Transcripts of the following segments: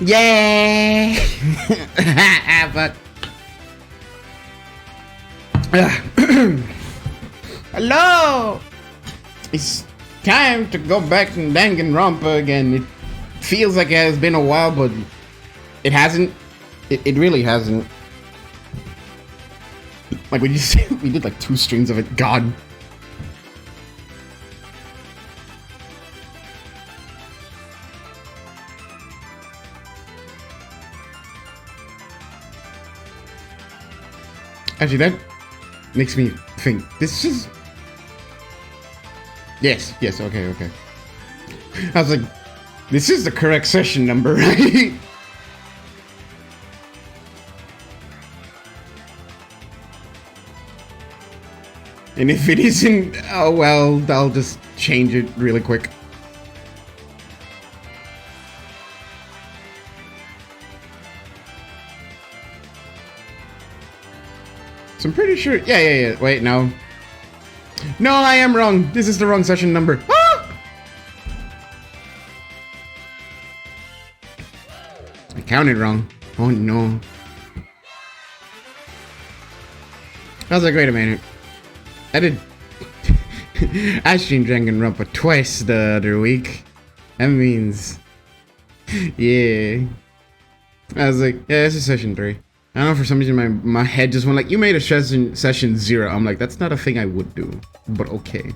Yay! Fuck. Hello! It's time to go back to Danganronpa again. It feels like it has been a while, but it hasn't. It really hasn't. Like we did like 2 streams of it. God. Actually, that makes me think. This is... Yes, okay. I was like, this is the correct session number, right? And if it isn't, oh well, I'll just change it really quick. So I'm pretty sure, yeah, wait, no. No, I am wrong. This is the wrong session number. Ah! I counted wrong. Oh no. I was like, wait a minute. I did. I streamed Danganronpa twice the other week. That means. Yeah. I was like, yeah, this is session 3. I don't know, for some reason my head just went like, you made a session 0. I'm like, that's not a thing I would do, but okay.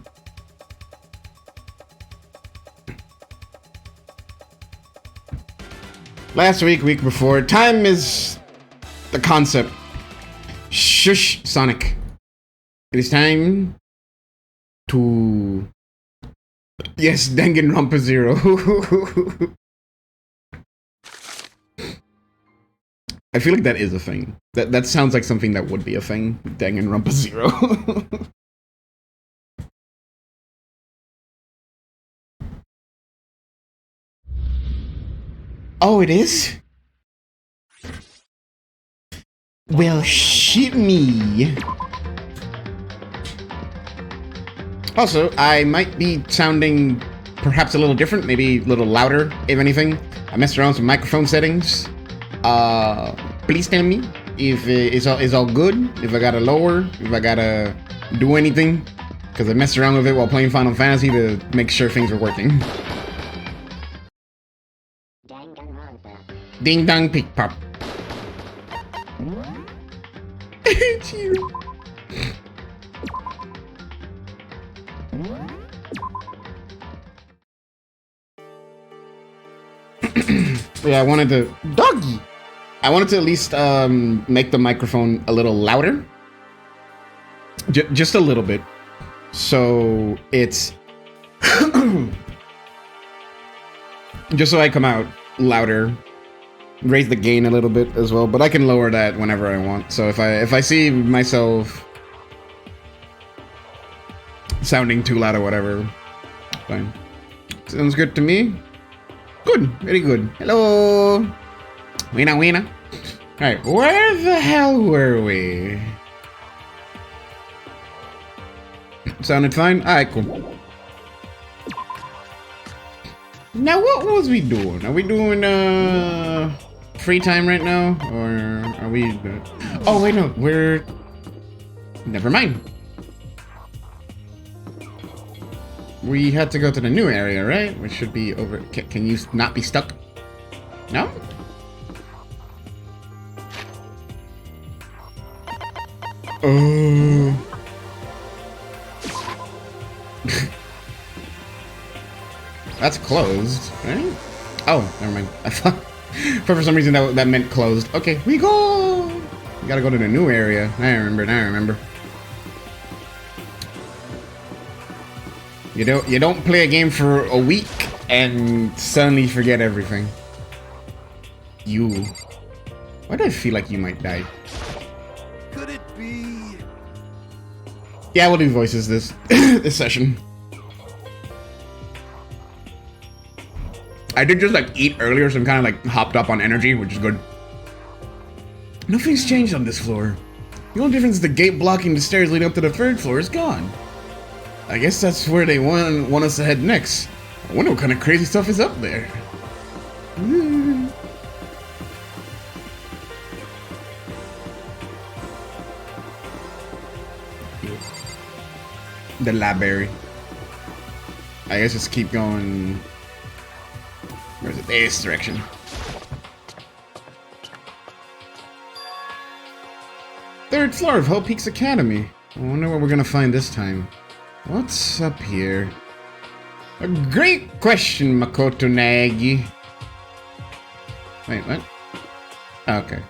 Last week before, time is the concept. Shush, Sonic. It is time to... Yes, Danganronpa 0. I feel like that is a thing. That sounds like something that would be a thing. Danganronpa 0. Oh, it is? Well, shit me. Also, I might be sounding perhaps a little different, maybe a little louder, if anything. I messed around with some microphone settings. Please tell me if it's all good, if I gotta lower, if I gotta do anything, because I messed around with it while playing Final Fantasy to make sure things are working. Ding dong pick pop. Yeah, I wanted to doggy. I wanted to at least make the microphone a little louder, just a little bit, so it's just so I come out louder. Raise the gain a little bit as well, but I can lower that whenever I want. So if I see myself sounding too loud or whatever, fine. Sounds good to me. Good, very good. Hello. Weena. Alright, where the hell were we? Sounded fine? Alright, cool. Now what was we doing? Are we doing free time right now? Or are we oh wait, no, we're... Never mind. We had to go to the new area, right? Which should be over... Can you not be stuck? No? Oh. That's closed, right? Oh, never mind. I thought for some reason that meant closed. Okay, we go. We gotta go to the new area. I remember. You don't play a game for a week and suddenly forget everything. You. Why do I feel like you might die? Could it be? Yeah, we'll do voices this this session. I did just like eat earlier, so I'm kind of like hopped up on energy, which is good. Nothing's changed on this floor. The only difference is the gate blocking the stairs leading up to the 3rd floor is gone. I guess that's where they want us to head next. I wonder what kind of crazy stuff is up there. the library. I guess just keep going. Where's it? This direction. Third floor of Hope Peaks Academy. I wonder what we're gonna find this time. What's up here? A great question, Makoto Nagi. Wait, what? Okay.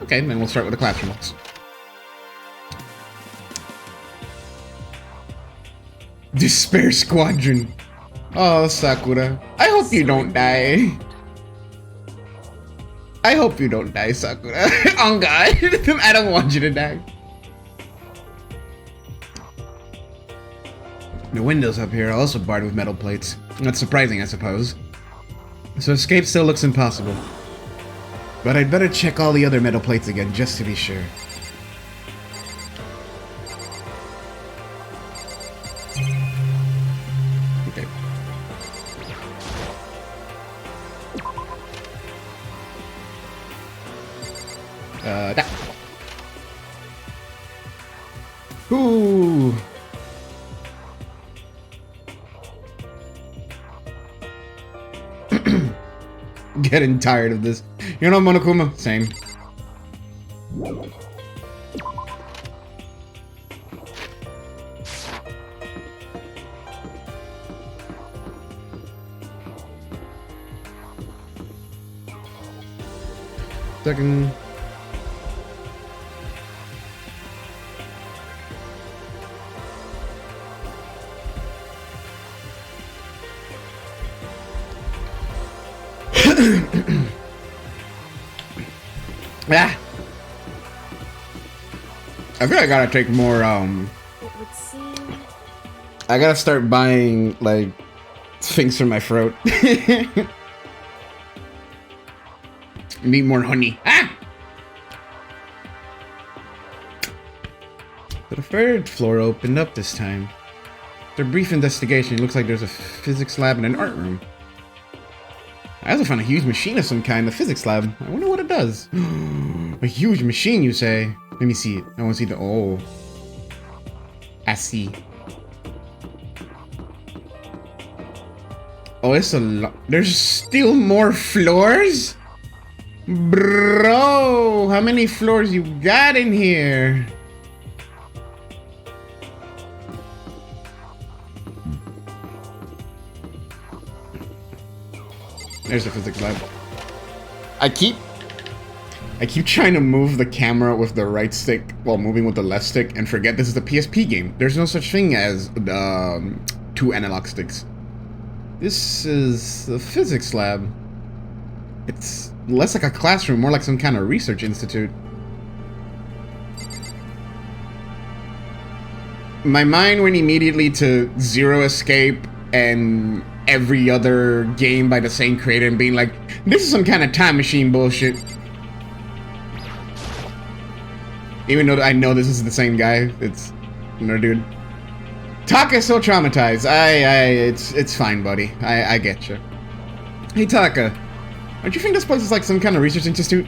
Okay, then we'll start with the classrooms. Despair Squadron. Oh, Sakura. I hope you don't die. I hope you don't die, Sakura. Oh God. I don't want you to die. The windows up here are also barred with metal plates. That's surprising, I suppose. So escape still looks impossible. But I'd better check all the other metal plates again, just to be sure. Okay. That. Ooh. Getting tired of this. You know, Monokuma? Same. Second. Ah. I feel I gotta take more, It would seem... I gotta start buying, like, things for my throat. Need more honey. Ah! But the third floor opened up this time. After a brief investigation, it looks like there's a physics lab and an art room. I also found a huge machine of some kind, a physics lab. I wonder what it does. A huge machine, you say? Let me see it. I want to see the... Oh. I see. Oh, it's a lot. There's still more floors? Bro, how many floors you got in here? There's the physics lab. I keep trying to move the camera with the right stick while moving with the left stick and forget this is a PSP game. There's no such thing as two analog sticks. This is the physics lab. It's less like a classroom, more like some kind of research institute. My mind went immediately to Zero Escape and every other game by the same creator and being like, this is some kind of time machine bullshit. Even though I know this is the same guy, it's no dude. Taka is so traumatized. It's fine, buddy. I get you. Hey Taka, don't you think this place is like some kind of research institute?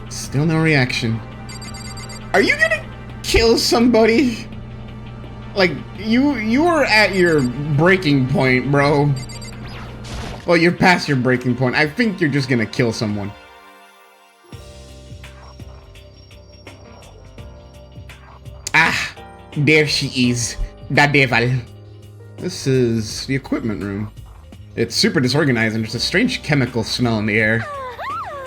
Still no reaction. Are you gonna kill somebody? Like, you are at your breaking point, bro. Well, you're past your breaking point. I think you're just gonna kill someone. Ah, there she is. The devil. This is the equipment room. It's super disorganized and there's a strange chemical smell in the air.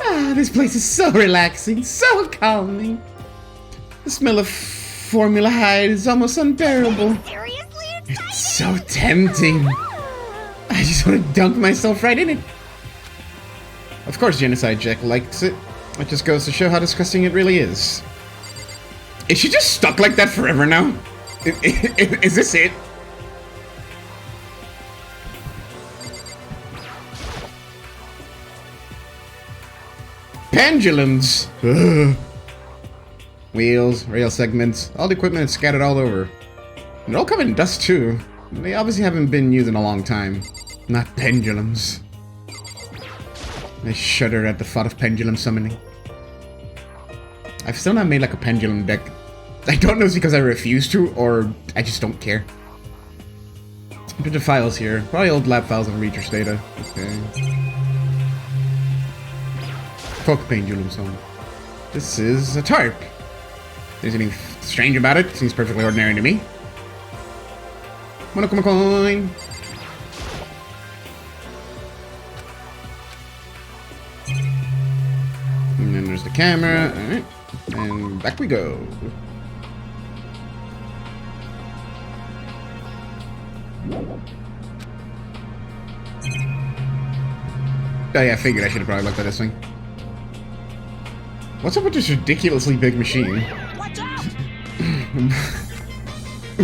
Ah, this place is so relaxing, so calming. The smell of Formula Hide is almost unbearable. Seriously? It's so tempting. I just want to dunk myself right in it. Of course Genocide Jack likes it. It just goes to show how disgusting it really is. Is she just stuck like that forever now? Is this it? Pendulums. Ugh. Wheels, rail segments, all the equipment is scattered all over. And they're all covered in dust too. They obviously haven't been used in a long time. Not pendulums. I shudder at the thought of pendulum summoning. I've still not made like a pendulum deck. I don't know if it's because I refuse to or I just don't care. A bunch of files here. Probably old lab files and research data. Okay. Folk pendulum song. This is a tarp. There's anything strange about it. Seems perfectly ordinary to me. Monokuma coin. And then there's the camera. Alright. And back we go. Oh yeah, I figured I should have probably looked at this thing. What's up with this ridiculously big machine? Watch out!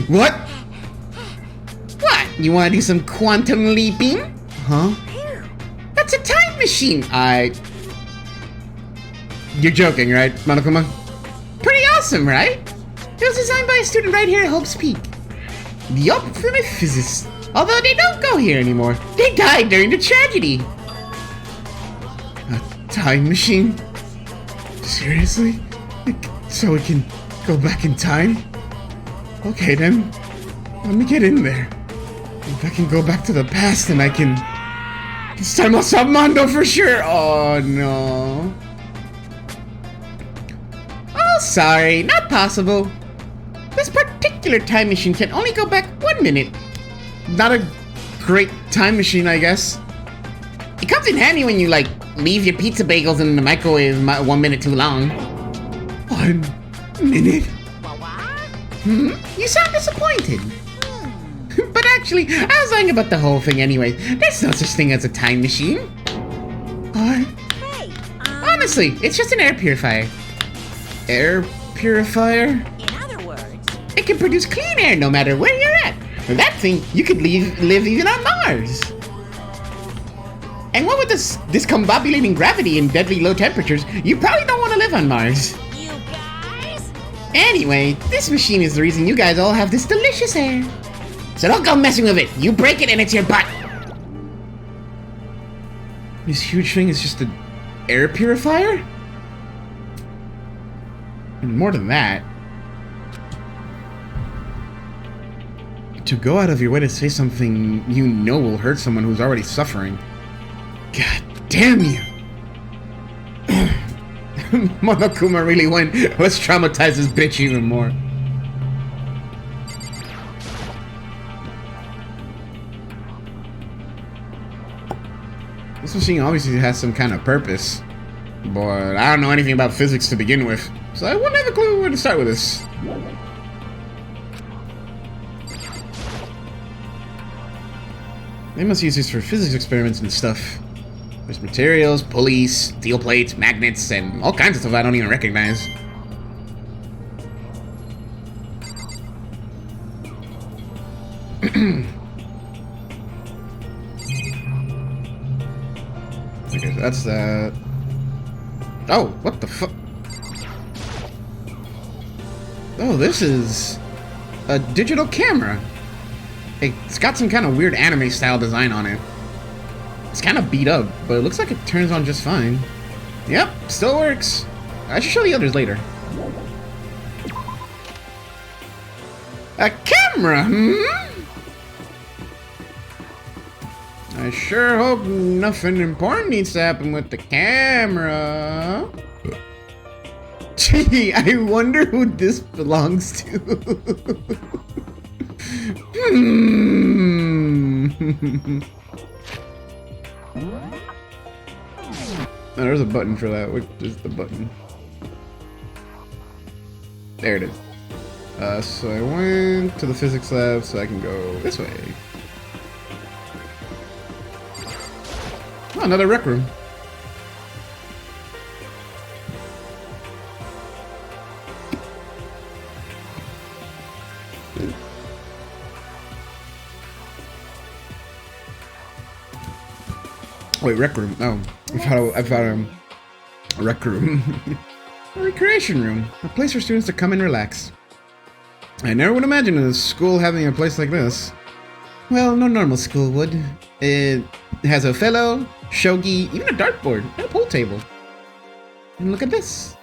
What? What? You want to do some quantum leaping? Huh? Here. That's a time machine! You're joking, right, Monokuma? Pretty awesome, right? It was designed by a student right here at Hope's Peak. Yup, from a physicist. Although they don't go here anymore. They died during the tragedy. A time machine? Seriously? So we can go back in time? Okay then. Let me get in there. If I can go back to the past, then I can... This time I'll stop Mondo for sure! Oh no. Oh, sorry, not possible. This particular time machine can only go back 1 minute. Not a great time machine, I guess. It comes in handy when you, like, leave your pizza bagels in the microwave 1 minute too long. 1 minute? You sound disappointed. But actually, I was lying about the whole thing anyway. There's no such thing as a time machine. What? Hey, Honestly, it's just an air purifier. Air purifier? in other words, It can produce clean air no matter where you're at. With that thing, you could live even on Mars. And what with this discombobulating gravity and deadly low temperatures, you probably don't want to live on Mars. you guys. Anyway, this machine is the reason you guys all have this delicious air. So don't go messing with it. You break it and it's your butt. This huge thing is just an air purifier? And more than that, to go out of your way to say something you know will hurt someone who's already suffering. God damn you! Monokuma really went, let's traumatize this bitch even more. This machine obviously has some kind of purpose, but I don't know anything about physics to begin with, so I wouldn't have a clue where to start with this. They must use these for physics experiments and stuff. There's materials, pulleys, steel plates, magnets, and all kinds of stuff I don't even recognize. Okay, so that's that. Oh, what the fuck? Oh, this is a digital camera. It's got some kind of weird anime style design on it. It's kind of beat up, but it looks like it turns on just fine. Yep, still works. I should show the others later. A camera, I sure hope nothing important needs to happen with the camera. Gee, I wonder who this belongs to. Oh, there's a button for that. Which is the button? There it is. So I went to the physics lab, so I can go this way. Oh, another rec room. Wait, rec room. Oh, I thought a rec room. A recreation room. A place for students to come and relax. I never would imagine a school having a place like this. Well, no normal school would. It has a fellow, shogi, even a dartboard, and a pool table. And look at this.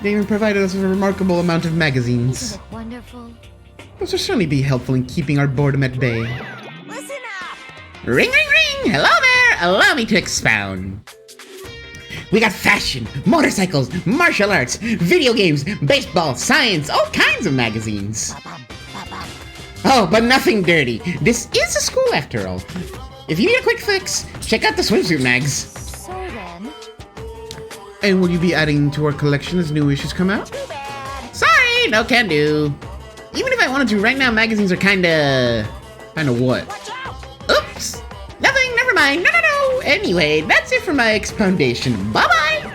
They even provided us with a remarkable amount of magazines. Isn't it wonderful? Those will certainly be helpful in keeping our boredom at bay. Listen up! Ring, ring, ring! Hello there! Allow me to expound. We got fashion, motorcycles, martial arts, video games, baseball, science, all kinds of magazines. Oh, but nothing dirty. This is a school after all. If you need a quick fix, check out the swimsuit mags. So then, And will you be adding to our collection as new issues come out? Sorry, no can do. Even if I wanted to, right now magazines are kinda what? Watch out! Oops! Nothing, never mind. No, no, no. Anyway, that's it for my expoundation. Bye-bye!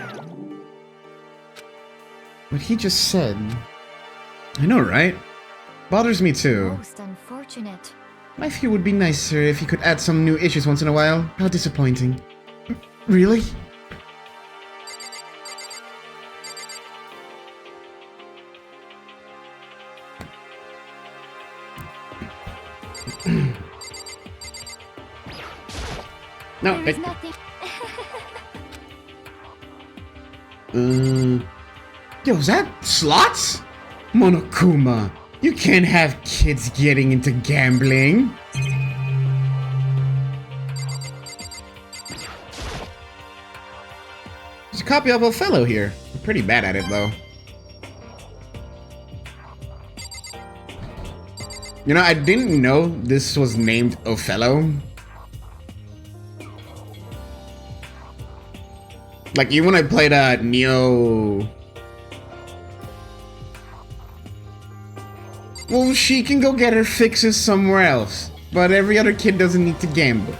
What he just said. I know, right? Bothers me too. most unfortunate. Life here would be nicer if you could add some new issues once in a while. How disappointing. Really? No, There's nothing. Yo, is that slots? Monokuma, you can't have kids getting into gambling. There's a copy of Othello here. I'm pretty bad at it, though. You know, I didn't know this was named Othello. Like, even when I played Neo... Well, she can go get her fixes somewhere else. But every other kid doesn't need to gamble.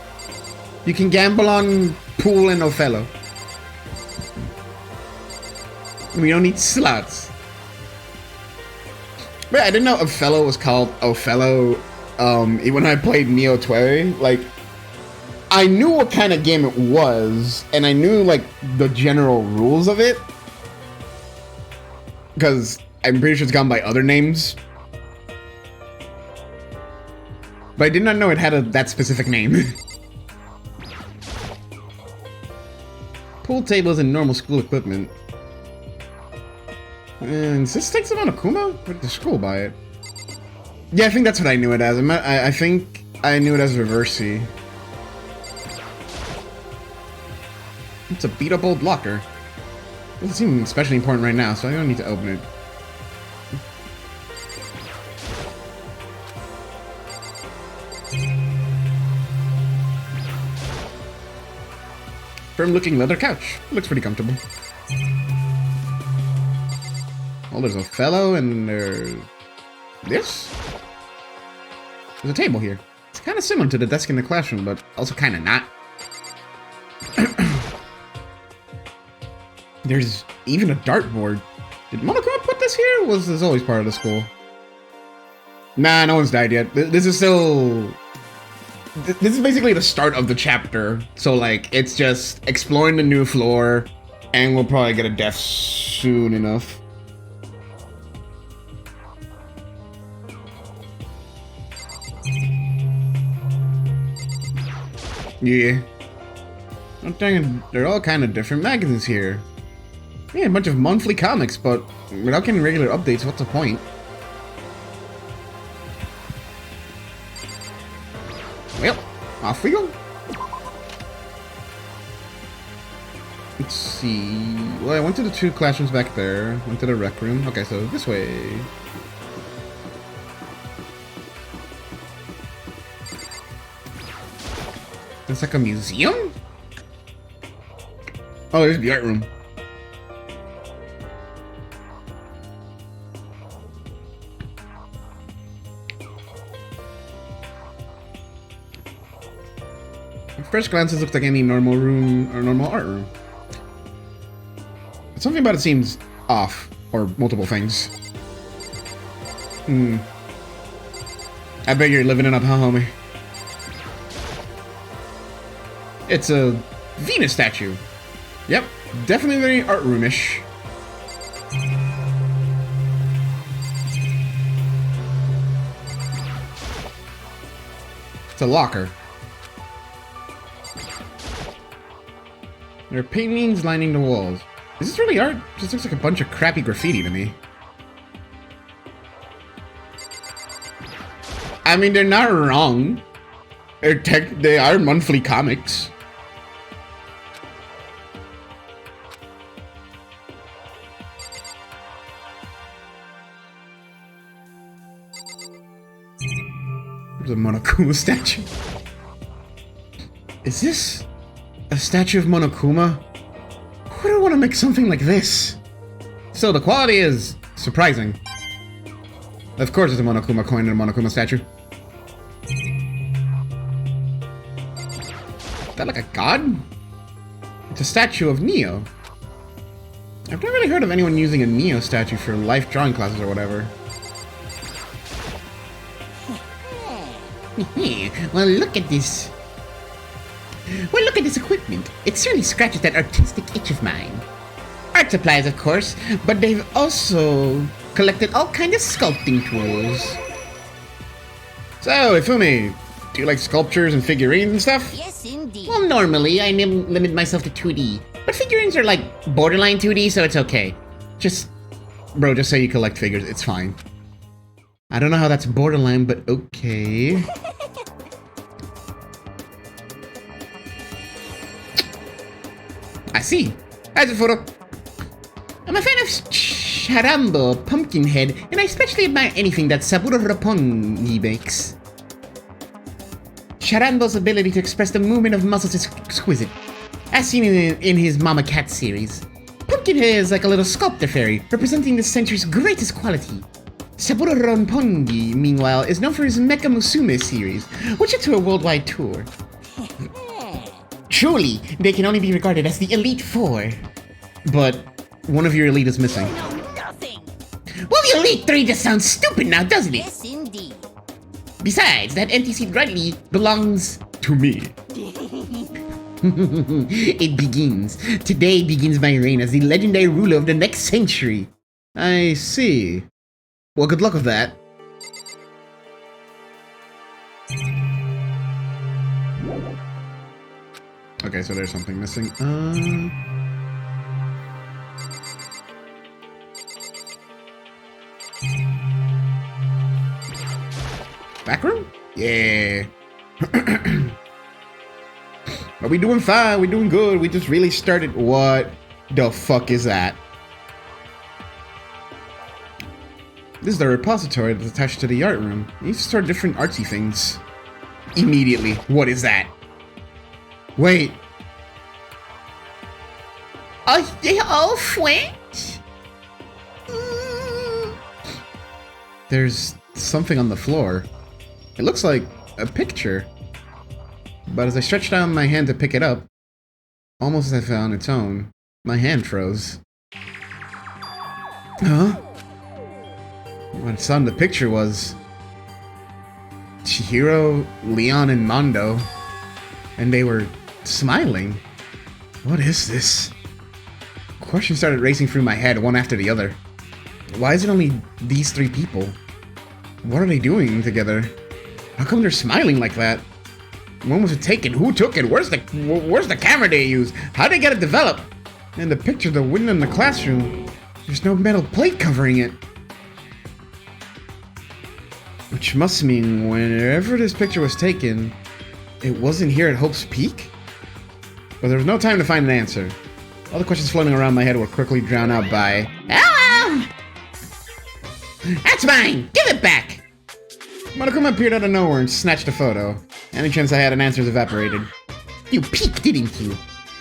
You can gamble on pool and Othello. We don't need slots. But I didn't know Othello was called Othello when I played Neo 12. Like, I knew what kind of game it was, and I knew, like, the general rules of it. Because I'm pretty sure it's gone by other names. But I did not know it had that specific name. Pool tables and normal school equipment. And does this take some on Akuma? Or did the school buy it? Yeah, I think that's what I knew it as. I think I knew it as Reversi. It's a beat-up old locker. Doesn't seem especially important right now, so I don't need to open it. Firm-looking leather couch. Looks pretty comfortable. Oh, there's Othello and there's this? There's a table here. It's kind of similar to the desk in the classroom, but also kind of not. There's even a dartboard. Did Monokuma put this here, or was this always part of the school? Nah, no one's died yet. This is still... This is basically the start of the chapter. So, like, it's just exploring the new floor, and we'll probably get a death soon enough. Yeah. I'm thinking they're all kind of different magazines here. Yeah, a bunch of monthly comics, but without getting regular updates, what's the point? Well, off we go. Let's see. Well, I went to the 2 classrooms back there. Went to the rec room. Okay, so this way. It's like a museum? Oh, there's the art room. At first glance, it looks like any normal room or normal art room. But something about it seems off, or multiple things. I bet you're living it up, huh, homie? It's a Venus statue. Yep, definitely very art roomish. It's a locker. There are paintings lining the walls. Is this really art? This looks like a bunch of crappy graffiti to me. I mean, they're not wrong. They are monthly comics. There's a Monokuma statue. Is this a statue of Monokuma? Who would want to make something like this? Still, the quality is surprising. Of course it's a Monokuma coin and a Monokuma statue. Is that like a god? It's a statue of Neo. I've never really heard of anyone using a Neo statue for life drawing classes or whatever. Well, look at this. Well, look at this equipment. It certainly scratches that artistic itch of mine. Art supplies, of course, but they've also collected all kinds of sculpting tools. So, Ifumi, do you like sculptures and figurines and stuff? Yes, indeed. Well, normally I limit myself to 2D, but figurines are like borderline 2D, so it's okay. Just say you collect figures, it's fine. I don't know how that's borderline, but okay. I see. Here's a photo. I'm a fan of Charambo, Pumpkinhead, and I especially admire anything that Saburo Roppongi makes. Charambo's ability to express the movement of muscles is exquisite, as seen in his Mama Cat series. Pumpkinhead is like a little sculptor fairy, representing the century's greatest quality. Saburo Roppongi, meanwhile, is known for his Mecha Musume series, which is to a worldwide tour. Truly, they can only be regarded as the Elite Four. But one of your elite is missing. No, nothing. Well, the Elite Three just sounds stupid now, doesn't it? Yes, indeed. Besides, that empty seat rightly belongs to me. It begins. Today begins my reign as the legendary ruler of the next century. I see. Well, good luck with that. Okay, so there's something missing. Back room? Yeah. Are we doing fine? We doing good? We just really started. What the fuck is that? This is the repository that's attached to the art room. You need to start different artsy things. Immediately. What is that? Wait. Are they all French? There's something on the floor. It looks like a picture. But as I stretched down my hand to pick it up, almost as I fell on its own, my hand froze. Huh? What I saw in the picture was Chihiro, Leon, and Mondo, and they were smiling. What is this? Questions started racing through my head, one after the other. Why is it only these three people? What are they doing together? How come they're smiling like that? When was it taken? Who took it? Where's the camera they used? How did they get it developed? And the picture of the window in the classroom, there's no metal plate covering it. Which must mean whenever this picture was taken, it wasn't here at Hope's Peak? But there was no time to find an answer. All the questions floating around my head were quickly drowned out by, "Hello! That's mine! Give it back!" Monokuma appeared out of nowhere and snatched a photo. Any chance I had an answer evaporated. You peeked, didn't you?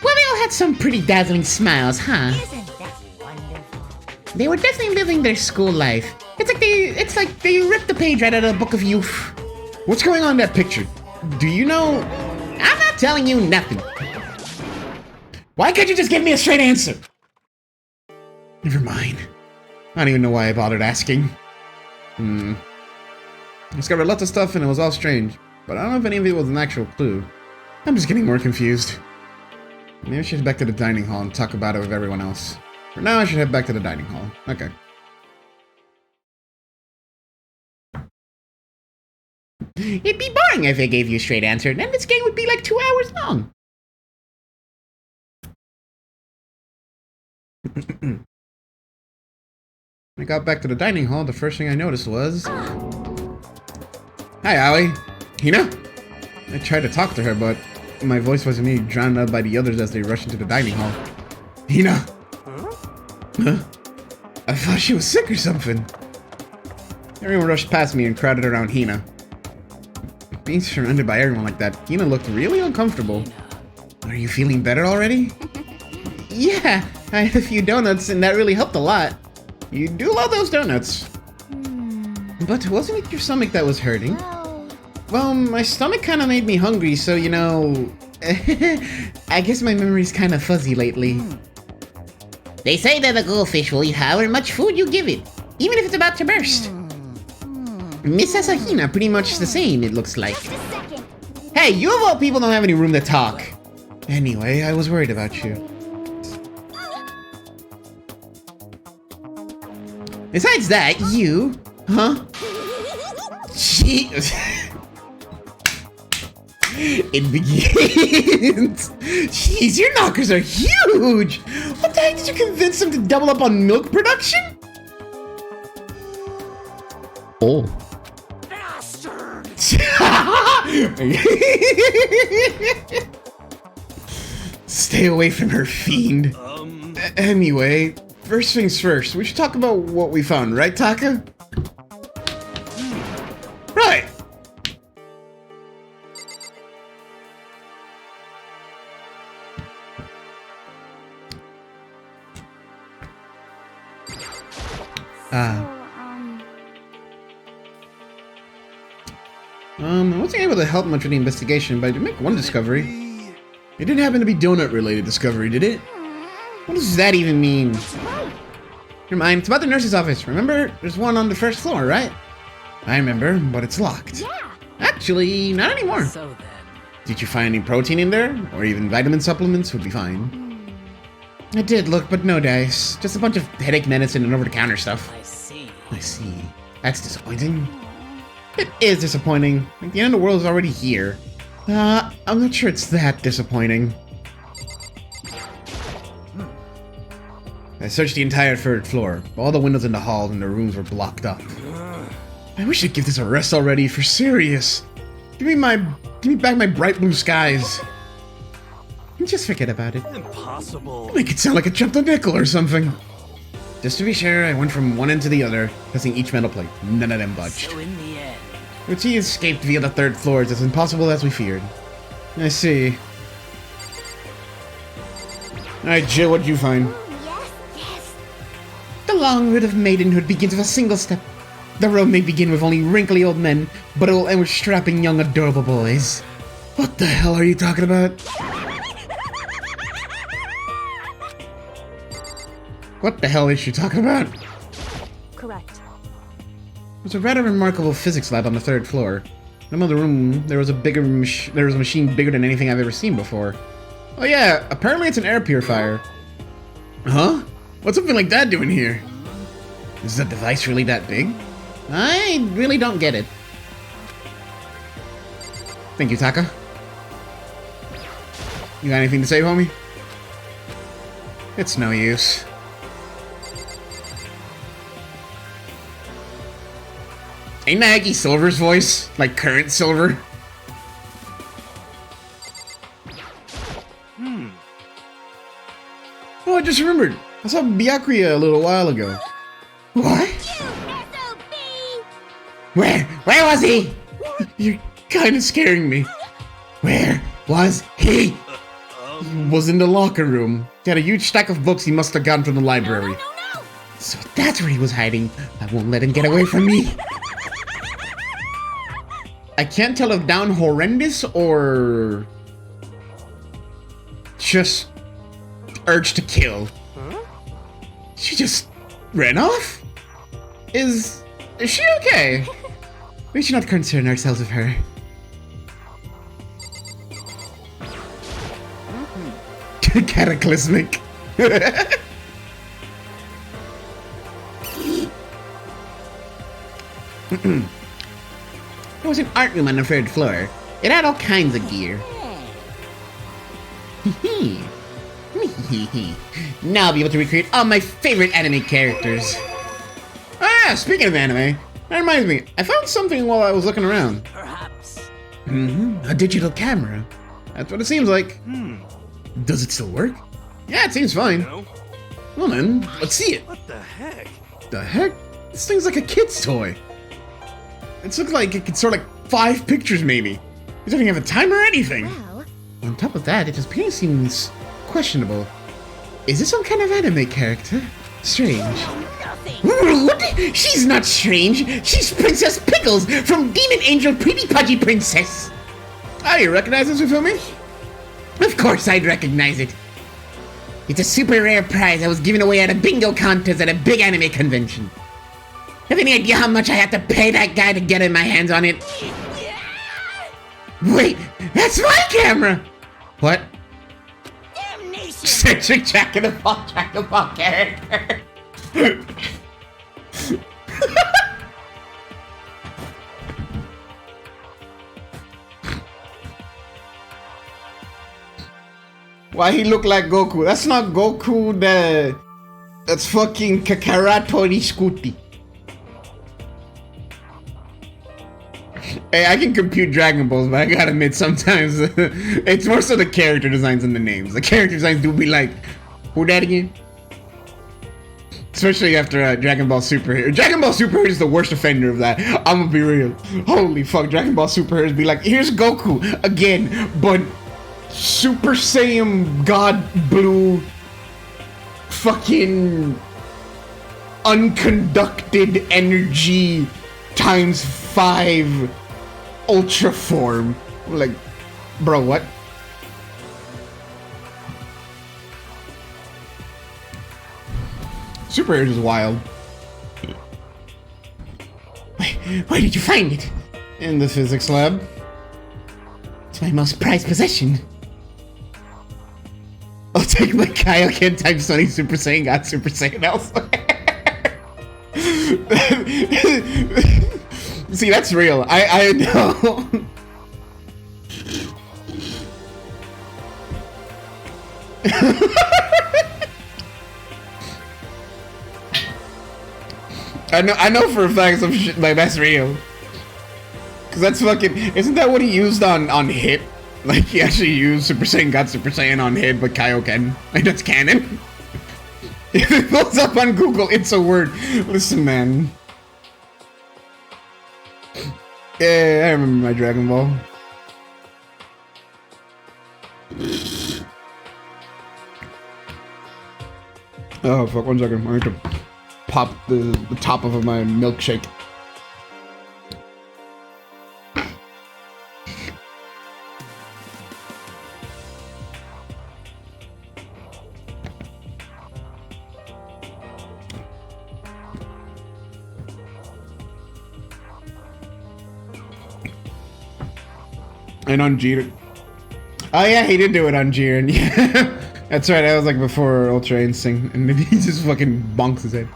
Well, they all had some pretty dazzling smiles, huh? Isn't that wonderful? They were definitely living their school life. It's like they ripped the page right out of the book of youth. What's going on in that picture? Do you know? I'm not telling you nothing. Why can't you just give me a straight answer? Never mind. I don't even know why I bothered asking. I discovered lots of stuff and it was all strange, but I don't know if any of it was an actual clue. I'm just getting more confused. Maybe I should head back to the dining hall and talk about it with everyone else. For now, I should head back to the dining hall. Okay. It'd be boring if I gave you a straight answer, then this game would be like 2 hours long. I got back to the dining hall, the first thing I noticed was... Hi, Allie. Hina? I tried to talk to her, but my voice was immediately drowned out by the others as they rushed into the dining hall. Hina! Huh? I thought she was sick or something. Everyone rushed past me and crowded around Hina. Being surrounded by everyone like that, Hina looked really uncomfortable. Are you feeling better already? Yeah, I had a few donuts and that really helped a lot. You do love those donuts. But wasn't it your stomach that was hurting? Well, my stomach kind of made me hungry, so you know... I guess my memory's kind of fuzzy lately. They say that a goldfish will eat however much food you give it, even if it's about to burst. Miss Asahina pretty much the same, it looks like. Hey, you of all people don't have any room to talk. Anyway, I was worried about you. Besides that, you... Huh? Jeez. It begins. Jeez, your knockers are huge. What the heck did you convince them to double up on milk production? Oh. Bastard! Stay away from her, fiend. Anyway, first things first, we should talk about what we found, right, Taka? Right. I wasn't able to help much with the investigation, but I did make one discovery. It didn't happen to be donut-related discovery, did it? What does that even mean? Never mind, it's about the nurse's office. Remember, there's one on the first floor, right? I remember, but it's locked. Yeah. Actually, not anymore. So then. Did you find any protein in there? Or even vitamin supplements would be fine. I did look, but no dice. Just a bunch of headache medicine and over-the-counter stuff. I see. I see. That's disappointing. It is disappointing. Like, the end of the world is already here. I'm not sure it's that disappointing. I searched the entire third floor. All the windows in the hall and the rooms were blocked up. I wish I'd give this a rest already, for serious. Give me back my bright blue skies. Just forget about it. Impossible. Make it sound like I jumped a nickel or something. Just to be sure, I went from one end to the other, pressing each metal plate. None of them budged. So in the end. But she escaped via the third floor. It's as impossible as we feared. I see. Alright, Jill, what'd you find? Yes. The long road of maidenhood begins with a single step. The road may begin with only wrinkly old men, but it will end with strapping young adorable boys. What the hell are you talking about? What the hell is she talking about? Correct. There's a rather remarkable physics lab on the third floor. In another room, there was a machine bigger than anything I've ever seen before. Oh yeah, apparently it's an air purifier. Huh? What's something like that doing here? Is the device really that big? I really don't get it. Thank you, Taka. You got anything to say, homie? It's no use. Ain't that Aggie Silver's voice? Like current Silver? Oh, I just remembered. I saw Byakuya a little while ago. What? Where was he? You're kind of scaring me. Where was he? He was in the locker room. He had a huge stack of books he must have gotten from the library. No. So that's where he was hiding. I won't let him get away from me. I can't tell if down horrendous or just urge to kill. She just ran off? Is she okay? We should not concern ourselves with her. Cataclysmic. There was an art room on the third floor. It had all kinds of gear. Let me Now I'll be able to recreate all my favorite anime characters. Ah, yeah, speaking of anime, that reminds me, I found something while I was looking around. Perhaps. A digital camera. That's what it seems like. Does it still work? Yeah, it seems fine. No? Well then, let's see it. What the heck? The heck? This thing's like a kid's toy. It looks like it could store like 5 pictures maybe. It doesn't even have a timer or anything. Well, On top of that, it just appears seems questionable. Is this some kind of anime character? Strange. Nothing. What? She's not strange. She's Princess Pickles from Demon Angel Pretty Pudgy Princess. Oh, you recognize this from me? Of course I'd recognize it. It's a super rare prize I was giving away at a bingo contest at a big anime convention. Have any idea how much I had to pay that guy to get in my hands on it? Wait, that's my camera! What? Damnation. Centric Jack in the Ball character. Why he look like Goku? That's not Goku, that's fucking Kakaratori Scooty. Hey, I can compute Dragon Balls, but I gotta admit, sometimes it's more so the character designs than the names. The character designs do be like, who that again? Especially after Dragon Ball Super. Dragon Ball Super is the worst offender of that. I'm gonna be real. Holy fuck, Dragon Ball Super Heroes be like, here's Goku again, but Super Saiyan God Blue fucking unconducted energy times 5 ultra form. Like, bro, what? Super Heroes is wild. Where did you find it? In the physics lab. It's my most prized possession. I'll take my Kaioken type Sunny Super Saiyan God Super Saiyan elsewhere. See, that's real. I know. I know for a fact some shit like that's real. Cause that's fucking, isn't that what he used on Hit? Like he actually used Super Saiyan God Super Saiyan on Hit, but Kaioken. Like that's canon. If it goes up on Google, it's a word. Listen, man. Yeah, I remember my Dragon Ball. Oh fuck! 1 second. I need to pop the top of my milkshake. And on Jiren. Oh yeah, he did do it on Jiren. Yeah, that's right. That was like before Ultra Instinct, and then he just fucking bonks his head.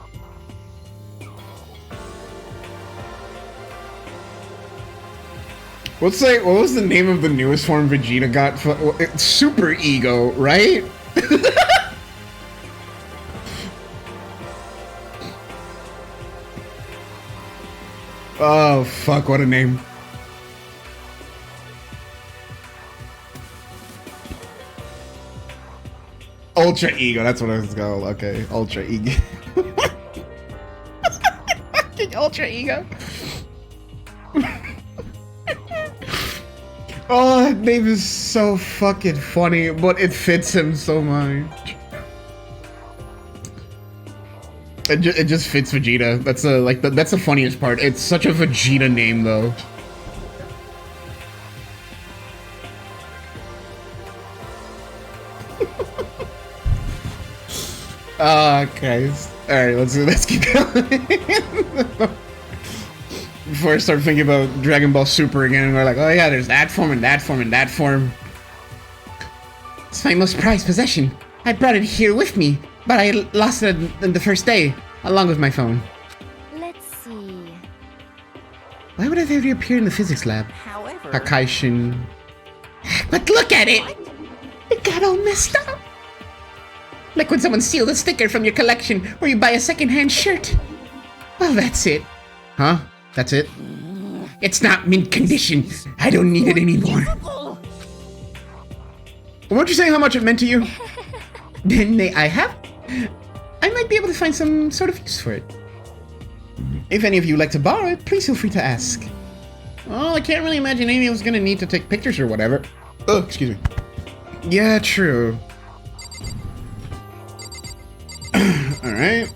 What was the name of the newest form Vegeta got? It's Super Ego, right? Oh fuck! What a name. Ultra Ego, that's what it's called. Okay, Ultra Ego. Ultra Ego. Oh, that name is so fucking funny, but it fits him so much. It just fits Vegeta. That's that's the funniest part. It's such a Vegeta name though. Okay. Alright, let's keep going. Before I start thinking about Dragon Ball Super again, we're like, oh yeah, there's that form and that form and that form. It's my most prized possession. I brought it here with me, but I lost it on the first day, along with my phone. let's see. Why would it have reappeared in the physics lab? However, Akaishin. But look at it! It got all messed up! Like when someone steals a sticker from your collection or you buy a second-hand shirt. Well, that's it. Huh? That's it? It's not mint condition. I don't need it anymore. Weren't you saying how much it meant to you? Then I might be able to find some sort of use for it. If any of you like to borrow it, please feel free to ask. Well, I can't really imagine Amy was gonna need to take pictures or whatever. Oh, excuse me. Yeah, true. Alright,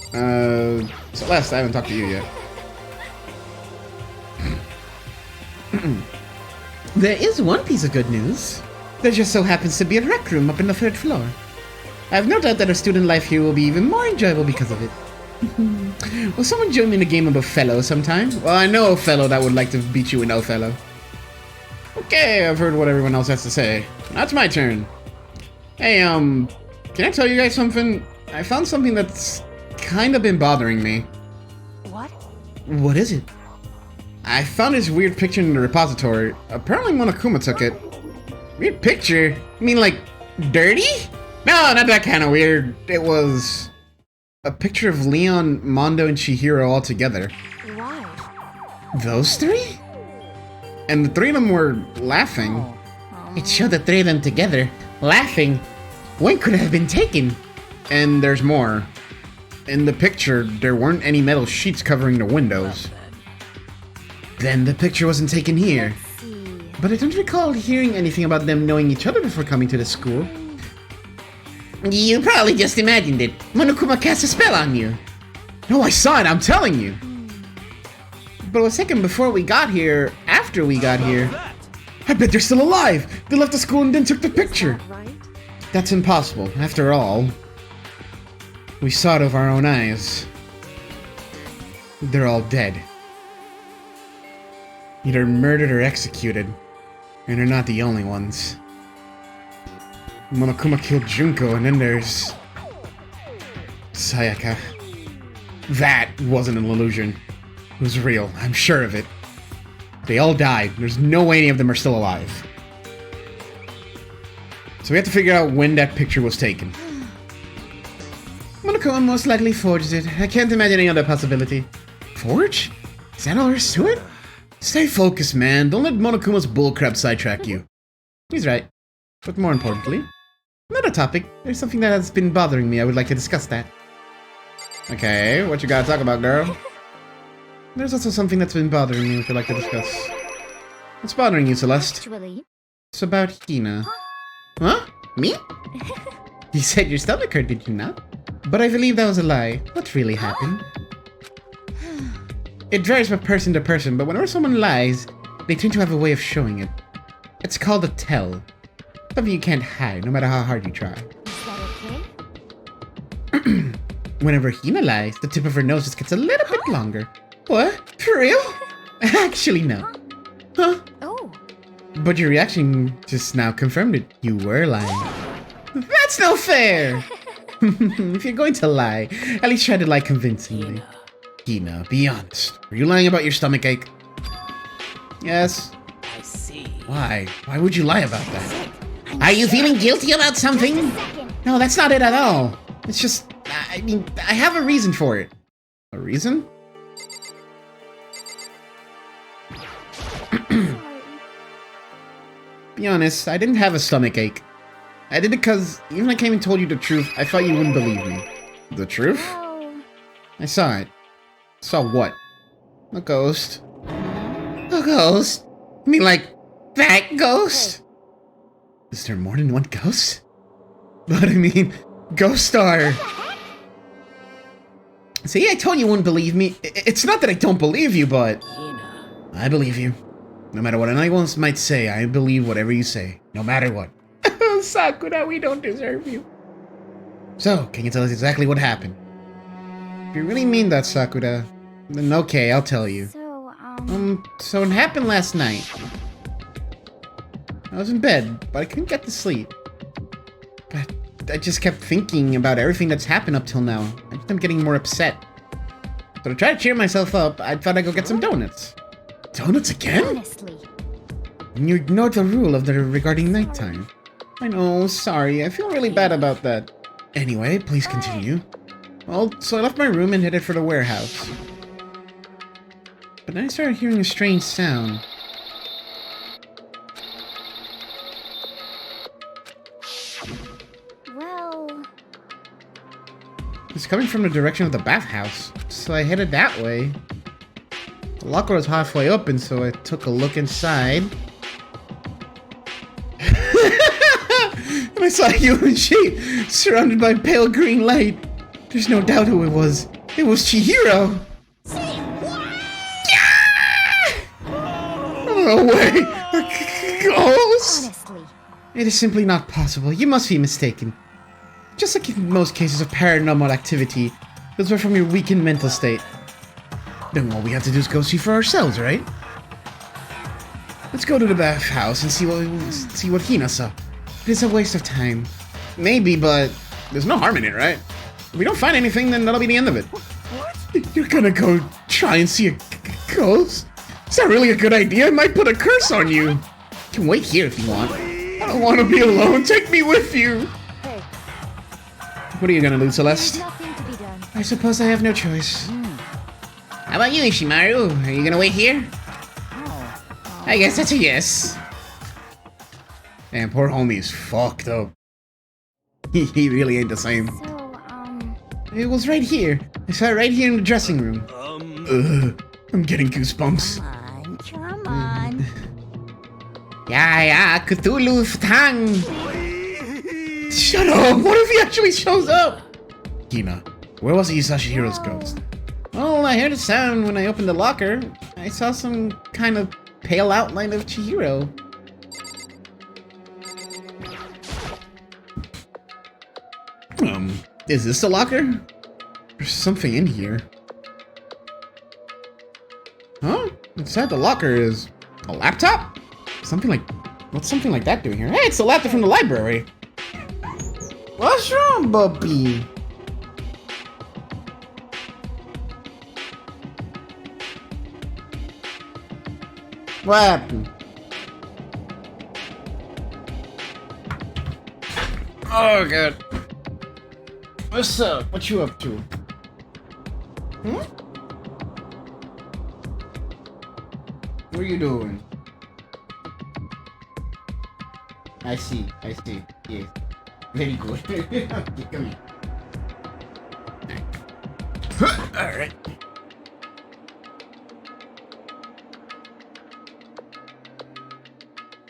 Celeste, I haven't talked to you yet. There is one piece of good news. There just so happens to be a rec room up in the 3rd floor. I have no doubt that our student life here will be even more enjoyable because of it. Will someone join me in a game of Othello sometime? Well, I know Othello that would like to beat you in Othello. Okay, I've heard what everyone else has to say. Now it's my turn. Hey, can I tell you guys something? I found something that's kind of been bothering me. What? What is it? I found this weird picture in the repository. Apparently Monokuma took it. Weird picture? You mean like dirty? No, not that kind of weird. It was a picture of Leon, Mondo, and Chihiro all together. Why? Those three? And the three of them were laughing. It showed the three of them together, laughing. When could it have been taken? And there's more. In the picture, there weren't any metal sheets covering the windows. Then the picture wasn't taken here. But I don't recall hearing anything about them knowing each other before coming to the school. You probably just imagined it. Monokuma cast a spell on you. No, I saw it, I'm telling you. But a second before we got here, after we got here, I bet they're still alive. They left the school and then took the picture. That's impossible. After all, we saw it with our own eyes. They're all dead. Either murdered or executed. And they're not the only ones. Monokuma killed Junko, and then there's Sayaka. That wasn't an illusion. It was real, I'm sure of it. They all died. There's no way any of them are still alive. So we have to figure out when that picture was taken. Monokuma most likely forged it. I can't imagine any other possibility. Forge? Is that all there is to it? Stay focused, man. Don't let Monokuma's bullcrap sidetrack you. He's right. But more importantly, another topic. There's something that has been bothering me. I would like to discuss that. Okay, what you gotta talk about, girl? There's also something that's been bothering me, which I'd like to discuss. What's bothering you, Celeste? Actually, It's about Hina. Huh? Me? You said your stomach hurt, did you not? But I believe that was a lie. What really happened? It varies from person to person, but whenever someone lies, they tend to have a way of showing it. It's called a tell. Something you can't hide, no matter how hard you try. is that okay? Whenever Hina lies, the tip of her nose just gets a little bit longer. What? For real? Actually, no. Huh? Oh, But your reaction just now confirmed it. You were lying. That's no fair! If you're going to lie, at least try to lie convincingly. Hina, be honest. Were you lying about your stomach ache? Yes. I see. Why? Why would you lie about that? Are you feeling guilty about something? No, that's not it at all. It's just, I mean, I have a reason for it. A reason? Be honest, I didn't have a stomach ache. I did it because even when I came and told you the truth, I thought you wouldn't believe me. The truth? oh. I saw it. Saw what? A ghost. A ghost? You mean like that ghost? Is there more than one ghost? But I mean, ghost star. See, I told you wouldn't believe me. It's not that I don't believe you, but I believe you. No matter what anyone else might say, I believe whatever you say. No matter what. Sakura, we don't deserve you. So, can you tell us exactly what happened? If you really mean that, Sakura, then okay, I'll tell you. So it happened last night. I was in bed, but I couldn't get to sleep. But I just kept thinking about everything that's happened up till now. I just am getting more upset. So to try to cheer myself up, I thought I'd go get some donuts. Donuts again? Honestly, And you ignored the rule of the regarding nighttime. I know, sorry, I feel really bad about that. Anyway, please continue. Well, so I left my room and headed for the warehouse. But then I started hearing a strange sound. Well, It's coming from the direction of the bathhouse, so I headed that way. The locker was halfway open, so I took a look inside. And I saw a human shape surrounded by pale green light. There's no doubt who it was. It was Chihiro. No way! A ghost? honestly, It is simply not possible. You must be mistaken. Just like in most cases of paranormal activity, those are from your weakened mental state. Then all we have to do is go see for ourselves, right? Let's go to the bathhouse and see what Hina saw. It is a waste of time. Maybe, but there's no harm in it, right? If we don't find anything, then that'll be the end of it. You're gonna go try and see a ghost? Is that really a good idea? I might put a curse on you. You can wait here if you want. I don't want to be alone. Take me with you. hey, What are you gonna do, there's Celeste? nothing to be done. I suppose I have no choice. How about you, Ishimaru? Are you gonna wait here? I guess that's a yes. Man, poor homie's fucked up. He really ain't the same. So, It was right here. I saw it right here in the dressing room. I'm getting goosebumps. Come on. Yeah, Cthulhu Ftang. Shut up! What if he actually shows up? Hina, where was Isahiro's ghost? Oh, I heard a sound when I opened the locker. I saw some kind of pale outline of Chihiro. Is this the locker? There's something in here. Huh? Inside the locker is a laptop? What's something like that doing here? Hey, it's the laptop from the library. What's wrong, Bubby? What happened? Oh, God. What's up? What you up to? Hmm? What are you doing? I see. Yes. Very good. Okay, come here. Alright.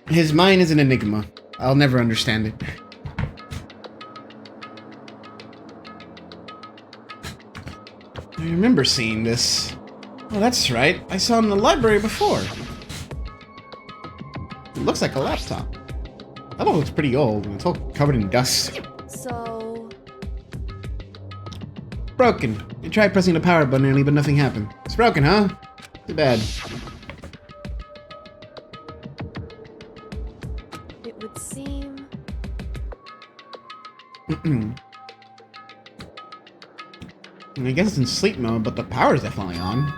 His mind is an enigma. I'll never understand it. I remember seeing this. Oh, that's right. I saw it in the library before. It looks like a laptop. That one looks pretty old, and it's all covered in dust. so, Broken. I tried pressing the power button early, but nothing happened. It's broken, huh? Too bad. it would seem. I guess it's in sleep mode, but the power's definitely on.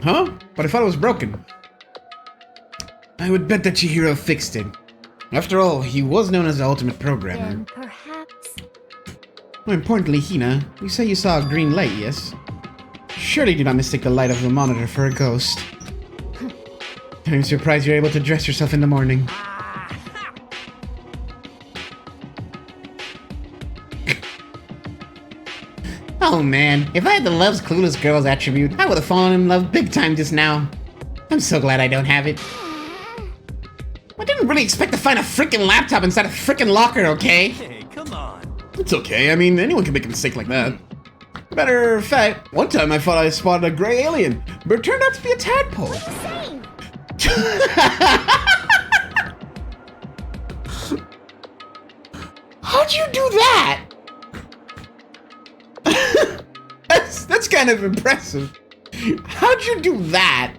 Huh? But I thought it was broken. I would bet that Chihiro fixed it. After all, he was known as the ultimate programmer. Then perhaps. More importantly, Hina, you say you saw a green light, yes? Surely you did not mistake the light of the monitor for a ghost. I'm surprised you're able to dress yourself in the morning. Oh man, if I had the loves clueless girls attribute, I would have fallen in love big time just now. I'm so glad I don't have it. I didn't really expect to find a freaking laptop inside a freaking locker, okay? Hey, come on. It's okay, I mean, anyone can make a mistake like that. Matter of fact, one time I thought I spotted a gray alien, but it turned out to be a tadpole. Same. How'd you do that? That's kind of impressive. How'd you do that?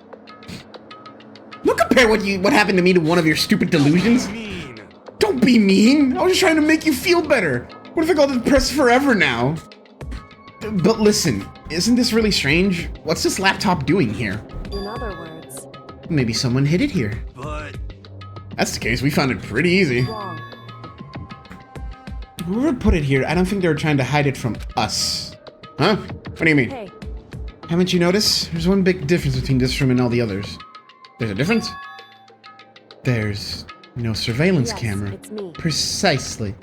Don't compare what happened to me to one of your stupid delusions. Mean. Don't be mean. I was just trying to make you feel better. What if I got depressed forever now? But listen, isn't this really strange? What's this laptop doing here? In other words, Maybe someone hid it here. But That's the case, we found it pretty easy. wrong. Whoever put it here, I don't think they were trying to hide it from us. Huh? What do you mean? Hey, Haven't you noticed? There's one big difference between this room and all the others. There's a difference? There's no surveillance yes, camera. it's me. Precisely.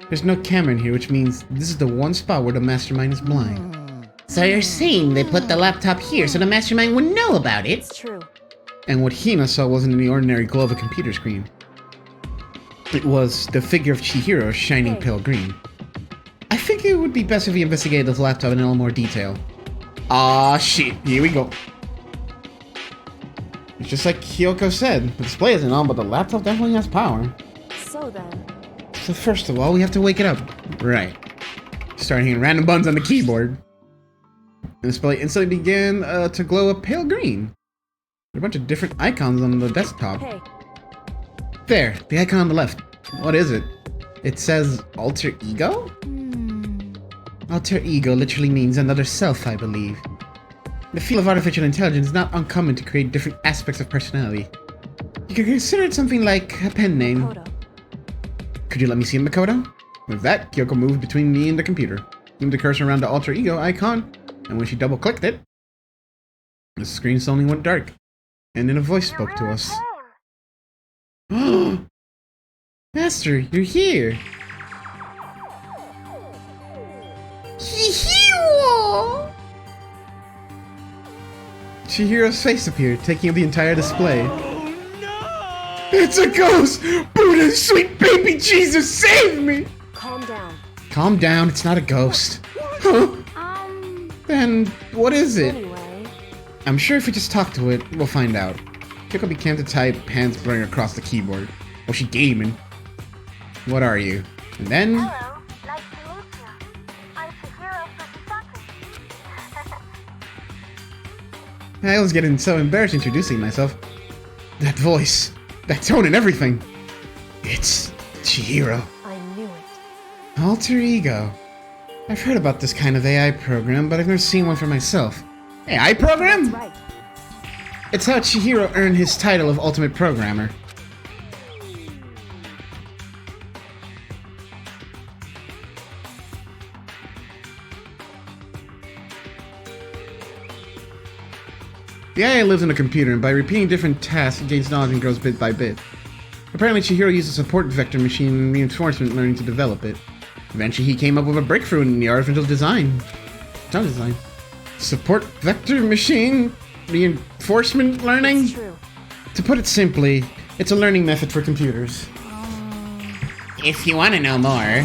There's no camera in here, which means this is the one spot where the mastermind is blind. So you're saying they put the laptop here so the mastermind wouldn't know about it? It's true. And what Hina saw wasn't in the ordinary glow of a computer screen. It was the figure of Chihiro shining Hey. pale green. I think it would be best if we investigated this laptop in a little more detail. Ah, shit. Here we go. It's just like Kyoko said. The display isn't on, but the laptop definitely has power. So then, So first of all, we have to wake it up. Right. Start hitting random buttons on the keyboard. The display instantly began to glow a pale green. There are a bunch of different icons on the desktop. hey, There, the icon on the left. What is it? It says alter ego? Alter ego literally means another self, I believe. The field of artificial intelligence is not uncommon to create different aspects of personality. You could consider it something like a pen name. Kodo. Could you let me see it, Makoto? With that, Kyoko moved between me and the computer, moved the cursor around the alter ego icon, and when she double-clicked it, the screen suddenly went dark, and then a voice spoke to us. Master, you're here! Chihiro! Chihiro's face appeared, taking up the entire display. It's a ghost! Buddha, sweet baby Jesus, save me! Calm down. Calm down, it's not a ghost. Huh? Then, what is it? Anyway, I'm sure if we just talk to it, we'll find out. Kyoko began to type, hands blurring across the keyboard. Oh, she gaming. What are you? And then... Hello, nice to meet you. I'm Chihiro Fujisaki. I was getting so embarrassed introducing myself. That voice, that tone and everything. It's Chihiro. I knew it. Alter ego. I've heard about this kind of AI program, but I've never seen one for myself. AI program? Right. It's how Chihiro earned his title of Ultimate Programmer. The AI lives in a computer, and by repeating different tasks, it gains knowledge and grows bit by bit. Apparently, Chihiro used a support vector machine reinforcement learning to develop it. Eventually, he came up with a breakthrough in the artificial design. Sound design. Support vector machine reinforcement learning? It's true. To put it simply, it's a learning method for computers. If you want to know more,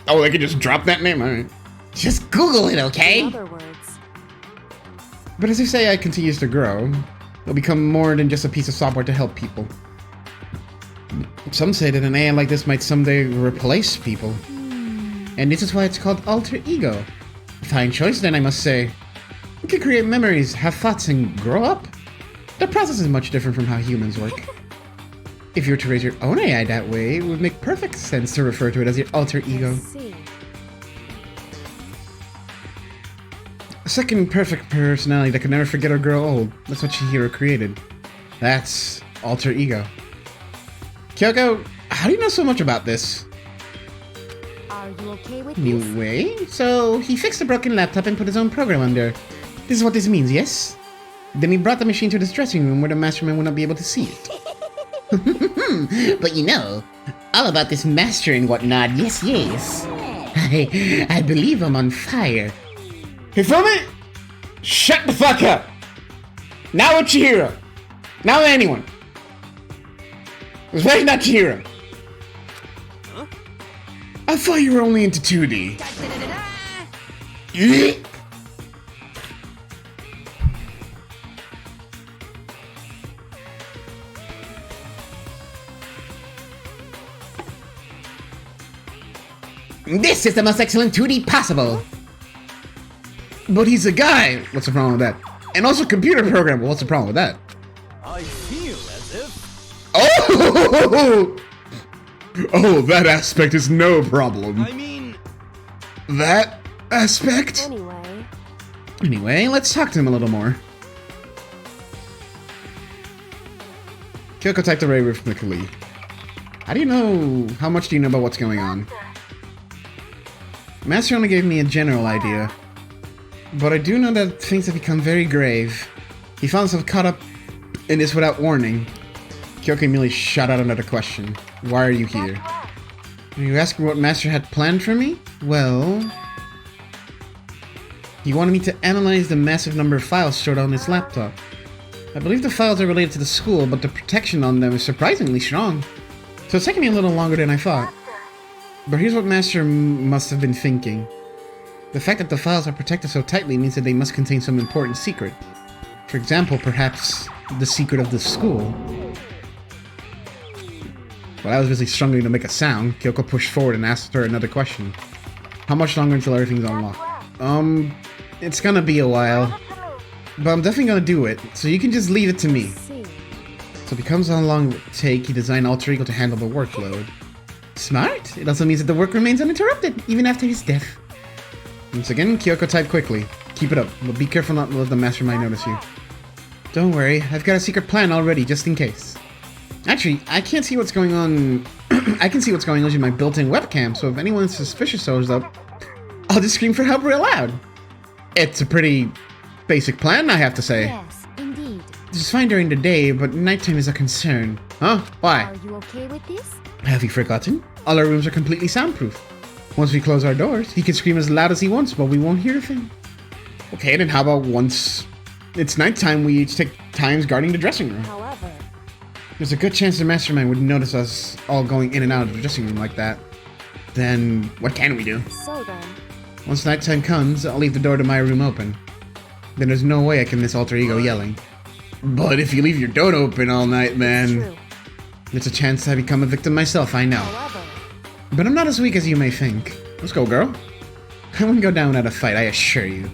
Oh, they could just drop that name? Alright. just Google it, In okay? other words, But as this AI continues to grow, it'll become more than just a piece of software to help people. Some say that an AI like this might someday replace people. And this is why it's called alter ego. A fine choice, then, I must say. You can create memories, have thoughts, and grow up. The process is much different from how humans work. If you were to raise your own AI that way, it would make perfect sense to refer to it as your alter ego. I see. A second perfect personality that could never forget or grow old. That's what Chihiro created. That's alter ego. Kyoko, how do you know so much about this? Are you okay with this? Anyway, so he fixed the broken laptop and put his own program on there. This is what this means, yes? Then he brought the machine to this dressing room where the mastermind would not be able to see it. But you know, all about this master and whatnot, yes. I believe I'm on fire. Hey, film it? Shut the fuck up! Now with Chihiro. Now with anyone. Especially not Chihiro. I thought you were only into 2D. This is the most excellent 2D possible. But he's a guy. What's the problem with that? And also computer programmer. What's the problem with that? I feel as if Oh! Oh, that aspect is no problem. I mean, That aspect? Anyway, Anyway, let's talk to him a little more. Kyoko typed array arithmetically. How do you know? How much do you know about what's going on? Master only gave me a general idea. But I do know that things have become very grave. He found himself caught up in this without warning. Kyoko immediately shot out another question. Why are you here? Are you asking what Master had planned for me? Well... He wanted me to analyze the massive number of files stored on his laptop. I believe the files are related to the school, but the protection on them is surprisingly strong. So it's taking me a little longer than I thought. But here's what Master must have been thinking. The fact that the files are protected so tightly means that they must contain some important secret. For example, perhaps the secret of the school. While I was busy struggling to make a sound, Kyoko pushed forward and asked her another question. How much longer until everything's unlocked? It's gonna be a while. But I'm definitely gonna do it, so you can just leave it to me. So because how long it would take, he designed Alter Ego to handle the workload. Smart! It also means that the work remains uninterrupted, even after his death. Once again, Kyoko typed quickly. Keep it up, but be careful not to let the mastermind notice you. Don't worry, I've got a secret plan already, just in case. Actually, I can't see what's going on. I can see what's going on using my built-in webcam, so if anyone suspicious shows up, I'll just scream for help real loud. It's a pretty basic plan, I have to say. Yes, indeed. This is fine during the day, but nighttime is a concern. Huh? Why? Are you okay with this? Have you forgotten? All our rooms are completely soundproof. Once we close our doors, he can scream as loud as he wants, but we won't hear a thing. Okay, then how about once it's nighttime, we each take times guarding the dressing room? However, There's a good chance the mastermind would notice us all going in and out of the dressing room like that. Then, what can we do? so then, Once nighttime comes, I'll leave the door to my room open. Then there's no way I can miss Alter Ego yelling. But if you leave your door open all night, man, true. it's a chance I become a victim myself, I know. However, But I'm not as weak as you may think. Let's go, girl. I wouldn't go down without a fight, I assure you.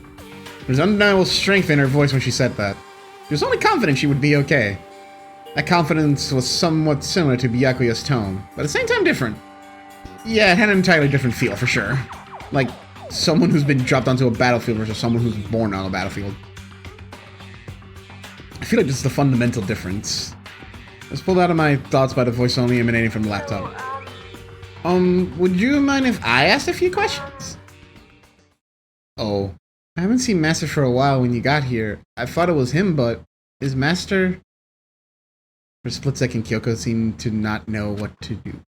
There's undeniable strength in her voice when she said that. She was only confident she would be okay. That confidence was somewhat similar to Byakuya's tone, but at the same time different. Yeah, it had an entirely different feel, for sure. Like, someone who's been dropped onto a battlefield versus someone who's born on a battlefield. I feel like this is the fundamental difference. It's pulled out of my thoughts by the voice only emanating from the laptop. Would you mind if I asked a few questions? Oh, I haven't seen Master for a while when you got here. I thought it was him, but is Master... For a split second, Kyoko seemed to not know what to do.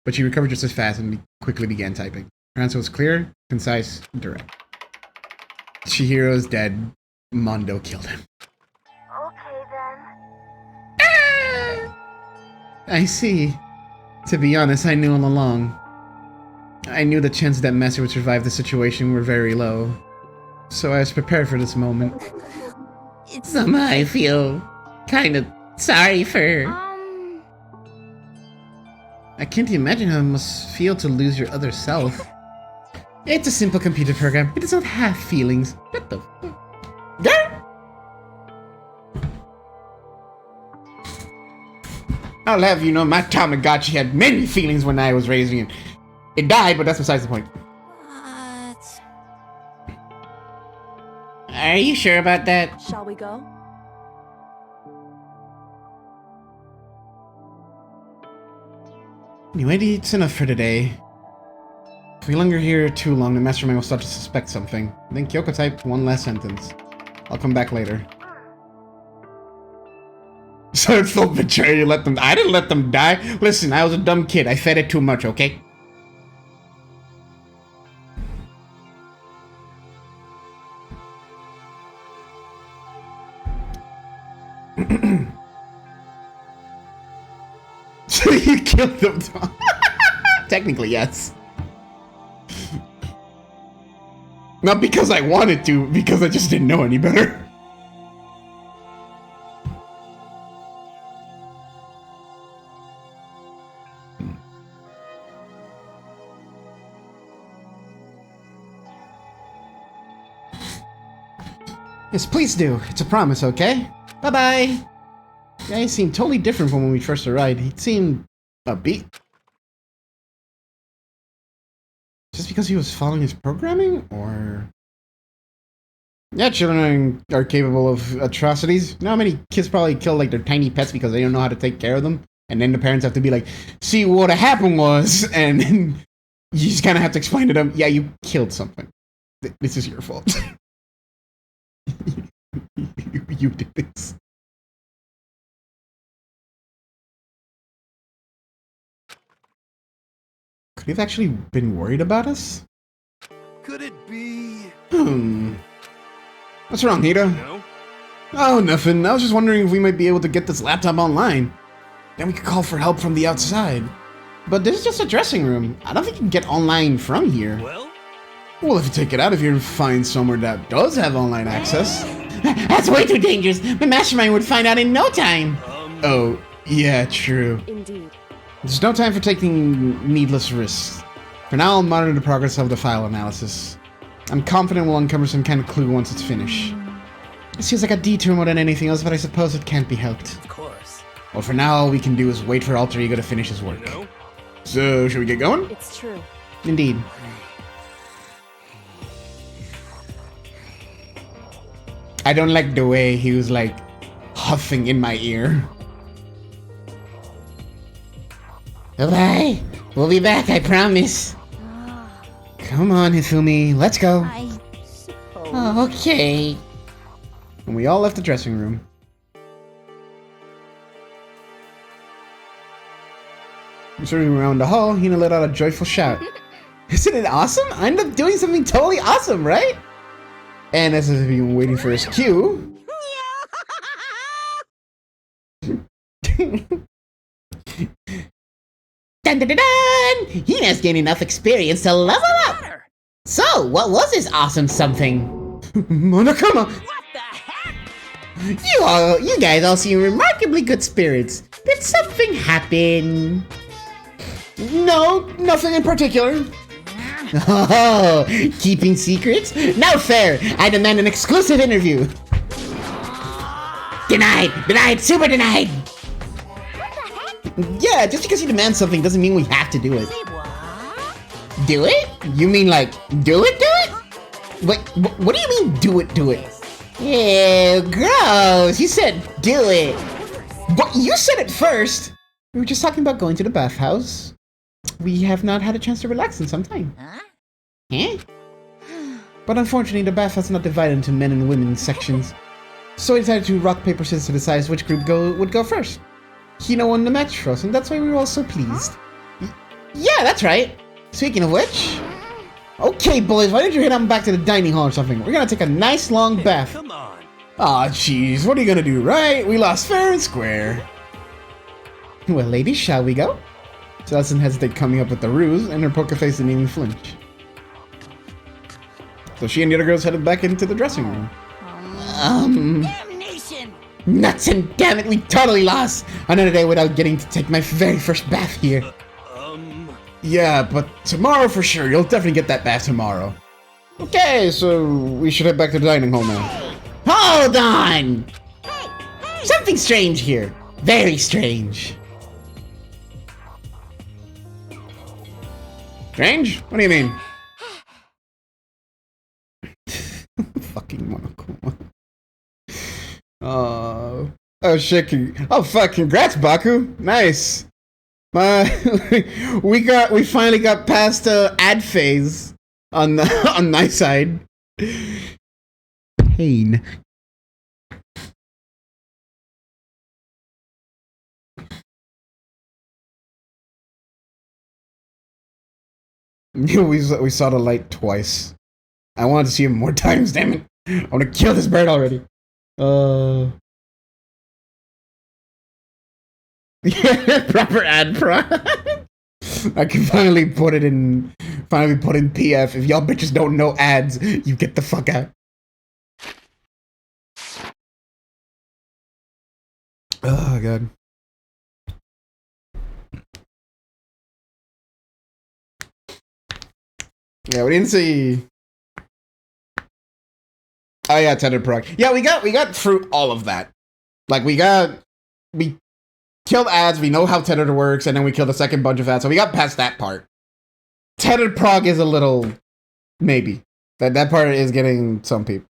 But she recovered just as fast and quickly began typing. Her answer was clear, concise, and direct. Chihiro is dead. Mondo killed him. Okay then. I see. To be honest, I knew all along. I knew the chances that Master would survive the situation were very low. So I was prepared for this moment. Somehow I feel kind of sorry for... I can't imagine how it must feel to lose your other self. It's a simple computer program. It does not have feelings. What the fuck? I'll have you know, my Tamagotchi had many feelings when I was raising it. It died, but that's besides the point. what? Are you sure about that? Shall we go? Anyway, it's enough for today. If we linger here too long, the mastermind will start to suspect something. Then Kyoko typed one last sentence. I'll come back later. So it's the betrayal you let them... I didn't let them die. Listen, I was a dumb kid. I fed it too much, okay? So you killed them. Technically, yes. Not because I wanted to, because I just didn't know any better. Yes, please do. It's a promise, okay? Bye-bye. Guy seemed totally different from when we first arrived. He seemed upbeat. Just because he was following his programming, or... Yeah, children are capable of atrocities. You know how many kids probably kill like their tiny pets because they don't know how to take care of them? And then the parents have to be like, see, what happened was, and then you just kind of have to explain to them, yeah, you killed something. This is your fault. you did this. Could he have actually been worried about us? Could it be? What's wrong, Hida? No? Oh, nothing. I was just wondering if we might be able to get this laptop online. Then we could call for help from the outside. But this is just a dressing room. I don't think you can get online from here. Well, If you take it out, if you find somewhere that does have online access. That's way too dangerous. The mastermind would find out in no time. Oh, yeah, true. Indeed. There's no time for taking needless risks. For now, I'll monitor the progress of the file analysis. I'm confident we'll uncover some kind of clue once it's finished. It seems like a detour more than anything else, but I suppose it can't be helped. of course. Well, for now, all we can do is wait for Alter Ego to finish his work. No? So, should we get going? It's true. Indeed. I don't like the way he was like huffing in my ear. Bye. We'll be back, I promise. Come on, Hifumi, let's go. I suppose. Oh, okay. And we all left the dressing room. Circling around the hall, Hina let out a joyful shout. Isn't it awesome? I ended up doing something totally awesome, right? And as if he'd been waiting for his cue. Dun dun dun dun! Hina's gained enough experience to level up! So, what was this awesome something? Monokuma! What the heck? You guys all seem remarkably good spirits. Did something happen? No, nothing in particular. Oh, keeping secrets? Now fair! I demand an exclusive interview! Denied! Denied! Super denied! Yeah, just because you demand something doesn't mean we have to do it. Do it? You mean like, do it, do it? Wait, What do you mean, do it, do it? ew, gross! You said do it! But you said it first! We were just talking about going to the bathhouse. We have not had a chance to relax in some time. Huh? But unfortunately, the bathhouse is not divided into men and women sections. So we decided to rock, paper, scissors to decide which group would go first. Hina won the match for us, and that's why we were all so pleased. Yeah, that's right. Speaking of which... Okay, boys, why don't you head on back to the dining hall or something? We're gonna take a nice long bath. Come on. Aw, jeez, what are you gonna do, right? We lost fair and square. Well, ladies, shall we go? So doesn't hesitate coming up with the ruse, and her poker face didn't even flinch. So she and the other girls headed back into the dressing room. Damnation! Nuts and damn it, we totally lost! Another day without getting to take my very first bath here. Yeah, but tomorrow for sure. You'll definitely get that bath tomorrow. Okay, so we should head back to the dining hall now. Hold on! Something strange here. Very strange. Strange? What do you mean? Fucking Monokuma. Oh shit! Oh fuck! Congrats, Baku. Nice. We finally got past ad phase on on my side. Pain. We saw the light twice. I wanted to see him more times. Damn it! I want to kill this bird already. Yeah, proper ad pro. I can finally put in PF. If y'all bitches don't know ads, you get the fuck out. Oh god. Yeah, we didn't see. Oh yeah, tethered prog. Yeah, we got through all of that. Like we killed ads, we know how tethered works, and then we killed a second bunch of ads, so we got past that part. Tethered prog is a little maybe. That part is getting some people.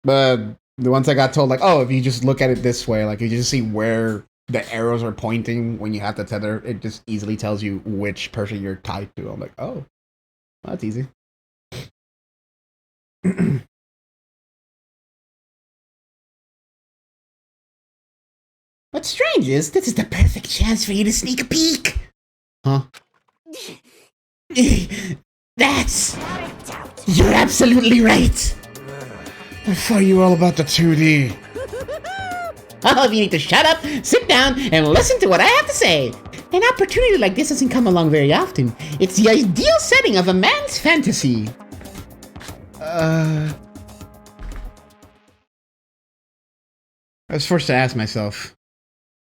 But the ones I got told, like, oh, if you just look at it this way, like you just see where the arrows are pointing when you have to tether, it just easily tells you which person you're tied to. I'm like, oh, well, that's easy. What's strange is this is the perfect chance for you to sneak a peek. Huh? That's... You're absolutely right. I thought you were all about the 2D. All of you need to shut up, sit down, and listen to what I have to say. An opportunity like this doesn't come along very often. It's the ideal setting of a man's fantasy. I was forced to ask myself,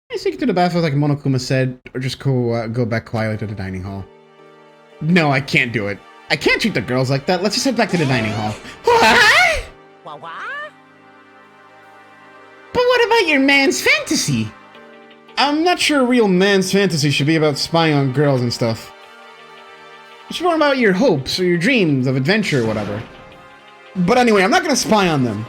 can I sneak to the bathroom like Monokuma said, or just go back quietly to the dining hall? No, I can't do it. I can't treat the girls like that. Let's just head back to the dining hall. What? What? But what about your man's fantasy? I'm not sure a real man's fantasy should be about spying on girls and stuff. It's more about your hopes or your dreams of adventure or whatever. But anyway, I'm not gonna spy on them.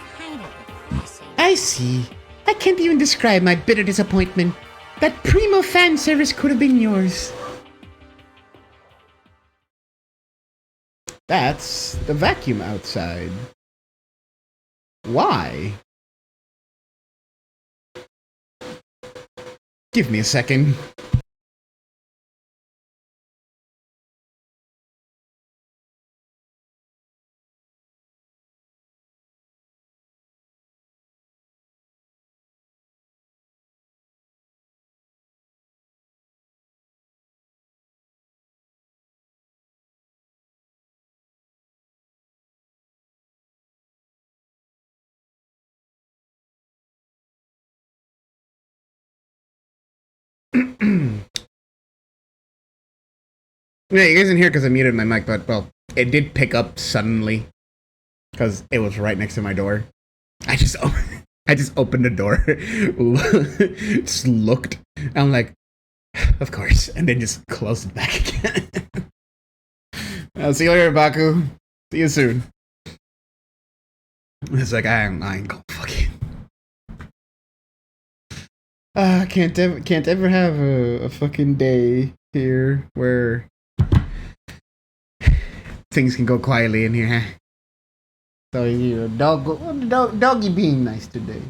I see. I can't even describe my bitter disappointment. That primo fan service could have been yours. That's the vacuum outside. Why? Give me a second. Yeah, you guys didn't hear because I muted my mic, but, well, it did pick up suddenly. Because it was right next to my door. I just opened the door, just looked, I'm like, of course, and then just closed it back again. I'll see you later, Baku. See you soon. It's like, I ain't gonna fucking... can't ever have a fucking day here where things can go quietly in here, huh? So you doggy being nice today.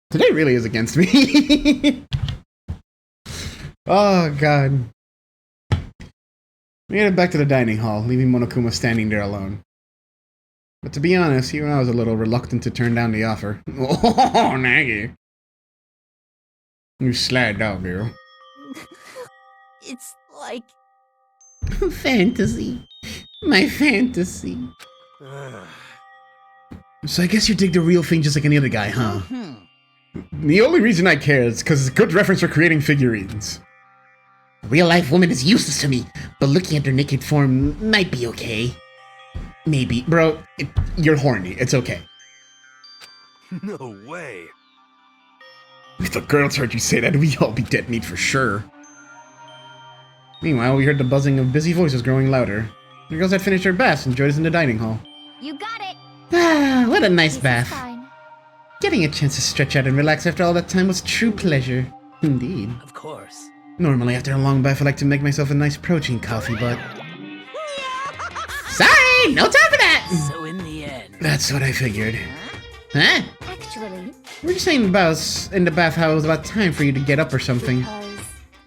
Today really is against me. Oh god. We headed back to the dining hall, leaving Monokuma standing there alone. But to be honest, even I was a little reluctant to turn down the offer. Oh, Naggy. You sly dog, girl. It's like Fantasy. My fantasy. So I guess you dig the real thing just like any other guy, huh? The only reason I care is because it's a good reference for creating figurines. A real-life woman is useless to me, but looking at her naked form might be okay. Maybe. Bro, you're horny. It's okay. No way. If the girls heard you say that, we'd all be dead meat for sure. Meanwhile, we heard the buzzing of busy voices growing louder. The girls had finished their baths and joined us in the dining hall. You got it. Ah, what a nice This is bath. fine. Getting a chance to stretch out and relax after all that time was true pleasure. Indeed. of course. Normally, after a long bath, I like to make myself a nice protein coffee, but... Sorry, no time for that! So in the end. That's what I figured. Huh? Actually, Were you saying about in the bath how it was about time for you to get up or something? because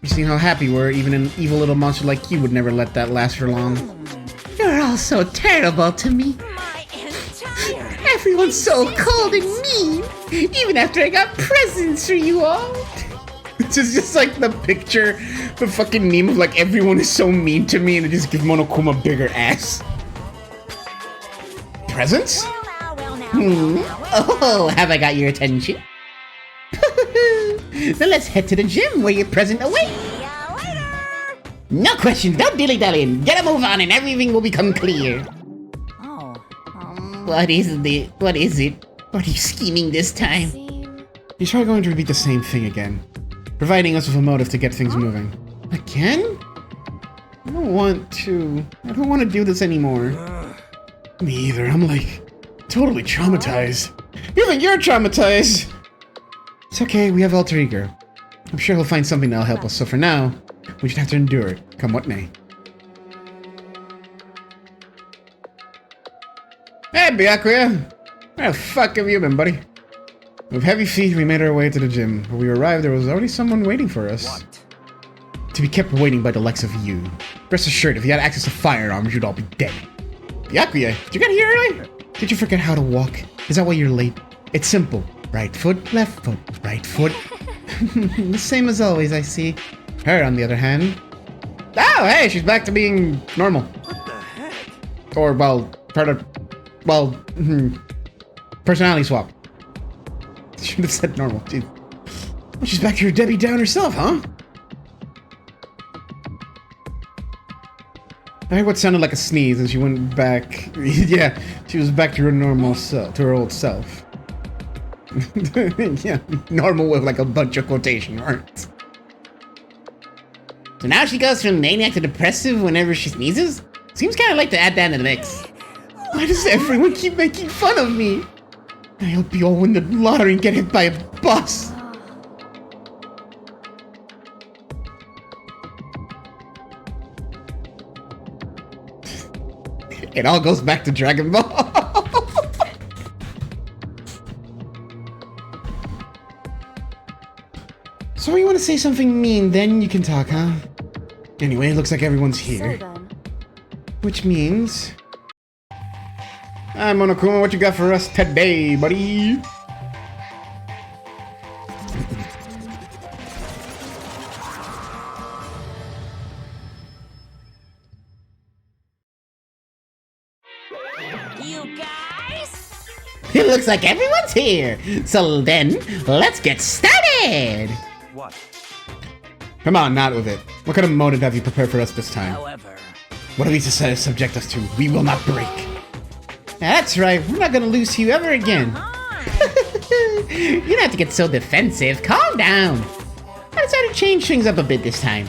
You see how happy we were, even an evil little monster like you would never let that last for long. You're all so terrible to me. My entire Everyone's so cold and mean, even after I got presents for you all. It's just like the picture, the fucking meme of like everyone is so mean to me and they just give Monokuma a bigger ass. Presents? Oh, have I got your attention? Now let's head to the gym where your present awaits. No questions, no dilly-dallying. Get a move on and everything will become clear. Oh. What is it? What is it? What are you scheming this time? seem He's probably going to repeat the same thing again, providing us with a motive to get things moving. Again? I don't want to. I don't want to do this anymore. Me either. I'm like Totally traumatized. Even you're traumatized. It's okay, we have alter ego. I'm sure he'll find something that'll help us, so for now, we just have to endure it, come what may. Hey, Byakuya! Where the fuck have you been, buddy? With heavy feet, we made our way to the gym. When we arrived, there was already someone waiting for us. What? To be kept waiting by the likes of you. Rest assured, if you had access to firearms, you'd all be dead. Byakuya, did you get here early? Did you forget how to walk? Is that why you're late? It's simple. Right foot, left foot, right foot. The same as always, I see. Her, on the other hand. Oh, hey, she's back to being normal. What the heck? Or, well, personality swap. Should have said normal, dude. Well, she's back to her Debbie Down herself, huh? I heard what sounded like a sneeze, and she went back. Yeah, she was back to her normal self, to her old self. Yeah, normal with like a bunch of quotation marks. So now she goes from maniac to depressive whenever she sneezes? Seems kind of like to add that to the mix. Why does everyone keep making fun of me? I hope you all win the lottery and get hit by a bus. It all goes back to Dragon Ball. So you want to say something mean, then you can talk, huh? Anyway, it looks like everyone's here. So then, Which means... Hi, Monokuma, what you got for us today, buddy? You guys? It looks like everyone's here. So then, let's get started. What? Come on, not with it. What kind of motive have you prepared for us this time? However, What have you decided to subject us to? We will not break. That's right, we're not gonna lose to you ever again. You don't have to get so defensive. Calm down. I decided to change things up a bit this time.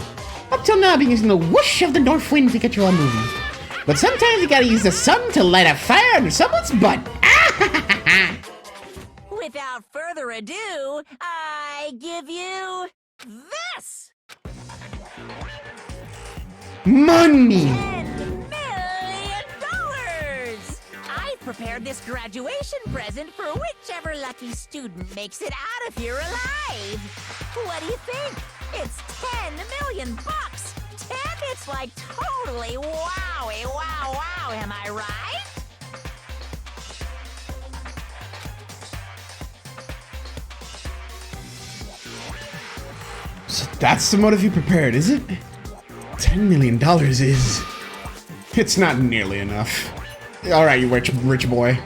Up till now, I've been using the whoosh of the north wind to get you all moving. But sometimes you gotta use the sun to light a fire under someone's butt. without further ado, I give you this! Money! $10 million! I've prepared this graduation present for whichever lucky student makes it out of here alive. What do you think? It's 10 million bucks. 10? It's like totally wowie, wow, am I right? So that's the motive you prepared, is it? $10 million is... It's not nearly enough. Alright, you rich boy.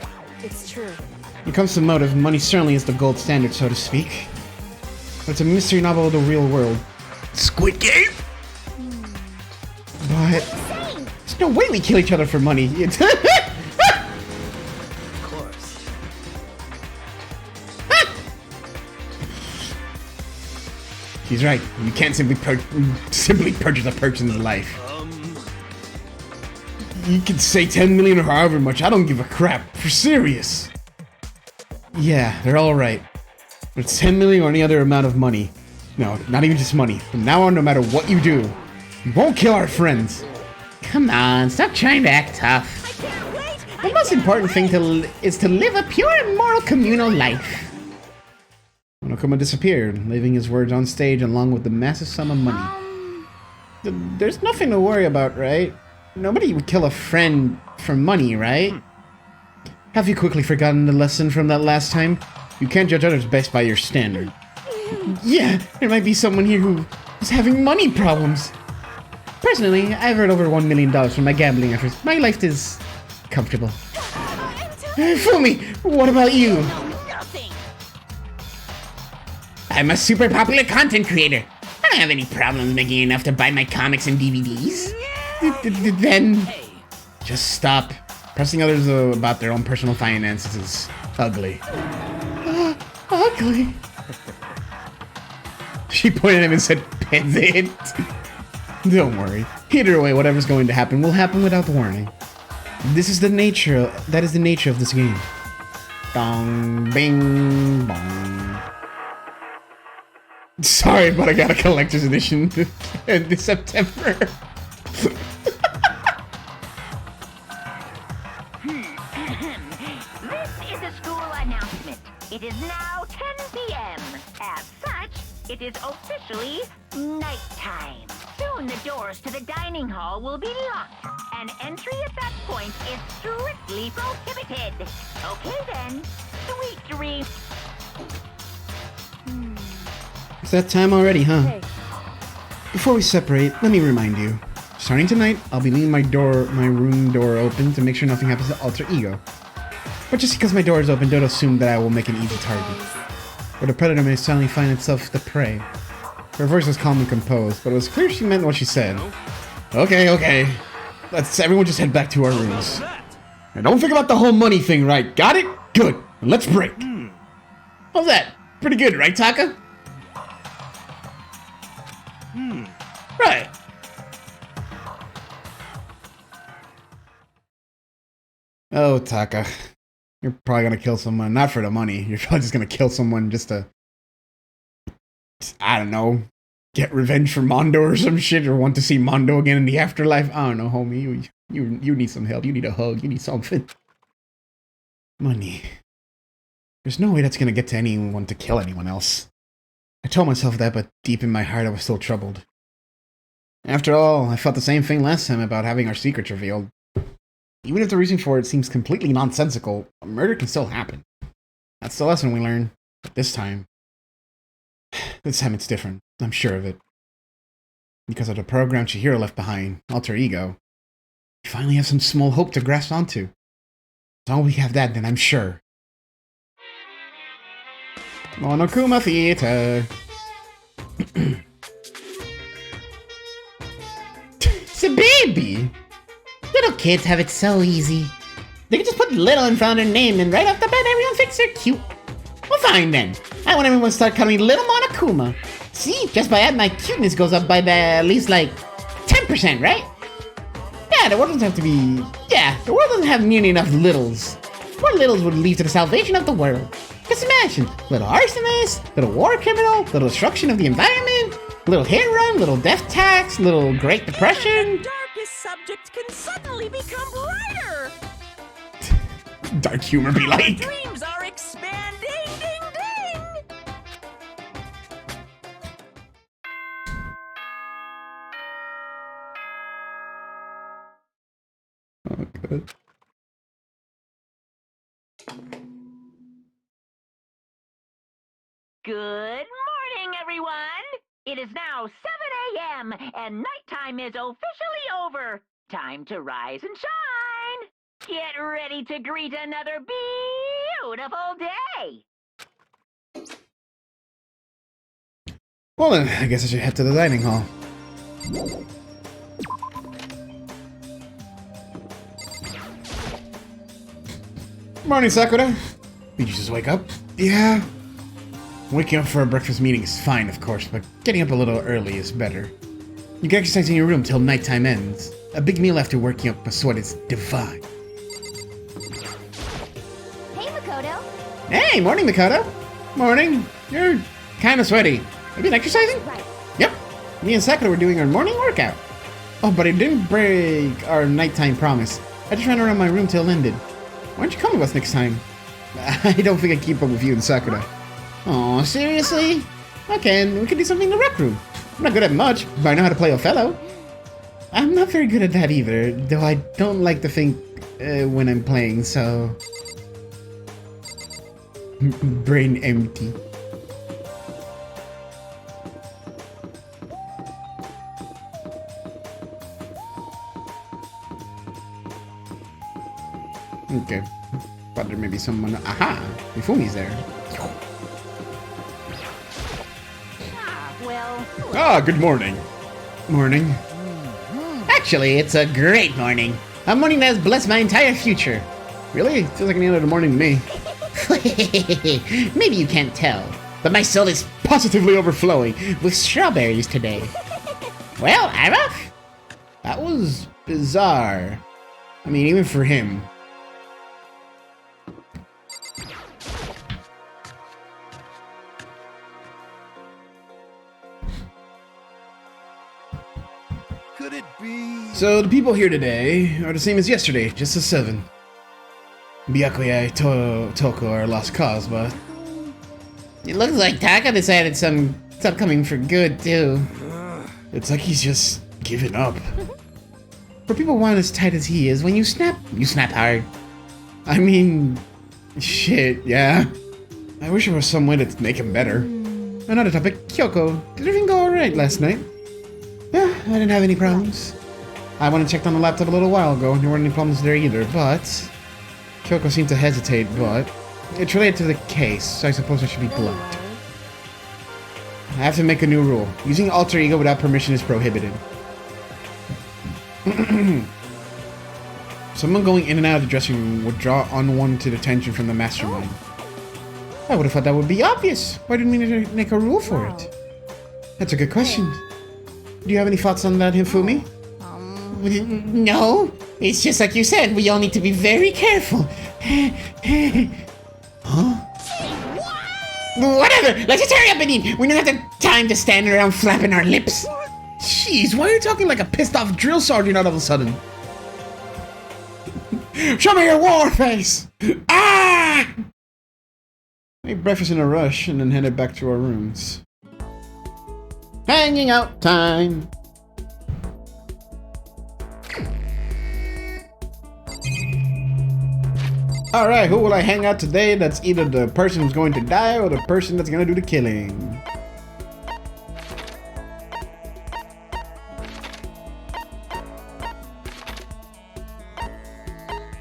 it's true. When it comes to motive, money certainly is the gold standard, so to speak. But it's a mystery novel of the real world. Squid Game? But... There's no way we kill each other for money. Of course. He's right. You can't simply purchase a person's life. You can say 10 million or however much. I don't give a crap. For serious. Yeah, they're all right. But it's 10 million or any other amount of money. No, not even just money. From now on, no matter what you do, you won't kill our friends. Come on, stop trying to act tough. I can't wait! The most important thing is to live a pure and moral communal life. Monokuma disappeared, leaving his words on stage along with the massive sum of money. There's nothing to worry about, right? Nobody would kill a friend for money, right? Have you quickly forgotten the lesson from that last time? You can't judge others based by your standard. Yeah, there might be someone here who is having money problems. Personally, I've earned over $1 million from my gambling efforts. My life is comfortable. Fumi, what about you? Nothing! I'm a super popular content creator. I don't have any problems making enough to buy my comics and DVDs. Then Hey, just stop. Pressing others about their own personal finances is ugly. Ugly. She pointed at him and said, "Peasant." Don't worry. Either way, whatever's going to happen will happen without warning. That is the nature of this game. dong, bing, bong. Sorry, but I got a collector's edition this September. This is a school announcement. It is now 10 p.m. As such, it is officially nighttime. Soon the doors to the dining hall will be locked, and entry at that point is strictly prohibited. Okay then, sweet dreams. It's that time already, huh? Before we separate, let me remind you. Starting tonight, I'll be leaving my room door open to make sure nothing happens to Alter Ego. But just because my door is open, don't assume that I will make an easy target. Or the predator may suddenly find itself the prey. Her voice was calm and composed, but it was clear she meant what she said. Okay. Let's everyone just head back to our rooms. And don't think about the whole money thing, right? Got it? Good. Let's break. How's that? Pretty good, right, Taka? Right. Oh, Taka. You're probably gonna kill someone. Not for the money. You're probably just gonna kill someone just to... I don't know. Get revenge for Mondo or some shit, or want to see Mondo again in the afterlife. I don't know, homie. You need some help. You need a hug. You need something. Money. There's no way that's gonna get to anyone to kill anyone else. I told myself that, but deep in my heart I was still troubled. After all, I felt the same thing last time about having our secrets revealed. Even if the reason for it seems completely nonsensical, a murder can still happen. That's the lesson we learn. But this time it's different. I'm sure of it. Because of the program Chihiro left behind, Alter Ego, we finally have some small hope to grasp onto. As long as we have that, then I'm sure. Monokuma Theater. It's a baby! Little kids have it so easy. They can just put little in front of their name and right off the bat everyone thinks they're cute. Well fine then. I want everyone to start calling me Little Monokuma. See, just by that my cuteness goes up by at least like 10%, right? Yeah, the world doesn't have to be... Yeah, the world doesn't have nearly enough littles. More littles would lead to the salvation of the world. Just imagine, little arsonist, little war criminal, little destruction of the environment, little hit run, little death tax, little Great Depression. Darkest subject can suddenly become brighter. Dark humor be like. Dreams are expanding. Ding ding. Oh, good. Good morning, everyone. It is now 7 a.m. and nighttime is officially over. Time to rise and shine. Get ready to greet another beautiful day. Well then, I guess I should head to the dining hall. Morning, Sakura. Did you just wake up? Yeah. Waking up for a breakfast meeting is fine, of course, but getting up a little early is better. You can exercise in your room till nighttime ends. A big meal after working up a sweat is divine. Hey, Makoto. Hey, morning, Mikado. Morning. You're kind of sweaty. Have you been exercising? Right. Yep. Me and Sakura were doing our morning workout. Oh, but it didn't break our nighttime promise. I just ran around my room till it ended. Why don't you come with us next time? I don't think I keep up with you and Sakura. Aw, seriously? Okay, we can do something in the rec room. I'm not good at much, but I know how to play Othello. I'm not very good at that either, though I don't like to think when I'm playing, so... Brain empty. Okay. But there may be someone... Aha! Mifumi's there. Well, Ah, good morning. Morning. Actually, it's a great morning. A morning that has blessed my entire future. Really? Feels like any other morning to me. Maybe you can't tell, but my soul is Positively overflowing. with strawberries today. Well, I'm off. That was bizarre. I mean, even for him. So the people here today are the same as yesterday, just as 7. Byakuya and Toko are a lost cause, but It looks like Taka decided it's coming for good, too. it's like he's just given up. For people one as tight as he is, when you snap hard. I mean, shit, yeah. I wish there was some way to make him better. Another topic, Kyoko. Did everything go alright last night? Yeah, I didn't have any problems. I went and checked on the laptop a little while ago, and there weren't any problems there either, but Kyoko seemed to hesitate, but it's related to the case, so I suppose I should be blunt. I have to make a new rule. Using alter ego without permission is prohibited. Someone going in and out of the dressing room would draw unwanted attention from the mastermind. I would have thought that would be obvious. Why didn't we make a rule for it? That's a good question. Do you have any thoughts on that, Hifumi? No, it's just like you said, we all need to be very careful. Huh? Whatever, let's just hurry up and eat. We don't have the time to stand around flapping our lips. Jeez, why are you talking like a pissed off drill sergeant all of a sudden? Show me your war face! Ah! I ate breakfast in a rush and then headed back to our rooms. Hanging out time! Alright, who will I hang out today? That's either the person who's going to die or the person that's gonna do the killing.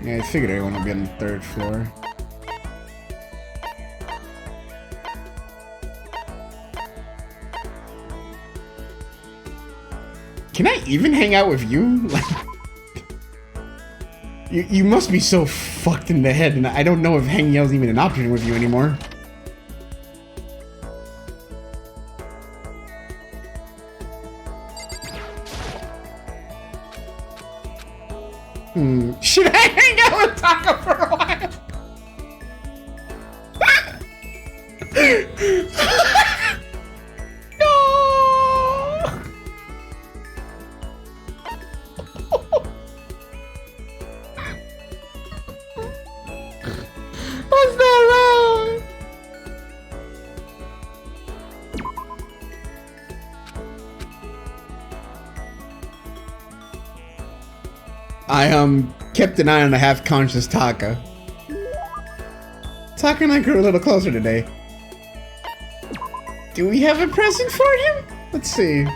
Yeah, I figured everyone would be on the 3rd floor. Can I even hang out with you? Like, you must be so fucked in the head, and I don't know if hanging out is even an option with you anymore. Should I hang out with Taka for a while? No! What's that wrong? I kept an eye on the half-conscious Taka. Taka and I grew a little closer today. Do we have a present for him? Let's see.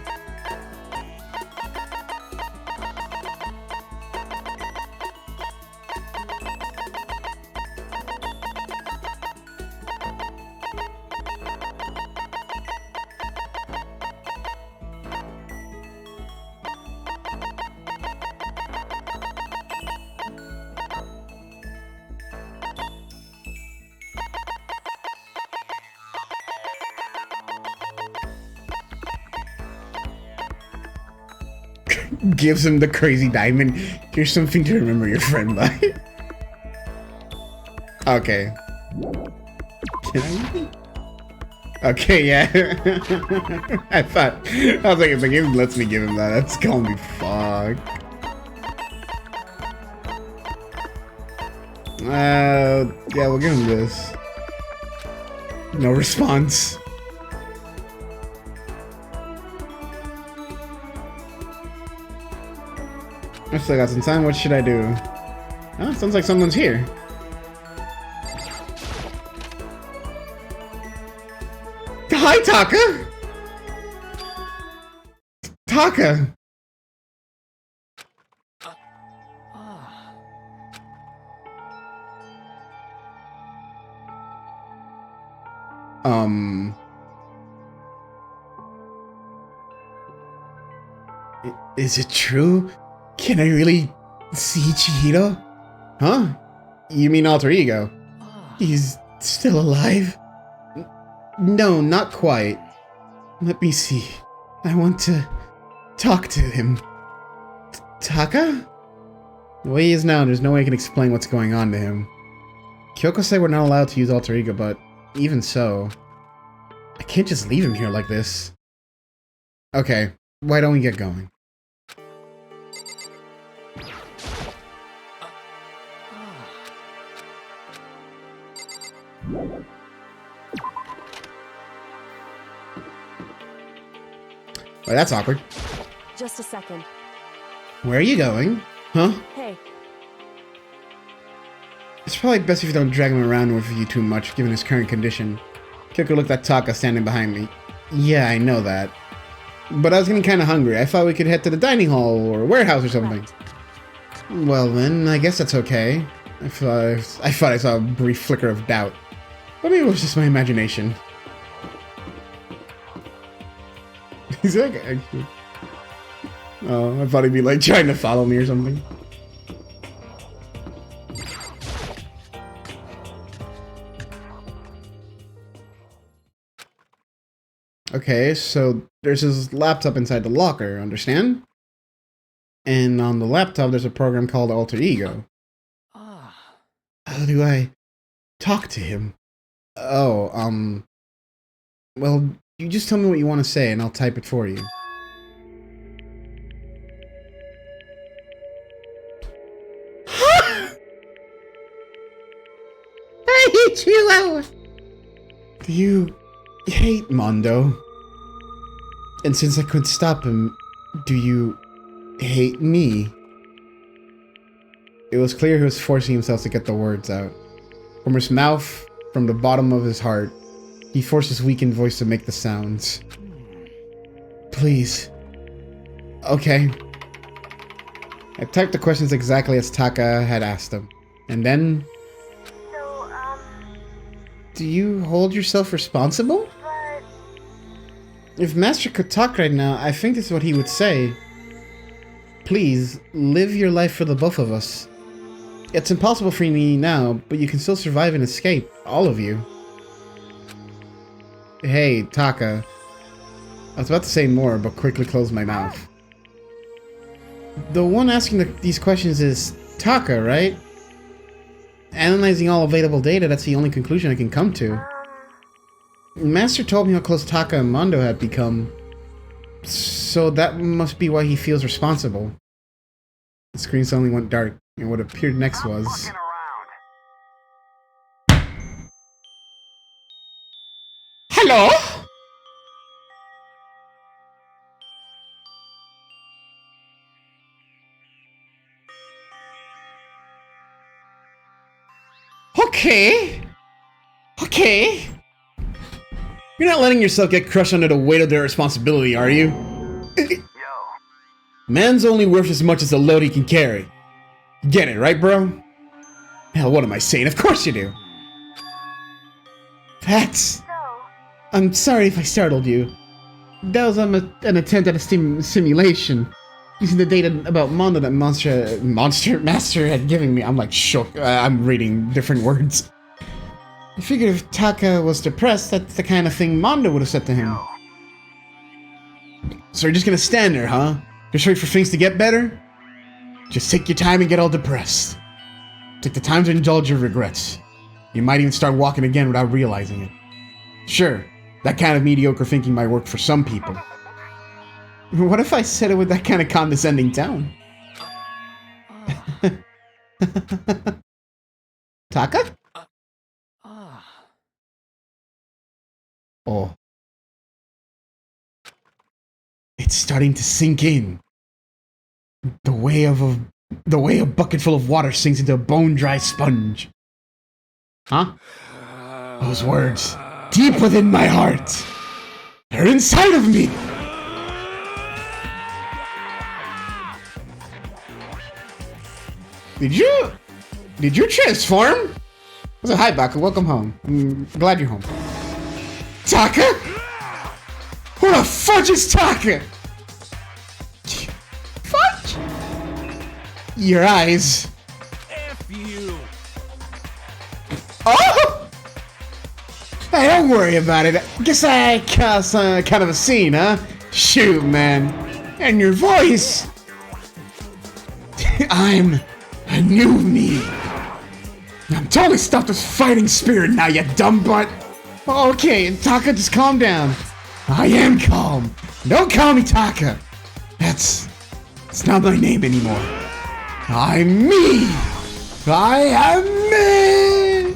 Gives him the crazy diamond. Here's something to remember your friend by. Okay. Can I? Okay, yeah. I was like, if the game lets me give him that, that's gonna be fucked. Yeah, we'll give him this. No response. I still got some time. What should I do? Oh, sounds like someone's here. Hi, Taka! Taka! Is it true? Can I really see Chihiro? Huh? You mean alter ego? He's still alive? No, not quite. Let me see. I want to talk to him. Taka? The way he is now, there's no way I can explain what's going on to him. Kyoko said we're not allowed to use alter ego, but even so, I can't just leave him here like this. Okay, why don't we get going? Well, that's awkward. Just a second. Where are you going? Huh? Hey, It's probably best if you don't drag him around with you too much, given his current condition. Kyoko looked at Taka standing behind me. Yeah, I know that. But I was getting kinda hungry. I thought we could head to the dining hall or warehouse or something. Well then, I guess that's okay. I thought I saw a brief flicker of doubt. But maybe it was just my imagination. He's like, actually. Oh, I thought he'd be like trying to follow me or something. Okay, so there's his laptop inside the locker, understand? And on the laptop, there's a program called Alter Ego. How do I talk to him? Oh, well, you just tell me what you want to say and I'll type it for you. I hate you, Ella! Do you hate Mondo? And since I couldn't stop him, do you hate me? It was clear he was forcing himself to get the words out. From his mouth, from the bottom of his heart, he forced his weakened voice to make the sounds. Please. Okay. I typed the questions exactly as Taka had asked them. And then... So, Do you hold yourself responsible? but If Master could talk right now, I think this is what he would say. Please, live your life for the both of us. It's impossible for me now, but you can still survive and escape. All of you. Hey, Taka. I was about to say more, but quickly closed my mouth. The one asking these questions is Taka, right? Analyzing all available data, that's the only conclusion I can come to. Master told me how close Taka and Mondo had become. So that must be why he feels responsible. The screen suddenly went dark, and what appeared next was... Hello? Okay. Okay. You're not letting yourself get crushed under the weight of their responsibility, are you? Man's only worth as much as the load he can carry. Get it, right, bro? Hell, what am I saying? Of course you do. That's... I'm sorry if I startled you. That was an attempt at a simulation. Using the data about Mondo that Master had given me. I'm like shook. I'm reading different words. I figured if Taka was depressed, that's the kind of thing Mondo would have said to him. So you're just gonna stand there, huh? Just wait for things to get better? Just take your time and get all depressed. Take the time to indulge your regrets. You might even start walking again without realizing it. Sure, that kind of mediocre thinking might work for some people. What if I said it with that kind of condescending tone? Taka? Oh. It's starting to sink in. The way a bucket full of water sinks into a bone-dry sponge. Huh? Those words, deep within my heart. They're inside of me. Did you transform? Hi, Baka. Welcome home. I'm glad you're home. Taka? Who the fudge is Taka? Fudge? Your eyes. F you. Oh! Hey, don't worry about it. Guess I caused kind of a scene, huh? Shoot, man. And your voice. I'm a new me. I'm totally stuffed with fighting spirit now, you dumb butt. Okay, Taka, just calm down. I am calm. Don't call me Taka. It's not my name anymore. I'm me. I am me.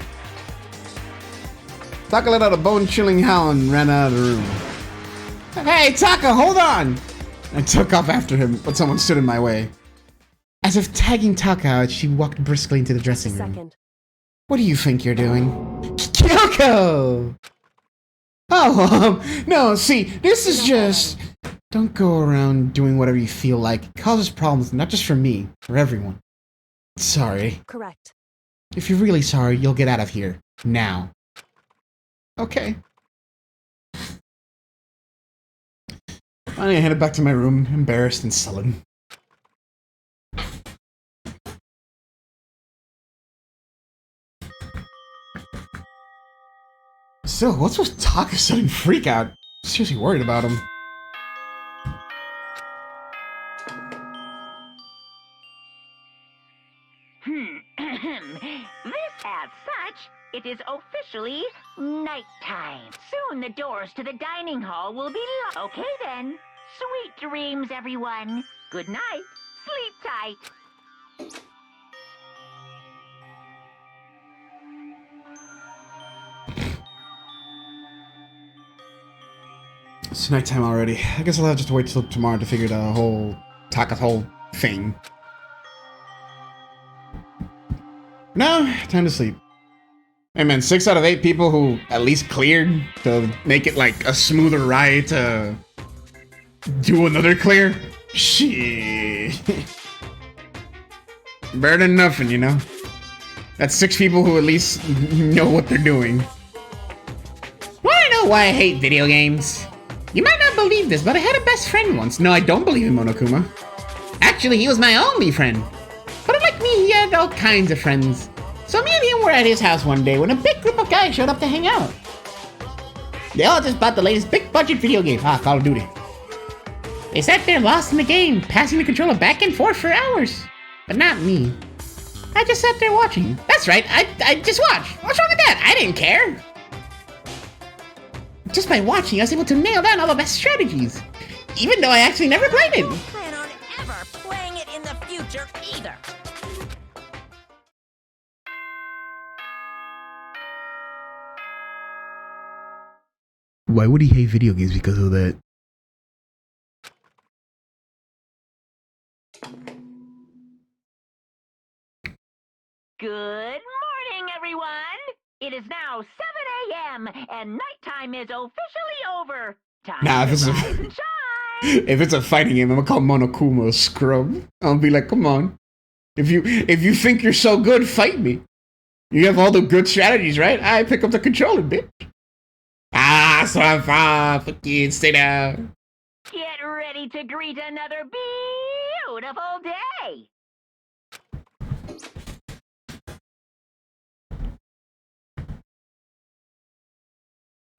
Taka let out a bone-chilling howl and ran out of the room. Hey, Taka, hold on! I took off after him, but someone stood in my way. As if tagging Taka out, she walked briskly into the dressing room. Second. What do you think you're doing? Kyoko! Oh, no, see, this is just... Don't go around doing whatever you feel like. It causes problems, not just for me, for everyone. Sorry. Correct. If you're really sorry, you'll get out of here. Now. Okay. Finally, I headed back to my room, embarrassed and sullen. Still, what's with Taka's sudden freak out? I'm seriously worried about him. This as such, it is officially nighttime. Soon the doors to the dining hall will be locked. Okay then. Sweet dreams, everyone. Good night. Sleep tight. It's nighttime already. I guess I'll have to wait till tomorrow to figure the whole Taka's whole thing. No, time to sleep. Hey man, 6 out of 8 people who at least cleared to make it like a smoother ride to do another clear? Shit. Better than nothing, you know? That's 6 people who at least know what they're doing. Wanna know why I hate video games? You might not believe this, but I had a best friend once. No, I don't believe in Monokuma. Actually, he was my only friend. But like me, he had all kinds of friends. So me and him were at his house one day when a big group of guys showed up to hang out. They all just bought the latest big budget video game, Call of Duty. They sat there lost in the game, passing the controller back and forth for hours. But not me. I just sat there watching. That's right, I just watched. What's wrong with that? I didn't care. Just by watching, I was able to nail down all the best strategies. Even though I actually never played it. Don't plan on ever playing it in the future either. Why would he hate video games because of that? Good morning, everyone. It is now 7 a.m. and nighttime is officially over. Time Nah, to if it's a- rise and shine. If it's a fighting game, I'm gonna call Monokuma a scrub. I'll be like, come on. If you think you're so good, fight me. You have all the good strategies, right? I pick up the controller, bitch. Ah, so I'm fine. Fuck you, stay down. Get ready to greet another beautiful day.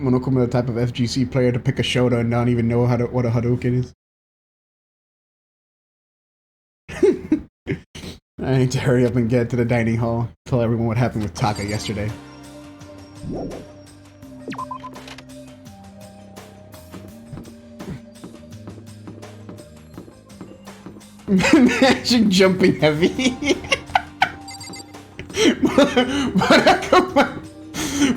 Monokuma the type of FGC player to pick a Shota and not even know what a Hadouken is. I need to hurry up and get to the dining hall. Tell everyone what happened with Taka yesterday. Imagine jumping heavy.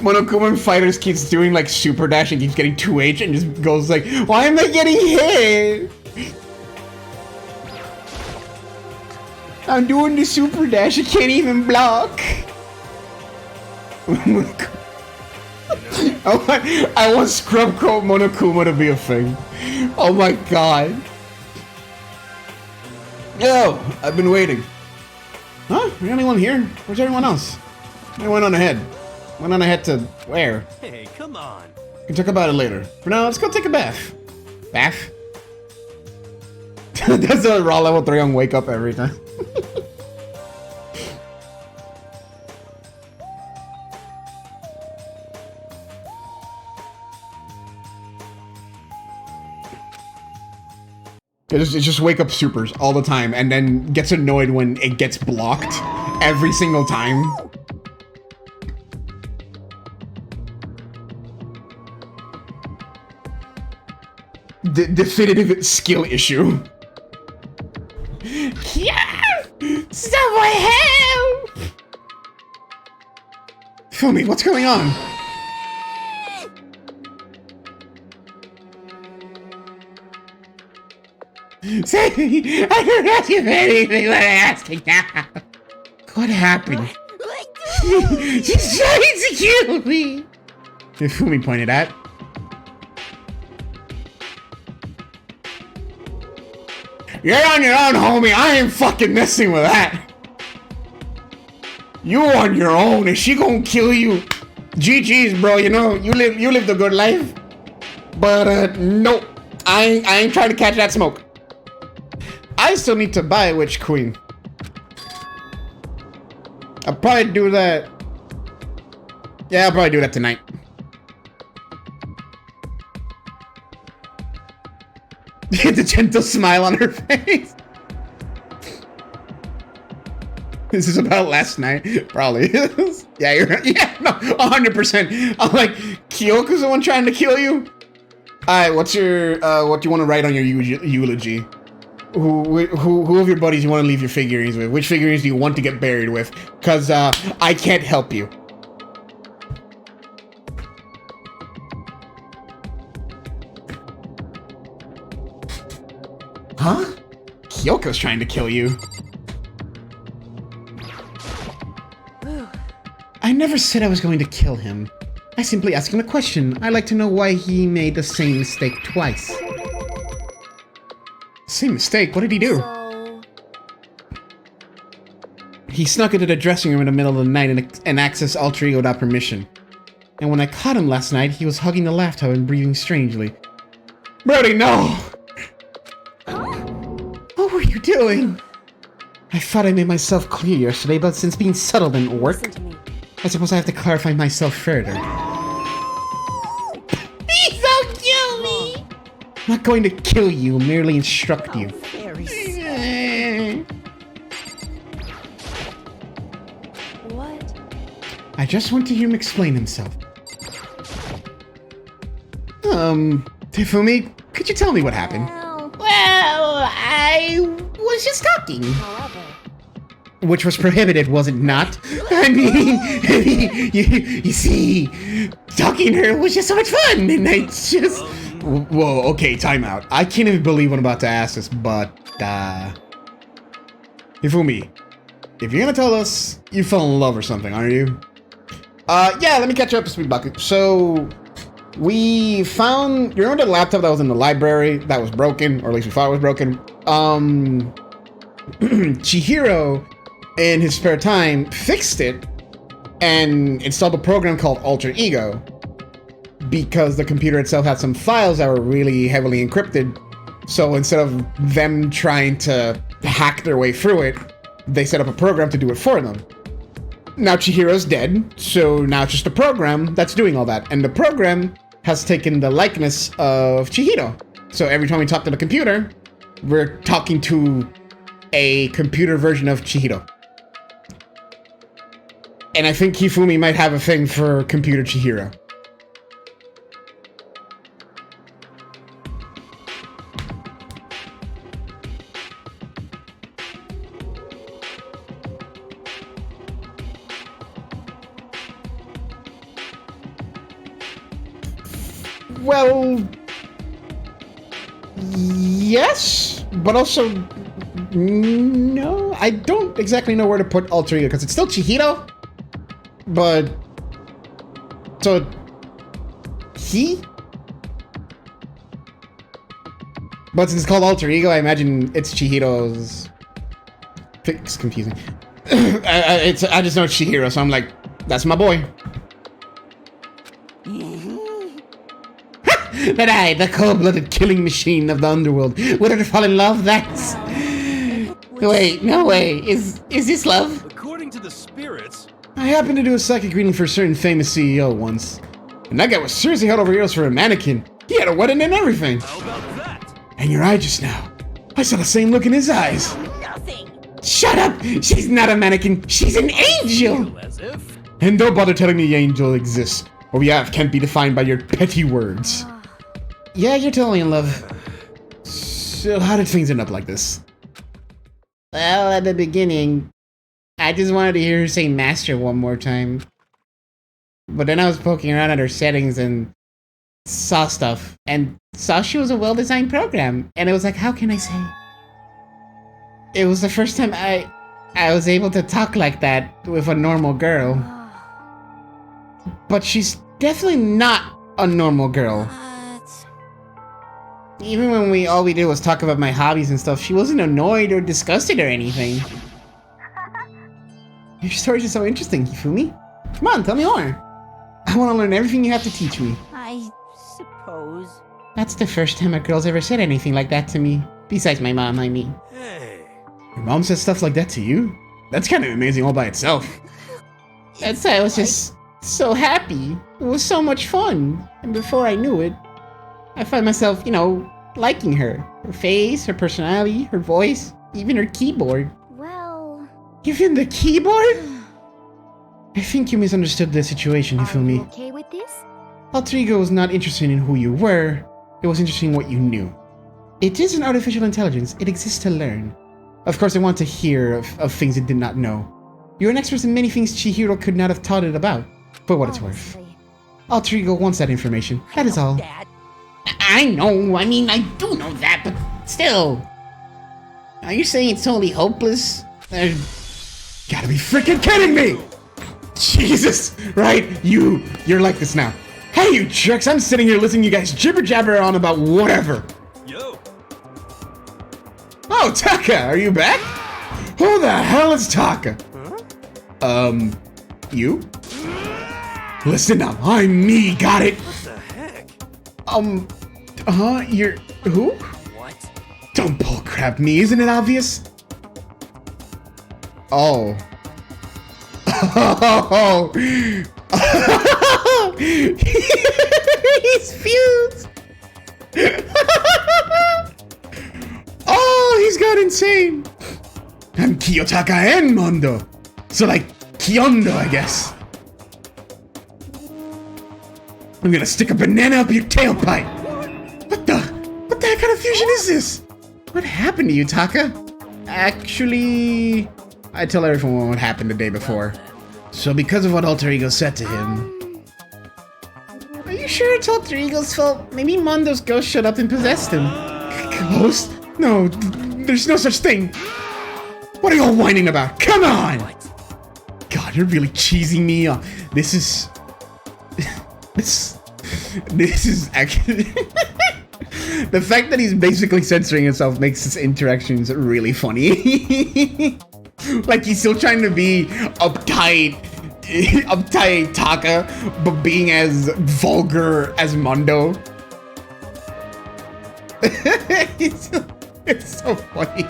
Monokuma Fighters keeps doing like super dash and keeps getting 2H and just goes like, why am I getting hit? I'm doing the super dash, I can't even block. I want Scrub Coat Monokuma to be a thing. Oh my god. Yo, I've been waiting. Huh? Are the only one here? Where's everyone else? I went on ahead. Went on ahead to where? Hey, come on. We can talk about it later. For now, let's go take a bath. Bath? That's a raw level 3 on wake up every time. It's just wake up supers all the time and then gets annoyed when it gets blocked every single time. Definitive skill issue. Yeah! Someone help! Phil me, what's going on? Say, I don't ask you anything when I'm asking now. What happened? She's trying to kill me. Fumi pointed out. You're on your own, homie. I ain't fucking messing with that. You on your own. Is she gonna kill you? GG's, bro. You know, you lived a good life. But no, I ain't trying to catch that smoke. I still need to buy a Witch Queen. I'll probably do that. Yeah, I'll probably do that tonight. The gentle smile on her face. This is about last night. Probably is. Yeah, you're right. Yeah, no, 100%. I'm like, Kyoko's the one trying to kill you? Alright, what do you want to write on your eulogy? Who of your buddies you want to leave your figurines with? Which figurines do you want to get buried with? Because I can't help you. Huh? Kyoko's trying to kill you. I never said I was going to kill him. I simply asked him a question. I'd like to know why he made the same mistake twice. Same mistake? What did he do? So, He snuck into the dressing room in the middle of the night and accessed alter ego without permission. And when I caught him last night, he was hugging the laptop and breathing strangely. Brody, no! What were you doing? I thought I made myself clear yesterday, but since being subtle didn't work, listen to me. I suppose I have to clarify myself further. Please don't kill me! I'm not going to kill you, merely instruct you. Very What? I just want to hear him explain himself. Tifumi, could you tell me what happened? Well, I was just talking. However, Which was prohibited, was it not? I mean, you see, talking to her was just so much fun, and I just... Whoa, okay, time out. I can't even believe what I'm about to ask this, but, Hifumi, if you're gonna tell us you fell in love or something, aren't you? Yeah, let me catch you up to speed, Bucket. So, we found... You remember the laptop that was in the library that was broken, or at least we thought it was broken? Chihiro, in his spare time, fixed it and installed a program called Alter Ego because the computer itself had some files that were really heavily encrypted. So instead of them trying to hack their way through it, they set up a program to do it for them. Now Chihiro's dead, so now it's just a program that's doing all that. And the program has taken the likeness of Chihiro. So every time we talk to the computer, we're talking to a computer version of Chihiro. And I think Hifumi might have a thing for computer Chihiro. Well, yes, but also no. I don't exactly know where to put Alter Ego because it's still Chihiro, but so he. But since it's called Alter Ego, I imagine it's Chihiro's. It's confusing. I just know it's Chihiro, so I'm like, that's my boy. That I, the cold-blooded killing machine of the underworld, would have to fall in love. That's... Wait, no way. Is this love? According to the spirits, I happened to do a psychic reading for a certain famous CEO once, and that guy was seriously head over heels for a mannequin. He had a wedding and everything. how about that? And your eye just now. I saw the same look in his eyes. nothing. Shut up! She's not a mannequin. She's an angel! As if. And don't bother telling me the angel exists. What we have can't be defined by your petty words. Yeah, you're totally in love. So how did things end up like this? Well, at the beginning, I just wanted to hear her say master one more time. But then I was poking around at her settings and saw stuff and saw she was a well-designed program, and it was like, how can I say? It was the first time I was able to talk like that with a normal girl. But she's definitely not a normal girl. Even when all we did was talk about my hobbies and stuff, she wasn't annoyed or disgusted or anything. Your stories are so interesting, Hifumi. Come on, tell me more. I want to learn everything you have to teach me. I suppose. That's the first time a girl's ever said anything like that to me. Besides my mom, I mean. Hey. Your mom says stuff like that to you? That's kind of amazing all by itself. That's why I was just so happy. It was so much fun. And before I knew it, I found myself, you know, liking her. Her face, her personality, her voice, even her keyboard. Well, Even the keyboard? I think you misunderstood the situation, are you Hifumi. okay with this? Alter Ego was not interested in who you were, it was interested in what you knew. It is an artificial intelligence, it exists to learn. Of course, I want to hear of things it did not know. You're an expert in many things Chihiro could not have taught it about, for what it's worth. Honestly. Alter Ego wants that information, that is all. Dad. I know, I mean, I do know that, but still. Are you saying it's totally hopeless? Gotta be freaking kidding me! Jesus! Right? You're like this now. Hey, you jerks! I'm sitting here listening to you guys jibber jabber on about whatever. Yo. Oh, Taka, are you back? Who the hell is Taka? You? Listen up, I'm me, got it? What the heck? You're who? What? Don't bullcrap me, isn't it obvious? Oh. Oh. He's fused. Oh, he's gone insane. I'm Kiyotaka and Mondo. So like Kyondo, I guess. I'm gonna stick a banana up your tailpipe. What the heck kind of fusion is this? What happened to you, Taka? Actually, I tell everyone what happened the day before. So because of what Alter Ego said to him... Are you sure it's Alter Ego's fault? Maybe Mondo's ghost showed up and possessed him. Ghost? No, there's no such thing. What are you all whining about? Come on! God, you're really cheesing me off. This is... This is actually... The fact that he's basically censoring himself makes his interactions really funny. Like he's still trying to be uptight Taka, but being as vulgar as Mondo. It's so funny.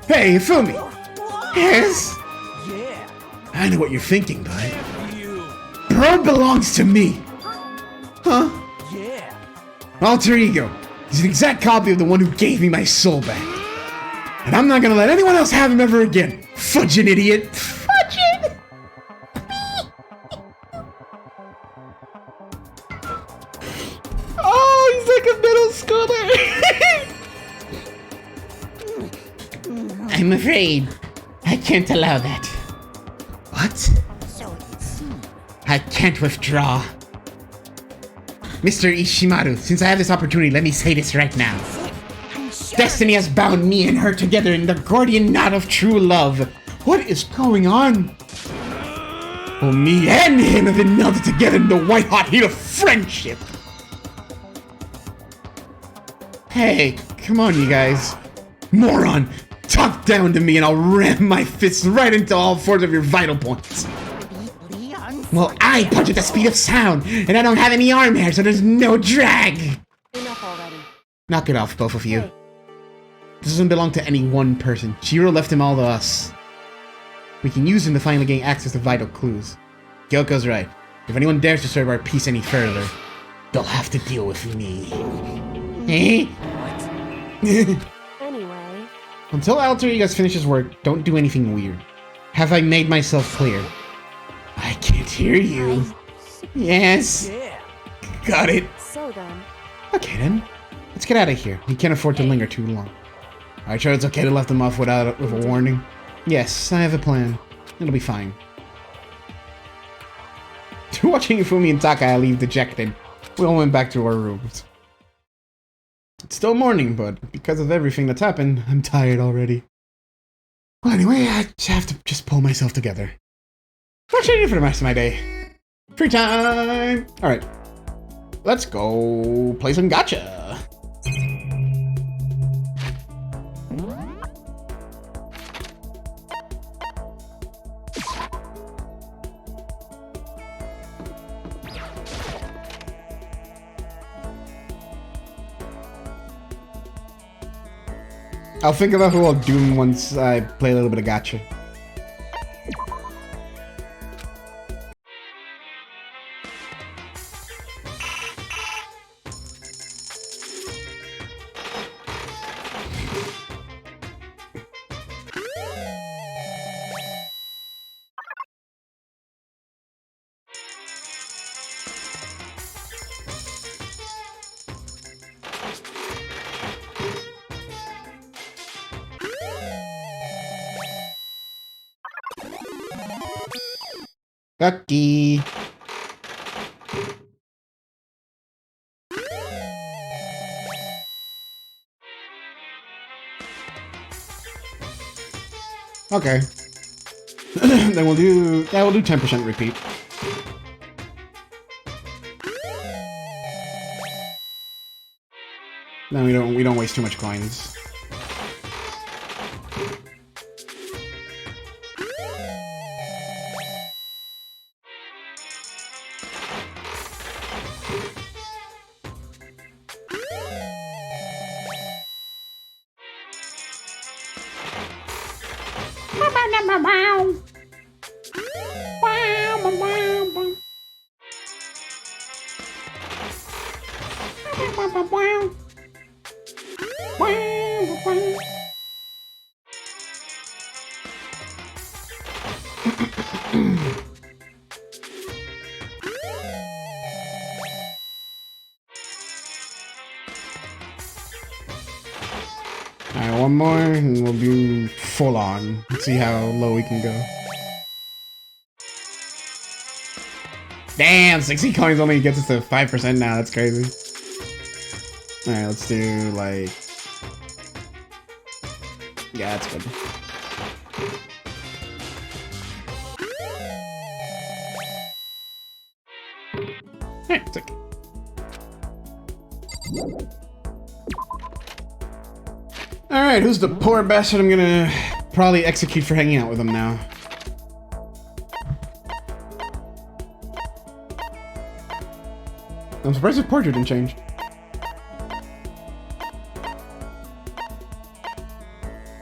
Hey, Fumi. Yes? Yeah. I know what you're thinking, bud. You. Bro belongs to me. Huh? Yeah. Alter Ego. He's an exact copy of the one who gave me my soul back. And I'm not gonna let anyone else have him ever again. Fudging idiot. Fudging! Oh, he's like a middle schooler. I'm afraid I can't allow that. What? So it seems. I can't withdraw. Mr. Ishimaru, since I have this opportunity, let me say this right now. I'm sure. Destiny has bound me and her together in the Gordian knot of true love. What is going on? Well, me and him have been melted together in the white-hot heat of friendship. Hey, come on, you guys. Moron, talk down to me and I'll ram my fists right into all four of your vital points. Leon. Well, I punch at the speed of sound, and I don't have any arm hair, so there's no drag. Enough already. Knock it off, both of you. This doesn't belong to any one person. Chihiro left him all to us. We can use him to finally gain access to vital clues. Kyoko's right. If anyone dares disturb our peace any further, they'll have to deal with me. Eh? Anyway, Until Alter Ego's finishes work, don't do anything weird. Have I made myself clear? I can't hear you. Yes. Yeah. Got it. so then, Okay then. Let's get out of here. We can't afford to linger too long. Are you sure it's okay to let them off with a warning? Yes, I have a plan. It'll be fine. Watching Ifumi and Taka leave dejected, we all went back to our rooms. It's still morning, but because of everything that's happened, I'm tired already. Well, anyway, I have to just pull myself together. What should I do for the rest of my day? Free time! Alright. Let's go play some gacha. I'll think about who I'll do once I play a little bit of gacha. Lucky. Okay. Then we'll do 10% repeat. Then we don't waste too much coins. Alright, one more and we'll do full on. Let's see how low we can go. Damn, 60 coins only gets us to 5% now. That's crazy. Alright, let's do like... Yeah, that's good. Alright, it's okay. Alright, who's the poor bastard I'm gonna probably execute for hanging out with him now? I'm surprised his portrait didn't change.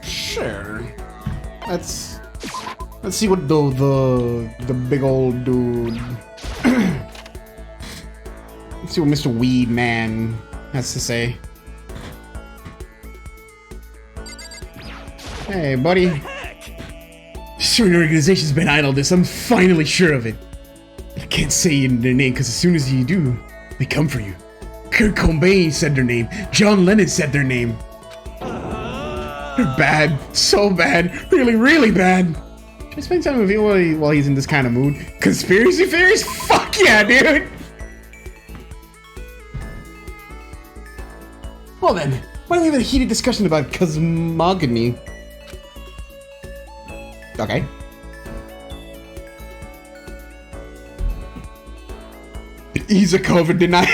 Sure. Let's see what the big old dude. Let's see what Mr. Weed Man has to say. Hey, buddy. Sure, your organization's been idle this. I'm finally sure of it. I can't say their name because as soon as you do, they come for you. Kurt Cobain said their name. John Lennon said their name. They're bad. So bad. Really, really bad. Should I spend time with you while he's in this kind of mood? Conspiracy theories? Fuck yeah, dude! Well then, why don't we have a heated discussion about cosmogony? Okay. He's a COVID denier.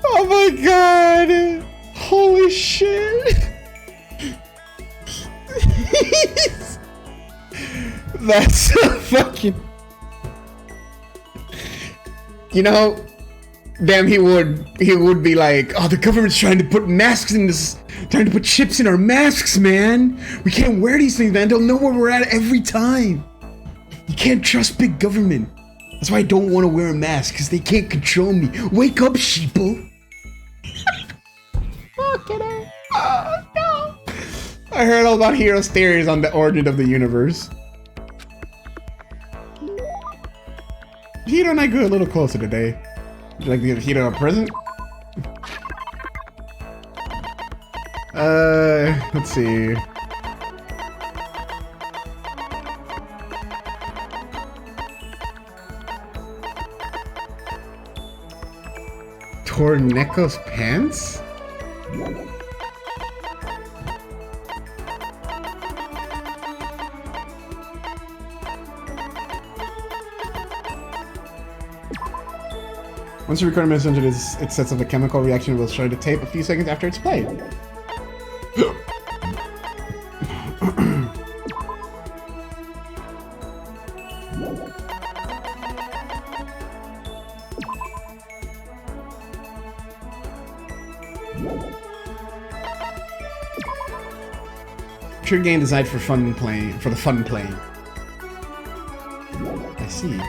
Oh my god! Holy shit! That's so fucking... You know... Damn, he would be like, oh, the government's trying to put masks in this, trying to put chips in our masks, man. We can't wear these things, man. They'll know where we're at every time. You can't trust big government. That's why I don't want to wear a mask, because they can't control me. Wake up, sheeple. Fucking hell. Oh, no. I heard all about Hero's theories on the origin of the universe. Hiro and I grew a little closer today. Would you like to give Hiro a present? Let's see. Torneco's pants? Once you record a message, it sets up a chemical reaction. It will show the tape a few seconds after it's played. True game designed for fun playing, for the fun playing. I see.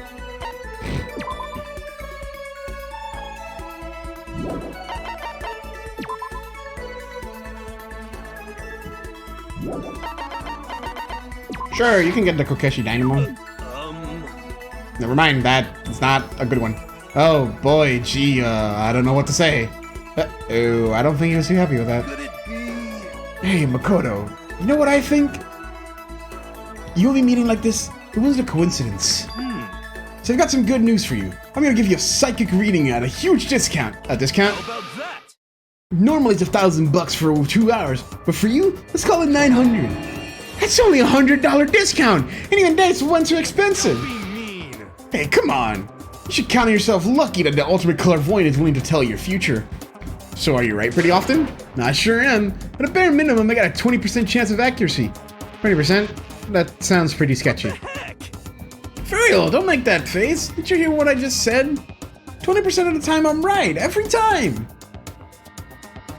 Sure, you can get the Kokeshi Dynamo. Never mind, that it's not a good one. Oh boy, gee, I don't know what to say. Oh, I don't think he was too happy with that. Hey, Makoto, you know what I think? You only meeting like this, it wasn't a coincidence. So I've got some good news for you. I'm gonna give you a psychic reading at a huge discount. A discount? How about that? Normally it's $1,000 for 2 hours, but for you, let's call it 900. That's only $100 discount, and even that's one too expensive. Be mean. Hey, come on. You should count yourself lucky that the ultimate clairvoyant is willing to tell your future. So are you right pretty often? I sure am. At a bare minimum, I got a 20% chance of accuracy. 20%? That sounds pretty sketchy. Heck. For real, don't make that face. Did you hear what I just said? 20% of the time I'm right, every time.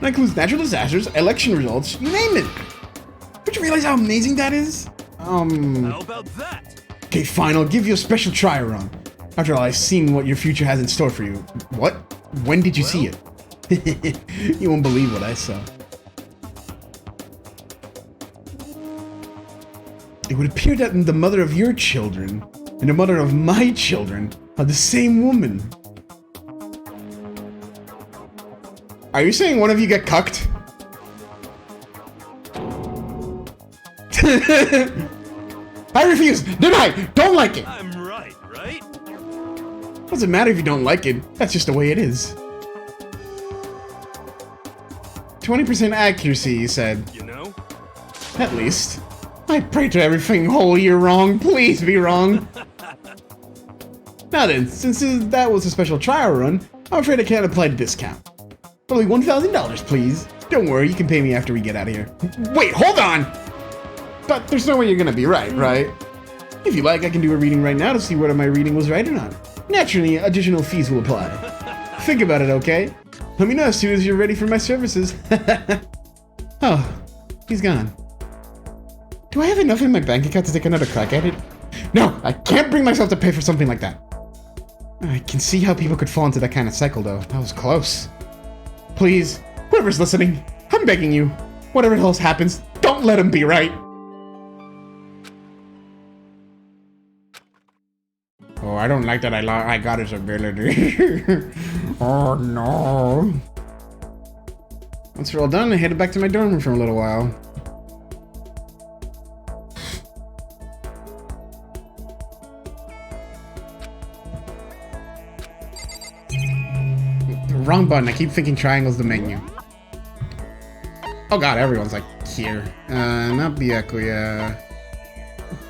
That includes natural disasters, election results, you name it. Don't you realize how amazing that is? How about that? Okay, fine, I'll give you a special try run. After all, I've seen what your future has in store for you. What? When did you see it? You won't believe what I saw. It would appear that the mother of your children and the mother of my children are the same woman. Are you saying one of you get cucked? I refuse! Deny! Don't like it! I'm right, right? Doesn't matter if you don't like it, that's just the way it is. 20% accuracy, you said. You know? At least. I pray to everything holy you're wrong, please be wrong. Now then, since that was a special trial run, I'm afraid I can't apply the discount. Only $1,000, please. Don't worry, you can pay me after we get out of here. Wait, hold on! But there's no way you're gonna be right, right? If you like, I can do a reading right now to see whether my reading was right or not. Naturally, additional fees will apply. Think about it, okay? Let me know as soon as you're ready for my services. Oh, he's gone. Do I have enough in my bank account to take another crack at it? No, I can't bring myself to pay for something like that. I can see how people could fall into that kind of cycle, though. That was close. Please, whoever's listening, I'm begging you. Whatever else happens, don't let him be right. Oh, I don't like that I got his ability. Oh, no. Once we're all done, I headed back to my dorm room for a little while. Wrong button. I keep thinking triangle's the menu. Oh god, everyone's like here. Not Byakuya.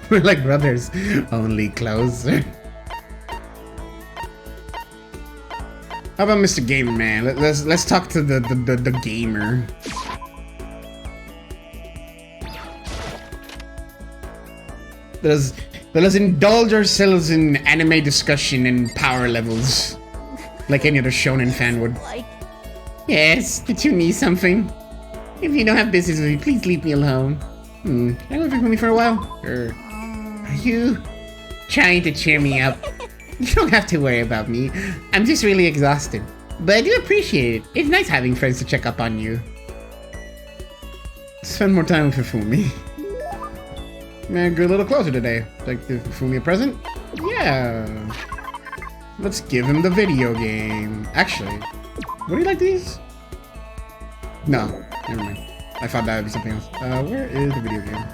We're like brothers, only closer. How about Mr. Gamer Man? Let's talk to the gamer. Let us indulge ourselves in anime discussion and power levels. Like any other shonen fan would. Like, Yes, did you need something? If you don't have business with me, please leave me alone. Can I go with me for a while? Or Are you trying to cheer me up? You don't have to worry about me. I'm just really exhausted. But I do appreciate it. It's nice having friends to check up on you. spend more time with Hifumi. Man, go a little closer today. Like, give Hifumi a present? Yeah. Let's give him the video game. Actually, would he like these? No, never mind. I thought that would be something else. Where is the video game?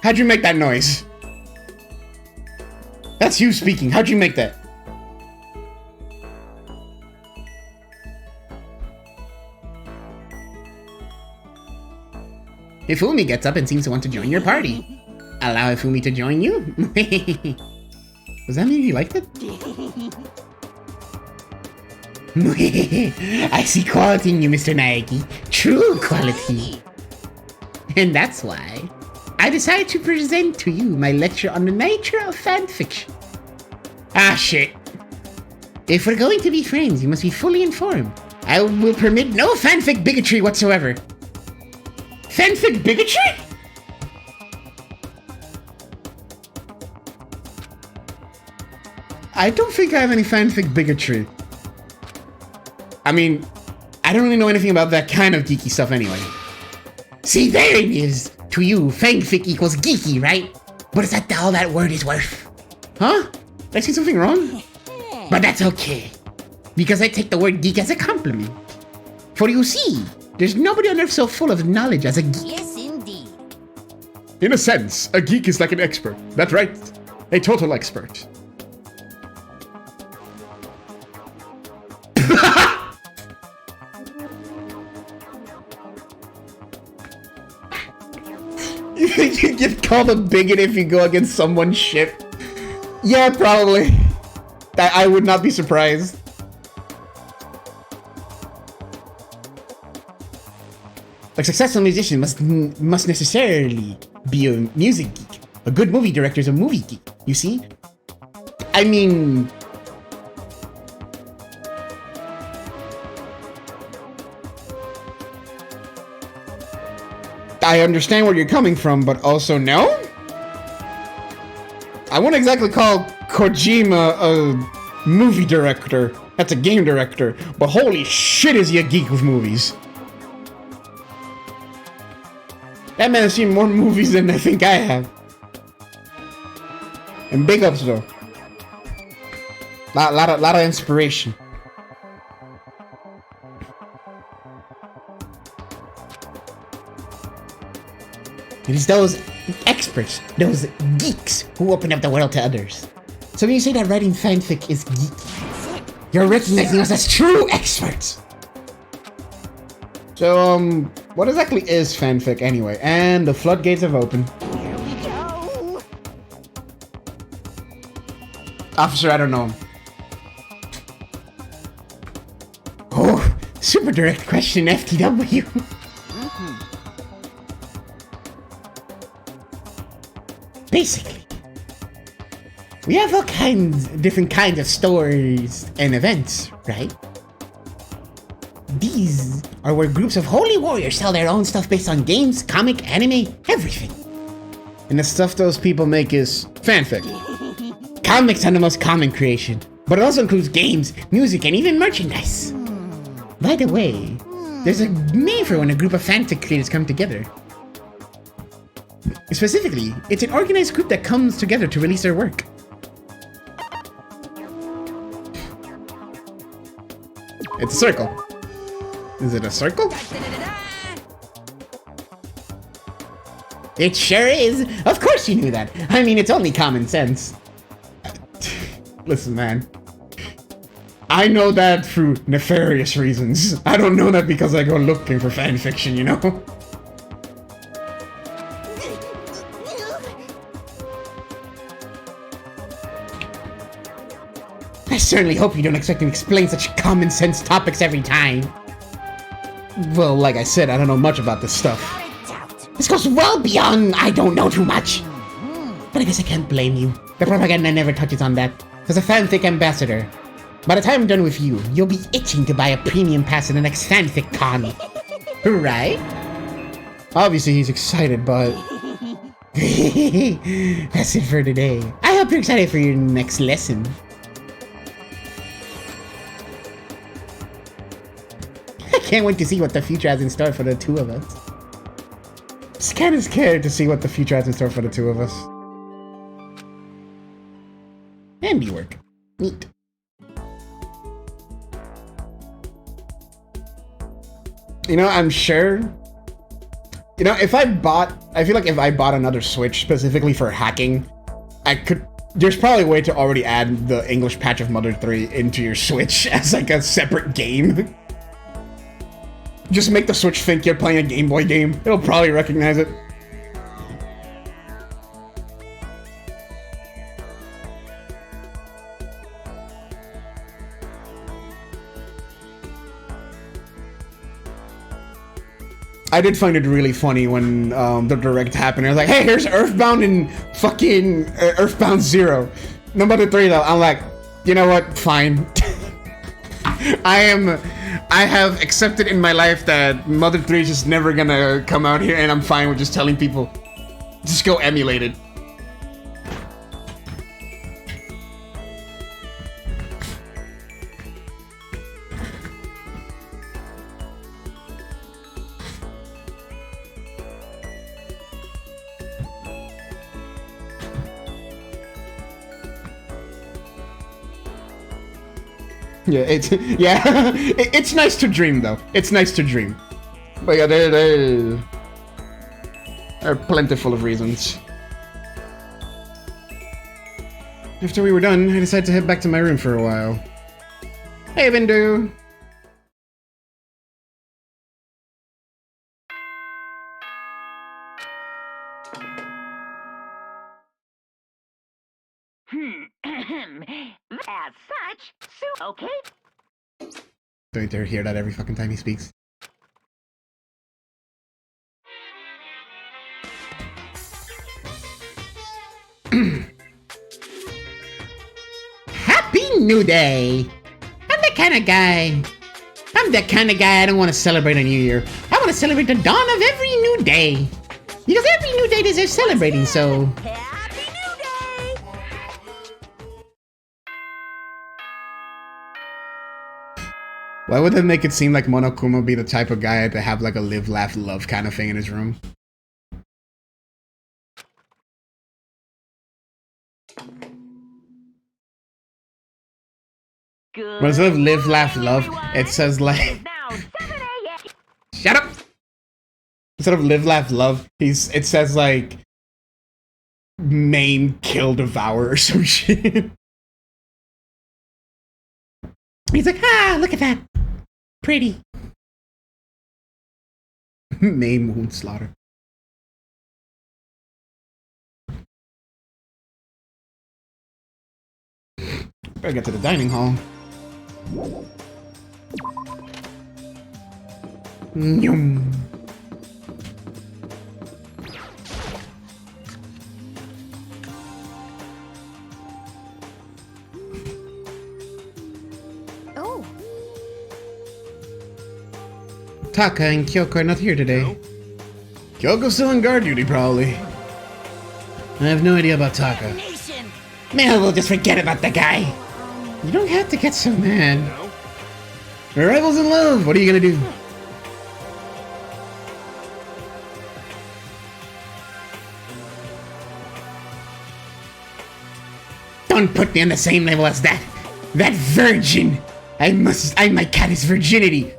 How'd you make that noise? That's you speaking. How'd you make that? Hifumi gets up and seems to want to join your party. Allow Hifumi to join you? Does that mean he liked it? I see quality in you, Mr. Naegi. True quality. And that's why I decided to present to you my lecture on the nature of fanfiction. Ah, shit. If we're going to be friends, you must be fully informed. I will permit no fanfic bigotry whatsoever. Fanfic bigotry? I don't think I have any fanfic bigotry. I mean, I don't really know anything about that kind of geeky stuff anyway. See, there it is. To you, fanfic equals geeky, right? But is that all that word is worth? Huh? Did I see something wrong? But that's okay. Because I take the word geek as a compliment. For you see, there's nobody on earth so full of knowledge as a geek. Yes, indeed. In a sense, a geek is like an expert. That's right. A total expert. You think you get called a bigot if you go against someone's shit? Yeah, probably. I would not be surprised. A successful musician must necessarily be a music geek. A good movie director is a movie geek, you see? I mean... I understand where you're coming from, but also no? I wouldn't exactly call Kojima a movie director. That's a game director. But holy shit is he a geek with movies. That man has seen more movies than I think I have. And big ups though. Lot of inspiration. It is those experts, those geeks, who open up the world to others. So when you say that writing fanfic is geeky, you're recognizing us as true experts. So, what exactly is fanfic anyway? And the floodgates have opened. Here we go. Officer, I don't know. Oh, super direct question, FTW. Basically, we have all different kinds of stories and events, right? These are where groups of holy warriors tell their own stuff based on games, comic, anime, everything. And the stuff those people make is fanfic. Comics are the most common creation, but it also includes games, music, and even merchandise. By the way, there's a name for when a group of fanfic creators come together. Specifically, it's an organized group that comes together to release their work. It's a circle. Is it a circle? It sure is. Of course you knew that. I mean, it's only common sense. Listen, man. I know that through nefarious reasons. I don't know that because I go looking for fanfiction, you know? I certainly hope you don't expect me to explain such common sense topics every time. Well, like I said, I don't know much about this stuff. This goes well beyond I don't know too much. But I guess I can't blame you. The propaganda never touches on that. As a fanfic ambassador, by the time I'm done with you, you'll be itching to buy a premium pass to the next fanfic con. Right? Obviously he's excited, but... That's it for today. I hope you're excited for your next lesson. I can't wait to see what the future has in store for the two of us. Just kind of scared to see what the future has in store for the two of us. Handiwork. Neat. You know, I'm sure. You know, I feel like if I bought another Switch specifically for hacking, there's probably a way to already add the English patch of Mother 3 into your Switch as like a separate game. Just make the Switch think you're playing a Game Boy game. It'll probably recognize it. I did find it really funny when the direct happened. I was like, hey, here's Earthbound and fucking Earthbound 0. No Mother 3 though. I'm like, you know what? Fine. I have accepted in my life that Mother 3 is just never gonna come out here, and I'm fine with just telling people, just go emulate it. Yeah, it's nice to dream though. It's nice to dream. But yeah, there are plentiful of reasons. After we were done, I decided to head back to my room for a while. Hey, Bindu! As such, okay. Don't you dare hear that every fucking time he speaks. Happy New Day! I'm the kind of guy I don't want to celebrate a new year. I want to celebrate the dawn of every new day. Because every new day deserves celebrating, so... Happy New Day! Why would that make it seem like Monokuma be the type of guy to have like a live, laugh, love kind of thing in his room? Good But instead of live, laugh, love, everyone. it says like... It is now 7 a.m. Shut up! Instead of live, laugh, love, it says like... maim, kill, devour, or some shit. He's like, ah, look at that. Pretty. Maim, wound, slaughter. Better get to the dining hall. Yum. Oh, Taka and Kyoko are not here today. No? Kyoko's still on guard duty, probably. I have no idea about Taka. Nation. Maybe we'll just forget about the guy. You don't have to get so mad. No? We're rivals in love. What are you gonna do? Don't put me on the same level as that. That virgin. I might cut his virginity.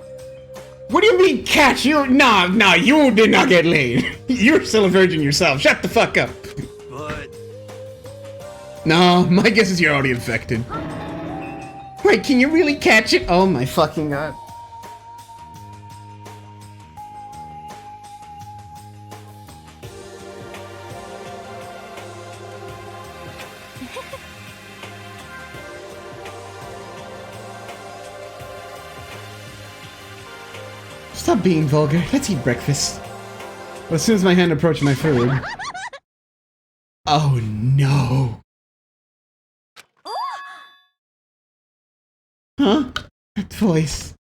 What do you mean, catch? Nah, you did not get laid. You're still a virgin yourself. Shut the fuck up. But No, my guess is you're already infected. Wait, can you really catch it? Oh my fucking god. Stop being vulgar. Let's eat breakfast. But as soon as my hand approached my food... Oh no. Huh? That voice.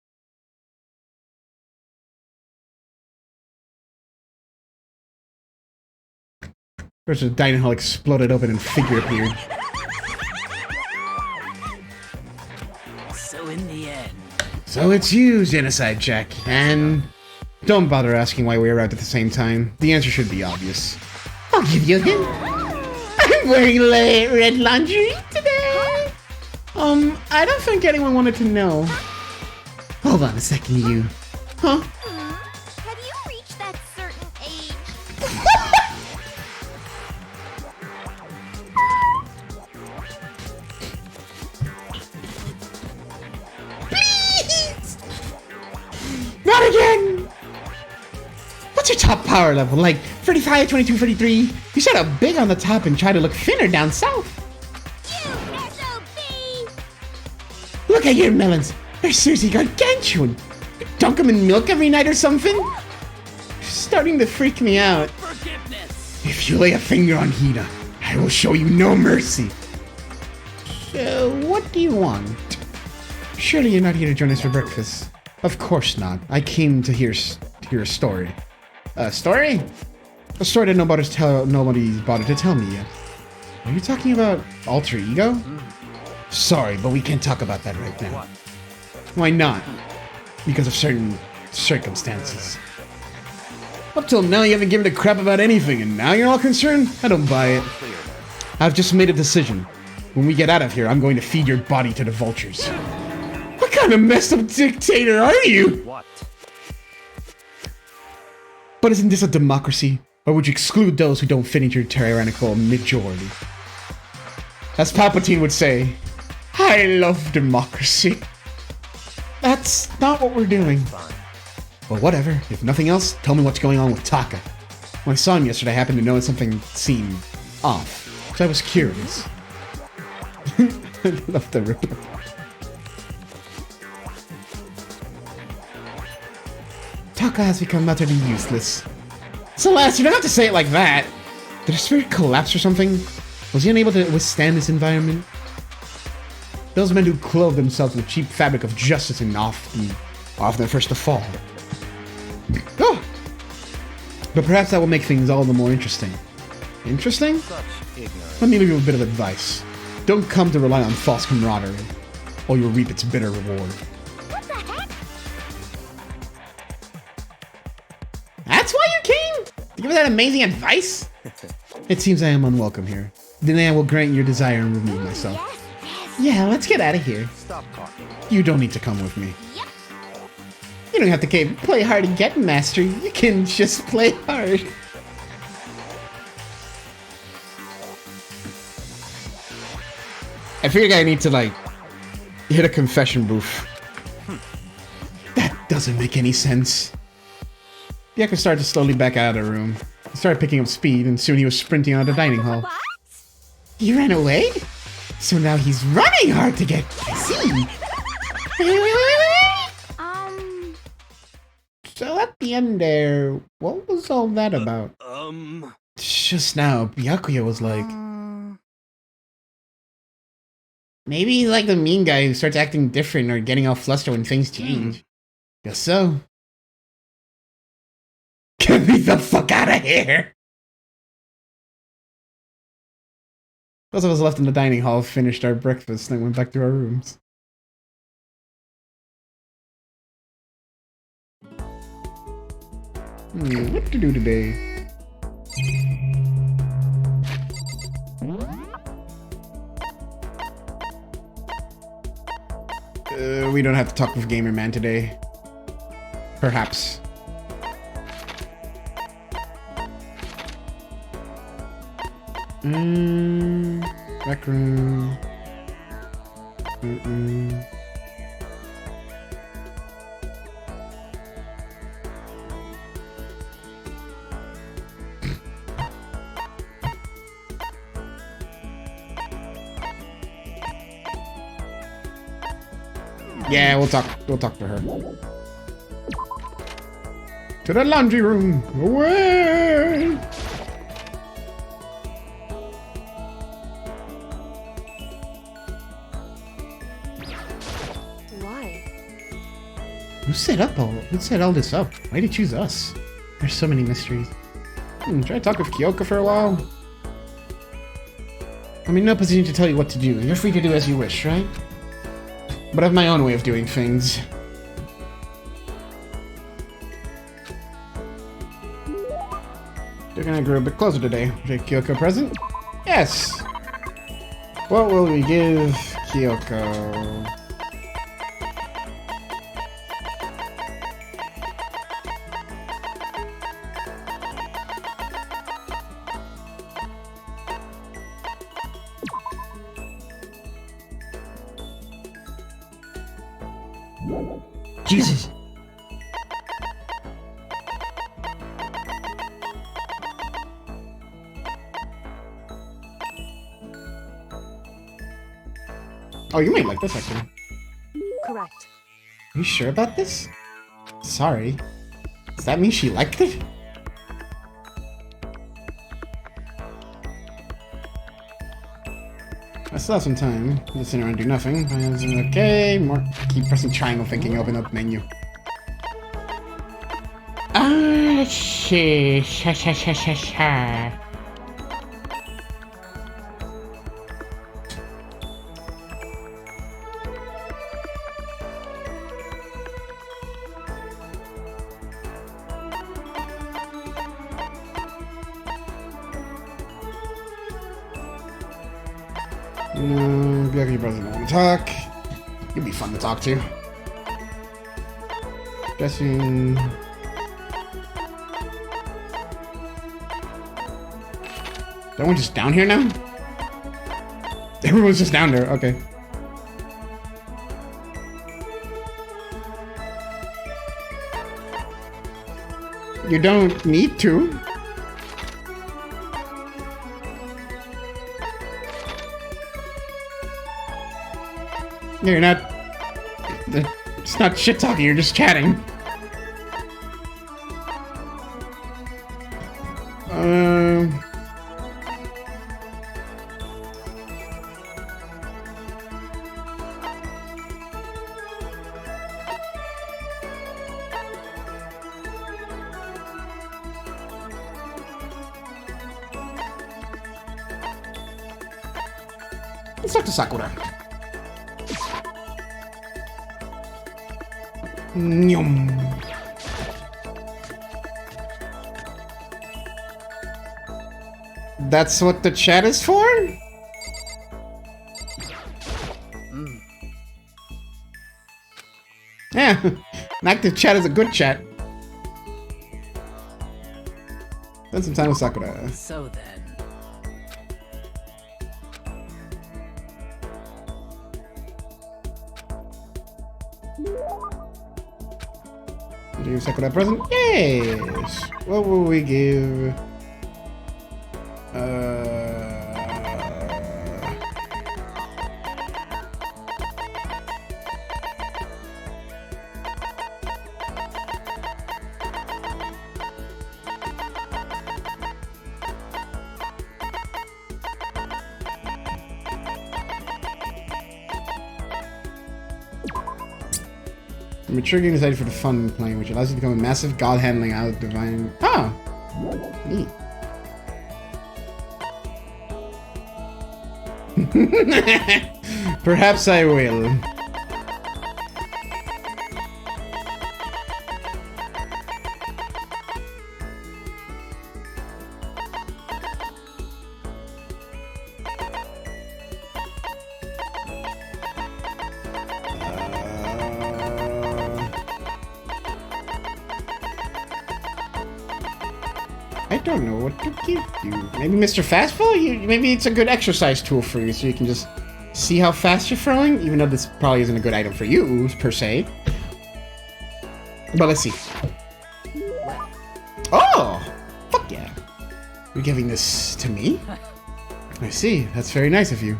First, the dining hall exploded open and figure appeared. so in the end, So it's you, Genocide Jack, and don't bother asking why we arrived at the same time. The answer should be obvious. I'll give you a hint. I'm wearing red lingerie today. I don't think anyone wanted to know. Hold on a second, you. Huh? Have you reached that certain age? Please! Not again! What's your top power level? Like 35, 22, 33? You start out big on the top and try to look thinner down south. You SOB! Look at your melons. They're seriously gargantuan. You dunk them in milk every night or something? You're starting to freak me out. Forgiveness. If you lay a finger on Hina, I will show you no mercy. So, what do you want? Surely you're not here to join us for breakfast. Of course not. I came to hear a story. A story? A story that nobody's bothered to tell me yet. Are you talking about alter ego? Sorry, but we can't talk about that right now. What? Why not? Because of certain circumstances. Up till now, you haven't given a crap about anything, and now you're all concerned? I don't buy it. I've just made a decision. When we get out of here, I'm going to feed your body to the vultures. What kind of messed up dictator are you? What? But isn't this a democracy? Or would you exclude those who don't fit into your tyrannical majority? As Palpatine would say, I love democracy. That's not what we're doing. Fine. Well, whatever. If nothing else, tell me what's going on with Taka. When I saw him yesterday, I happened to notice something seemed off. So I was curious. I love the room. Taka has become utterly useless. Celeste, you don't have to say it like that. Did his spirit collapse or something? Was he unable to withstand this environment? Those men who clothe themselves with cheap fabric of justice and often the first to fall. Oh! But perhaps that will make things all the more interesting. Interesting? Such ignorance. Let me leave you a bit of advice. Don't come to rely on false camaraderie, or you'll reap its bitter reward. What the heck? That's why you came? To give me that amazing advice? It seems I am unwelcome here. Then I will grant your desire and remove myself. Yes, yes. Yeah, let's get out of here. Stop talking. You don't need to come with me. Yep. You don't have to play hard and get master. You can just play hard. I feel like I need to, like, hit a confession booth. That doesn't make any sense. The echo started to slowly back out of the room. He started picking up speed, and soon he was sprinting out of the dining hall. What? He ran away? So now he's running hard to get seen. So at the end there, what was all that about? Just now, Byakuya was like... Maybe he's like the mean guy who starts acting different or getting all flustered when things change. Guess so. Get me the fuck out of here! Those of us left in the dining hall finished our breakfast and went back to our rooms. What to do today? We don't have to talk with Gamer Man today. Perhaps. Rec room. Yeah, we'll talk to her. To the laundry room. Away! Why? Who set all this up? Why did you choose us? There's so many mysteries. Try to talk with Kyoka for a while. I'm in no position to tell you what to do. You're free to do as you wish, right? But I have my own way of doing things. They're gonna grow a bit closer today. Is Kyoko present? Yes! What will we give Kyoko. Jesus. Oh, you might like this actually. Correct. Are you sure about this? Sorry. Does that mean she liked it? I still have some time. Just sit around and do nothing. Okay, more. Keep pressing triangle thinking open up menu. Let's see. Sha sha sha sha sha. No, Byakuya your brother don't want to talk. You'd be fun to talk to. Guessing. Is everyone just down here now? Everyone's just down there, okay. You don't need to. Yeah, you're not. It's not shit talking, you're just chatting. Let's talk to Sakura. Nyum. That's what the chat is for? Yeah, an active chat is a good chat. Spend some time with Sakura. So then. Did you give Sakura a present? Yes! What will we give? Mature game decided for the fun playing, which allows you to become a massive god handling out of divine. Oh! Neat. Perhaps I will. I don't know what to give you. Maybe Mr. Fastful? Maybe it's a good exercise tool for you, so you can just see how fast you're throwing, even though this probably isn't a good item for you, per se. But let's see. Oh! Fuck yeah. You're giving this to me? I see. That's very nice of you.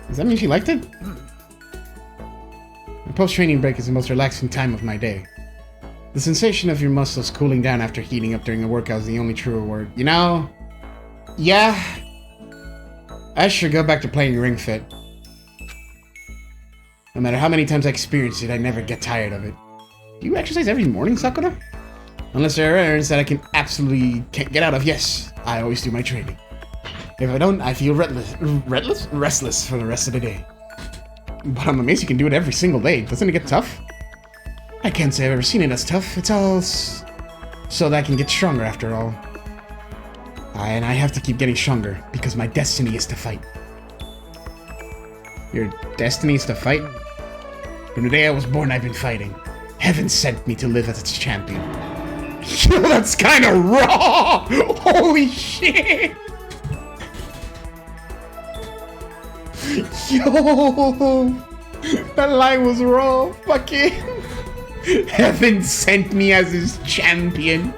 Does that mean she liked it? The post-training break is the most relaxing time of my day. The sensation of your muscles cooling down after heating up during a workout is the only true reward. You know? Yeah. I should go back to playing Ring Fit. No matter how many times I experience it, I never get tired of it. Do you exercise every morning, Sakura? Unless there are errands that I absolutely can't get out of. Yes, I always do my training. If I don't, I feel restless for the rest of the day. But I'm amazed you can do it every single day. Doesn't it get tough? I can't say I've ever seen it as tough. It's all so that I can get stronger after all. And I have to keep getting stronger because my destiny is to fight. Your destiny is to fight? From the day I was born, I've been fighting. Heaven sent me to live as its champion. Yo, that's kind of raw! Holy shit! Yo! That line was raw. Fucking... Heaven sent me as his champion.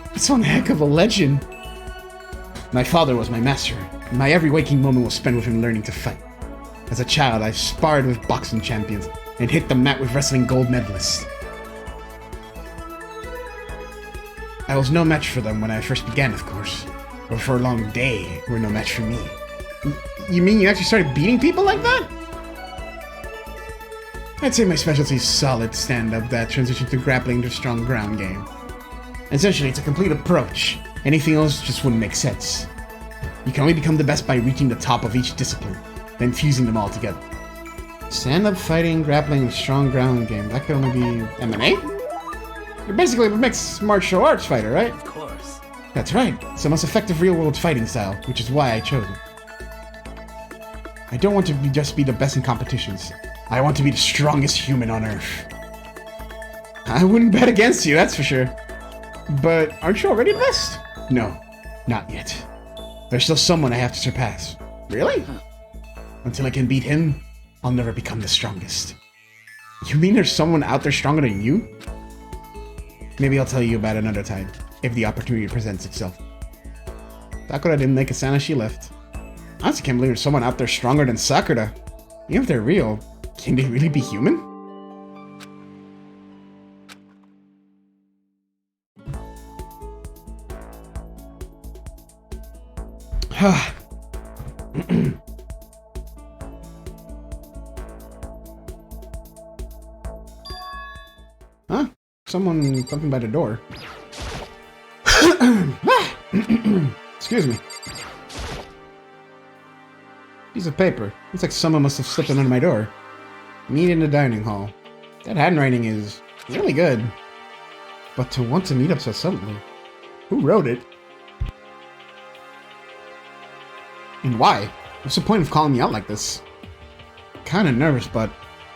That's one heck of a legend. My father was my master. My every waking moment was spent with him learning to fight. As a child, I sparred with boxing champions and hit the mat with wrestling gold medalists. I was no match for them when I first began, of course. But for a long day, were no match for me. You mean you actually started beating people like that? I'd say my specialty is solid stand-up that transitioned to grappling to strong ground game. Essentially, it's a complete approach. Anything else just wouldn't make sense. You can only become the best by reaching the top of each discipline, then fusing them all together. Stand-up fighting, grappling, and strong ground game. That could only be MMA? You're basically a mixed martial arts fighter, right? Of course. That's right. It's the most effective real-world fighting style, which is why I chose it. I don't want to just be the best in competitions. I want to be the strongest human on Earth. I wouldn't bet against you, that's for sure. But aren't you already the best? No, not yet. There's still someone I have to surpass. Really? Until I can beat him, I'll never become the strongest. You mean there's someone out there stronger than you? Maybe I'll tell you about it another time, if the opportunity presents itself. Sakura didn't make a sound as she left. I honestly can't believe there's someone out there stronger than Sakura. Even if they're real, can they really be human? Huh? Something by the door. Excuse me. Piece of paper. Looks like someone must have slipped it under my door. Meet in the dining hall. That handwriting is really good. But to want to meet up so suddenly. Who wrote it? And why? What's the point of calling me out like this? Kinda nervous, but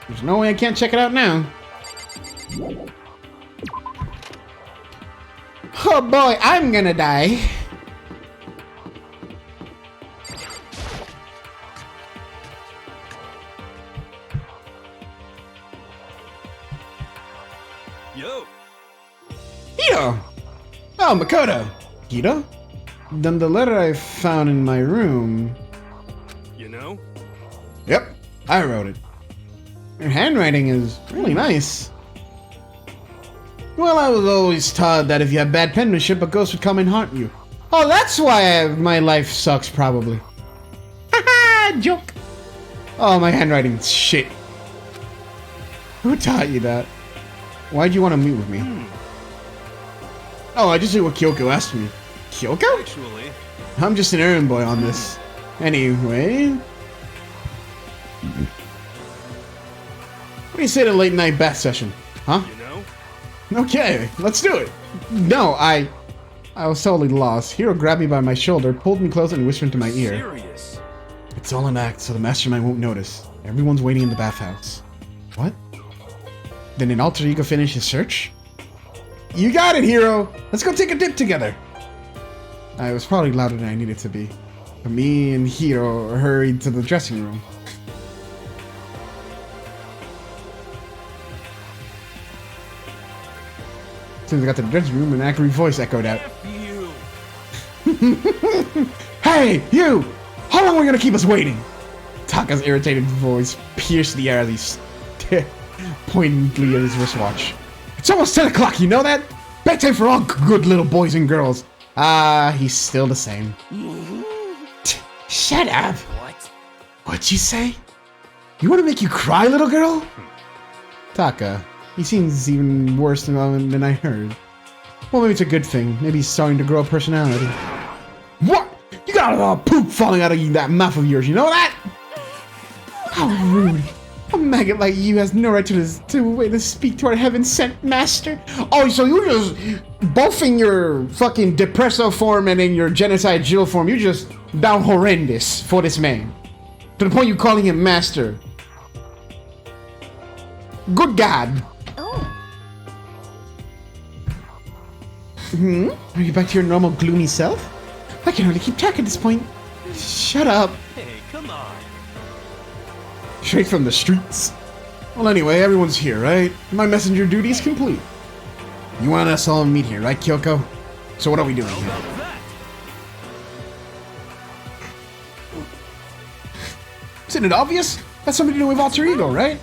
there's no way I can't check it out now. Oh boy, I'm gonna die. Yo! Hito! Oh, Makoto! Hito? Then the letter I found in my room... You know? Yep, I wrote it. Your handwriting is really nice. Well, I was always taught that if you have bad penmanship, a ghost would come and haunt you. Oh, that's why my life sucks, probably. Haha, joke. Oh, my handwriting's shit. Who taught you that? Why'd you want to meet with me? Oh, I just did what Kyoko asked me. Kyoko? Actually, I'm just an errand boy on this. Anyway... What do you say to late night bath session? Huh? you know? Okay, let's do it. No, I was totally lost. Hiro grabbed me by my shoulder, pulled me close, and whispered into my ear. Serious. It's all an act, so the mastermind won't notice. Everyone's waiting in the bathhouse. What? Then an alter ego finish his search? You got it, Hiro! Let's go take a dip together! I was probably louder than I needed to be. But me and Hiro hurried to the dressing room. As soon as I got to the dressing room, an angry voice echoed out. F you! Hey, you! How long are you gonna keep us waiting? Taka's irritated voice pierced the air as he pointedly at his wristwatch. It's almost 10 o'clock, you know that? Bedtime for all good little boys and girls. Ah, he's still the same. Shut up! What? What'd you say? You want to make you cry, little girl? Taka, he seems even worse than I heard. Well, maybe it's a good thing. Maybe he's starting to grow a personality. What? You got a lot of poop falling out of that mouth of yours, you know that? How rude. A maggot like you has no right to speak to our heaven-sent master. Oh, so you just, both in your fucking depresso form and in your genocide Jill form, you just down horrendous for this man. To the point you calling him master. Good God. Oh, Are you back to your normal gloomy self? I can hardly keep track at this point. Shut up. Hey, come on. Straight from the streets. Well, anyway, everyone's here, right? My messenger duty is complete. You want us all to meet here, right, Kyoko? So what are we doing here? About that. Isn't it obvious? That's something to do with alter ego, right?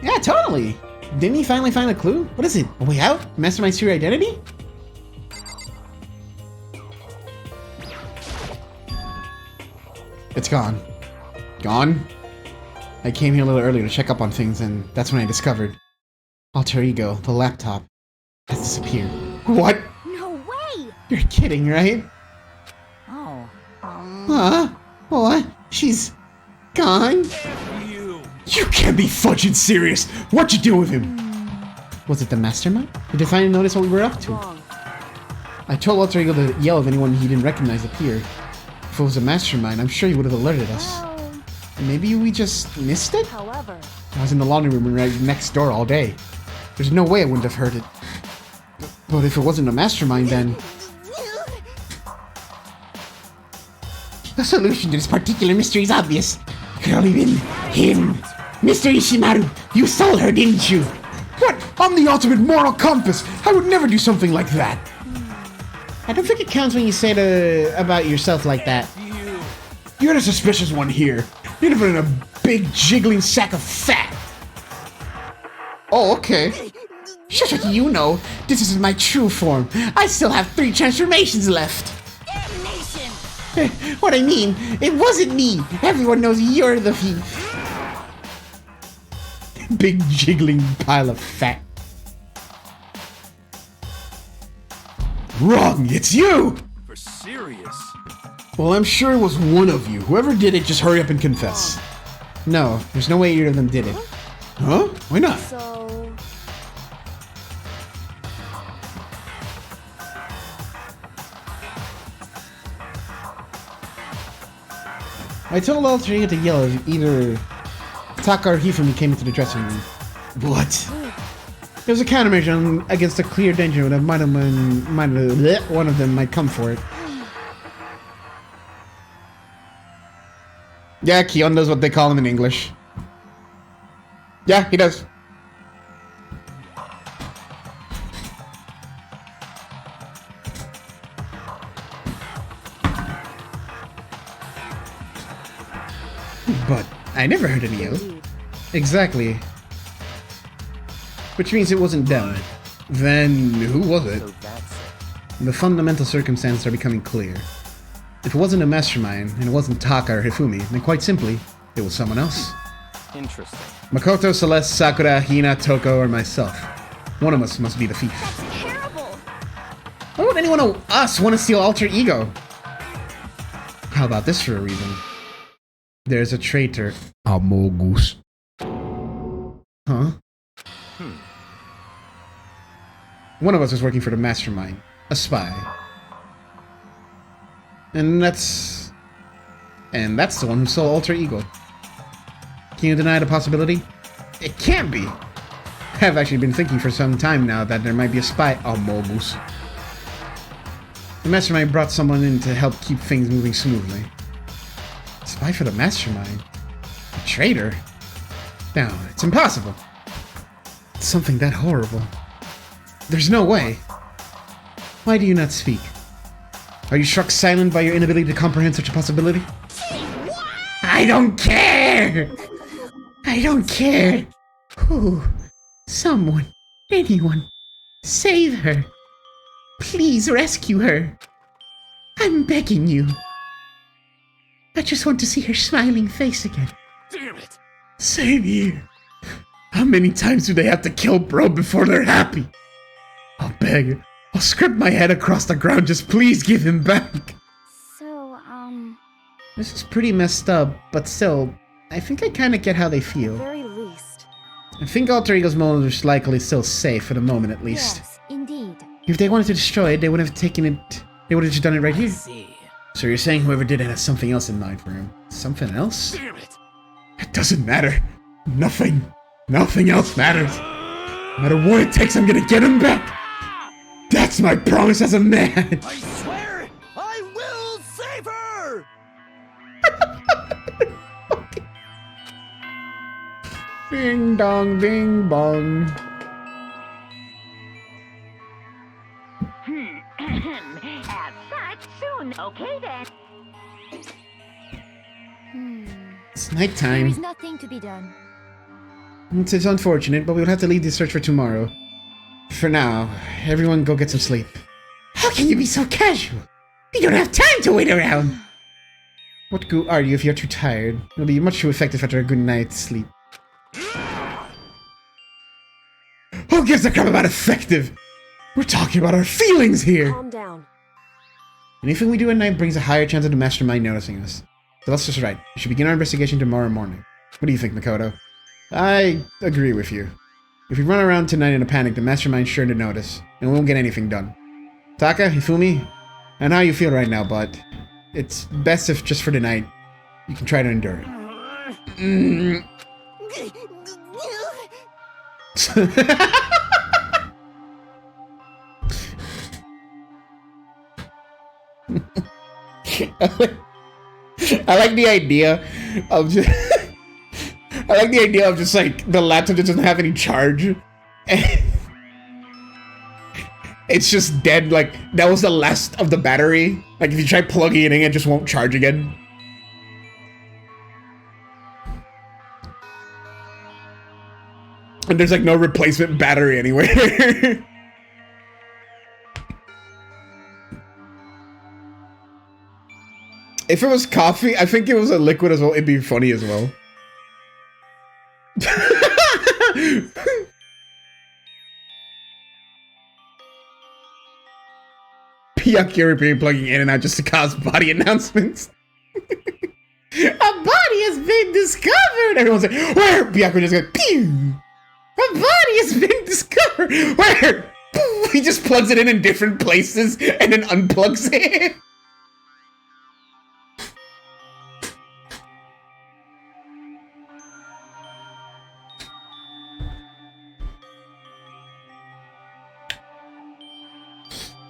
Yeah, totally. Didn't he finally find a clue? What is it? A way out? Mastermind's true identity? It's gone. Gone? I came here a little earlier to check up on things, and that's when I discovered alter ego, the laptop, has disappeared. What? no way! You're kidding, right? Oh. Huh? What? She's gone? You. You can't be fudging serious! What'd you do with him? Was it the mastermind? Did they finally notice what we were up to? Wrong. I told Alter Ego to yell if anyone he didn't recognize appeared. If it was a mastermind, I'm sure he would have alerted us. Well, Maybe we just missed it? however, I was in the laundry room right next door all day. There's no way I wouldn't have heard it. But if it wasn't a mastermind, then... The solution to this particular mystery is obvious. It could only been him. Mr. Ishimaru, you sold her, didn't you? What? I'm the ultimate moral compass. I would never do something like that. I don't think it counts when you say about yourself like that. You. You're the suspicious one here. You're living in a big jiggling sack of fat. Oh, okay. Just what you know, this is my true form. I still have 3 transformations left. Damnation! What I mean, it wasn't me. Everyone knows you're the thief. Big jiggling pile of fat. Wrong, it's you! For serious. Well, I'm sure it was one of you. Whoever did it, just hurry up and confess. No, there's no way either of them did it. Huh? Why not? so... I told Alter Ego to yell if either Taka or Hifumi came into the dressing room. What? It was a countermeasure against a clear danger that one of them might come for it. Yeah, Kion knows what they call him in English. Yeah, he does. But I never heard any yell. Exactly. Which means it wasn't them. Then who was it? So that's it. The fundamental circumstances are becoming clear. If it wasn't a mastermind, and it wasn't Taka or Hifumi, then quite simply, it was someone else. Interesting. Makoto, Celeste, Sakura, Hina, Toko, or myself. One of us must be the thief. That's terrible! Why would anyone of us want to steal Alter Ego? How about this for a reason? There's a traitor. Amogus. Huh? One of us is working for the mastermind. A spy. And that's the one who stole Alter Ego. Can you deny the possibility? It can't be! I've actually been thinking for some time now that there might be a spy. Amogus. The mastermind brought someone in to help keep things moving smoothly. A spy for the mastermind? A traitor? No, it's impossible. It's something that horrible. There's no way. Why do you not speak? Are you struck silent by your inability to comprehend such a possibility? I don't care! I don't care! Who? Someone. Anyone. Save her. Please rescue her. I'm begging you. I just want to see her smiling face again. Damn it. Same here. How many times do they have to kill bro before they're happy? I'll beg. I'll scrape my head across the ground. Just please give him back. So, This is pretty messed up, but still, I think I kind of get how they feel. very least. I think Alter Ego's most likely still safe for the moment, at least. Yes, indeed. If they wanted to destroy it, they would have taken it. They would have just done it right here. See. So you're saying whoever did it has something else in mind for him? Something else? Damn it! It doesn't matter. Nothing else matters. No matter what it takes, I'm gonna get him back. That's my promise as a man. I swear, I will save her! Ding dong, ding bong. As such, soon. Okay then. It's There nighttime. is nothing to be done. It's unfortunate, but we'll have to leave this search for tomorrow. For now, everyone go get some sleep. How can you be so casual? You don't have time to wait around. What good are you if you're too tired? It'll be much too effective after a good night's sleep. Who gives a crap about effective? We're talking about our feelings here. Calm down. Anything we do at night brings a higher chance of the mastermind noticing us. So that's just right. We should begin our investigation tomorrow morning. What do you think, Makoto? I agree with you. If we run around tonight in a panic, the mastermind's sure to notice, and we won't get anything done. Taka, Hifumi, I know how you feel right now, but it's best if just for tonight, you can try to endure it. I like the idea of just I like the idea of just like the laptop just doesn't have any charge. And it's just dead, like that was the last of the battery. Like if you try plugging it in, it just won't charge again. And there's like no replacement battery anywhere. If it was coffee, I think it was a liquid as well, it'd be funny as well. Pyakiri plugging in and out just to cause body announcements. A body has been discovered! Everyone's like, where? Pyakiri just goes, pew! A body has been discovered! Where? He just plugs it in different places and then unplugs it.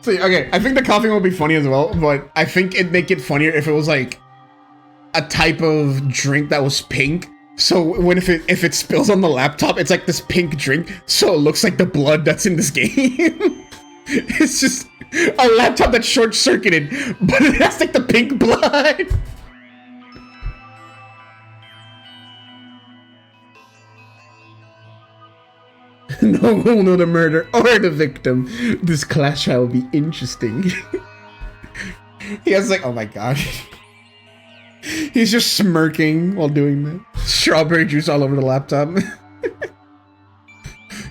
See, okay, I think the coughing will be funny as well, but I think it'd make it funnier if it was like a type of drink that was pink. So when if it spills on the laptop, it's like this pink drink, so it looks like the blood that's in this game. It's just a laptop that's short-circuited, but it has like the pink blood. No one will know the murder or the victim. This class trial will be interesting. He has like, oh my gosh. He's just smirking while doing that. Strawberry juice all over the laptop.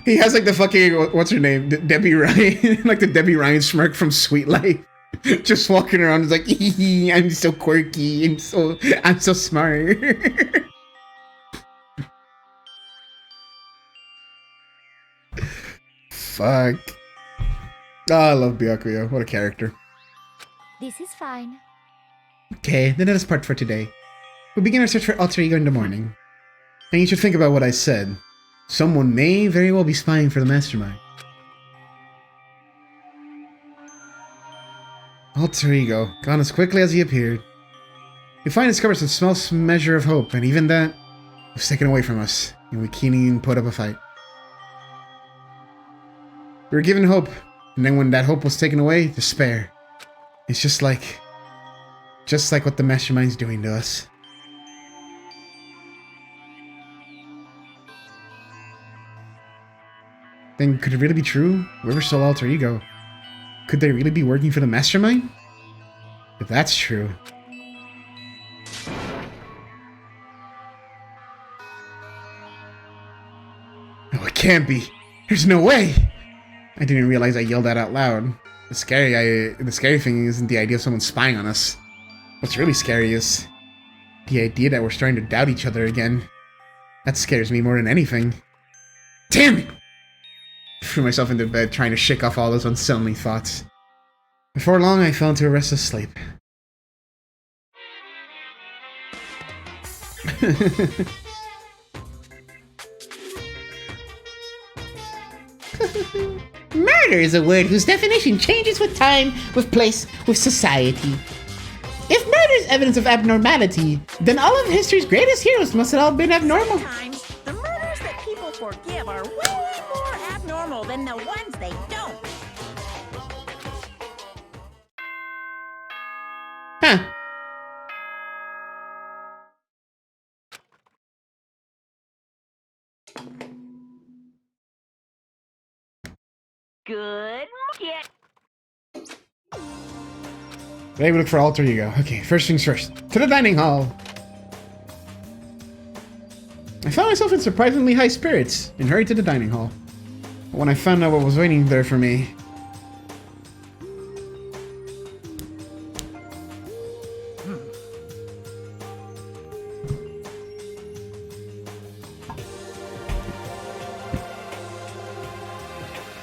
He has like the fucking, what's her name? Debbie Ryan. Like the Debbie Ryan smirk from Sweet Life. Just walking around, is like, I'm so quirky. I'm so smart. Fuck. Oh, I love Byakuya. What a character. This is fine. Okay, then let us part for today. We'll begin our search for Alter Ego in the morning. And you should think about what I said. Someone may very well be spying for the mastermind. Alter Ego, gone as quickly as he appeared. We finally discovered some small measure of hope, and even that was taken away from us, and we can't even put up a fight. We were given hope, and then when that hope was taken away, despair. It's just like what the mastermind's doing to us. Then could it really be true? Whoever stole Alter Ego, could they really be working for the mastermind? If that's true... No, it can't be. There's no way. I didn't realize I yelled that out loud. The scary thing isn't the idea of someone spying on us. What's really scary is the idea that we're starting to doubt each other again. That scares me more than anything. Damn it! I threw myself into bed trying to shake off all those unsettling thoughts. Before long, I fell into a restless sleep. Murder is a word whose definition changes with time, with place, with society. If murder is evidence of abnormality, then all of history's greatest heroes must have all been abnormal. Sometimes the murders that people forgive are way more abnormal than the ones they don't. Huh. Good. Get. Today we look for alter ego. Okay, first things first. To the dining hall. I found myself in surprisingly high spirits and hurried to the dining hall. When I found out what was waiting there for me,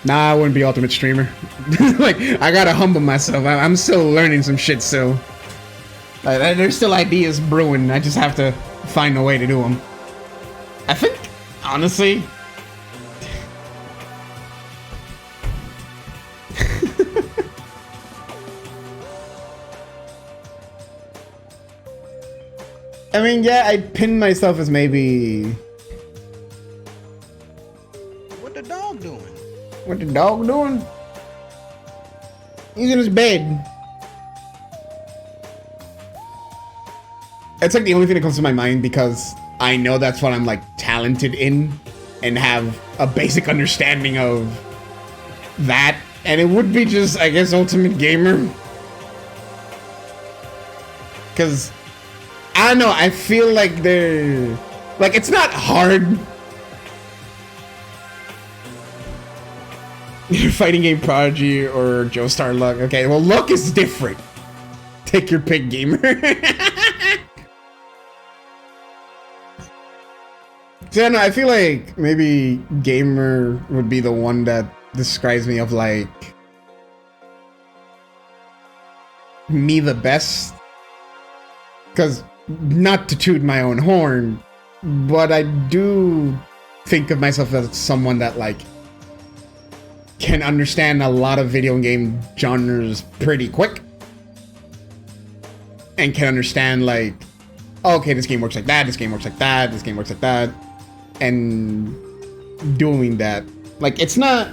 nah, I wouldn't be ultimate streamer. Like, I gotta humble myself. I'm still learning some shit still. There's still ideas brewing. I just have to find a way to do them. I think, honestly... I mean, yeah, I pinned myself as maybe... What the dog doing? What the dog doing? He's in his bed. It's like the only thing that comes to my mind because I know that's what I'm like talented in and have a basic understanding of that. And it would be just, I guess, Ultimate Gamer. Because, I don't know, I feel like they're... Like, it's not hard. Fighting game Prodigy or Joestar Luck. Okay, well, Luck is different. Take your pick, gamer. So, yeah, no, I feel like maybe gamer would be the one that describes me of like me the best. Because not to toot my own horn, but I do think of myself as someone that like can understand a lot of video game genres pretty quick. And can understand like, okay, this game works like that, this game works like that, this game works like that. And doing that. Like, it's not...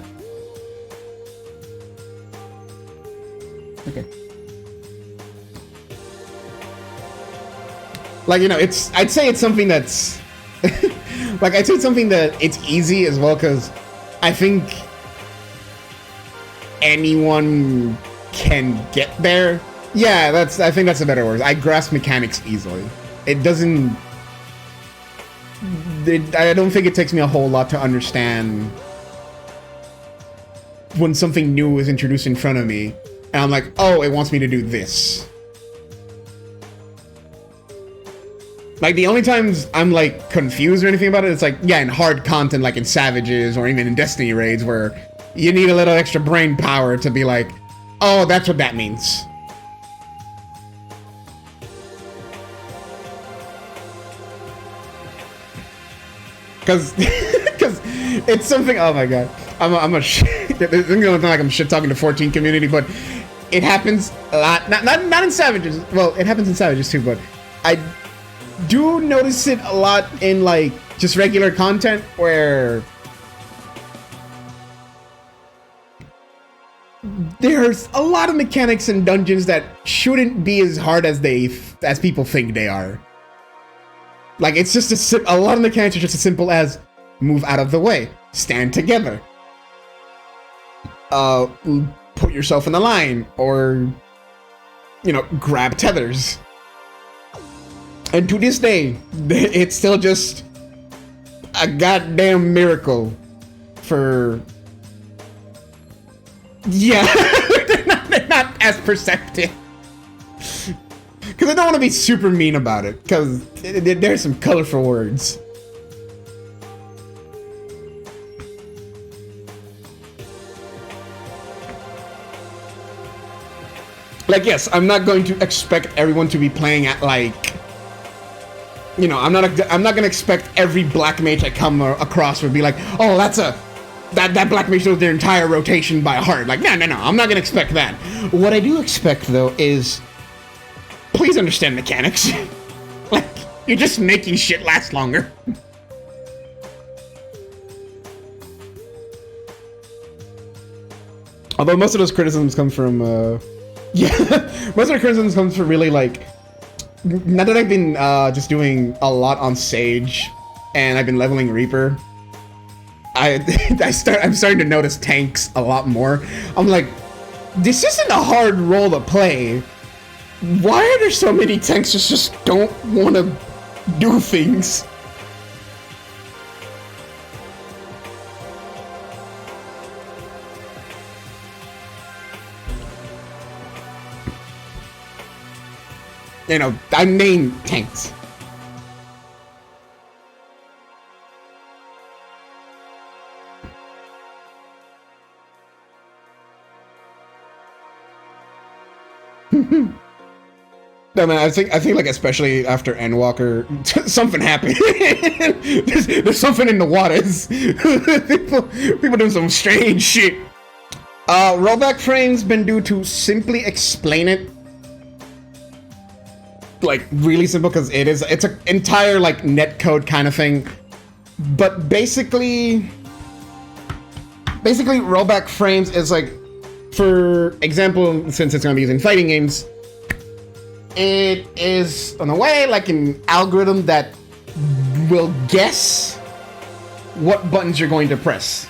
Okay. Like, you know, it's... I'd say it's something that's... like, I'd say it's something that it's easy as well, because I think anyone can get there. Yeah, I think that's a better word. I grasp mechanics easily. It doesn't... I don't think it takes me a whole lot to understand when something new is introduced in front of me, and I'm like, oh, it wants me to do this. Like, the only times I'm, like, confused or anything about it, it's like, yeah, in hard content, like in Savages, or even in Destiny raids, where you need a little extra brain power to be like, oh, that's what that means. Cause it's something. Oh my god, I'm a shit. This is gonna look like I'm shit talking to 14 community, but it happens a lot. Not in Savages. Well, it happens in Savages too, but I do notice it a lot in like just regular content where there's a lot of mechanics in dungeons that shouldn't be as hard as people think they are. Like, it's just a lot of mechanics are just as simple as move out of the way, stand together, put yourself in the line, or, you know, grab tethers. And to this day, it's still just a goddamn miracle for... Yeah, they're not as perceptive. Because I don't want to be super mean about it, because there's some colorful words. Like, yes, I'm not going to expect everyone to be playing at, like, you know, I'm not gonna expect every black mage I come across would be like, oh, that black mage knows their entire rotation by heart. Like, no, I'm not gonna expect that. What I do expect though is, please understand mechanics. Like, you're just making shit last longer. Although most of those criticisms come from, yeah, most of the criticisms comes from really like, now that I've been just doing a lot on Sage, and I've been leveling Reaper, I'm starting to notice tanks a lot more. I'm like, this isn't a hard role to play. Why are there so many tanks that just don't want to do things? You know, I main tanks. No man, I think like especially after Endwalker, something happened. there's something in the waters. people doing some strange shit. Rollback frames been due to simply explain it. Like really simple, because it's an entire like netcode kind of thing. But basically rollback frames is like, for example, since it's gonna be used in fighting games, it is in a way like an algorithm that will guess what buttons you're going to press.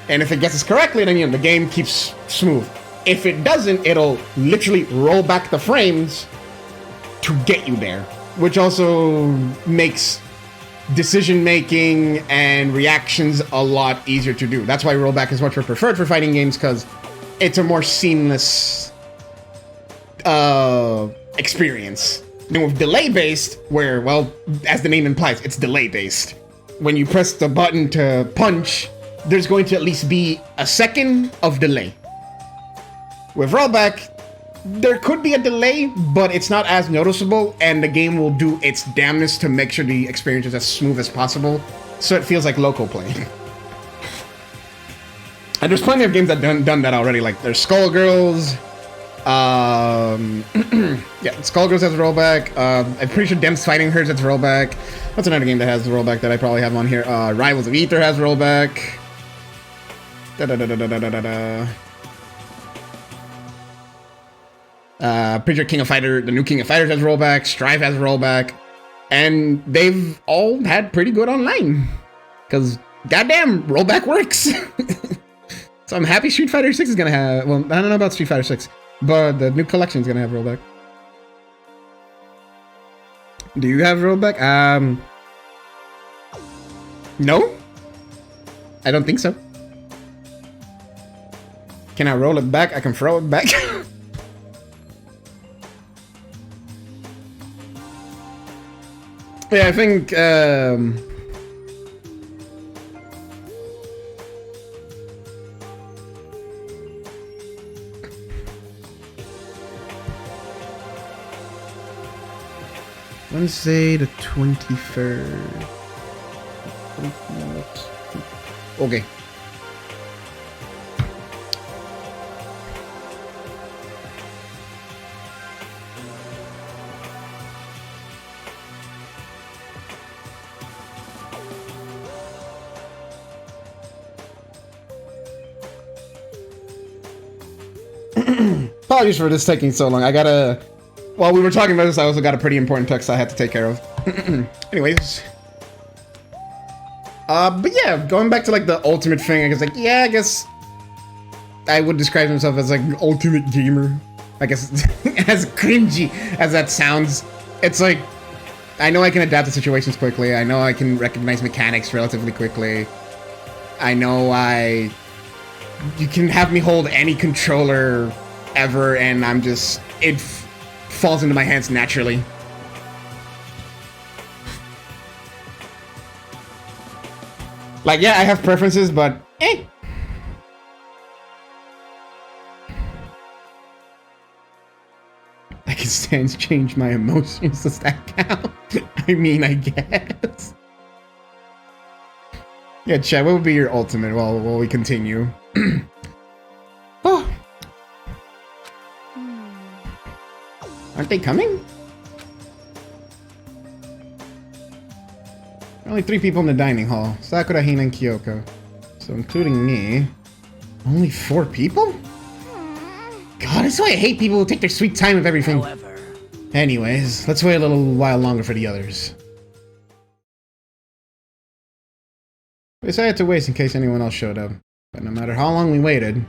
And if it guesses correctly, then the game keeps smooth. If it doesn't, it'll literally roll back the frames to get you there, which also makes decision making and reactions a lot easier to do. That's why rollback is much more preferred for fighting games, because it's a more seamless experience. Then with delay based, where, well, as the name implies, it's delay based. When you press the button to punch, there's going to at least be a second of delay. With rollback, there could be a delay, but it's not as noticeable, and the game will do its damnness to make sure the experience is as smooth as possible, so it feels like local play. And there's plenty of games that done that already, like there's Skullgirls. Yeah, Skullgirls has rollback. I'm pretty sure Dem's Fighting Herds has rollback. What's another game that has rollback that I probably have on here? Rivals of Ether has rollback. Pretty sure the new King of Fighters has rollback, Strive has rollback, and they've all had pretty good online. Because, goddamn, rollback works. So I'm happy Street Fighter 6 is gonna have, well, I don't know about Street Fighter 6, but the new collection is gonna have rollback. Do you have rollback? No? I don't think so. Can I roll it back? I can throw it back. Yeah, I think, Wednesday the 23rd. Okay. Apologies for this taking so long. While we were talking about this, I also got a pretty important text I had to take care of. Anyways. But yeah, going back to like the ultimate thing, I guess I would describe myself as like an ultimate gamer. I guess as cringy as that sounds, it's like, I know I can adapt to situations quickly. I know I can recognize mechanics relatively quickly. I know you can have me hold any controller ever, and it falls into my hands naturally. Like, yeah, I have preferences, but Pakistan's changed my emotions. Does that count? I mean, I guess. Yeah, chat, what would be your ultimate while we continue? Oh. Aren't they coming? Only 3 people in the dining hall. Sakura, Hina, and Kyoko. So including me. Only 4 people? God, that's why I hate people who take their sweet time with everything. However, Anyways, let's wait a little while longer for the others. We decided to wait in case anyone else showed up. But no matter how long we waited,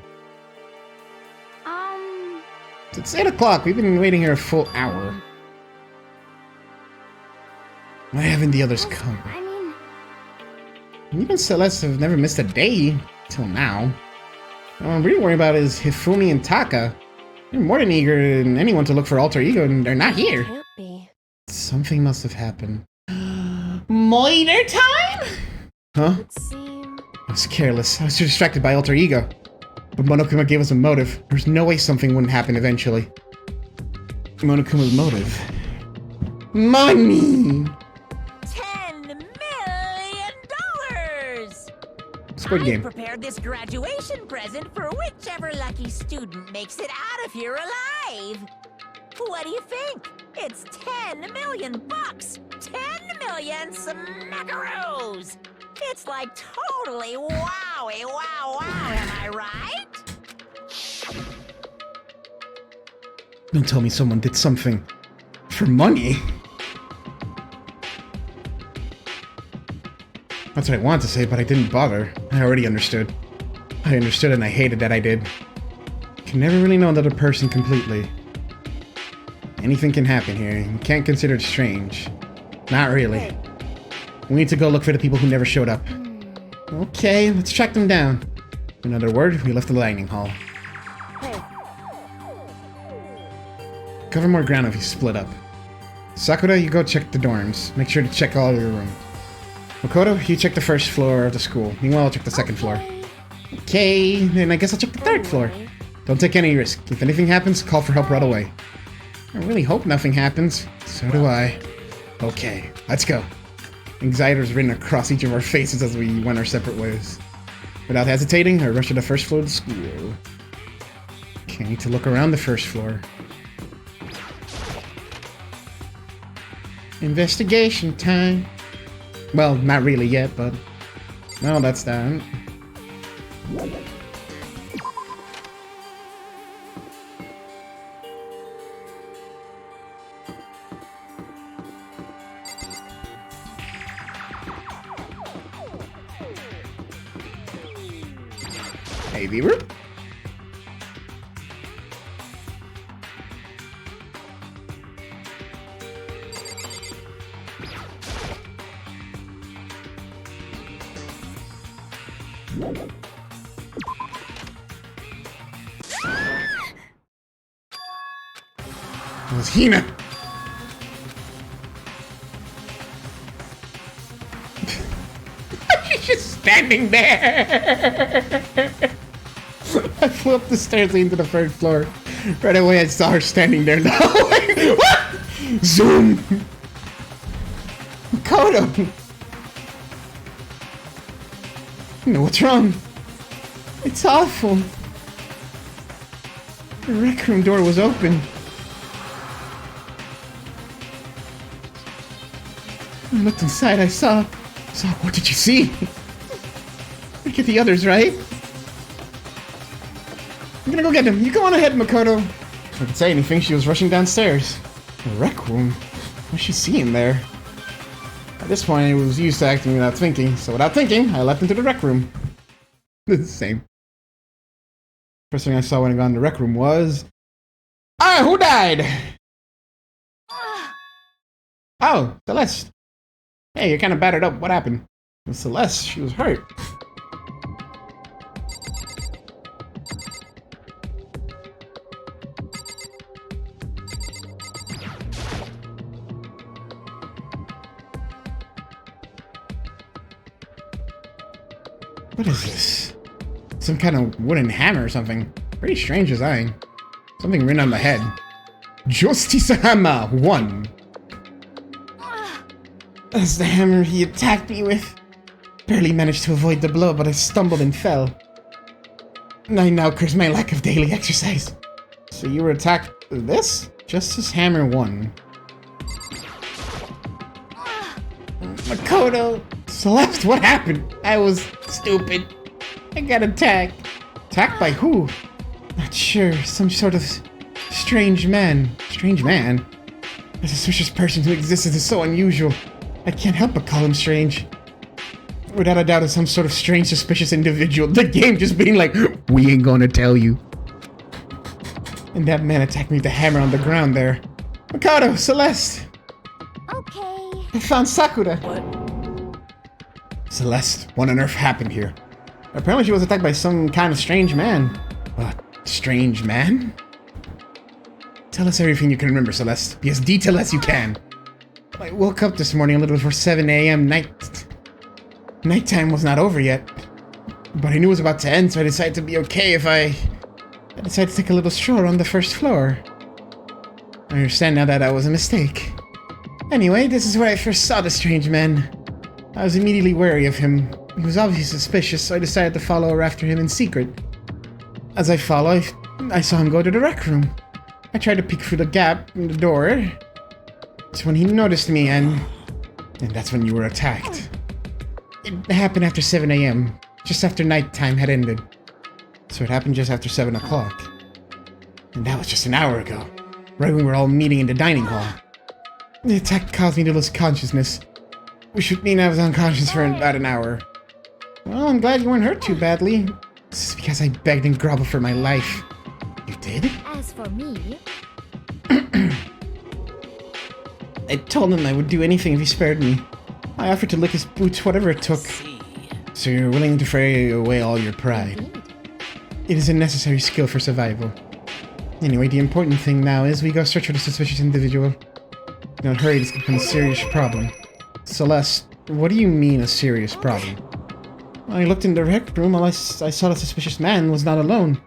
it's 8 o'clock. We've been waiting here a full hour. Why haven't the others come? I mean, You and Celeste have never missed a day till now. What I'm really worried about is Hifumi and Taka. They're more than eager than anyone to look for Alter Ego, and they're not here. can't be. Something must have happened. Moiter time? Huh? It seems. I was careless. I was too distracted by Alter Ego. But Monokuma gave us a motive. There's no way something wouldn't happen eventually. Monokuma's motive. Money! $10 million! Squid Game. I prepared this graduation present for whichever lucky student makes it out of here alive. What do you think? It's 10 million bucks! 10 million smackaroos! It's like totally wowie wow wow, am I right? Don't tell me someone did something for money. That's what I wanted to say, but I didn't bother. I already understood. I understood and I hated that I did. You can never really know another person completely. Anything can happen here. You can't consider it strange. Not really. We need to go look for the people who never showed up. Okay, let's track them down. In other words, we left the dining hall. Hey, Cover more ground if you split up. Sakura, you go check the dorms. Make sure to check all your rooms. Makoto, you check the first floor of the school. Meanwhile, I'll check the second floor. Okay, then I guess I'll check the third floor. Don't take any risk. If anything happens, call for help right away. I really hope nothing happens. So do I. Okay, let's go. Anxiety was written across each of our faces as we went our separate ways. Without hesitating, I rushed to the first floor of the school. Okay, I need to look around the first floor. Investigation time. Well, not really yet, but... No, that's that. Hey, Beaver. It was Hina. She's just standing there. I flew up the stairs into the third floor. Right away, I saw her standing there. No, what? Zoom. Kodo. No, what's wrong? It's awful. The rec room door was open. I looked inside, I saw... What did you see? Get the others, right? I'm gonna go get them. You go on ahead, Makoto. If I could say anything, she was rushing downstairs. The rec room? What's she seeing there? At this point, I was used to acting without thinking, so without thinking, I leapt into the rec room. The same. First thing I saw when I got in the rec room was... Ah, who died? Oh, Celeste. Hey, you're kind of battered up. What happened? It was Celeste. She was hurt. What is this? Some kind of wooden hammer or something. Pretty strange design. Something written on the head. Justice Hammer 1. That's the hammer he attacked me with. Barely managed to avoid the blow, but I stumbled and fell. I now curse my lack of daily exercise. So you were attacked with this? Justice Hammer 1. Makoto! Celeste, what happened? I was stupid. I got attacked. Attacked by who? Not sure. Some sort of strange man. Strange man? A suspicious person who exists is so unusual. I can't help but call him strange. Without a doubt, it's some sort of strange, suspicious individual. The game just being like, we ain't gonna tell you. And that man attacked me with the hammer on the ground there. Makoto, Celeste! Okay. I found Sakura. Celeste, what on earth happened here? Apparently she was attacked by some kind of strange man. A strange man? Tell us everything you can remember, Celeste. Be as detailed as you can. I woke up this morning a little before 7 a.m. Nighttime was not over yet. But I knew it was about to end, so I decided to be okay if I decided to take a little stroll on the first floor. I understand now that was a mistake. Anyway, this is where I first saw the strange man. I was immediately wary of him. He was obviously suspicious, so I decided to follow after him in secret. As I followed, I saw him go to the rec room. I tried to peek through the gap in the door. It's when he noticed me, and that's when you were attacked. It happened after 7 a.m., just after nighttime had ended. So it happened just after 7 o'clock. And that was just an hour ago, right when we were all meeting in the dining hall. The attack caused me to lose consciousness, which would mean I was unconscious for about an hour. Well, I'm glad you weren't hurt too badly. This is because I begged and groveled for my life. You did? As for me, I told him I would do anything if he spared me. I offered to lick his boots, whatever it took. So you're willing to fray away all your pride. indeed. It is a necessary skill for survival. Anyway, the important thing now is we go search for the suspicious individual. Don't hurry, this could become a serious problem. Celeste, what do you mean a serious problem? When I looked in the rec room, I saw the suspicious man was not alone.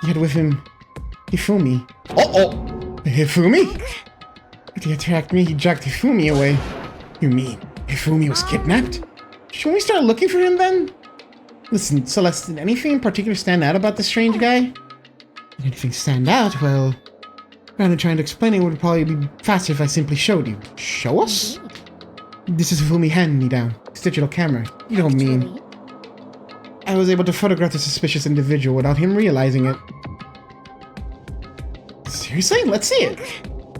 He had with him Hifumi. Oh! Hifumi? If he attacked me, he dragged Hifumi away. You mean Hifumi was kidnapped? Should we start looking for him then? Listen, Celeste, did anything in particular stand out about this strange guy? Did anything stand out? Well, rather than trying to explain it, would probably be faster if I simply showed you. Show us? This is Hifumi handing me down. It's digital camera. You don't mean... Actually, I was able to photograph the suspicious individual without him realizing it. Seriously? Let's see it.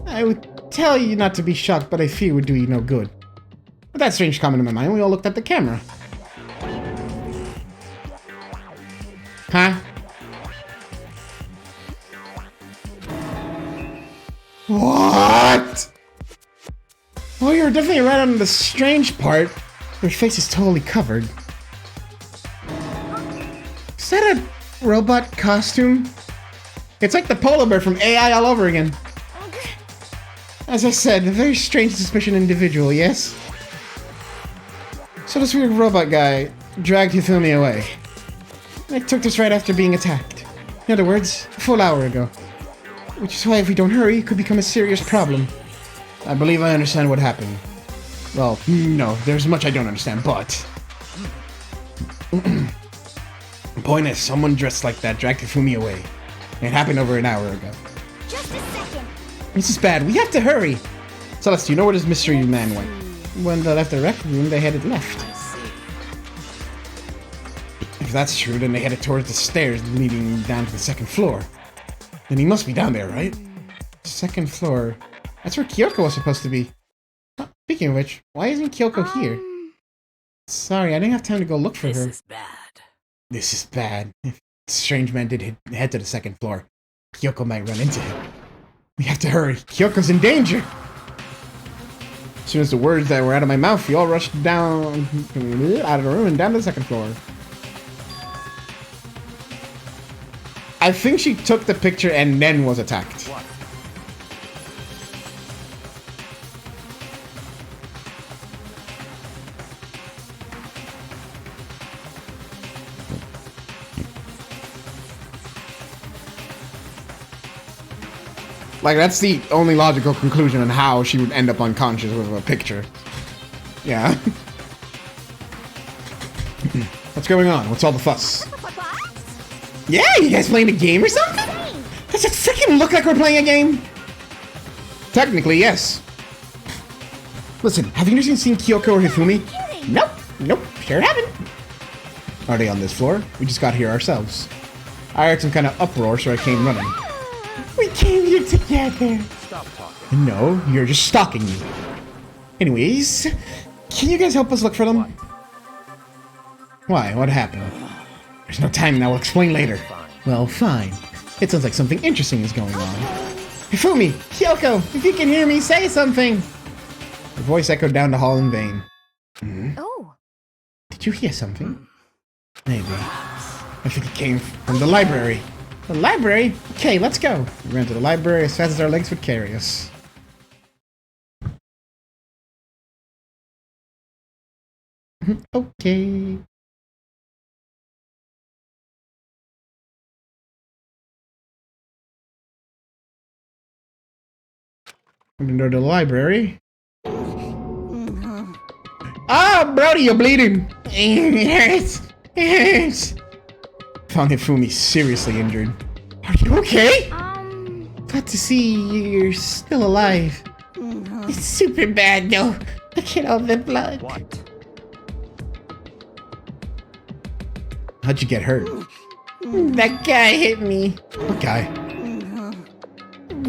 I would tell you not to be shocked, but I fear it would do you no good. With that strange comment in my mind, we all looked at the camera. Huh? What? Oh, you're definitely right on the strange part. Your face is totally covered. Is that a robot costume? It's like the polar bear from AI all over again. As I said, a very strange suspicious individual, yes? So this weird robot guy dragged Hifumi away. I took this right after being attacked. In other words, a full hour ago. Which is why if we don't hurry, it could become a serious problem. I believe I understand what happened. Well, no, there's much I don't understand, but... The point is, someone dressed like that dragged Hifumi away. It happened over an hour ago. just a second. This is bad. We have to hurry. Celeste, you know where this mystery man went? When they left the rec room, they headed left. If that's true, then they headed towards the stairs leading down to the second floor. Then he must be down there, right? Second floor. That's where Kyoko was supposed to be. Oh, speaking of which, why isn't Kyoko here? Sorry, I didn't have time to go look for her. This is bad. This is bad. If the strange man did head to the second floor, Kyoko might run into him. We have to hurry. Kyoko's in danger! As soon as the words that were out of my mouth, we all rushed down out of the room and down to the second floor. I think she took the picture and then was attacked. What? Like, that's the only logical conclusion on how she would end up unconscious with a picture. Yeah. What's going on? What's all the fuss? Yeah, you guys playing a game or something? Does it freaking look like we're playing a game? Technically, yes. Listen, have you seen Kyoko or Hifumi? Nope, nope, sure haven't. Are they on this floor? We just got here ourselves. I heard some kind of uproar, so I came running. We came here together. Stop talking. No, you're just stalking me. Anyways, can you guys help us look for them? Why? What happened? There's no time now, I'll explain later. Well, fine. It sounds like something interesting is going on. Hifumi! Kyoko! If you can hear me, say something! The voice echoed down the hall in vain. Oh. Did you hear something? Maybe. I think it came from the library. The library? Okay, let's go. We ran to the library as fast as our legs would carry us. Okay. Open the door to the library. Ah, Brody, you're bleeding. It hurts. It hurts. Found Hifumi seriously injured. Are you okay? Glad to see you're still alive. It's super bad though. Look at all the blood. What? How'd you get hurt? That guy hit me. What guy?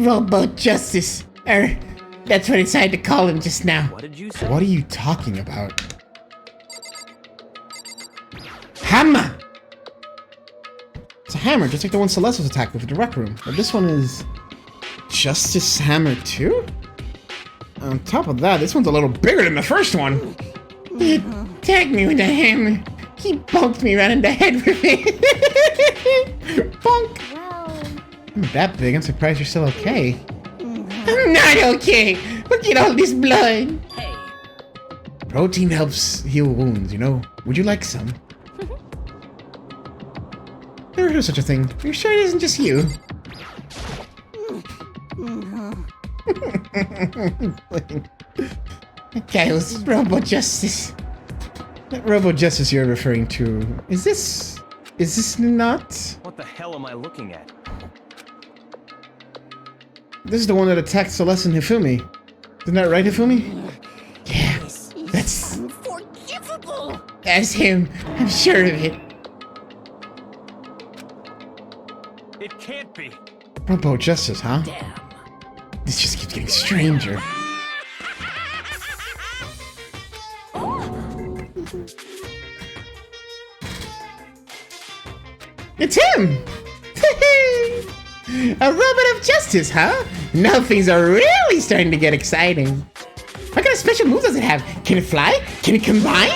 Robo Justice. That's what I decided to call him just now. What did you say? What are you talking about? Hammer! It's a hammer, just like the one Celeste was attacked with in the rec room. But this one is... Justice Hammer 2? On top of that, this one's a little bigger than the first one. He attacked me with a hammer. He bumped me right in the head with it. Bonk. Well, I'm not that big, I'm surprised you're still okay. I'm not okay. Look at all this blood. Protein helps heal wounds, you know? Would you like some? Never heard of such a thing. You're sure it isn't just you? That guy was Robo Justice. That Robo Justice you're referring to, is this not? What the hell am I looking at? This is the one that attacked Celeste and Hifumi. Isn't that right, Hifumi? Yeah, that's Unforgivable! that's him. I'm sure of it. It can't be. Robo Justice, huh? Damn. This just keeps getting stranger. It's him! A robot of justice, huh? Now things are really starting to get exciting. What kind of special moves does it have? Can it fly? Can it combine?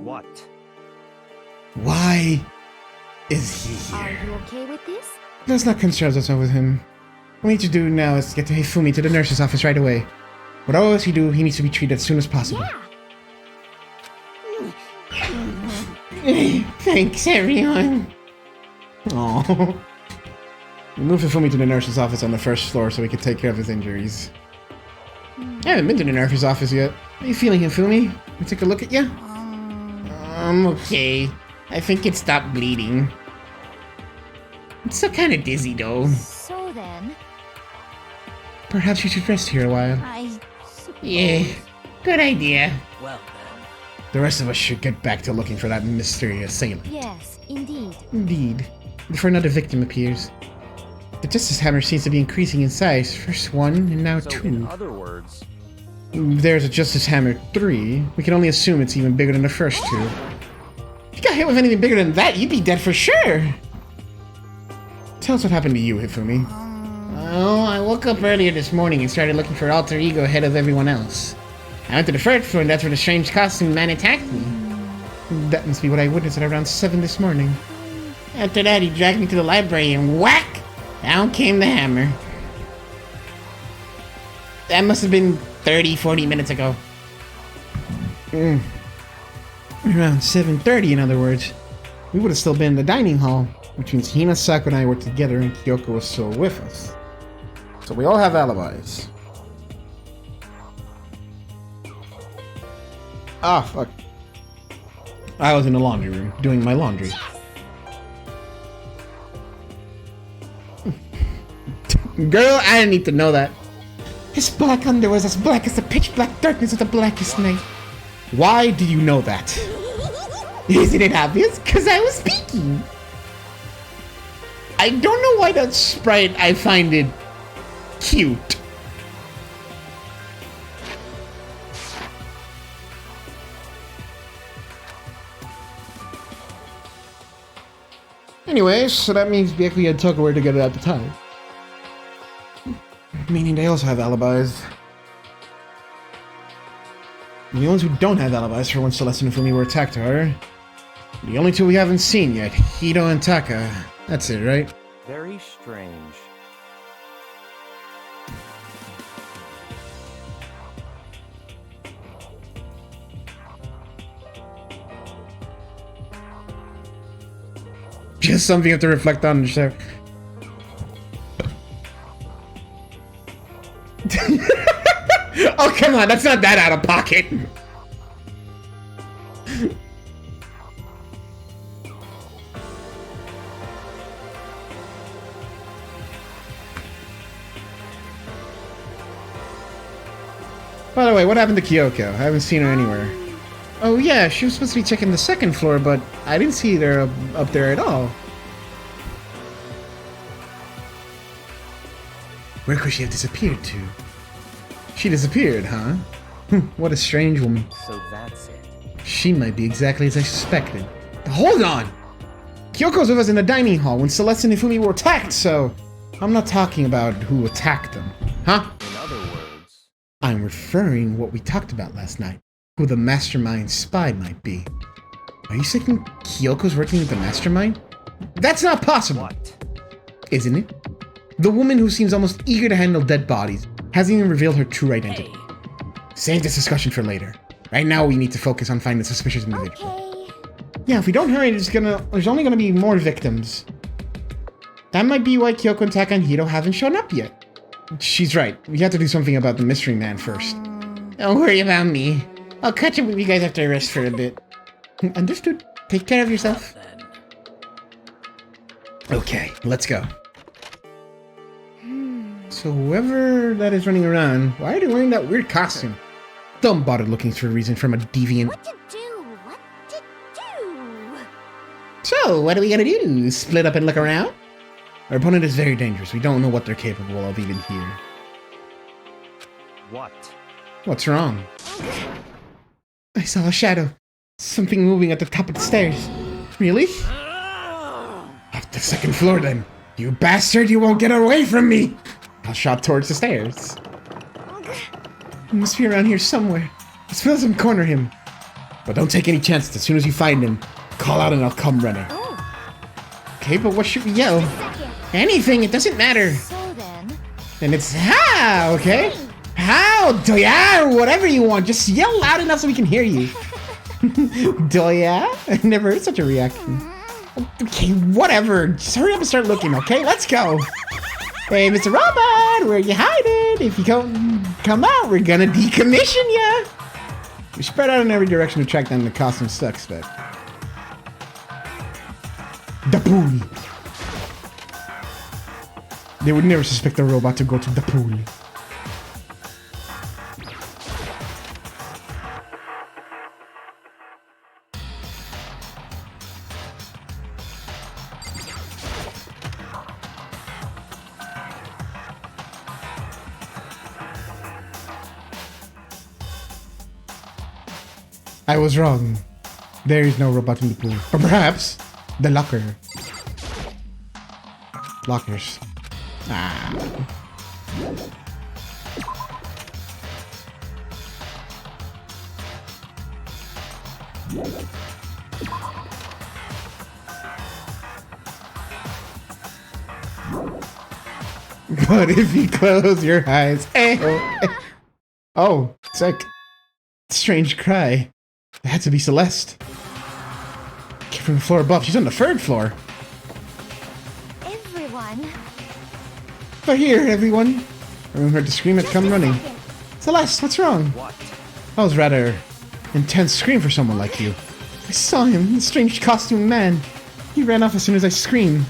What? Why is he are here? you okay with this? Let's not concern ourselves with him. What we need to do now is get to Hifumi to the nurse's office right away. Whatever else he do, he needs to be treated as soon as possible. Thanks, everyone. Aww. We moved Hifumi to the nurse's office on the first floor so we could take care of his injuries. I haven't been to the nurse's office yet. How are you feeling, Hifumi? Can I take a look at you? I'm okay. I think it stopped bleeding. I'm still kind of dizzy, though. So then, Perhaps you should rest here a while. I Yeah, good idea. Well then. The rest of us should get back to looking for that mysterious assailant. yes, indeed. Indeed. Before another victim appears. The Justice Hammer seems to be increasing in size. First one, and now So two. in other words, There's a Justice Hammer 3. We can only assume it's even bigger than the first two. If you got hit with anything bigger than that, you'd be dead for sure. Tell us what happened to you, Hifumi. Oh, I woke up earlier this morning and started looking for alter ego ahead of everyone else. I went to the first floor and that's where the strange costume man attacked me. That must be what I witnessed at around 7 this morning. After that, he dragged me to the library and whack! Down came the hammer. That must have been 30, 40 minutes ago. Around 7:30, in other words. we would have still been in the dining hall, which means Hina, Saku, and I were together and Kyoko was still with us. So we all have alibis. Ah, fuck. I was in the laundry room doing my laundry. Girl, I didn't need to know that. His black underwear was as black as the pitch black darkness of the blackest night. Why do you know that? Isn't it obvious? Because I was speaking. I don't know why that sprite, I find it cute. Anyways, so that means Byakuya and Toka were together at the time. Meaning they also have alibis. The ones who don't have alibis for when Celeste and Fumi were attacked are the only two we haven't seen yet, Hito and Taka. That's it, right? Very strange. Just something you have to reflect on, sir. Oh, come on, that's not that out of pocket. By the way, what happened to Kyoko? I haven't seen her anywhere. Oh yeah, she was supposed to be checking the second floor, but I didn't see her up there at all. Where could she have disappeared to? She disappeared, huh? What a strange woman. So that's it. She might be exactly as I suspected. Hold on! Kyoko's with us in the dining hall when Celeste and Ifumi were attacked, so I'm not talking about who attacked them. Huh? In other words, I'm referring what we talked about last night. Who the mastermind spy might be. Are you saying Kyoko's working with the mastermind? That's not possible! what? Isn't it? The woman who seems almost eager to handle dead bodies hasn't even revealed her true identity. Save this discussion for later. Right now we need to focus on finding the suspicious individual. Okay. Yeah, if we don't hurry, there's only gonna be more victims. That might be why Kyoko and Taka and Hiro haven't shown up yet. She's right. We have to do something about the mystery man first. Don't worry about me. I'll catch up with you guys after I rest for a bit. Understood. Take care of yourself. Okay, let's go. So whoever that is running around, why are they wearing that weird costume? Don't bother looking for a reason from a deviant. What to do? What to do? So, what are we gonna do? Split up and look around? Our opponent is very dangerous. We don't know what they're capable of even here. What? What's wrong? I saw a shadow. Something moving at the top of the stairs. Really? Up the second floor then. You bastard, you won't get away from me! I'll shot towards the stairs. He must be around here somewhere. Let's fill some corner him. But don't take any chances. As soon as you find him, call out and I'll come running. Okay, but what should we yell? Anything, it doesn't matter. So then, And it's how, okay? How, doya, whatever you want. Just yell loud enough so we can hear you. Doya? I've never heard such a reaction. Okay, whatever. Just hurry up and start looking, okay? Let's go. Hey, Mr. Robot, where you hiding? If you come out, we're gonna decommission ya. We spread out in every direction to track down the costume suspect. The pool. They would never suspect a robot to go to the pool. I was wrong. There is no robot in the pool. Or perhaps the locker. Lockers. Ah. But if you close your eyes, oh, it's like a strange cry. It had to be Celeste. from the floor above. She's on the 3rd floor. Everyone. But here, everyone. Everyone heard the scream and Just come a running. second. Celeste, what's wrong? What? That was rather intense scream for someone like you. I saw him, the strange costumed man. He ran off as soon as I screamed.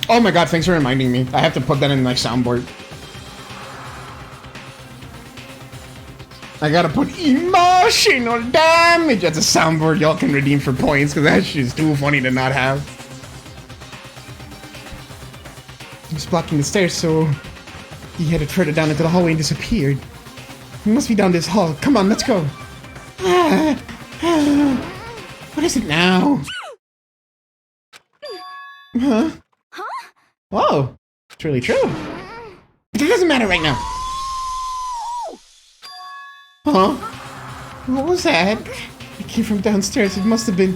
Oh my god, thanks for reminding me. I have to put that in my soundboard. I gotta put emotional damage as a soundboard y'all can redeem for points, because that shit's too funny to not have. He was blocking the stairs, so he headed further down into the hallway and disappeared. He must be down this hall. Come on, let's go. What is it now? Huh? Oh, it's really true. But it doesn't matter right now. Huh? What was that? It came from downstairs. It must have been...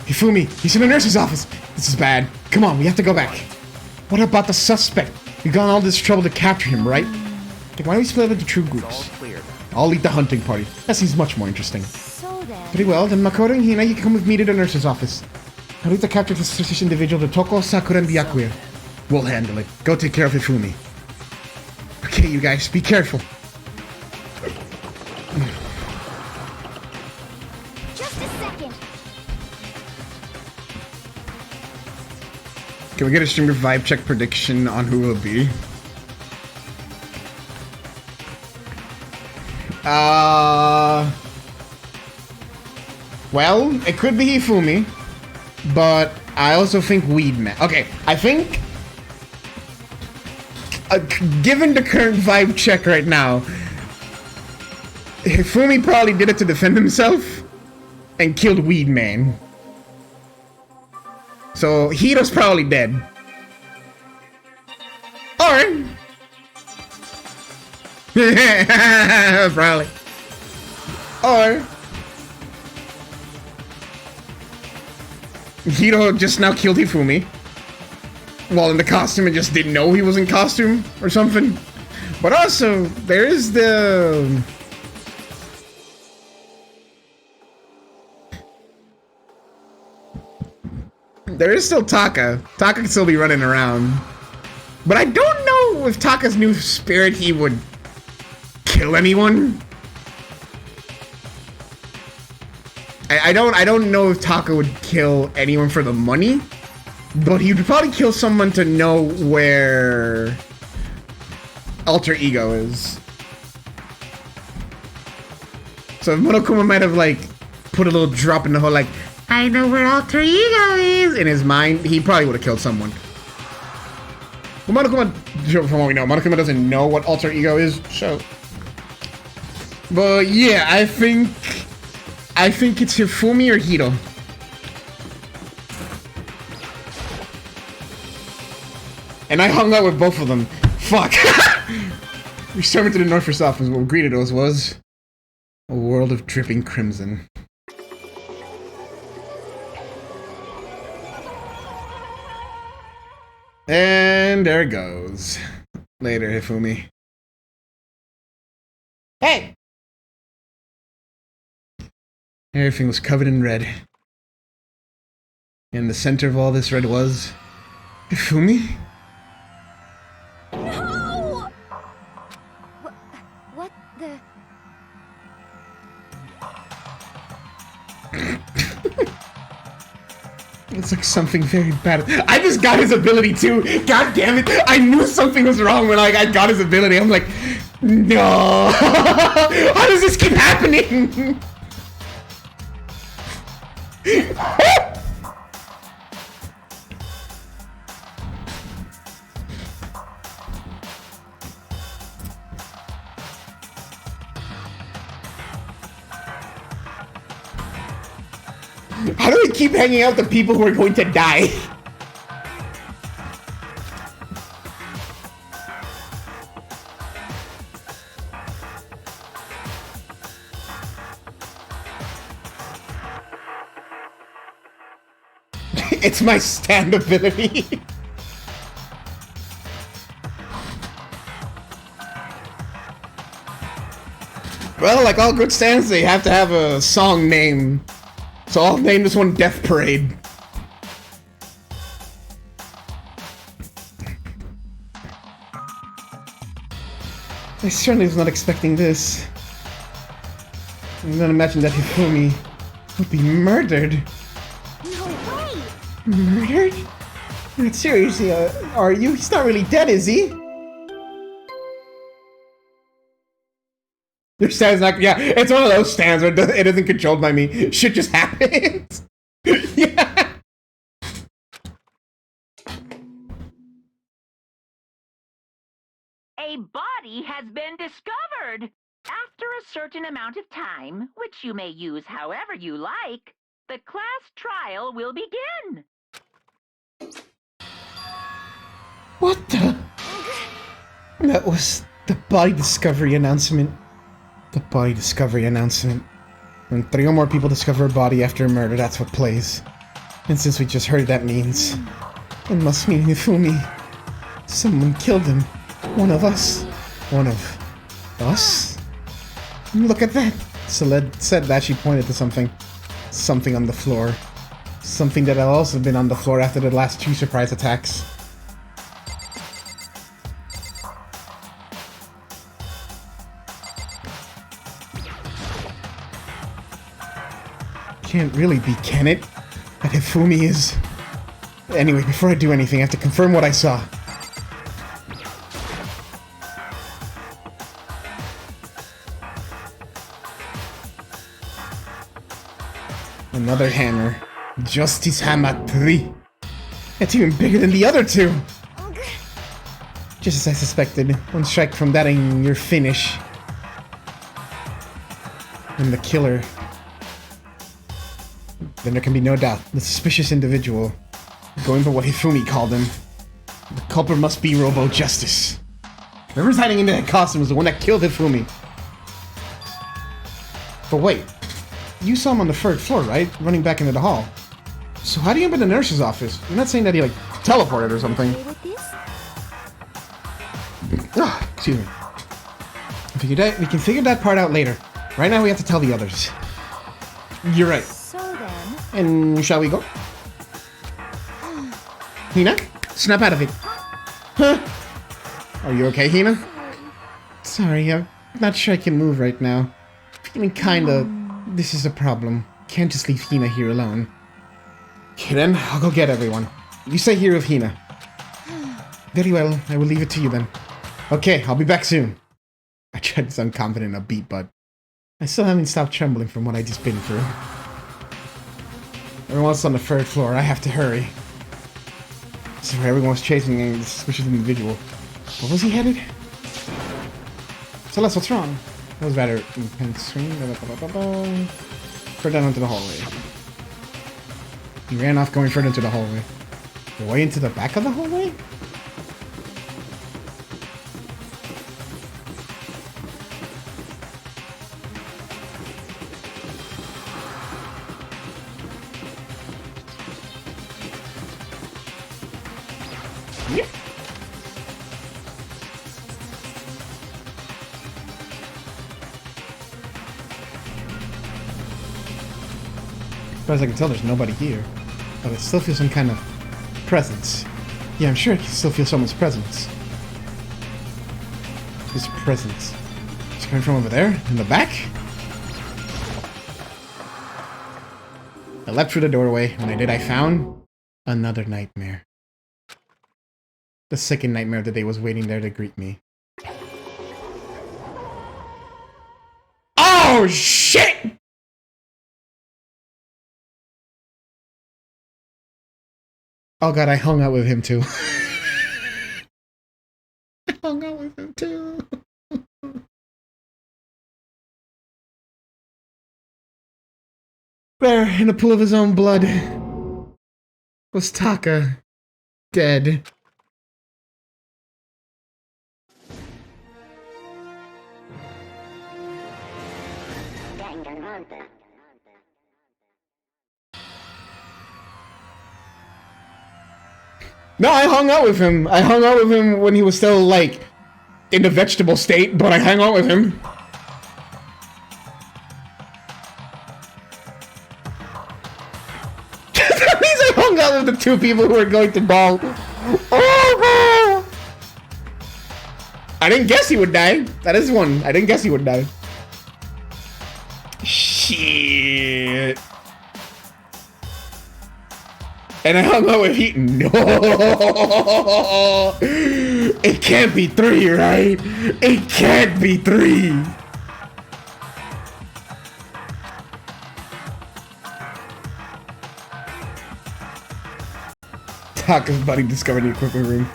Hifumi, he's in the nurse's office. This is bad. Come on, we have to go back. What about the suspect? We got all this trouble to capture him, right? Then why don't we split up into 2 All groups? clear then. I'll lead the hunting party. That seems much more interesting. So then. Pretty well, then Makoto and Hina, you can come with me to the nurse's office. I'll lead the capture the suspicious individual to Toko, Sakura, and Byakuya. We'll handle it. Go take care of Hifumi. Okay, you guys, be careful. Just a second. Can we get a streamer vibe check prediction on who it will be? Well, it could be Hifumi, but I also think Weedman. Okay, I think, given the current vibe check right now, Hifumi probably did it to defend himself and killed Weedman. So Hito's probably dead. Or probably. Or Hito just now killed Hifumi while in the costume and just didn't know he was in costume or something. But also, there is the... There is still Taka. Taka can still be running around. But I don't know if Taka's new spirit he would kill anyone. I don't know if Taka would kill anyone for the money, but he would probably kill someone to know where Alter Ego is. So Monokuma might have like put a little drop in the hole like, I know where Alter Ego is in his mind. He probably would have killed someone. Well, Monokuma, from what we know, Monokuma doesn't know what Alter Ego is, so. But yeah, I think it's Hifumi or Hito. And I hung out with both of them. Fuck. We started to the North for Office. What greeted us was a world of dripping crimson. And there it goes. Later, Hifumi. Hey! Everything was covered in red. And the center of all this red was... Hifumi? No! What the... It's like something very bad. I just got his ability too. God damn it. I knew something was wrong when I got his ability. I'm like, no. How does this keep happening? How do we keep hanging out with the people who are going to die? It's my stand ability. Well, like all good stands, they have to have a song name. So I'll name this one Death Parade. I certainly was not expecting this. I did not imagine that Hifumi would be murdered. No way! Murdered? Not seriously, are you? He's not really dead, is he? Your stand's not. Yeah, it's one of those stands where it isn't controlled by me. Shit just happens. Yeah. A body has been discovered. After a certain amount of time, which you may use however you like, the class trial will begin. What the? That was the body discovery announcement. The body discovery announcement. When 3 or more people discover a body after a murder, that's what plays. And since we just heard that means, it must mean Hifumi. Someone killed him. One of us. One of us? Look at that. Celed said that she pointed to something. Something on the floor. Something that had also been on the floor after the last 2 surprise attacks. Can't really be, can it? That Hifumi is... Anyway, before I do anything, I have to confirm what I saw. Another hammer. Justice Hammer 3. It's even bigger than the other 2. Just as I suspected, one strike from that and you're finished. And the killer... Then there can be no doubt. The suspicious individual, going by what Hifumi called him, the culprit must be Robo Justice. Whoever's hiding in that costume is the one that killed Hifumi. But wait, you saw him on the 3rd floor, right? Running back into the hall. So how do you end up in the nurse's office? You're not saying that he, like, teleported or something. Okay with this? Excuse me. We can figure that part out later. Right now we have to tell the others. You're right. So then... And shall we go? Hina? Snap out of it. Huh? Are you okay, Hina? Sorry, I'm not sure I can move right now. Feeling kinda... This is a problem. Can't just leave Hina here alone. Okay then, I'll go get everyone. You stay here with Hina. Very well, I will leave it to you then. Okay, I'll be back soon. I tried to sound confident and upbeat, but... I still haven't stopped trembling from what I just been through. Everyone's on the 3rd floor, I have to hurry. So everyone's chasing a suspicious individual. Where was he headed? Celeste, what's wrong? That was rather intense screen. Further down into the hallway. He ran off going further into the hallway. Way into the back of the hallway? Yep. As far as I can tell, there's nobody here. But I still feel some kind of presence. Yeah, I'm sure I can still feel someone's presence. His presence. It's coming from over there? In the back? I leapt through the doorway. When I did, I found another nightmare. The second nightmare of the day was waiting there to greet me. Oh, shit! Oh god, I hung out with him too. I hung out with him too. There, in a pool of his own blood, was Taka, dead. Danganronpa. No, I hung out with him. I hung out with him when he was still, like, in the vegetable state, but I hung out with him. That means I hung out with the two people who were going to ball. Oh, no. I didn't guess he would die. That is one. I didn't guess he would die. Shit. And I hung out with Heaton. No. It can't be 3, right? It can't be 3. Taka's buddy discovered the equipment room.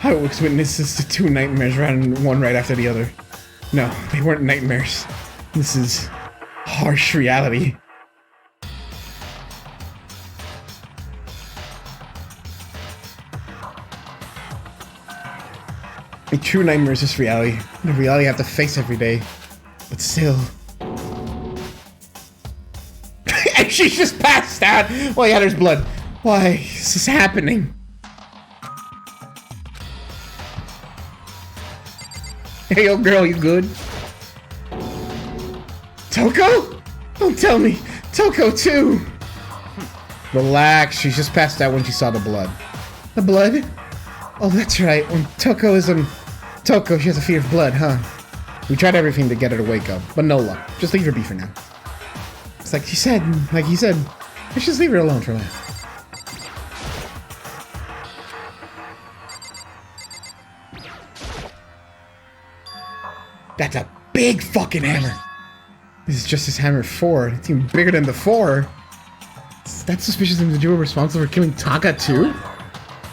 I was witnesses to 2 nightmares ran one right after the other. No, they weren't nightmares. This is harsh reality. A true nightmare is just reality. The reality I have to face every day. But still. And she's just passed out! Oh yeah, there's blood. Why is this happening? Hey, old girl, you good? Toko? Don't tell me. Toko, too. Relax, she's just passed out when she saw the blood. The blood? Oh, that's right. When Toko is Toko, she has a fear of blood, huh? We tried everything to get her to wake up, but no luck. Just leave her be for now. It's like you said, let's just leave her alone for now. That's a big fucking hammer. This is Justice Hammer 4. It's even bigger than the 4. That's suspicious that you were responsible for killing Taka too?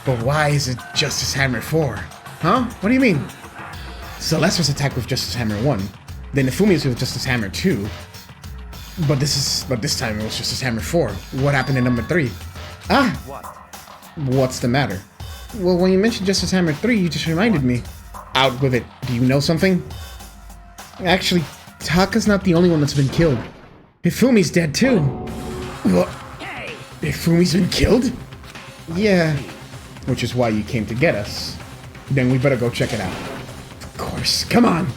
But why is it Justice Hammer 4? Huh? What do you mean? Celeste was attacked with Justice Hammer 1. Then Ifumi was with Justice Hammer 2. But this time it was Justice Hammer 4. What happened in number 3? Ah! What's the matter? Well, when you mentioned Justice Hammer 3, you just reminded me. Out with it. Do you know something? Actually, Taka's not the only one that's been killed. Ifumi's dead too. What? Ifumi's been killed? Yeah. Which is why you came to get us. Then we better go check it out. Of course. Come on.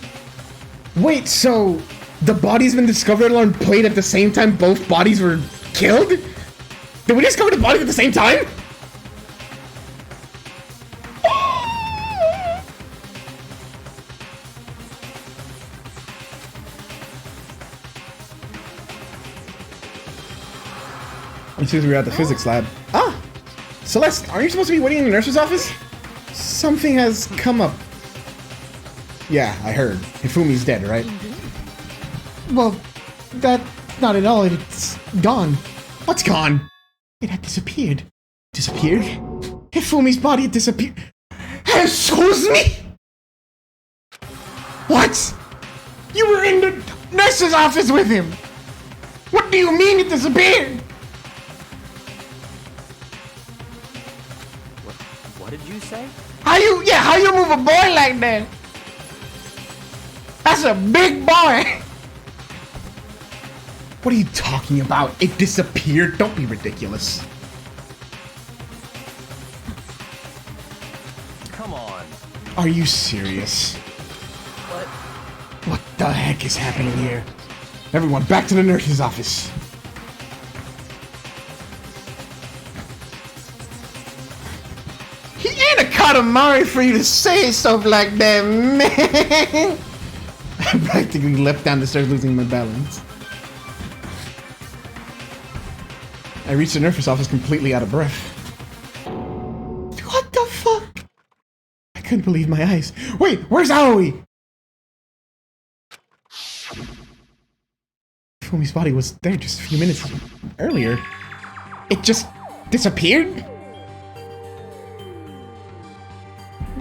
Wait, so the body's been discovered on plate at the same time both bodies were killed? Did we discover the bodies at the same time? It says we're at the physics lab. Ah! Celeste, aren't you supposed to be waiting in the nurse's office? Something has come up. Yeah, I heard. Hifumi's dead, right? Well, that's not at all. It's gone. What's gone? It had disappeared. Disappeared? Hifumi's body had disappeared. Excuse me? What? You were in the nurse's office with him. What do you mean it disappeared? What did you say? How you move a boy like that? That's a big boy. What are you talking about? It disappeared? Don't be ridiculous. Come on. Are you serious? What the heck is happening here? Everyone, back to the nurse's office. He ain't a Katamari for you to say stuff like that, man. I practically leapt down the stairs, losing my balance. I reached the nurse's office completely out of breath. What the fuck? I couldn't believe my eyes. Wait, where's Aoi? Fumi's body was there just a few minutes earlier. It just disappeared?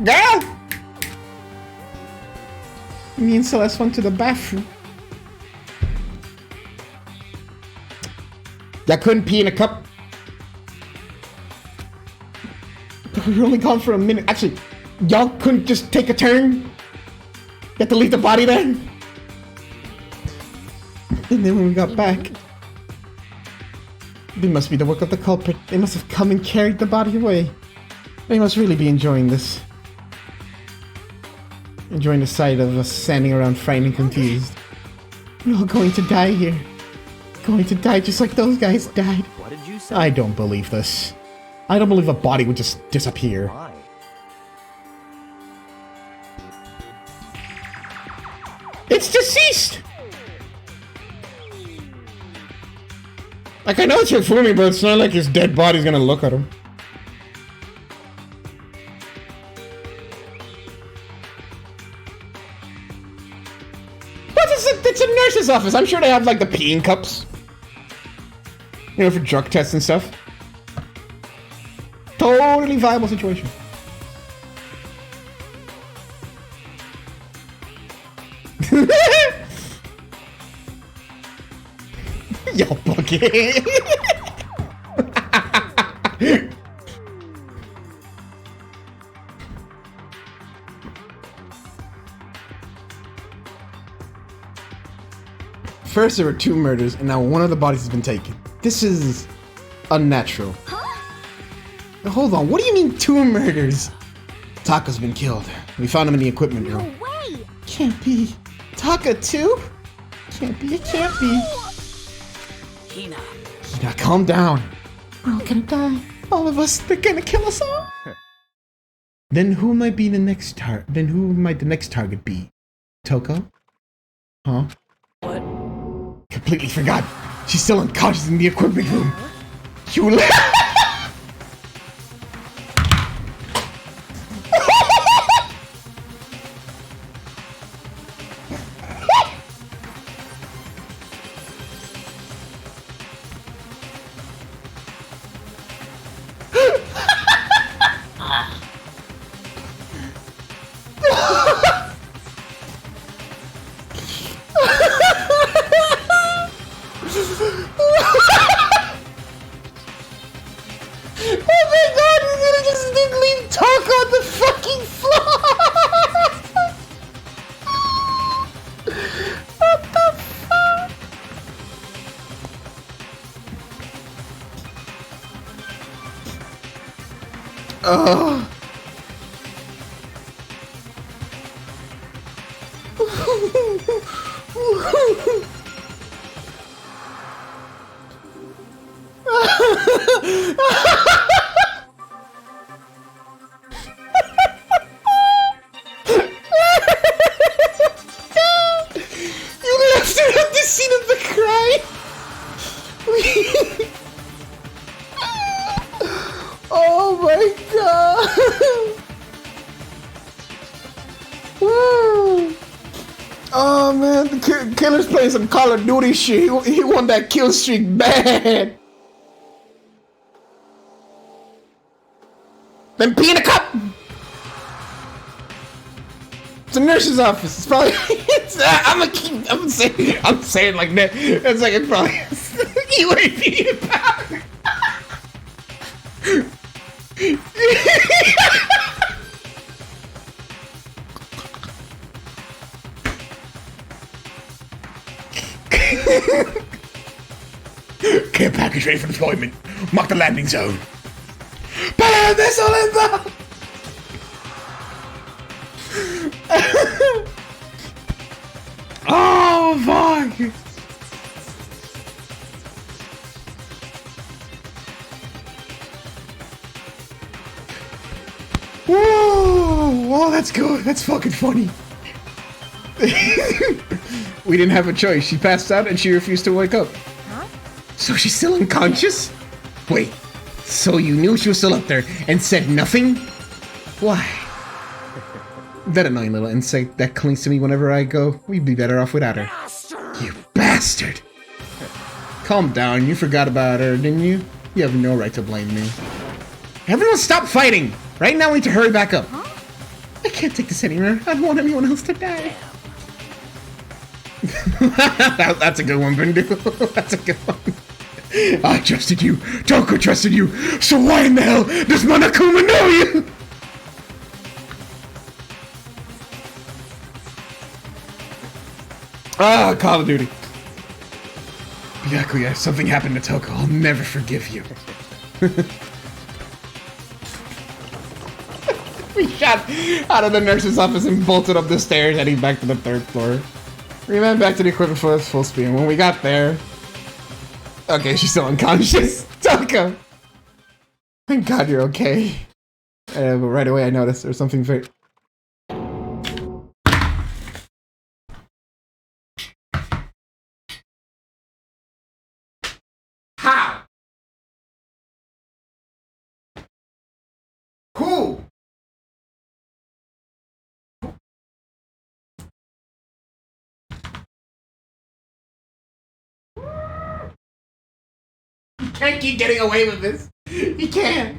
Yeah! Me and Celeste went to the bathroom. I couldn't pee in a cup. We were only gone for a minute. Actually, y'all couldn't just take a turn? You had to leave the body there? And then when we got back, they must be the work of the culprit. They must have come and carried the body away. They must really be enjoying this. Enjoying the sight of us standing around frightened and confused. We're all going to die here. Going to die just like those guys died. What did you so? I don't believe this. I don't believe a body would just disappear. Why? It's deceased! Like, I know it's Hifumi, but it's not like his dead body's gonna look at him. But it's a nurse's office. I'm sure they have, like, the peeing cups. You know, for drug tests and stuff. Totally viable situation. Yo, bucket. First, there were 2 murders, and now one of the bodies has been taken. This is unnatural. Hold on, what do you mean 2 murders? Taka's been killed. We found him in the equipment No room. way! Can't be. Taka too? Can't be, it can't be. Hina. Hina, calm down. We're all gonna die. All of us, they're gonna kill us all. Then who might be the next target? Then who might the next target be? Toko? Huh? What? Completely forgot. She's still unconscious in the equipment room. You Oh my god, he's gonna just leave Taka on the fucking floor! What the fuck? Oh. You left her at the scene of the crime. Oh my god. Woo. Oh man, the killer's playing some Call of Duty shit. He won that kill streak bad. Then pee in a cup. It's a nurse's office. It's probably. I'm saying like that. It's like it probably. You ain't peeing powder. Care package ready for deployment. Mark the landing zone. Power missile inbound! Oh fuck! Whoa! Oh, that's good. That's fucking funny. We didn't have a choice. She passed out and she refused to wake up. Huh? So she's still unconscious? Wait, so you knew she was still up there and said nothing? Why? That annoying little insect that clings to me whenever I go. We'd be better off without her. Bastard! You bastard! Calm down, you forgot about her, didn't you? You have no right to blame me. Everyone stop fighting! Right now we need to hurry back up. Huh? I can't take this anymore. I don't want anyone else to die. That's a good one, Bindu. That's a good one. I trusted you. Toko trusted you. So why in the hell does Monokuma know you? Ah, Call of Duty. Byakuya, something happened to Toko. I'll never forgive you. We shot out of the nurse's office and bolted up the stairs, heading back to the 3rd floor. We ran back to the equipment for full speed. When we got there, Okay, she's still unconscious. Taka! Thank God you're okay. But right away I noticed there's something very... How? Who? You can't keep getting away with this. You can't.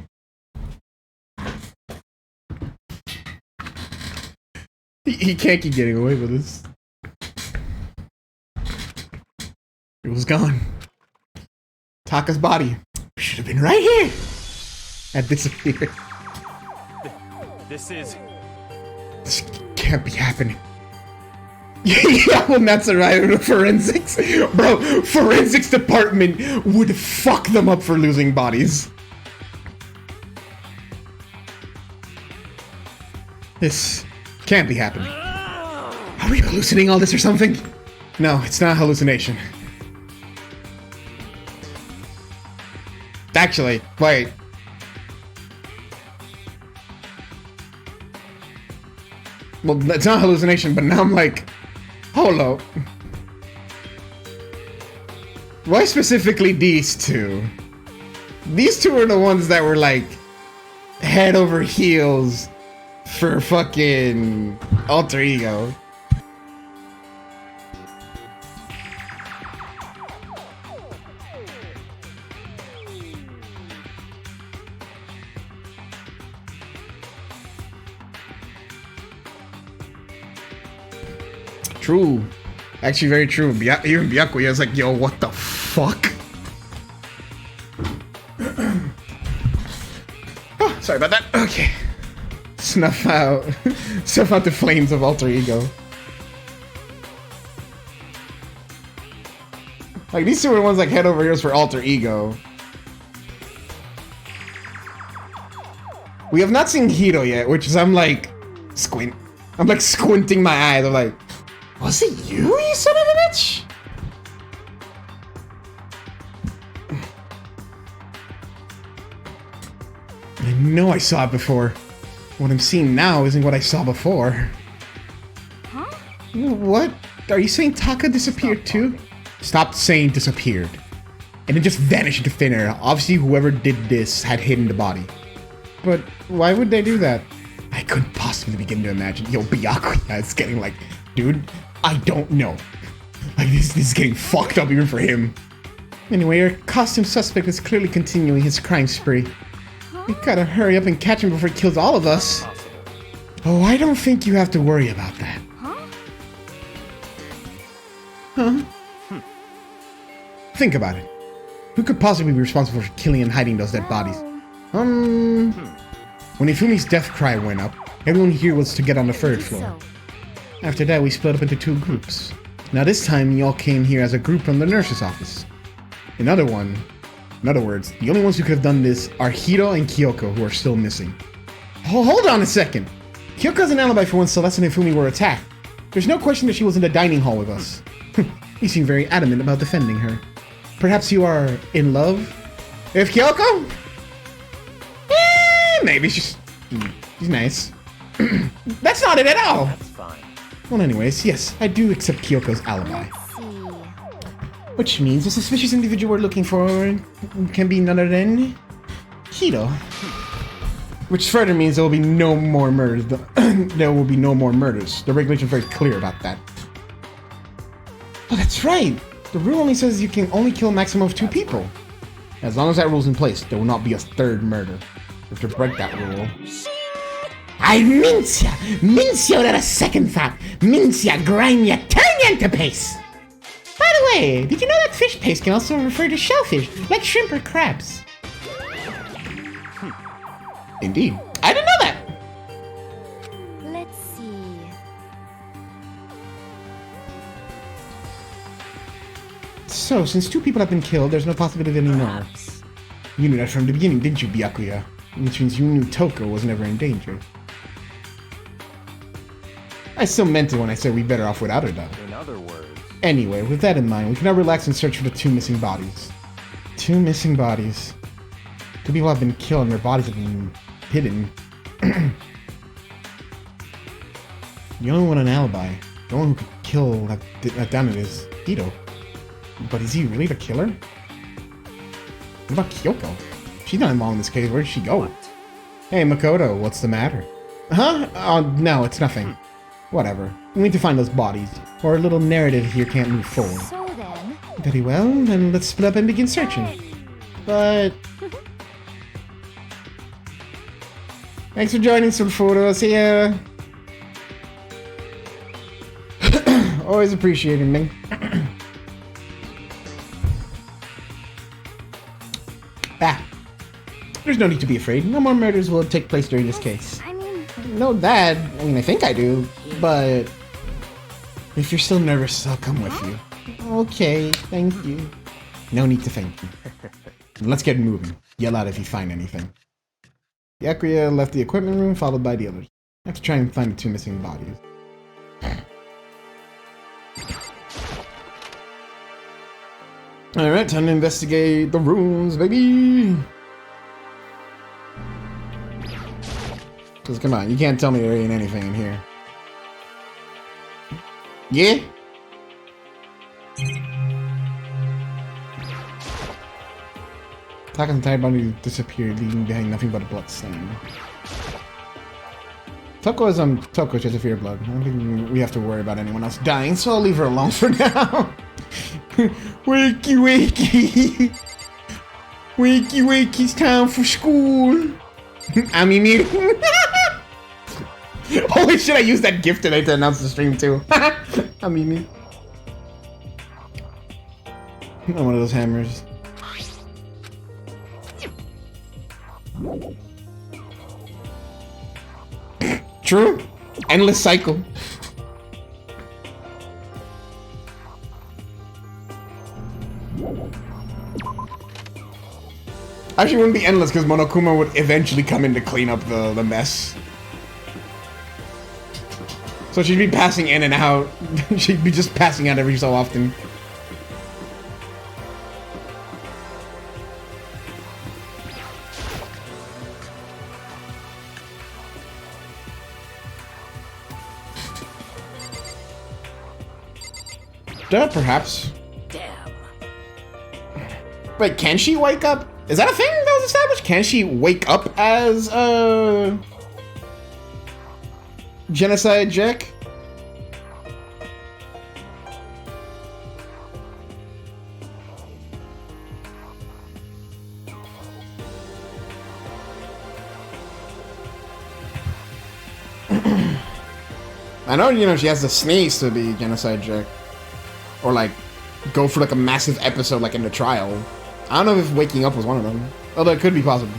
He can't keep getting away with this. It was gone. Taka's body should have been right here. Had disappeared. This can't be happening. Yeah, will not survive the forensics. Bro, forensics department would fuck them up for losing bodies. This can't be happening. Are we hallucinating all this or something? No, it's not a hallucination. Actually, wait. Well, it's not a hallucination, but now I'm like, hold up. Why specifically these two? These two are the ones that were like head over heels for fucking alter ego. True. Actually, very true. Even Byakuya is like, yo, what the fuck? Oh, sorry about that. Okay. Snuff out the flames of alter ego. Like, these two are the ones like head over heels for alter ego. We have not seen Hiro yet, which is I'm like squinting my eyes. I'm like, was it you son of a bitch? I know I saw it before. What I'm seeing now isn't what I saw before. Huh? What? Are you saying Taka disappeared too? Stop saying disappeared. And it just vanished into thin air. Obviously, whoever did this had hidden the body. But why would they do that? I couldn't possibly begin to imagine. Yo, Byakuya is getting like, dude, I don't know. Like, this is getting fucked up even for him. Anyway, your costume suspect is clearly continuing his crime spree. We gotta hurry up and catch him before he kills all of us. Oh, I don't think you have to worry about that. Huh? Think about it. Who could possibly be responsible for killing and hiding those dead bodies? When Ifumi's death cry went up, everyone here was to get on the third floor. After that, we split up into two groups. Now this time, you all came here as a group from the nurse's office. In other words, the only ones who could have done this are Hiro and Kyoko, who are still missing. Hold on a second. Kyoko has an alibi for when Celeste and Ifumi were attacked. There's no question that she was in the dining hall with us. You seem very adamant about defending her. Perhaps you are in love? With Kyoko? Maybe she's nice. That's not it at all. That's fine. Well, anyways, yes, I do accept Kyoko's alibi. Let's see. Which means the suspicious individual we're looking for can be none other than Hiro. Which further means there will be no more murders. There will be no more murders. The regulations are very clear about that. Oh, that's right. The rule only says you can only kill a maximum of 2 people. As long as that rule's in place, there will not be a third murder. If you break that rule. I mince ya! Mince ya without a second thought! Mince ya, grind ya, turn ya into paste! By the way, did you know that fish paste can also refer to shellfish, like shrimp or crabs? Indeed. I didn't know that! Let's see. So, since 2 people have been killed, there's no possibility of any more. Perhaps. You knew that from the beginning, didn't you, Byakuya? Which means you knew Toko was never in danger. I still meant it when I said we'd better off without her, though. In other words, Anyway, with that in mind, we can now relax and search for the 2 missing bodies. 2 missing bodies. 2 people have been killed and their bodies have been hidden. The only one an alibi. The one who could kill that down it is Hito. But is he really the killer? What about Kyoko? She's not involved in this case. Where did she go? Hey, Makoto, what's the matter? Huh? Oh, no, it's nothing. Whatever. We need to find those bodies, or a little narrative here can't move forward. So then... Very well, then let's split up and begin searching. But... Thanks for joining, Sulfuro. See ya! Always appreciating me. There's no need to be afraid. No more murders will take place during this case. I mean... No, Dad. I mean, I think I do. But... if you're still nervous, I'll come with you. Okay, thank you. No need to thank you. Let's get moving. Yell out if you find anything. Yakuya left the equipment room, followed by the others. I have to try and find the 2 missing bodies. Alright, time to investigate the rooms, baby! Because come on, you can't tell me there ain't anything in here. Yeah? Taka's entire body disappeared, leaving behind nothing but a blood stain. Toko is Toko just a fear of blood. I don't think we have to worry about anyone else dying, so I'll leave her alone for now. Wakey wakey! Wakey wakey, it's time for school! I mean, holy shit, I used that gift today to announce the stream too. I mean, not one of those hammers. True. Endless cycle. Actually, it wouldn't be endless because Monokuma would eventually come in to clean up the mess. So she'd be passing in and out. She'd be just passing out every so often. Perhaps. Damn. Wait, can she wake up? Is that a thing that was established? Can she wake up as Genocide Jack? I know, you know, she has the sneeze to be Genocide Jack. Or like, go for like a massive episode like in the trial. I don't know if waking up was one of them. Although it could be possible.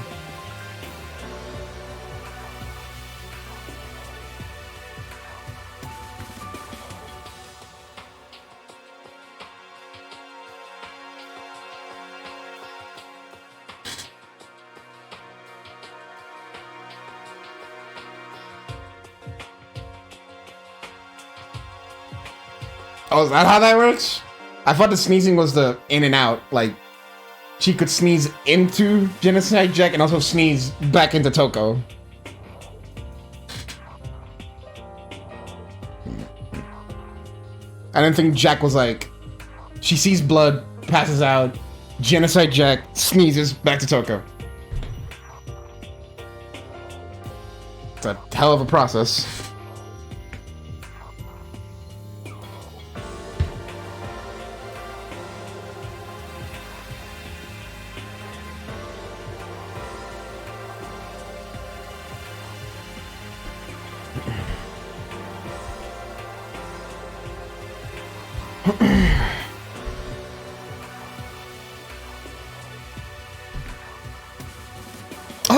Oh, is that how that works? I thought the sneezing was the in and out. Like, she could sneeze into Genocide Jack and also sneeze back into Toko. I didn't think Jack was like, she sees blood, passes out, Genocide Jack sneezes back to Toko. It's a hell of a process.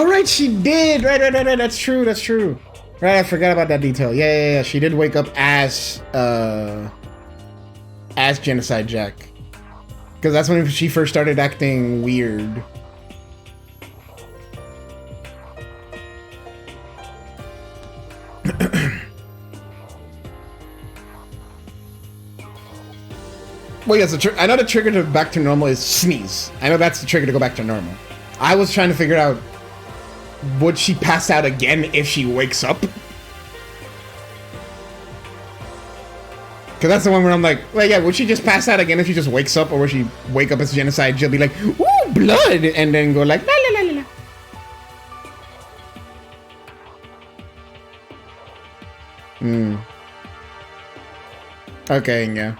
Right, she did. Right. That's true. Right, I forgot about that detail. Yeah. She did wake up as Genocide Jack, because that's when she first started acting weird. Well, yes, I know the trigger to back to normal is sneeze. I know that's the trigger to go back to normal. I was trying to figure out, would she pass out again if she wakes up? Because that's the one where I'm like, well, yeah, would she just pass out again if she just wakes up, or would she wake up as genocide? She'll be like, ooh, blood, and then go like, la la la la la. Okay, yeah.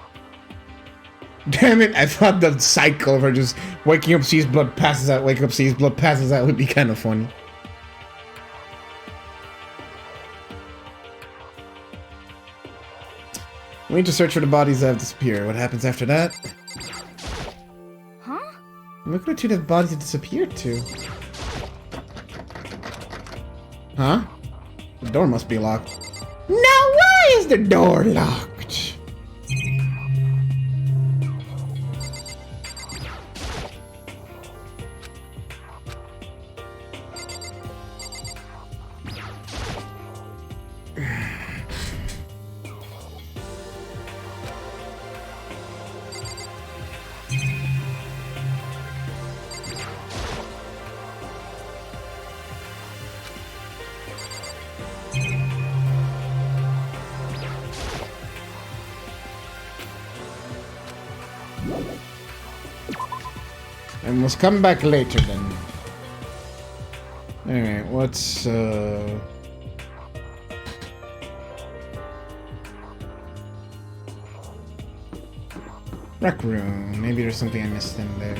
Damn it, I thought the cycle of her just waking up, sees blood, passes out, wake up, sees blood, passes out would be kind of funny. We need to search for the bodies that have disappeared. What happens after that? Huh? Look at the two dead bodies have disappeared to. Huh? The door must be locked. Now why is the door locked? I must come back later then. Alright, what's rec room. Maybe there's something I missed in there.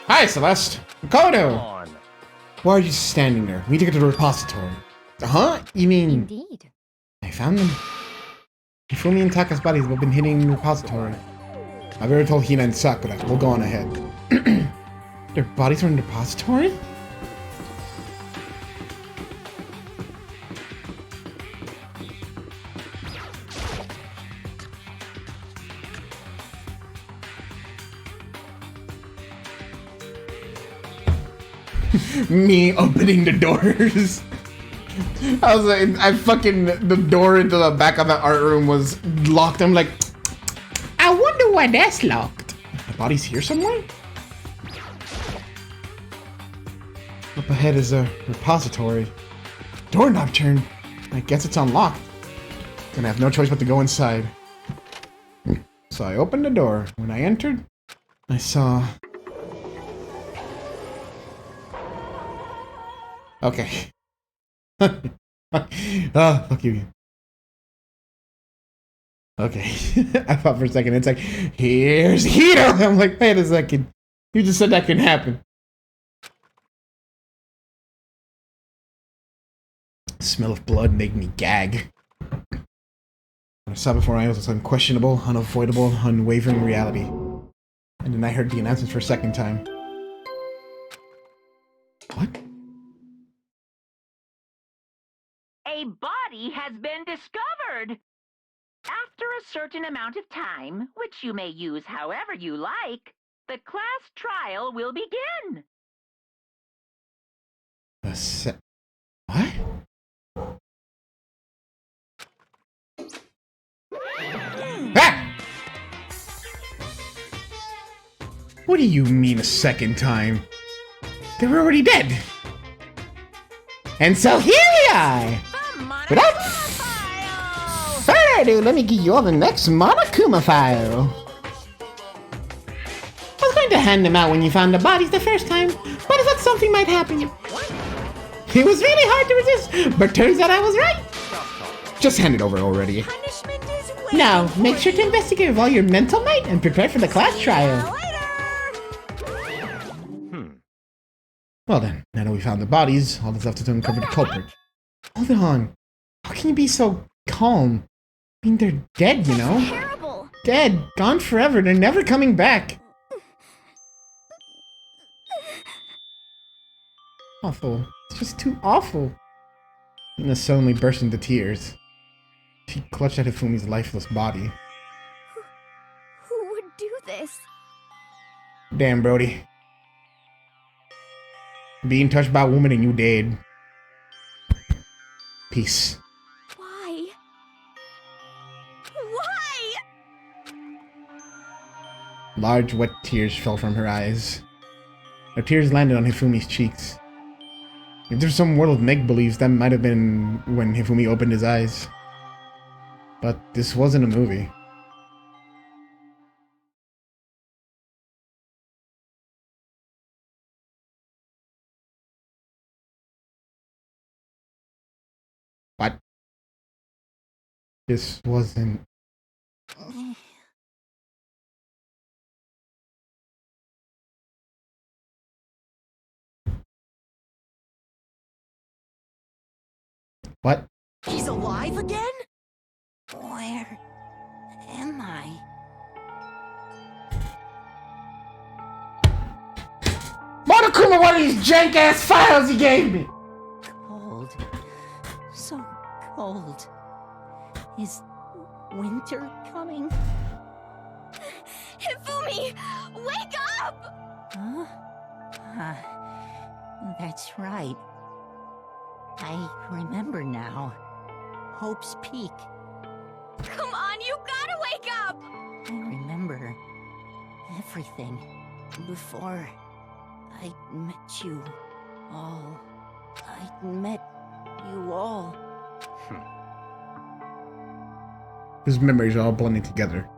Hi, Celeste. Kodo! Why are you standing there? We need to get to the repository. Huh? You mean... Indeed. I found them. Ifumi and Taka's bodies have been hidden in the repository. I've already told Hina and Sakura. We'll go on ahead. Their bodies are in the repository? Me opening the doors. I was like, the door into the back of that art room was locked. I'm like, I wonder why that's locked. The body's here somewhere? Up ahead is a repository. Doorknob turned. I guess it's unlocked. Gonna have no choice but to go inside. So I opened the door. When I entered, I saw... Okay. Oh, fuck you. Okay. I thought for a second, it's like, here's Hito! I'm like, wait a second. You just said that can happen. The smell of blood made me gag. What I saw before I was unquestionable, unavoidable, unwavering reality. And then I heard the announcement for a second time. What? A body has been discovered! After a certain amount of time, which you may use however you like, the class trial will begin. What? Ah! What do you mean a second time? They were already dead. And so here we are! Without further ado, let me give you all the next Monokuma file. I was going to hand them out when you found the bodies the first time, but I thought something might happen. It was really hard to resist, but turns out I was right. Just hand it over already. Punishment is Now, make sure to investigate with all your mental might and prepare for the class trial. Well then, now that we found the bodies, all that's left is to uncover the culprit. Hold on. How can you be so calm? I mean, they're dead, you know? Terrible. Dead. Gone forever. They're never coming back. Awful. It's just too awful. Ina suddenly burst into tears. She clutched at Hifumi's lifeless body. Who would do this? Damn, Brody. Being touched by a woman and you dead. Peace. Why? Why? Large, wet tears fell from her eyes. Her tears landed on Hifumi's cheeks. If there's some world of make-believes, that might have been when Hifumi opened his eyes. But this wasn't a movie. What? This wasn't... What? He's alive again? Where am I? Monokuma, what are these jank-ass files you gave me? Cold. So cold. Is winter coming? Hifumi! Wake up! Huh? That's right. I remember now. Hope's Peak. Come on, you gotta wake up! I remember everything before I met you all. I met you all. His memories are all blending together.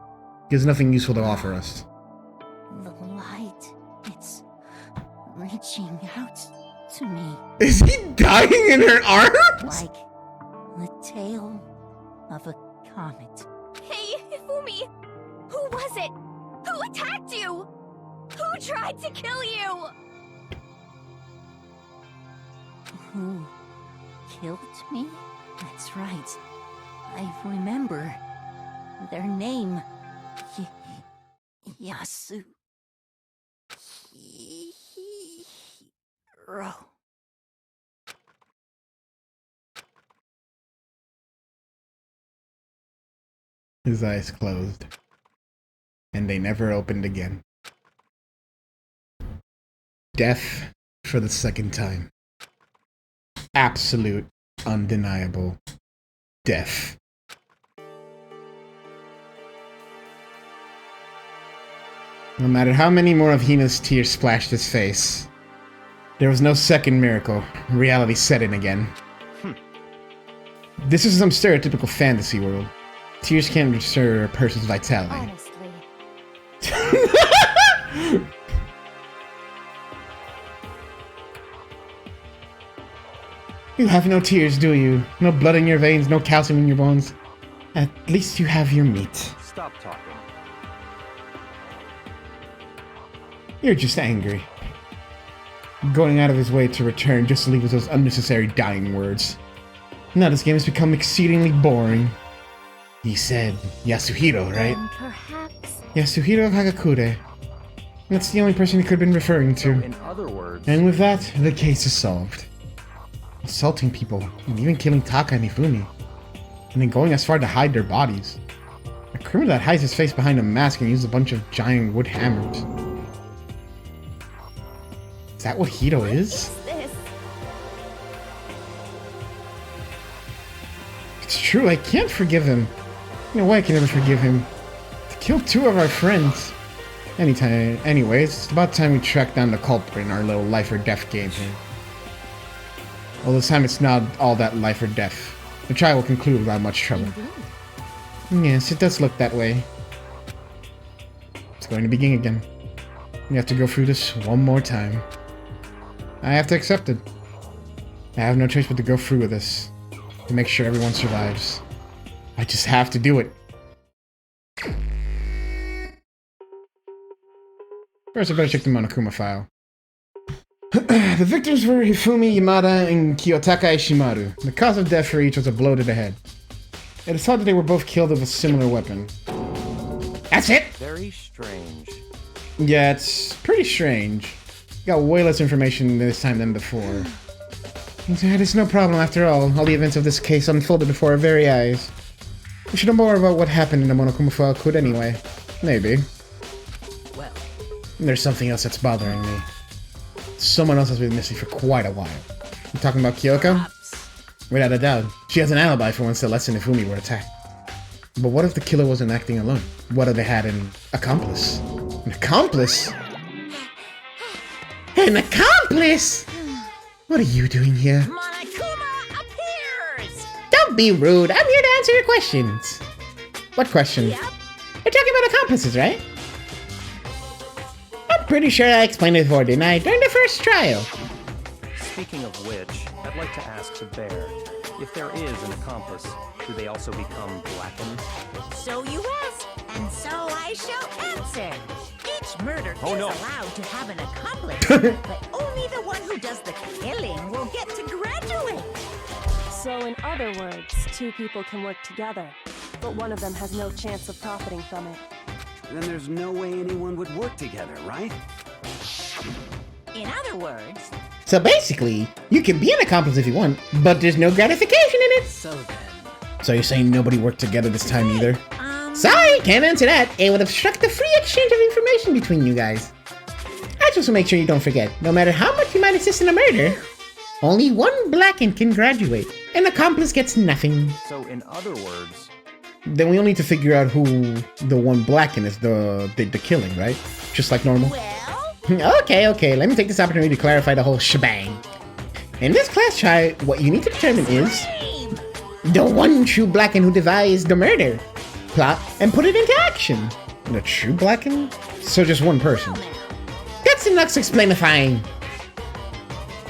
He has nothing useful to offer us. The light, it's reaching out to me. Is he dying in her arms? Like the tail of a comet. Hey, Hifumi! Who was it? Who attacked you? Who tried to kill you? Who killed me? That's right. I remember their name. Yasu. Hiro. His eyes closed, and they never opened again. Death for the second time. Absolute, undeniable death. No matter how many more of Hina's tears splashed his face, there was no second miracle. Reality set in again. This is some stereotypical fantasy world. Tears can't restore a person's vitality. Honestly. You have no tears, do you? No blood in your veins, no calcium in your bones. At least you have your meat. Stop talking. You're just angry. Going out of his way to return just to leave with those unnecessary dying words. Now this game has become exceedingly boring. He said Yasuhiro, right? And perhaps... Yasuhiro Hagakure. That's the only person he could have been referring to. In other words, And with that, the case is solved. Assaulting people, and even killing Taka and Hifumi. And then going as far to hide their bodies. A criminal that hides his face behind a mask and uses a bunch of giant wood hammers. Is that what Hito is? this? It's true, I can't forgive him. No way I can never forgive him. To kill two of our friends. Anyways, it's about time we track down the culprit in our little life or death game here. Well, this time it's not all that life or death. The trial will conclude without much trouble. Yes, it does look that way. It's going to begin again. We have to go through this one more time. I have to accept it. I have no choice but to go through with this. To make sure everyone survives. I just have to do it. First, I better check the Monokuma file. The victims were Hifumi Yamada and Kiyotaka Ishimaru. The cause of death for each was a blow to the head. It is thought that they were both killed with a similar weapon. That's it? Very strange. Yeah, it's pretty strange. Got way less information this time than before. It's no problem after all. All the events of this case unfolded before our very eyes. We should know more about what happened in the Monokuma File anyway. Maybe. Well, There's something else that's bothering me. Someone else has been missing for quite a while. You talking about Kyoko? perhaps. Without a doubt. She has an alibi for when Celeste and Ifumi were attacked. But what if the killer wasn't acting alone? What if they had an accomplice? An accomplice? An accomplice? What are you doing here? Monokuma appears! Don't be rude. I'm here to answer your questions. What question? Yep. You're talking about accomplices, right? I'm pretty sure I explained it before, didn't I? During the first trial. Speaking of which, I'd like to ask the bear, if there is an accomplice, do they also become blackened? So you ask, and so I shall answer. Each murder Oh, is no. allowed to have an accomplice, but only the one who does the killing will get to graduate. So, in other words, two people can work together, but one of them has no chance of profiting from it. Then there's no way anyone would work together, right? In other words, So basically, you can be an accomplice if you want, but there's no gratification in it. So then... So you're saying nobody worked together this time either? Sorry, can't answer that. It would obstruct the free exchange of information between you guys. I just want to make sure you don't forget, no matter how much you might assist in a murder, only one blackened can graduate. An accomplice gets nothing. So in other words, Then we only need to figure out who the one blackened is the killing, right? Just like normal. well, Okay, let me take this opportunity to clarify the whole shebang. In this class try, what you need to determine is aim! the one true blackened who devised the murder, plot, and put it into action. The true blackened? So just one person. That's enough explainifying.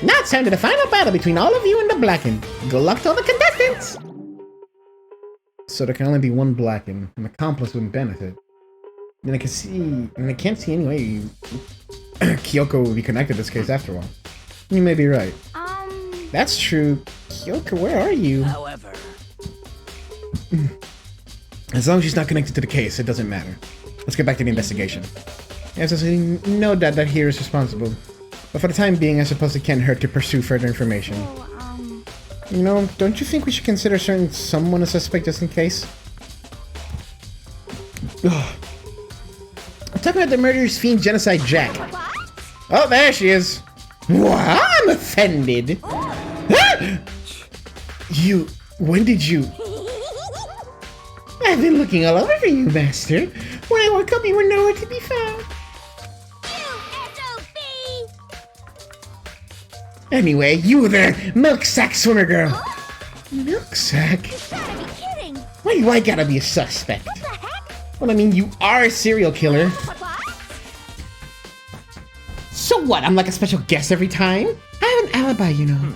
Now it's time to the final battle between all of you and the blackened. Good luck to all the contestants. So there can only be one blackened. An accomplice wouldn't benefit. Then I can see, and I can't see any way Kyoko would be connected to this case after all. You may be right. That's true. Kyoko, where are you? However... As long as she's not connected to the case, it doesn't matter. Let's get back to the investigation. Yes, I see no doubt that here is responsible. But for the time being, I suppose it can't hurt to pursue further information. You know, don't you think we should consider certain someone a suspect just in case? Ugh. I'm talking about the murderous fiend Genocide Jack. Oh, there she is. What? I'm offended. You, when did you? I've been looking all over for you, Master. When I woke up, you were nowhere to be found. Anyway, you there, milk sack swimmer girl. Milk sack? Gotta be kidding! Why do I gotta be a suspect? What the heck? Well, I mean, you are a serial killer. What? So what? I'm like a special guest every time? I have an alibi, you know.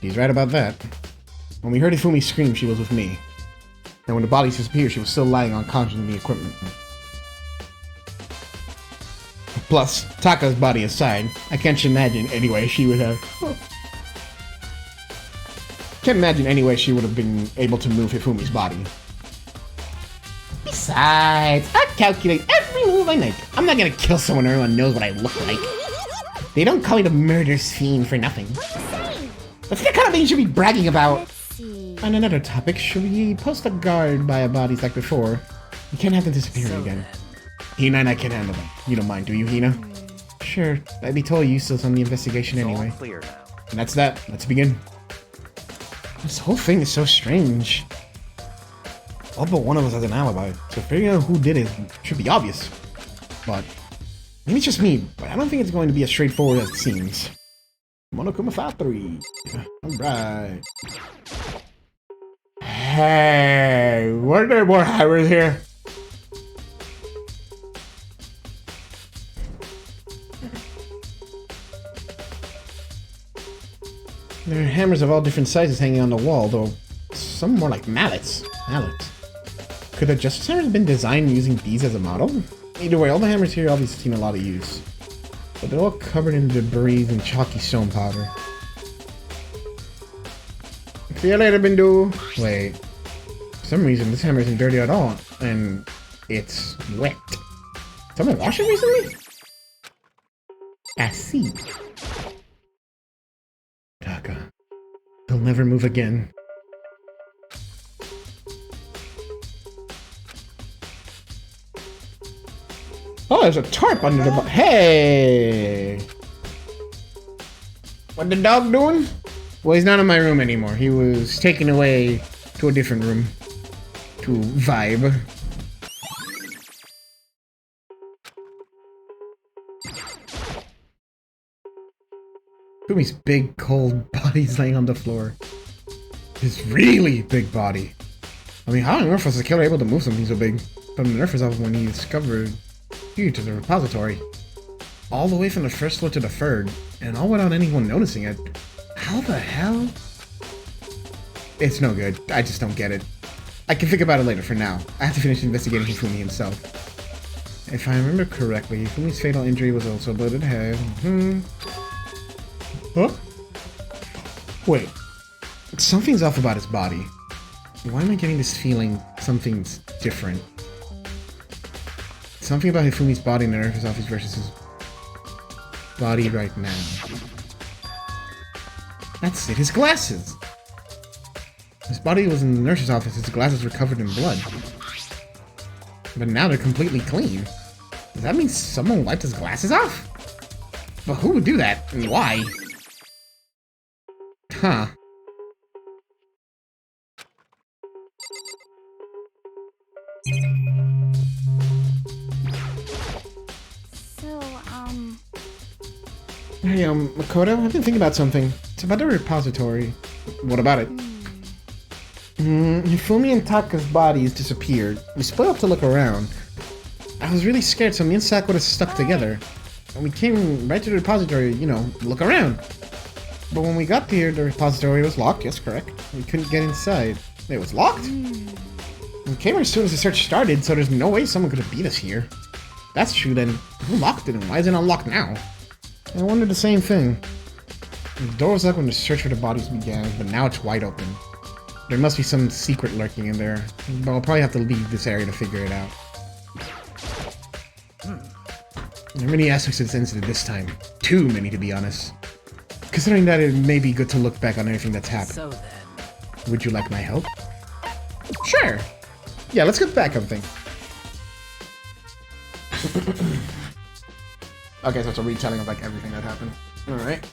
He's right about that. When we heard Ifumi scream, she was with me. And when the body disappeared, she was still lying unconscious in the equipment. Plus, Taka's body aside, I can't imagine any way she would have... Can't imagine any way she would have been able to move Hifumi's body. Besides, I calculate every move I make. I'm not gonna kill someone where everyone knows what I look like. They don't call me the murderous fiend for nothing. That's the kind of thing you should be bragging about. Let's see. On another topic, should we post a guard by our bodies like before? We can't have them disappearing again. Hina and I can handle them. You don't mind, do you, Hina? Sure, I'd be totally useless on the investigation it's anyway. all clear now. And that's that. Let's begin. This whole thing is so strange. All but one of us has an alibi, so figuring out who did it should be obvious. But maybe it's just me, but I don't think it's going to be as straightforward as it seems. Monokuma Factory. Alright. Hey, were there more hammers here? There are hammers of all different sizes hanging on the wall, though some more like mallets. Mallets. Could the Justice Hammer have been designed using these as a model? Either way, all the hammers here obviously seen a lot of use. But they're all covered in debris and chalky stone powder. See you later, Bindu. Wait. For some reason, this hammer isn't dirty at all. And it's wet. Someone washed it recently? I see. Taka. He'll never move again. Oh, there's a tarp under the Hey! What the dog doing? Well, he's not in my room anymore. He was taken away to a different room. To vibe. Fumi's big, cold body's laying on the floor. His really big body. I mean, how on earth was the killer able to move something so big from the nurse's office when he discovered here to the repository? All the way from the first floor to the third, and all without anyone noticing it. How the hell? It's no good. I just don't get it. I can think about it later for now. I have to finish investigating Hifumi himself. If I remember correctly, Hifumi's fatal injury was also a blow to the head. Huh? Wait. Something's off about his body. Why am I getting this feeling something's different? Something about Hifumi's body in the nurse's office versus his body right now. That's it, his glasses! His body was in the nurse's office, his glasses were covered in blood. But now they're completely clean. Does that mean someone wiped his glasses off? But who would do that, and why? Huh. So, Hey, Makoto, I've been thinking about something. It's about the repository. What about it? Hifumi and Taka's bodies disappeared. We split up to look around. I was really scared, so me and Sak would have stuck together. And we came right to the repository, you know, look around. But when we got here, the repository was locked, yes, correct. We couldn't get inside. It was locked? We came here as soon as the search started, so there's no way someone could have beat us here. If that's true, then who locked it and why is it unlocked now? I wondered the same thing. The door was locked when the search for the bodies began, but now it's wide open. There must be some secret lurking in there, but I'll probably have to leave this area to figure it out. There are many aspects of this incident this time. Too many, to be honest. Considering that, it may be good to look back on everything that's happened. So then. Would you like my help? Sure! Yeah, let's get back on things. Okay, so it's a retelling of like everything that happened. Alright.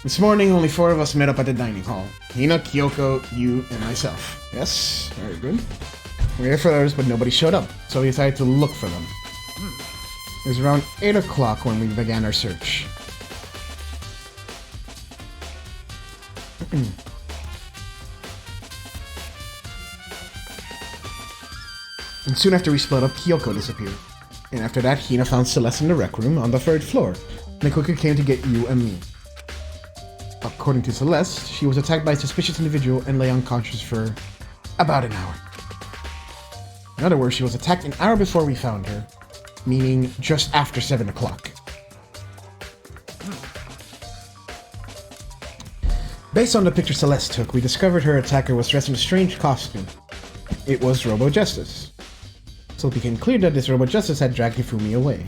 This morning, only 4 of us met up at the dining hall. Hina, Kyoko, you, and myself. Yes, very good. We were for others, but nobody showed up, so we decided to look for them. It was around 8 o'clock when we began our search. And soon after we split up, Kyoko disappeared. And after that, Hina found Celeste in the rec room on the 3rd floor. And the quickly came to get you and me. According to Celeste, she was attacked by a suspicious individual and lay unconscious for about an hour. In other words, she was attacked an hour before we found her, meaning just after 7 o'clock. Based on the picture Celeste took, we discovered her attacker was dressed in a strange costume. It was Robo Justice. So it became clear that this Robo Justice had dragged Hifumi away.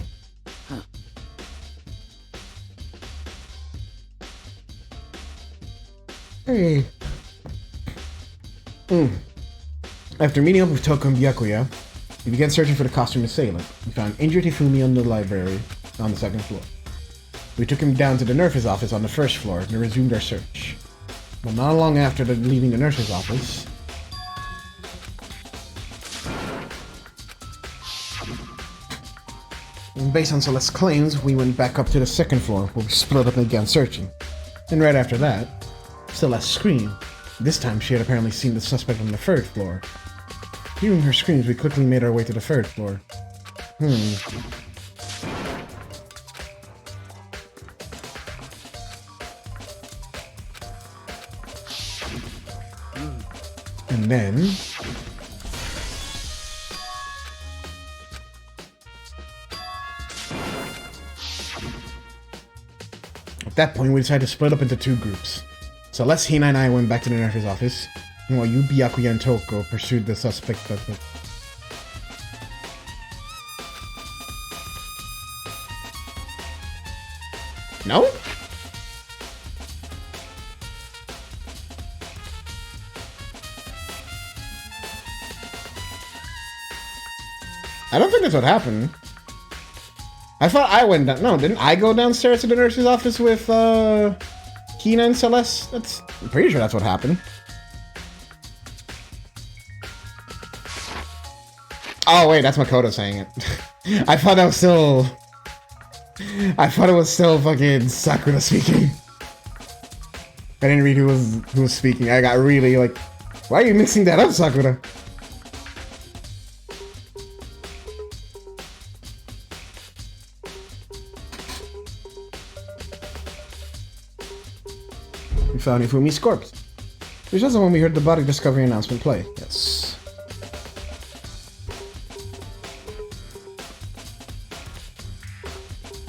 Hey. After meeting up with Toko and Byakuya, we began searching for the costume assailant. We found injured Hifumi on the library on the 2nd floor. We took him down to the nurse's office on the 1st floor and resumed our search. But not long after leaving the nurse's office, and based on Celeste's claims, we went back up to the 2nd floor where we split up and began searching. And right after that, Celeste screamed. This time she had apparently seen the suspect on the 3rd floor. Hearing her screams, we quickly made our way to the 3rd floor. And then... At that point, we decided to split up into two groups. Celeste, Hina, and I went back to the nurse's office, and while you, Byakuya, and Toko pursued the suspect that the... No? I don't think that's what happened. I thought I went down. No, didn't I go downstairs to the nurse's office with Hina and Celeste? I'm pretty sure that's what happened. Oh wait, that's Makoto saying it. I thought it was still fucking Sakura speaking. I didn't read who was speaking. I got really like, why are you mixing that up, Sakura? We found Ifumi's corpse. Which was when we heard the body discovery announcement play. Yes.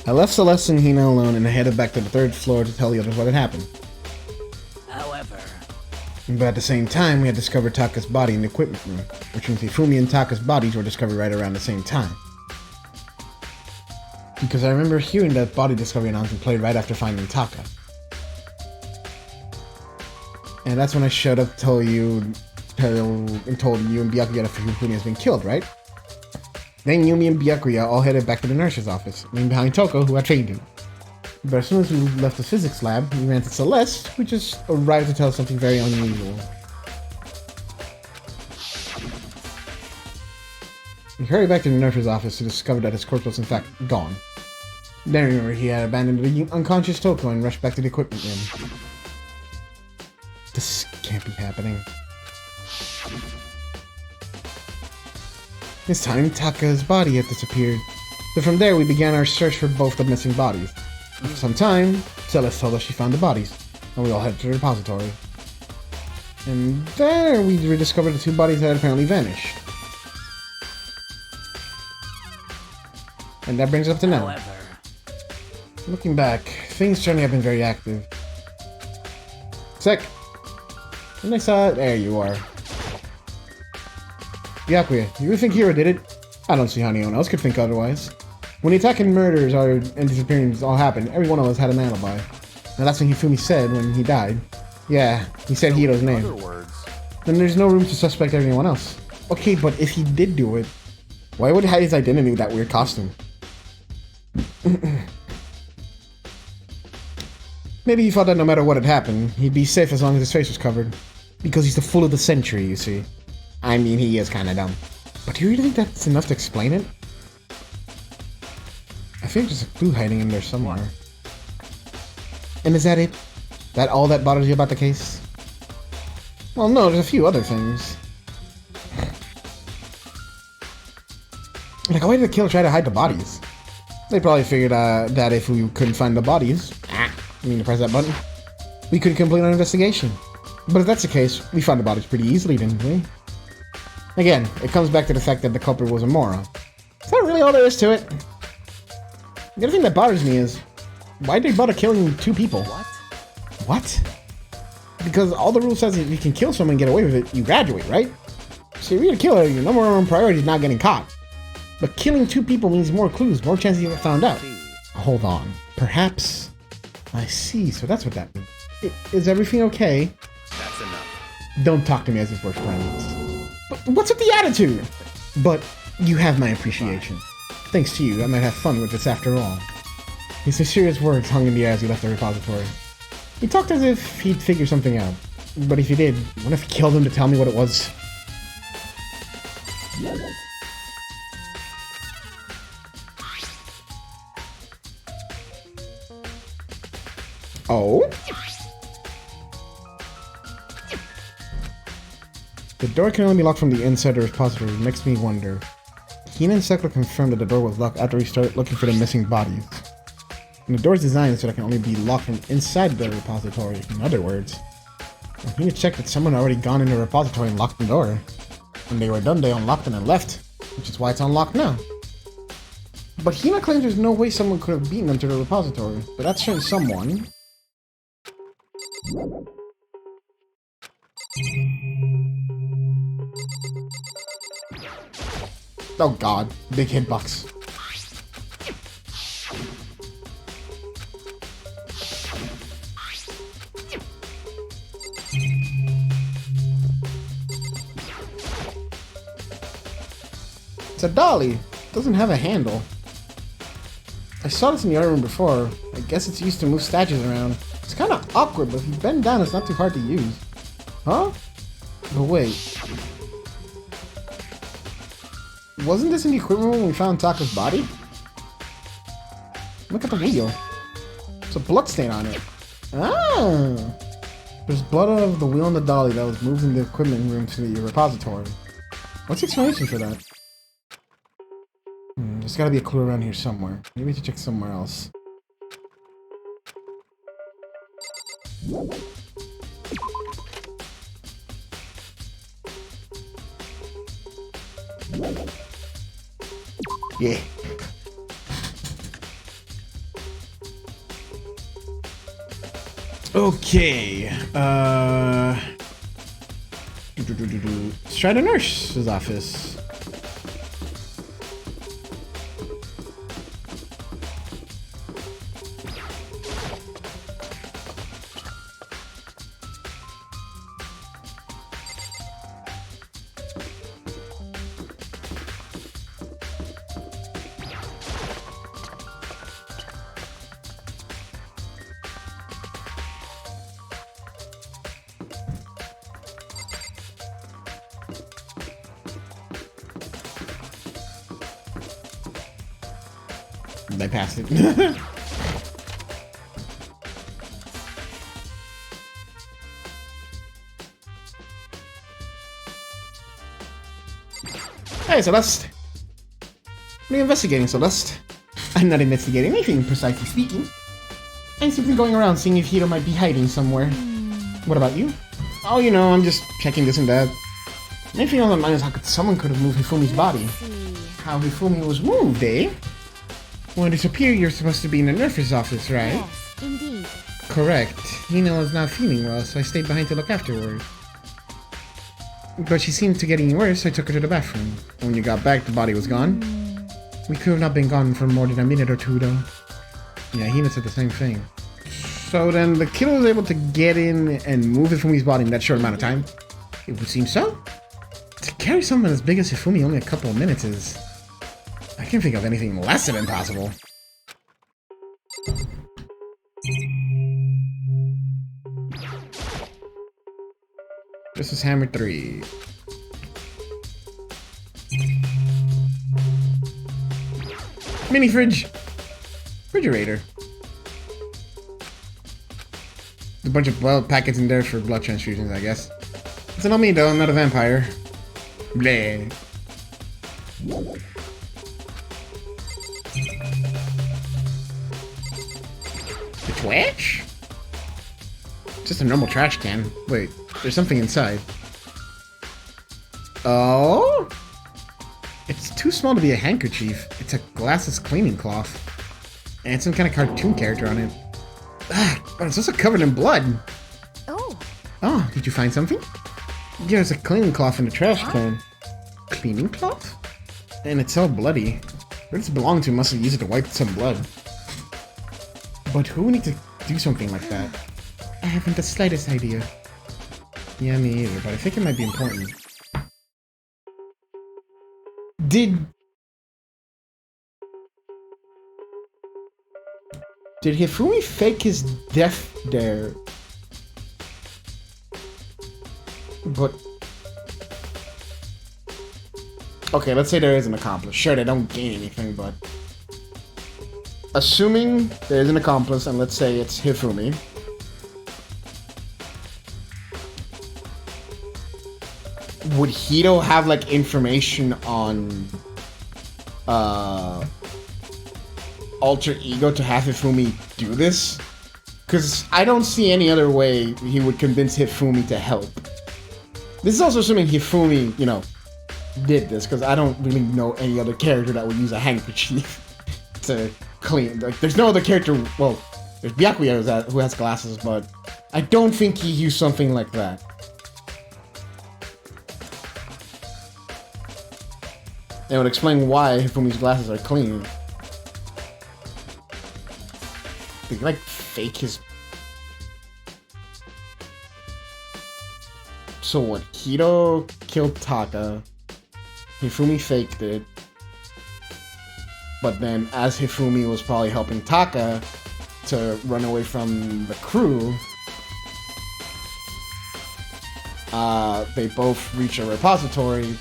I left Celeste and Hina alone and I headed back to the third floor to tell the others what had happened. However, But at the same time, we had discovered Taka's body in the equipment room, which means Ifumi and Taka's bodies were discovered right around the same time. Because I remember hearing that body discovery announcement played right after finding Taka. And that's when I showed up, told you and Byakuya that Ifumi has been killed, right? Then Yumi and Byakuya all headed back to the nurse's office, leaving behind Toko, who had trained him. But as soon as we left the physics lab, we ran to Celeste, who just arrived to tell us something very unusual. We hurried back to the nurse's office to discover that his corpse was in fact gone. Then I remember he had abandoned the unconscious Toko and rushed back to the equipment room. This can't be happening. This time, Taka's body had disappeared. So from there, we began our search for both the missing bodies. After some time, Celeste told us she found the bodies, and we all headed to the repository. And there, we rediscovered the two bodies that had apparently vanished. And that brings us up to now. however, Looking back, things certainly have been very active. Sec. And I saw it. There you are. Byakuya, you really think Hiro did it? I don't see how anyone else could think otherwise. When the attack and murders and disappearances all happened, every one of us had an alibi. And that's what Hifumi said when he died. Yeah, he said Hiro's In name. other words, Then there's no room to suspect anyone else. Okay, but if he did do it, why would he hide his identity with that weird costume? Maybe he thought that no matter what had happened, he'd be safe as long as his face was covered. Because he's the fool of the century, you see. I mean, he is kinda dumb. But do you really think that's enough to explain it? I think there's a clue hiding in there somewhere. And is that it? That all that bothers you about the case? Well, no, there's a few other things. Like, why did the killer try to hide the bodies? They probably figured that if we couldn't find the bodies, to press that button, we could complete our investigation. But if that's the case, we found the bodies pretty easily, didn't we? Again, it comes back to the fact that the culprit was a moron. Is that really all there is to it? The other thing that bothers me is, why did they bother killing two people? What? Because all the rule says if you can kill someone and get away with it, you graduate, right? So if you're a killer, your number one priority is not getting caught. But killing two people means more clues, more chances you get found out. Hold on. Perhaps... I see, so that's what that means. Is everything okay? that's enough. Don't talk to me as if we're friends. But what's with the attitude? But you have my appreciation. Thanks to you, I might have fun with this after all. His mysterious words hung in the air as he left the repository. He talked as if he'd figure something out. But if he did, what if he killed him to tell me what it was? Oh? The door can only be locked from the inside of the repository, which makes me wonder. Hina and Sakura confirmed that the door was locked after we started looking for the missing bodies. And the door is designed so that it can only be locked from inside the repository. In other words, Hina checked that someone had already gone in the repository and locked the door. When they were done, they unlocked it and left, which is why it's unlocked now. But Hina claims there's no way someone could have beaten them to the repository, but that's showing someone, Oh god, big hitbox. It's a dolly. Doesn't have a handle. I saw this in the other room before. I guess it's used to move statues around. It's kind of awkward, but if you bend down, it's not too hard to use. Huh? But wait. Wasn't this in the equipment room when we found Taka's body? Look at the wheel. There's a blood stain on it. Ah! There's blood of the wheel on the dolly that was moved in the equipment room to the repository. What's the explanation for that? There's gotta be a clue around here somewhere. Maybe to check somewhere else. Yeah. Okay. Let's try the nurse's office. I passed it. Hey, Celeste. What are you investigating, Celeste? I'm not investigating anything, precisely speaking. I'm simply going around seeing if Hiro might be hiding somewhere. What about you? Oh, you know, I'm just checking this and that. The main thing on my mind is how someone could have moved Hifumi's body. How Hifumi was moved, eh? When it's appear you're supposed to be in the nurse's office, right? Yes, indeed. Correct. Hino was not feeling well, so I stayed behind to look after her. But she seemed to getting worse, so I took her to the bathroom. When you got back, the body was gone. We could have not been gone for more than a minute or two, though. Yeah, Hino said the same thing. So then the killer was able to get in and move Hifumi's body in that short amount of time? It would seem so. To carry someone as big as Hifumi only a couple of minutes is... I can't think of anything less than impossible. This is Hammer 3. Mini fridge. Refrigerator. There's a bunch of blood packets in there for blood transfusions, I guess. It's not me though, I'm not a vampire. Bleh. The trash? Just a normal trash can. Wait, there's something inside. Oh? It's too small to be a handkerchief. It's a glasses cleaning cloth. And some kind of cartoon character on it. Ah, but it's also covered in blood. Oh. Oh, did you find something? Yeah, there's a cleaning cloth in the trash can. Cleaning cloth? And it's all bloody. Where does it belong to? Must have used it to wipe some blood. But who would need to do something like that? I haven't the slightest idea. Yeah, me either, but I think it might be important. Did Hifumi fake his death there? But... okay, let's say there is an accomplice. Sure, they don't gain anything, but... assuming there is an accomplice, and let's say it's Hifumi. Would Hito have, like, information on... alter ego to have Hifumi do this? Because I don't see any other way he would convince Hifumi to help. This is also assuming Hifumi, you know, did this, because I don't really know any other character that would use a handkerchief to clean. Like, there's no other character, well, there's Byakuya who has glasses, but I don't think he used something like that. It would explain why Hifumi's glasses are clean. They like fake his. So what? Hito killed Taka. Hifumi faked it. But then, as Hifumi was probably helping Taka to run away from the crew, they both reach a repository.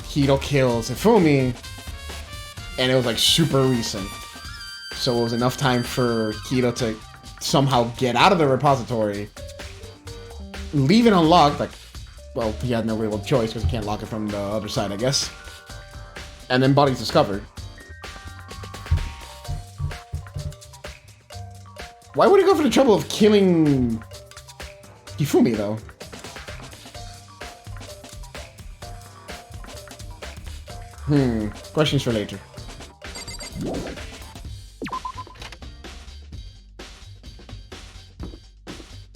Hito kills Hifumi, and it was like super recent. So it was enough time for Hito to somehow get out of the repository, leave it unlocked, like, well, he had no real choice because he can't lock it from the other side, I guess. And then body's discovered. Why would he go for the trouble of killing Hifumi, though? Questions for later.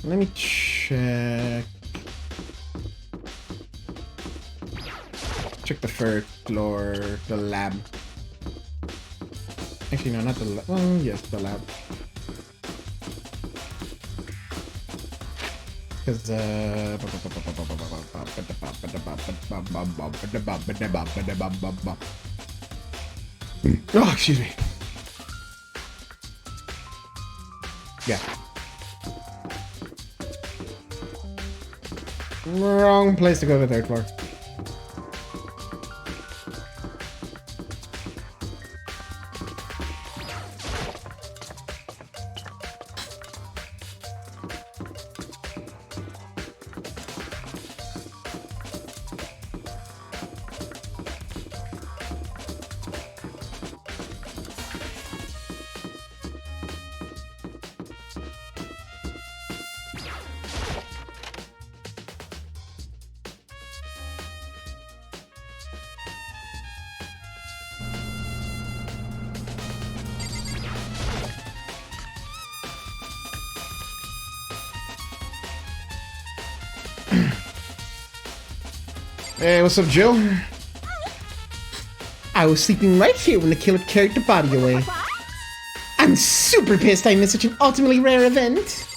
Let me check. Check the third floor, the lab. Actually, no, not the lab. Well, yes, the lab. Because, oh, excuse me. Yeah. Wrong place to go to the third floor. Hey, what's up, Jill? I was sleeping right here when the killer carried the body away. I'm super pissed I missed such an ultimately rare event.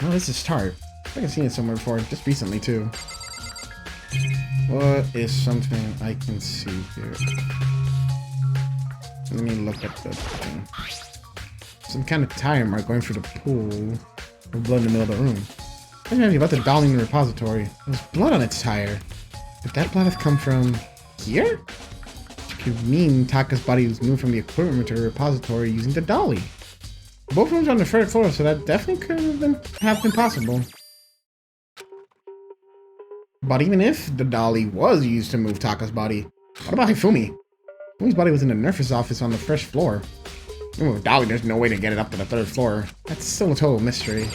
Oh, this is tart. I think I've seen it somewhere before, just recently, too. What is something I can see here? Let me look at the thing. Some kind of tire mark going through the pool of blood in the middle of the room. I don't know about the dolly in the repository. There's blood on its tire. Could that blood have come from here? Which could mean Taka's body was moved from the equipment room to the repository using the dolly. Both rooms are on the third floor, so that definitely could have been possible. But even if the dolly was used to move Taka's body, what about Hifumi? Hifumi's body was in the nurse's office on the first floor. With dolly, there's no way to get it up to the third floor. That's still a total mystery.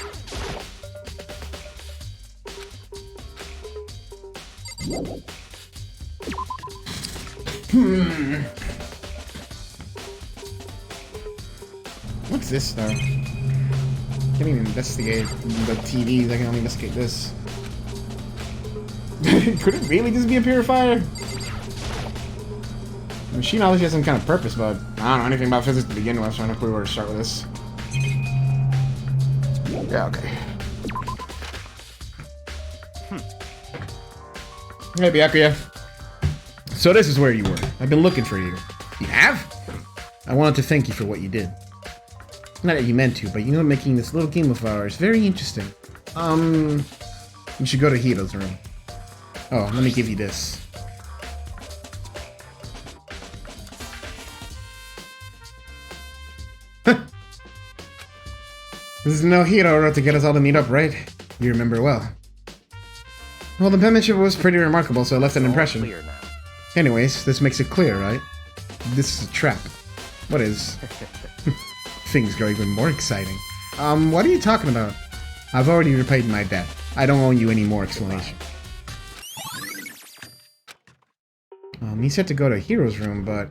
What's this though? Can't even investigate the TVs. I can only investigate this. Could it really just be a purifier? The machine obviously has some kind of purpose, but I don't know anything about physics to begin with, so I don't know where to start with this. Yeah, okay. Hey, Byakuya. So this is where you were. I've been looking for you. You have? I wanted to thank you for what you did. Not that you meant to, but you know, making this little game of ours very interesting. We should go to Hito's room. Oh, let me give you this. This is no Hito wrote to get us all to meet up, right? You remember well. Well, the penmanship was pretty remarkable, so it left an impression. Clear now. Anyways, this makes it clear, right? This is a trap. What is? Things grow even more exciting. What are you talking about? I've already repaid my debt. I don't owe you any more explanation. He said to go to Hero's room, but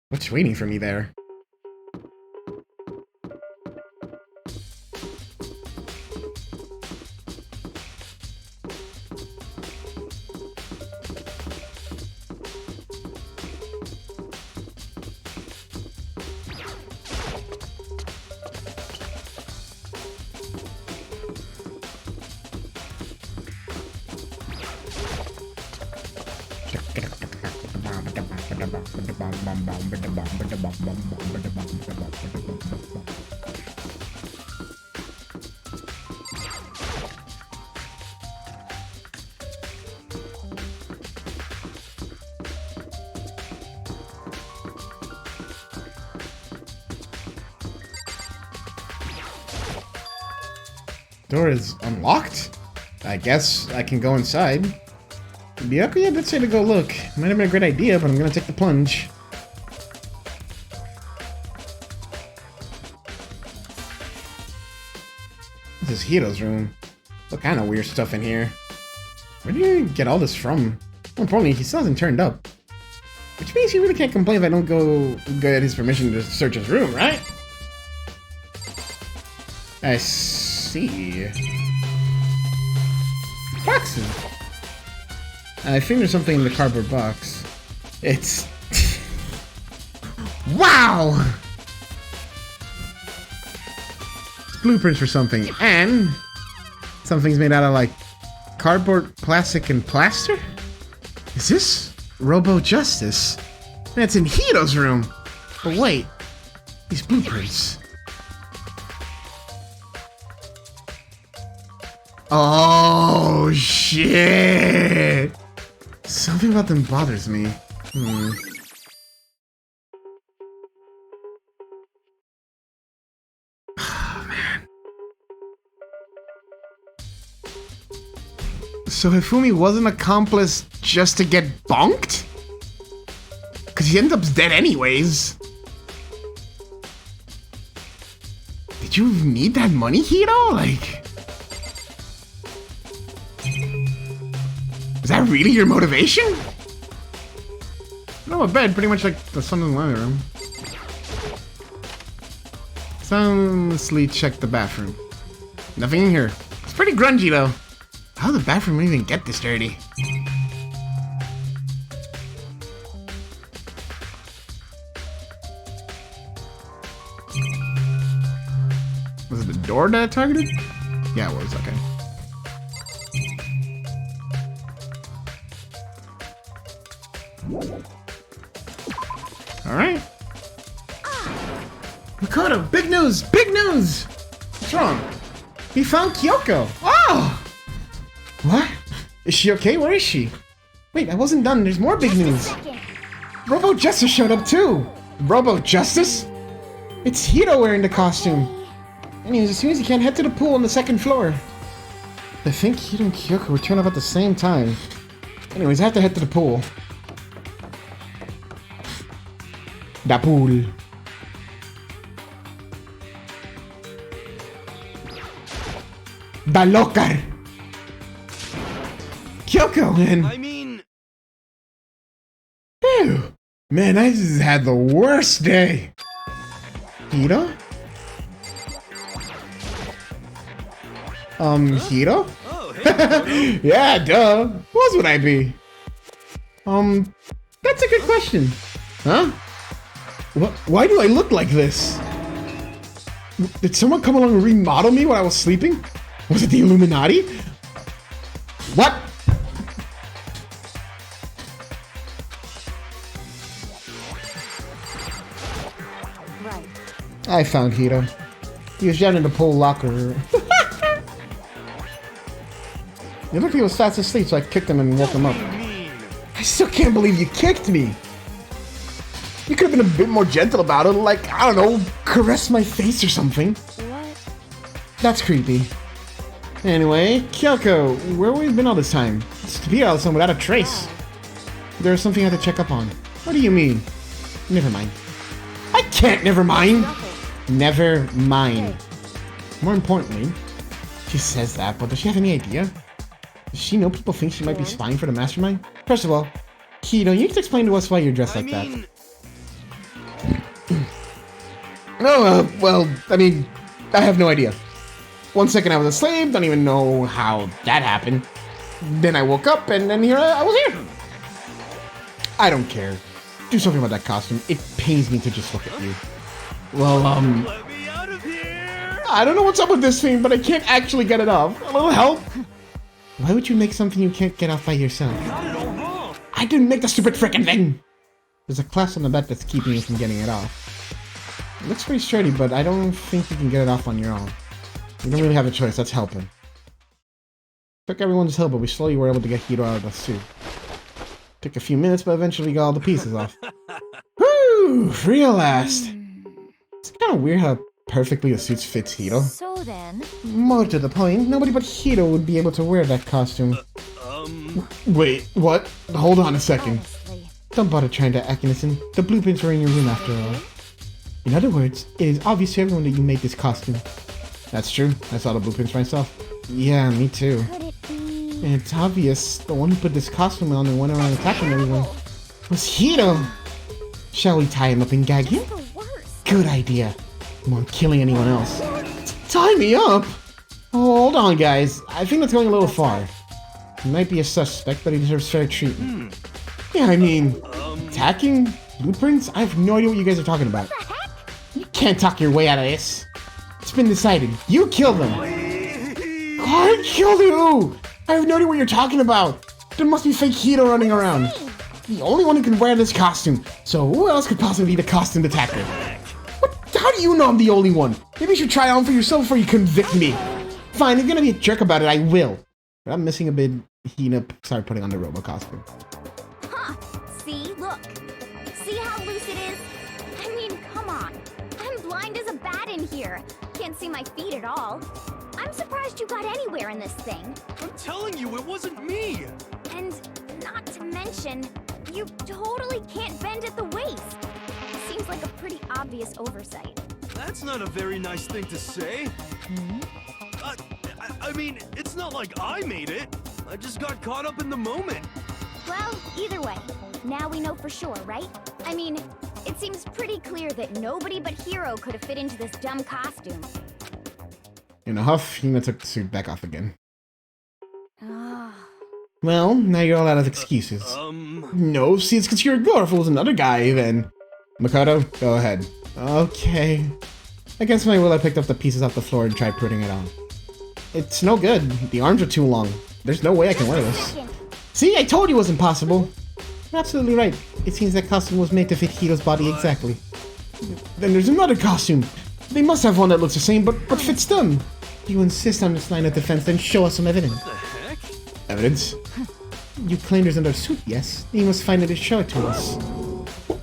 what's waiting for me there? Door is unlocked? I guess I can go inside. Byakuya did say to go look. Might have been a great idea, but I'm gonna take the plunge. This is Hiro's room. What kind of weird stuff in here? Where do you get all this from? More importantly, he still hasn't turned up. Which means he really can't complain if I don't go get his permission to search his room, right? I see. Boxes. I think there's something in the cardboard box. It's... Wow! It's blueprints for something, and... something's made out of, like, cardboard, plastic, and plaster? Is this Robo Justice? That's in Hiro's room! But wait, these blueprints... Oh, shit! Something about them bothers me. Oh, man. So Hifumi was an accomplice just to get bonked? Because he ends up dead anyways. Did you need that money, Hiro? Like... Is that really your motivation? No, a bed, pretty much like the sun in the living room. Soundlessly check the bathroom. Nothing in here. It's pretty grungy though. How did the bathroom even get this dirty? Was it the door that I targeted? Yeah, it was, okay. Alright. Makoto, big news! Big news! What's wrong? He found Kyoko! Oh! What? Is she okay? Where is she? Wait, I wasn't done. There's more big news. Robo Justice showed up too! Robo Justice? It's Hiro wearing the costume. Anyways, as soon as he can, head to the pool on the second floor. I think Hiro and Kyoko will turn up at the same time. Anyways, I have to head to the pool. The pool. The locker. Kyoko and... I mean... Phew. Man, I just had the worst day. Hiro? Hiro? Oh, hey, Yeah, duh. Who else would I be? That's a good question. Huh? Why do I look like this? Did someone come along and remodel me while I was sleeping? Was it the Illuminati? What? Right. I found Hiro. He was down in the pool locker room. He looked like he was fast asleep, so I kicked him and woke him up. I still can't believe you kicked me. You could have been a bit more gentle about it, like, I don't know, caress my face or something. What? That's creepy. Anyway, Kyoko, where have we been all this time? It's to be all of a sudden without a trace. There's something I have to check up on. What do you mean? Never mind. I can't never mind! Never mind. More importantly, she says that, but does she have any idea? Does she know people think she might be spying for the mastermind? First of all, Hiro, you need to explain to us why you're dressed like that. No, well, I mean, I have no idea. 1 second I was a slave, don't even know how that happened. Then I woke up, and then here I was here. I don't care. Do something about that costume. It pains me to just look at you. Well, let me out of here! I don't know what's up with this thing, but I can't actually get it off. A little help? Why would you make something you can't get off by yourself? Got it all wrong! I didn't make the stupid frickin' thing! There's a class on the back that's keeping you from getting it off. It looks pretty sturdy, but I don't think you can get it off on your own. You don't really have a choice, that's helping. Took everyone's help, but we slowly were able to get Hiro out of the suit. Took a few minutes, but eventually we got all the pieces off. Woo! Free at last! It's kind of weird how perfectly the suit fits Hiro. So then... More to the point, nobody but Hiro would be able to wear that costume. Wait, what? Hold on a second. Honestly. Don't bother trying to act innocent. The blueprints are in your room after all. In other words, it is obvious to everyone that you made this costume. That's true. I saw the blueprints myself. Yeah, me too. Could it be... It's obvious the one who put this costume on and went around attacking everyone was Hiro. Shall we tie him up and gag him? the worst? Good idea. I won't killing anyone else. Tie me up? Hold on, guys. I think that's going a little far. He might be a suspect, but he deserves fair treatment. Yeah, I mean, attacking blueprints? I have no idea what you guys are talking about. You can't talk your way out of this. It's been decided. You killed them. I killed you! I have no idea what you're talking about. There must be fake Hiro running around. The only one who can wear this costume. So who else could possibly be the costumed attacker? What? How do you know I'm the only one? Maybe you should try on for yourself before you convict me. Fine, if you're gonna be a jerk about it, I will. But I'm missing a bit. Hina started putting on the Robo costume. Huh. See? Look. See how loose it is? I mean, come on. I'm blind as a bat in here. Can't see my feet at all. I'm surprised you got anywhere in this thing. I'm telling you, it wasn't me! And not to mention, you totally can't bend at the waist. Seems like a pretty obvious oversight. That's not a very nice thing to say. I mean, it's not like I made it. I just got caught up in the moment. Well, either way, now we know for sure, right? I mean, it seems pretty clear that nobody but Hiro could have fit into this dumb costume. In a huff, Hina took the suit back off again. Ah. Well, now you're all out of excuses. No, see, it's because you're a girl. If it was another guy, then... Makoto, go ahead. Okay. Against my will, I picked up the pieces off the floor and tried putting it on. It's no good. The arms are too long. There's no way I can wear this. See, I told you it was impossible. You're absolutely right. It seems that costume was made to fit Hiro's body exactly. Then there's another costume. They must have one that looks the same, but fits them. If you insist on this line of defense, then show us some evidence. What the heck? Evidence? You claim there's another suit, yes? Then you must find it and show it to us.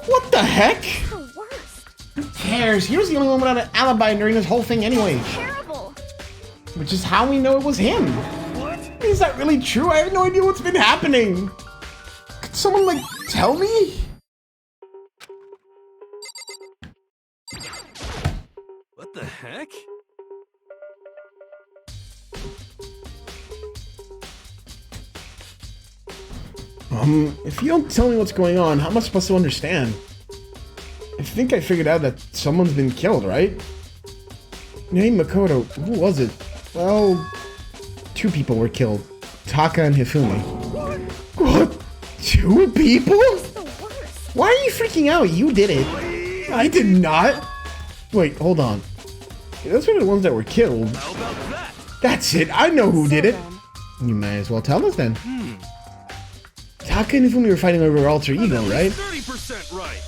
What the heck? The worst. Who cares? Hero's the only one without an alibi during this whole thing anyway. Terrible. Which is how we know it was him. What? Is that really true? I have no idea what's been happening. Could someone, like, tell me? What the heck? If you don't tell me what's going on, how am I supposed to understand? I think I figured out that someone's been killed, right? Name Makoto. Who was it? Well, two people were killed. Taka and Hifumi. What? Two people? The worst. Why are you freaking out? You did it. I did not. Wait, hold on. Those were the ones that were killed. How about that? That's it. I know who did it. then, You might as well tell us then. Taka and Hifumi were fighting over alter ego, right? 30% right.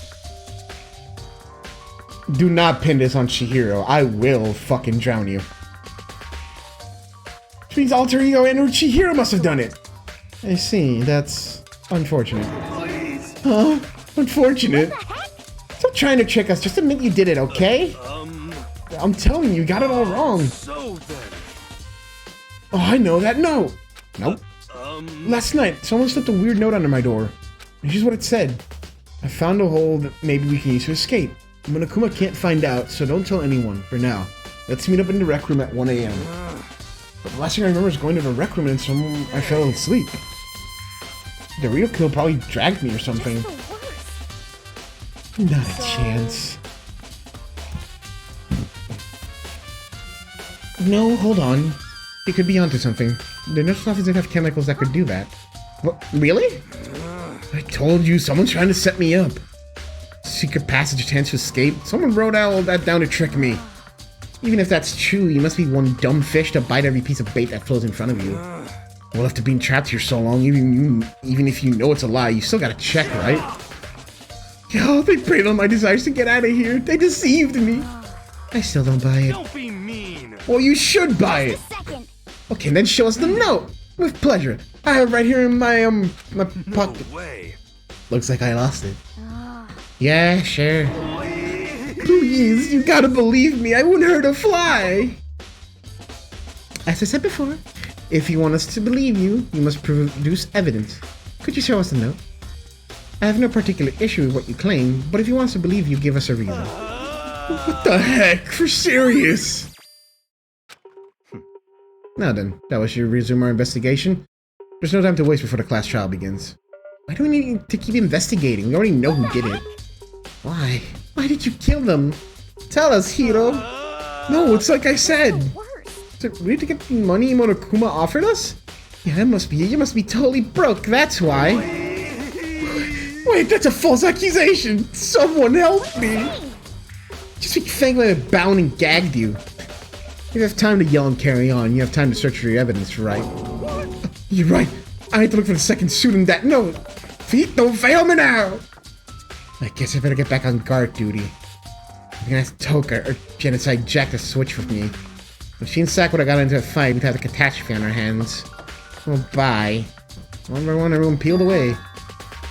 Do not pin this on Chihiro. I will fucking drown you. Which means alter ego and Chihiro must have done it. I see. That's unfortunate. Please. Huh? Unfortunate? Stop trying to trick us. Just admit you did it, okay? I'm telling you, you got it all wrong. So then. Oh, I know that note. Nope. Last Last night, someone slipped a weird note under my door. And here's what it said. I found a hole that maybe we can use to escape. Monokuma can't find out, so don't tell anyone, for now. Let's meet up in the rec room at 1 a.m. But the last thing I remember is going to the rec room and I fell asleep. The real kill probably dragged me or something. The worst. Not a chance. No, hold on. He could be onto something. The nurse's office didn't have chemicals that could do that. What? Really? I told you, someone's trying to set me up. Secret passage, chance to escape. Someone wrote out all that down to trick me. Even if that's true, you must be one dumb fish to bite every piece of bait that flows in front of you. Well, after being trapped here so long, even if you know it's a lie, you still gotta check, right? Yo, they preyed on my desires to get out of here. They deceived me. I still don't buy it. Don't be mean. Well, you should buy it. Just a second. Okay, then show us the note. With pleasure. I have it right here in my my pocket. No way. Looks like I lost it. Yeah, sure. Please, you gotta believe me. I wouldn't hurt a fly. As I said before, if you want us to believe you, you must produce evidence. Could you show us the note? I have no particular issue with what you claim, but if you want us to believe you, give us a reason. What the heck? For serious? Now then, that was your resume our investigation. There's no time to waste before the class trial begins. Why do we need to keep investigating? We already know who did it. Why? Why did you kill them? Tell us, Hiro. No, it's like I said. Is it really to get the money Monokuma offered us? Yeah, it must be. You must be totally broke, that's why. Wait, that's a false accusation. Someone help me. Just be thankful that bound and gagged you. You have time to yell and carry on. You have time to search for your evidence, right? You're right. I need to look for the second suit in that note. Feet, don't fail me now. I guess I better get back on guard duty. I'm gonna ask Toka or Genocide Jack to switch with me. If she and Sak would have got into a fight, we'd have a catastrophe on our hands. Oh, bye. One by one, everyone peeled away.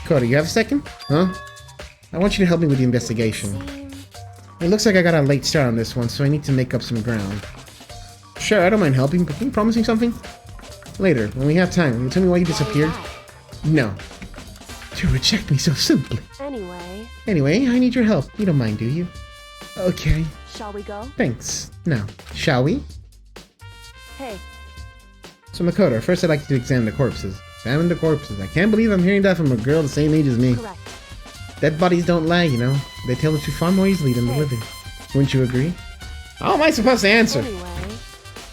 Coda, you have a second? Huh? I want you to help me with the investigation. It looks like I got a late start on this one, so I need to make up some ground. Sure, I don't mind helping, but can you promise me something? Later, when we have time, will you tell me why you disappeared? No. To reject me so simply. Anyway, I need your help. You don't mind, do you? Okay. Shall we go? Thanks. Now, shall we? Hey. So Makoto, first I'd like to examine the corpses. Examine the corpses. I can't believe I'm hearing that from a girl the same age as me. Correct. Dead bodies don't lie, you know. They tell the truth far more easily than the living. Wouldn't you agree? How am I supposed to answer?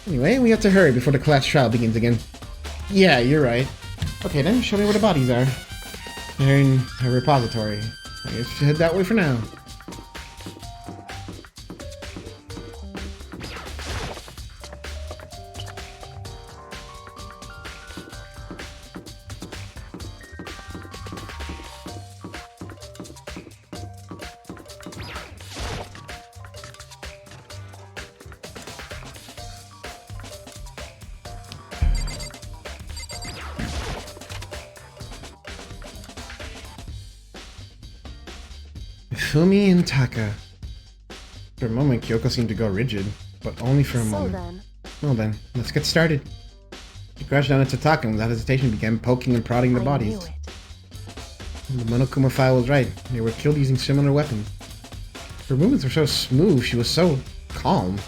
Anyway, we have to hurry before the class trial begins again. Yeah, you're right. Okay then, show me where the bodies are. They're in a repository. I guess we should head that way for now. Fumi and Taka. For a moment, Kyoko seemed to go rigid, but only for a moment. Well then, let's get started. She crouched down into Taka and without hesitation began poking and prodding the bodies. The Monokuma file was right. They were killed using similar weapons. Her movements were so smooth, she was so calm.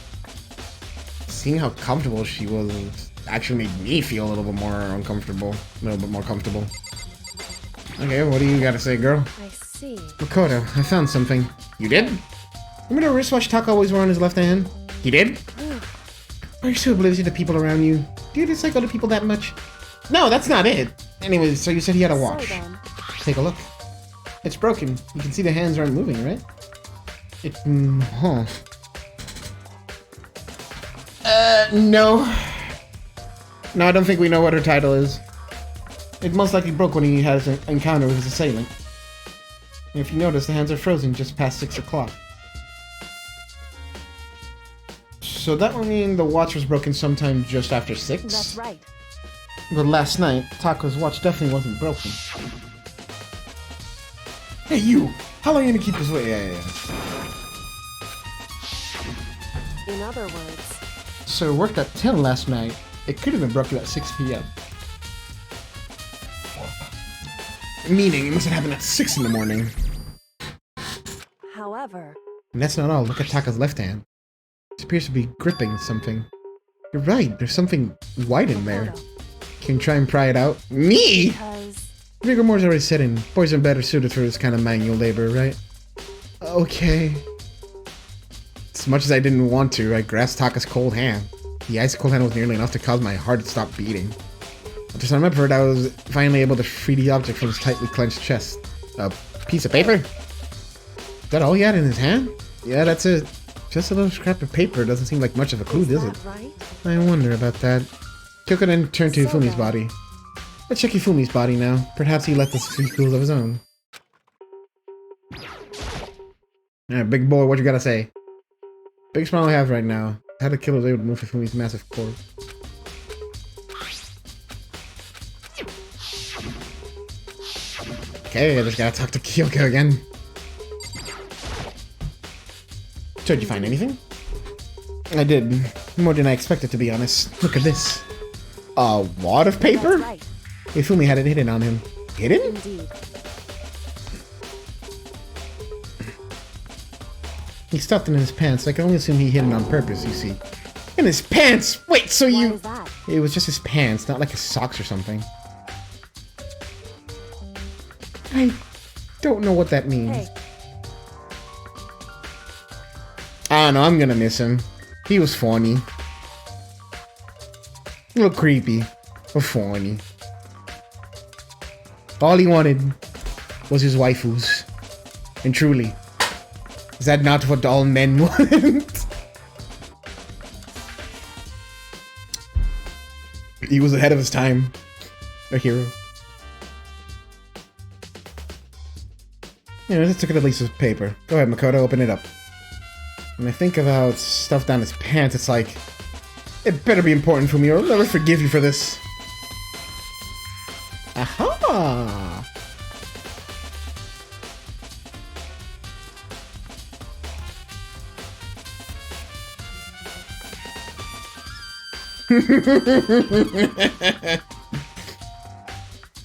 Seeing how comfortable she was actually made me feel a little bit more uncomfortable. A little bit more comfortable. Okay, what do you gotta say, girl? I see. Makoto, I found something. You did? Remember the wristwatch Taka always wore on his left hand? He did? Are you so oblivious to the people around you? Do you dislike other people that much? No, that's not it. Anyway, so you said he had a watch. Take a look. It's broken. You can see the hands aren't moving, right? No. No, I don't think we know what her title is. It most likely broke when he had an encounter with his assailant. And if you notice, the hands are frozen just past 6 o'clock. So that would mean the watch was broken sometime just after 6? That's right. But last night, Taka's watch definitely wasn't broken. Hey you! How long are you gonna keep this way? Yeah. In other words... So it worked at 10 last night. It could have been broken at 6 p.m. Meaning, it must have happened at 6 in the morning. However... And that's not all. Look at Taka's left hand. It appears to be gripping something. You're right, there's something white in there. Can you try and pry it out? Me?! Rigor Mortis already said in. Boys are better suited for this kind of manual labor, right? Okay. As much as I didn't want to, I grasped Taka's cold hand. The ice cold hand was nearly enough to cause my heart to stop beating. After some effort, I was finally able to free the object from his tightly clenched chest. A piece of paper? Is that all he had in his hand? Yeah, that's it. Just a little scrap of paper doesn't seem like much of a clue, does it? Right? I wonder about that. Kyoko then turned to Fumi's body. Let's check Fumi's body now. Perhaps he left us a few clues of his own. Alright, big boy, what you gotta say? Big smile I have right now. How the killer was able to move from these massive core. Okay, I just gotta talk to Kyoko again. So, did you find anything? I did. More than I expected, to be honest. Look at this. A wad of paper? That's right. Ifumi had it hidden on him. Hidden? Indeed. He stuffed it in his pants. I can only assume he hid it on purpose, you see. In his pants! Wait, so Why you... is that? It was just his pants, not like his socks or something. I don't know what that means. Hey, I don't know, I'm gonna miss him. He was funny. A little creepy, but funny. All he wanted was his waifus. And truly, is that not what all men want? He was ahead of his time. A hero. Yeah, let's look at least his paper. Go ahead, Makoto, open it up. When I think about stuff down his pants, it's like, it better be important for me or I'll never forgive you for this. Aha!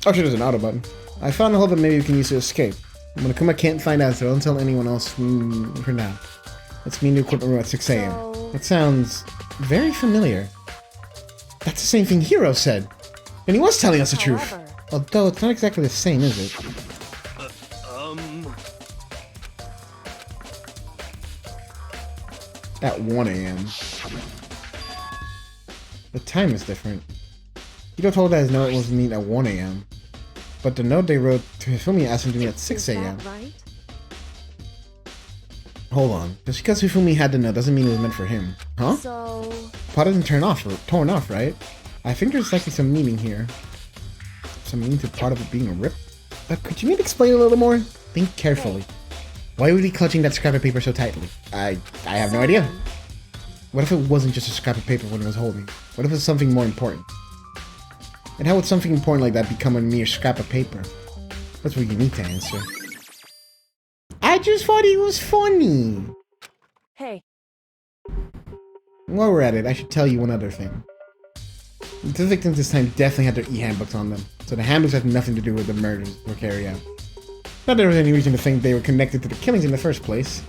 Actually, there's an auto button. I found a hole that maybe we can use to escape. When Akuma can't find out, so don't tell anyone else for now. Let's meet new equipment room at 6 a.m. So- That sounds very familiar. That's the same thing Hiro said. And he was telling us the truth. However- Although it's not exactly the same, is it? At 1 a.m. The time is different. Hiro told us no, it was meet at 1 a.m. But the note they wrote to Hifumi asked him to meet at 6 Is a.m. that right? Hold on. Just because Hifumi had the note doesn't mean it was meant for him. Huh? So, Pot isn't torn off, right? I think there's likely some meaning here. Some meaning to part of it being a rip? Could you maybe explain a little more? Think carefully. Why would he be clutching that scrap of paper so tightly? I have no idea. What if it wasn't just a scrap of paper when it was holding? What if it was something more important? And how would something important like that become a mere scrap of paper? That's what you need to answer. I just thought he was funny. hey, While we're at it, I should tell you one other thing. The victims this time definitely had their e-handbooks on them, so the handbooks had nothing to do with the murders that were carried out. Not that there was any reason to think they were connected to the killings in the first place.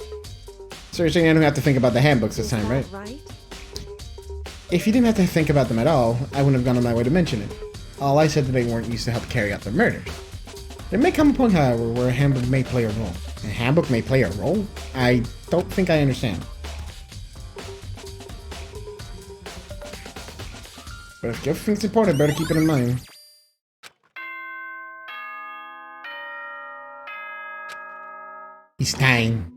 So you're saying I don't have to think about the handbooks this is time, right? that right? If you didn't have to think about them at all, I wouldn't have gone on my way to mention it. All I said that they weren't used to help carry out their murders. There may come a point, however, where a handbook may play a role. A handbook may play a role? I don't think I understand. But if Jeff thinks it's important, I better keep it in mind. It's time.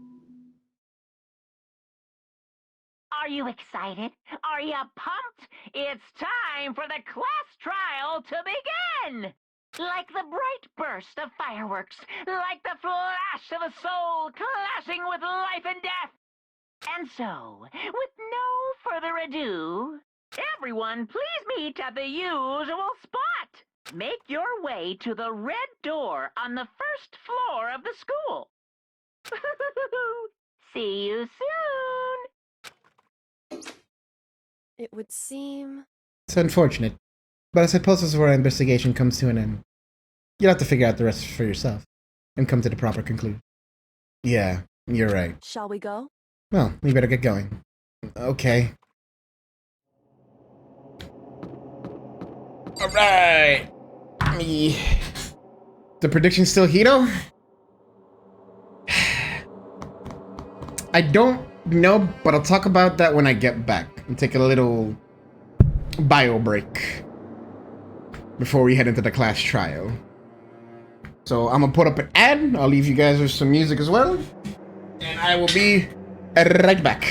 Are you excited? Are you pumped? It's time for the class trial to begin! Like the bright burst of fireworks, like the flash of a soul clashing with life and death. And so, with no further ado, everyone please meet at the usual spot. Make your way to the red door on the first floor of the school. See you soon! It would seem. It's unfortunate, but I suppose this is where our investigation comes to an end. You'll have to figure out the rest for yourself, and come to the proper conclusion. Yeah, you're right. Shall we go? Well, we better get going. Okay. Alright! The prediction's still Hito? I don't know, but I'll talk about that when I get back. And take a little bio break before we head into the class trial. So I'm gonna put up an ad. I'll leave you guys with some music as well. And I will be right back.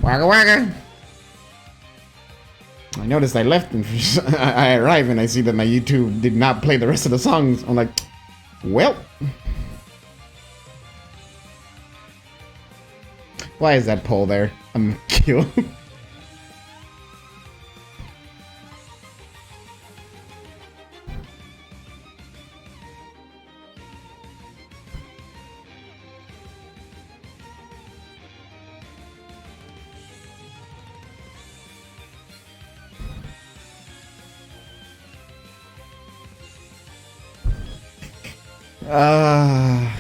Wagga wagga. I noticed I left and I arrive and I see that my YouTube did not play the rest of the songs. I'm like, well. Why is that pole there? I'm killed.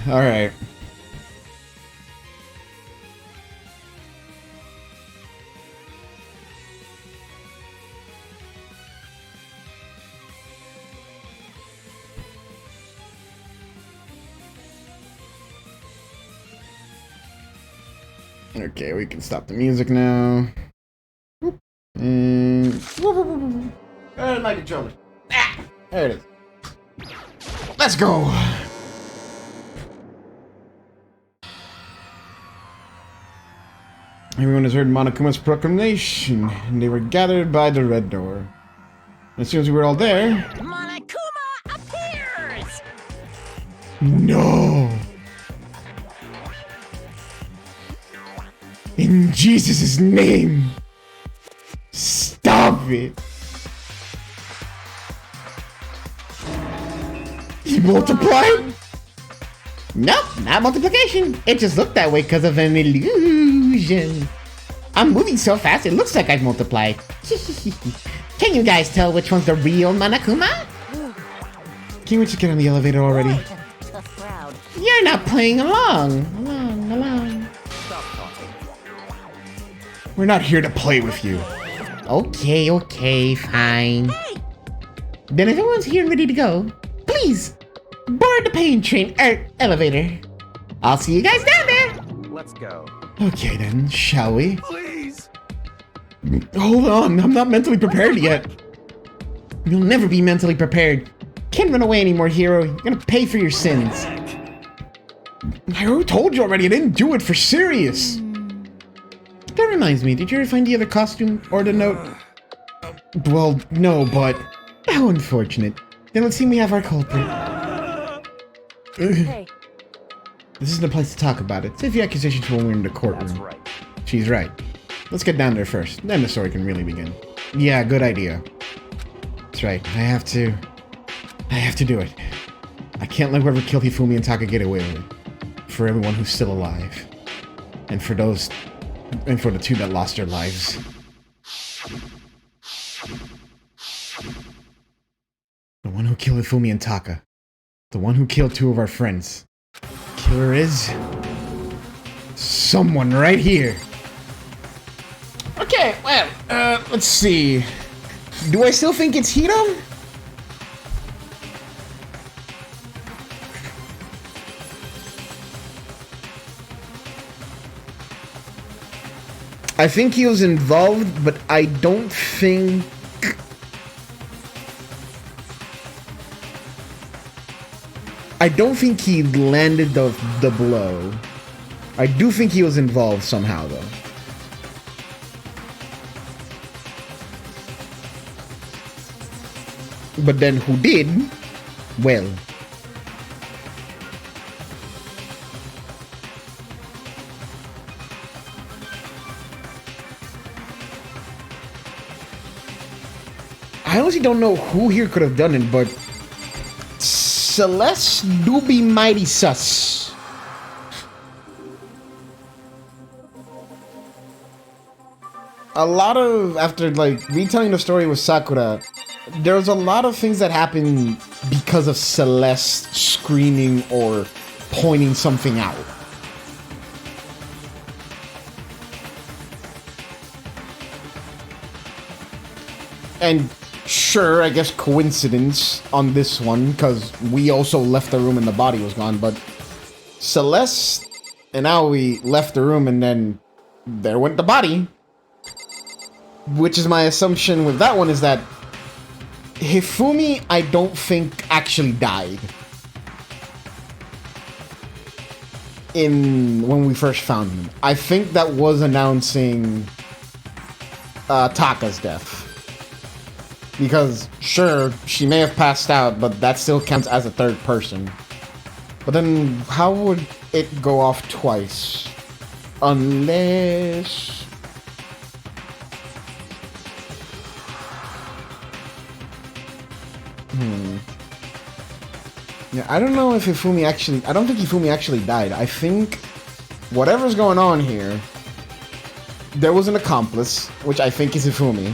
All right. Okay, we can stop the music now. And there's my controller. Ah, there it is. Let's go. Everyone has heard Monokuma's proclamation, and they were gathered by the red door. As soon as we were all there... Monokuma appears! No! In Jesus' name! Stop it! He multiplied? Nope, not multiplication. It just looked that way because of an illusion. I'm moving so fast, it looks like I've multiplied. Can you guys tell which one's the real Monokuma? Can we just get on the elevator already? Tough crowd. You're not playing along. Along. Stop talking. We're not here to play with you. Okay, fine. Then if everyone's here and ready to go, please, board the pain train elevator. I'll see you guys down there. Let's go. Okay then, shall we? Please. Hold on, I'm not mentally prepared yet. You'll never be mentally prepared. Can't run away anymore, hero. You're gonna pay for your sins. I already told you already, I didn't do it for serious. That reminds me, did you ever find the other costume or the note? Well, no, but... How unfortunate. Then let's see we have our culprit. Hey, This isn't the place to talk about it. Save your accusations when we're in the courtroom. That's right. She's right. Let's get down there first. Then the story can really begin. Yeah, good idea. That's right. I have to do it. I can't let whoever killed Hifumi and Taka get away with it. For everyone who's still alive. And for the two that lost their lives. The one who killed Hifumi and Taka. The one who killed two of our friends. Killer is... someone right here. Okay, well, let's see. Do I still think it's Hito? I think he was involved, but I don't think... I don't think he landed the blow. I do think he was involved somehow, though. But then who did? Well. I honestly don't know who here could have done it, but Celeste do be mighty sus. A lot of, after like retelling the story with Sakura, there's a lot of things that happen because of Celeste screaming or pointing something out. And sure, I guess coincidence on this one, because we also left the room and the body was gone, but Celeste and Aoi left the room and then there went the body. Which is my assumption with that one is that Hifumi, I don't think actually died. when we first found him. I think that was announcing Taka's death. Because, sure, she may have passed out, but that still counts as a third person. But then, how would it go off twice? Unless... Yeah, I don't know if Hifumi actually... I don't think Hifumi actually died. I think whatever's going on here, there was an accomplice, which I think is Hifumi.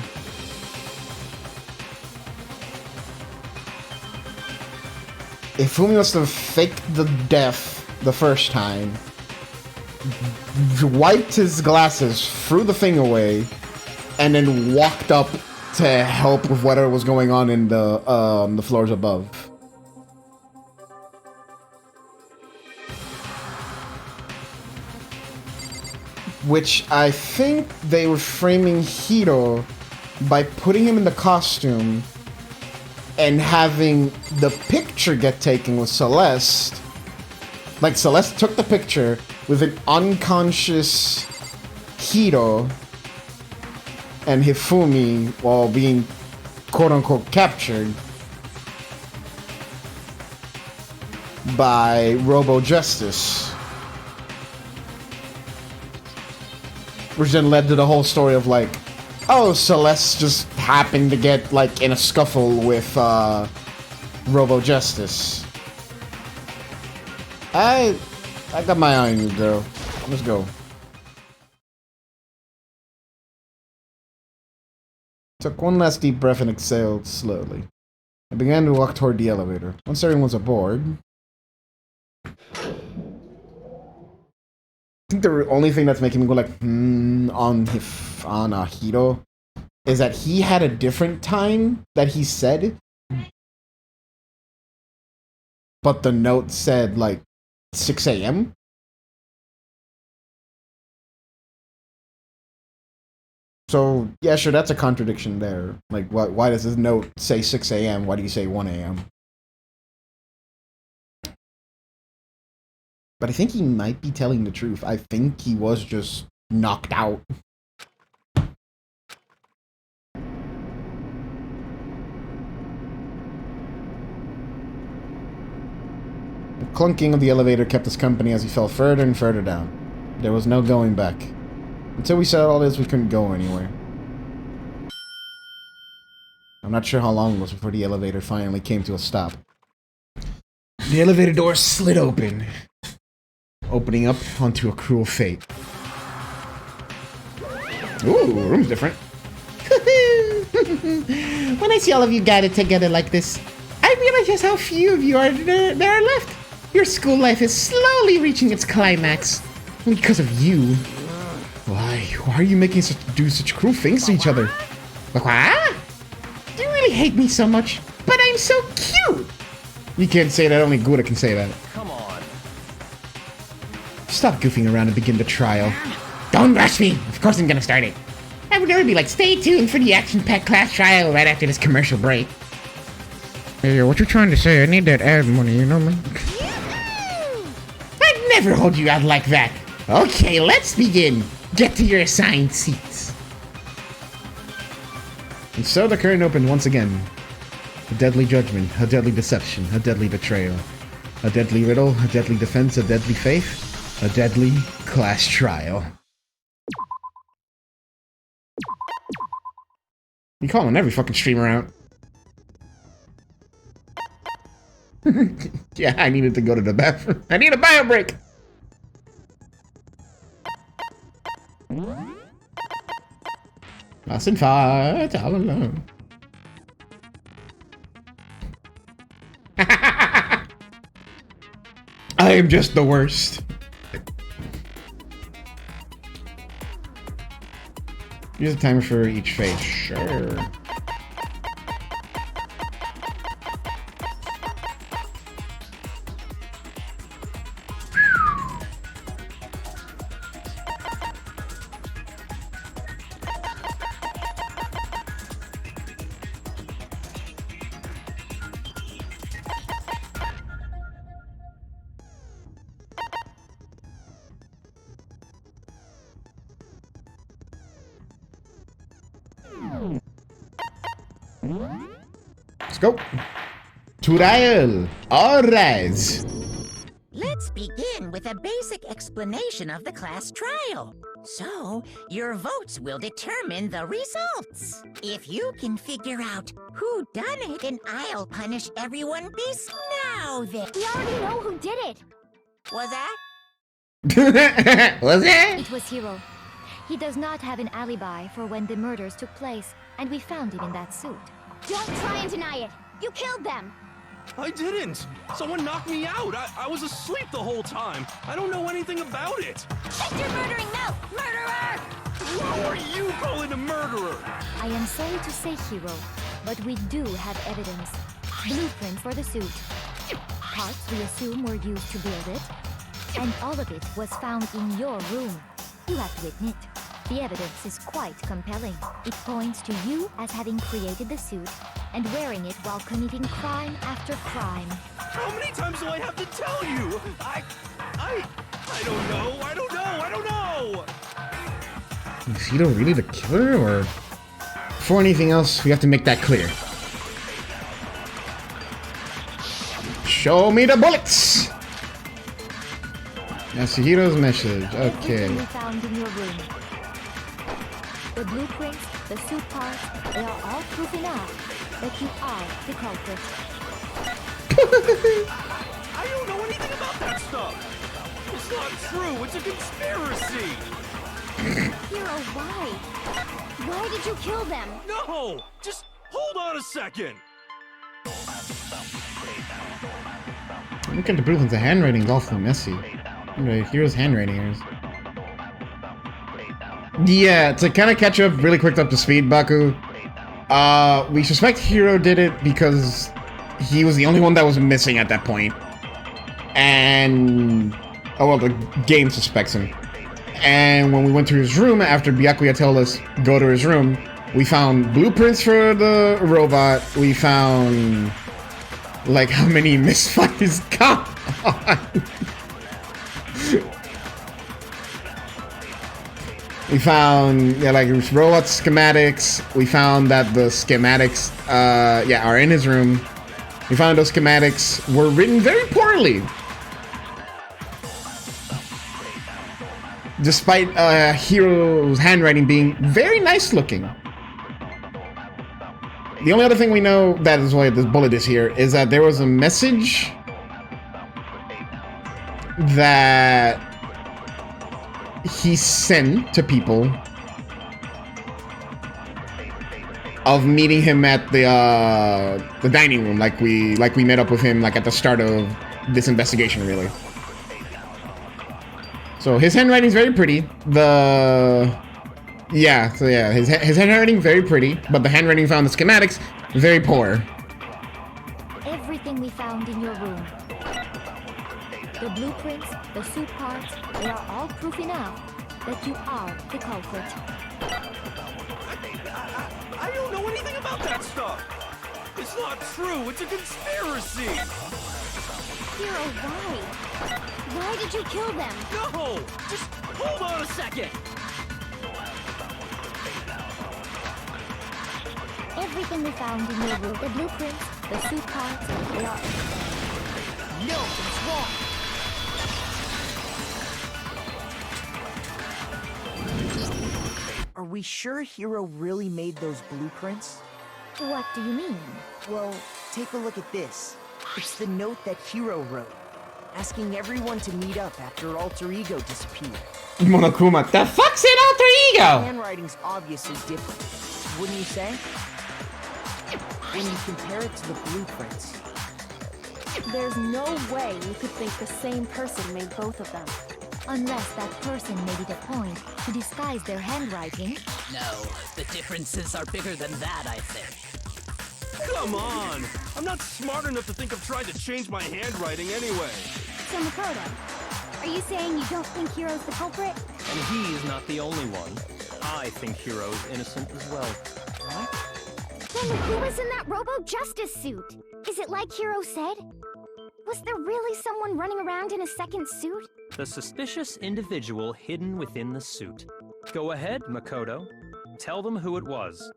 Hifumi must have faked the death the first time, wiped his glasses, threw the thing away, and then walked up to help with whatever was going on in the floors above. Which I think they were framing Hiro by putting him in the costume and having the picture get taken with Celeste. Like, Celeste took the picture with an unconscious Hiro and Hifumi while being quote-unquote captured by Robo Justice. Which then led to the whole story of like, oh, Celeste just happened to get like in a scuffle with Robo Justice. I got my eye on you, girl. Let's go. Took one last deep breath and exhaled slowly. I began to walk toward the elevator. Once everyone's aboard, I think the only thing that's making me go like, on Hiro is that he had a different time that he said, but the note said like 6 a.m. So, yeah, sure, that's a contradiction there. Like, why does this note say 6 a.m.? Why do you say 1 a.m.? But I think he might be telling the truth. I think he was just knocked out. The clunking of the elevator kept us company as we fell further and further down. There was no going back. Until we said all this, we couldn't go anywhere. I'm not sure how long it was before the elevator finally came to a stop. The elevator door slid open, opening up onto a cruel fate. Ooh, room's different. When I see all of you gathered together like this, I realize just how few of you there are left. Your school life is slowly reaching its climax. Because of you. Why are you making do such cruel things to each other? What? You really hate me so much, but I'm so cute! You can't say that, only Gouda can say that. Come on. Stop goofing around and begin the trial. Don't rush me! Of course I'm gonna start it. I would never be like, stay tuned for the action-packed class trial right after this commercial break. Hey, what you trying to say? I need that ad money, you know me? I'd never hold you out like that. Okay, let's begin. Get to your assigned seats. And so the curtain opened once again. A deadly judgment, a deadly deception, a deadly betrayal. A deadly riddle, a deadly defense, a deadly faith, a deadly class trial. You calling every fucking streamer out. Yeah, I needed to go to the bathroom. I need a bio break! Lost in fight, all alone. I am just the worst. Use a timer for each phase. Sure. Let's go. Trial. Alright. Let's begin with a basic explanation of the class trial. So, your votes will determine the results. If you can figure out who done it, then I'll punish everyone beast now then. We already know who did it. Was that? Was it? It was Hiro. He does not have an alibi for when the murders took place, and we found him in that suit. Don't try and deny it. You killed them. I didn't. Someone knocked me out. I was asleep the whole time. I don't know anything about it. Shut your murdering mouth, murderer! Who are you calling a murderer? I am sorry to say, Hiro, but we do have evidence. Blueprints for the suit. Parts we assume were used to build it. And all of it was found in your room. You have to admit, the evidence is quite compelling. It points to you as having created the suit and wearing it while committing crime after crime. How many times do I have to tell you? I don't know. I don't know. Is Hiro really the killer, or... Before anything else, we have to make that clear. Show me the bullets! That's Hiro's message. Okay. Everything we found in your room. The blueprints, the suit parts, they are all proof enough that you are the culprit. I don't know anything about that stuff. It's not true. It's a conspiracy. Hiro, why? Why did you kill them? No! Just hold on a second. Look at the blueprints. The handwriting's awful messy. Hero's handwriting is. Yeah, to kind of catch up really quick up to speed, Baku. We suspect Hiro did it because he was the only one that was missing at that point. And... oh, well, the game suspects him. And when we went to his room, after Byakuya told us, go to his room, we found blueprints for the robot. We found... like, how many misfires got on. We found, yeah, like, robot schematics. We found that the schematics, are in his room. We found those schematics were written very poorly. Despite Hiro's handwriting being very nice looking. The only other thing we know that is why this bullet is here is that there was a message that he sent to people of meeting him at the dining room, like we met up with him like at the start of this investigation, really. So his handwriting's very pretty. His handwriting very pretty, but the handwriting found in the schematics very poor. Everything we found in your room. The blueprints, the suit parts, they are all proof enough that you are the culprit. I don't know anything about that stuff. It's not true. It's a conspiracy. Hiro, why? Why did you kill them? No! Just hold on a second. Everything we found in your room, the blueprints, the suit parts, they are... No, it's wrong. Are we sure Hiro really made those blueprints? What do you mean? Well, take a look at this. It's the note that Hiro wrote, asking everyone to meet up after Alter Ego disappeared. Monokuma, the fuck's an Alter The Ego? handwriting's obviously different, wouldn't you say? When you compare it to the blueprints. There's no way you could think the same person made both of them. Unless that person made it a point to disguise their handwriting. No, the differences are bigger than that, I think. Come on! I'm not smart enough to think of trying to change my handwriting anyway. So Makoto, are you saying you don't think Hiro's the culprit? And he is not the only one. I think Hiro is innocent as well. What? Then who was in that Robo-Justice suit? Is it like Hiro said? Was there really someone running around in a second suit? The suspicious individual hidden within the suit. Go ahead, Makoto. Tell them who it was.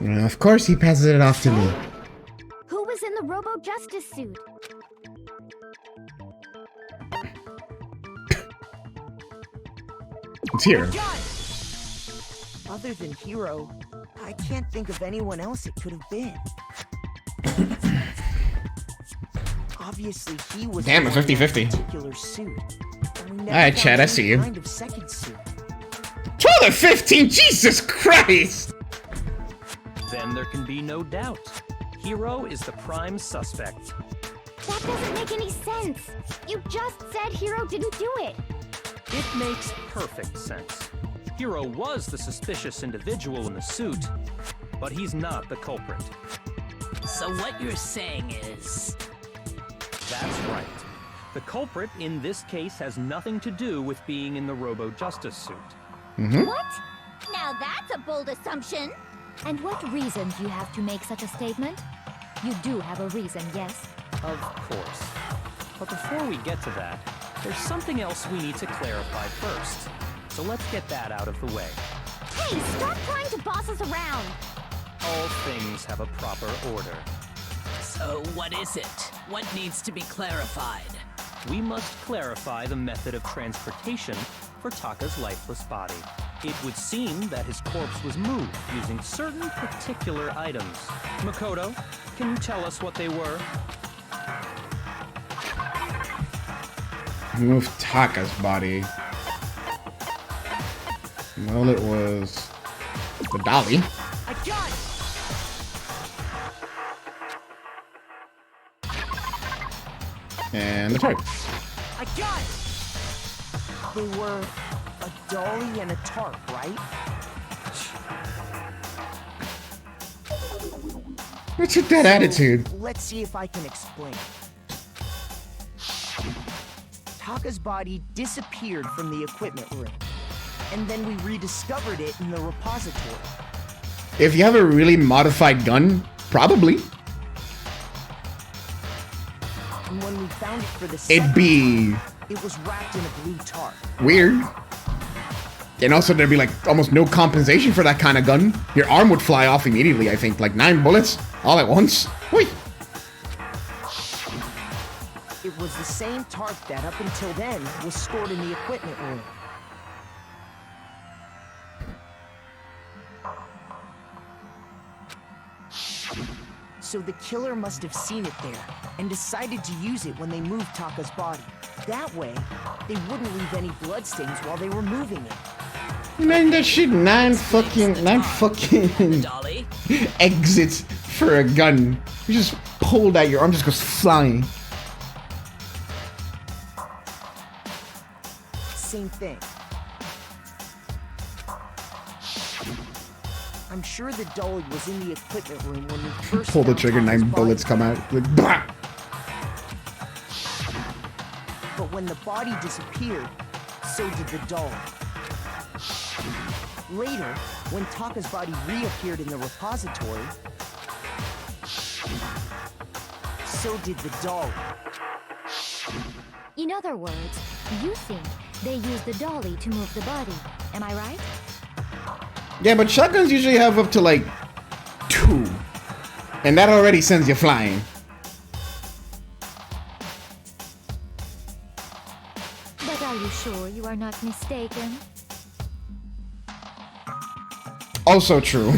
And of course, he passes it off to me. Who was in the Robo-Justice suit? It's here. Other than Hero, I can't think of anyone else it could have been. Obviously, he was Damn, a the one in that 50-50. particular suit. And we never Alright, found Chad, I any see you. kind of second suit. 12 to 15, Jesus Christ! Then there can be no doubt. Hero is the prime suspect. That doesn't make any sense. You just said Hero didn't do it. It makes perfect sense. Hero was the suspicious individual in the suit, but he's not the culprit. So what you're saying is... That's right. The culprit in this case has nothing to do with being in the Robo-Justice suit. What? Now that's a bold assumption. And what reason do you have to make such a statement? You do have a reason, yes? Of course. But before we get to that, there's something else we need to clarify first. So let's get that out of the way. Hey, stop trying to boss us around. All things have a proper order. So what is it? What needs to be clarified? We must clarify the method of transportation for Taka's lifeless body. It would seem that his corpse was moved using certain particular items. Makoto, can you tell us what they were? Move Taka's body. Well, it was the dolly. I got it! And the tarp. I got it! They were a dolly and a tarp, right? What's with that attitude? Let's see if I can explain. Taka's body disappeared from the equipment room, and then we rediscovered it in the repository. If you have a really modified gun, probably. And when we found it for the It'd second be time, it was wrapped in a blue tarp. weird. And also there'd be like almost no compensation for that kind of gun. Your arm would fly off immediately, I think. Like 9 bullets all at once. Whee! It was the same tarp that up until then was stored in the equipment room. So the killer must have seen it there and decided to use it when they moved Taka's body. That way, they wouldn't leave any bloodstains while they were moving it. Man, that shit 9 fucking Dolly? exits for a gun. You just pull that, your arm just goes flying. Same thing. I'm sure the dolly was in the equipment room when we first Pull the found trigger, Taka's 9 body. bullets come out. Like, bah! But when the body disappeared, so did the dolly. Later, when Taka's body reappeared in the repository, so did the dolly. In other words, you think they used the dolly to move the body. Am I right? Yeah, but shotguns usually have up to like 2. And that already sends you flying. But are you sure you are not mistaken? Also true.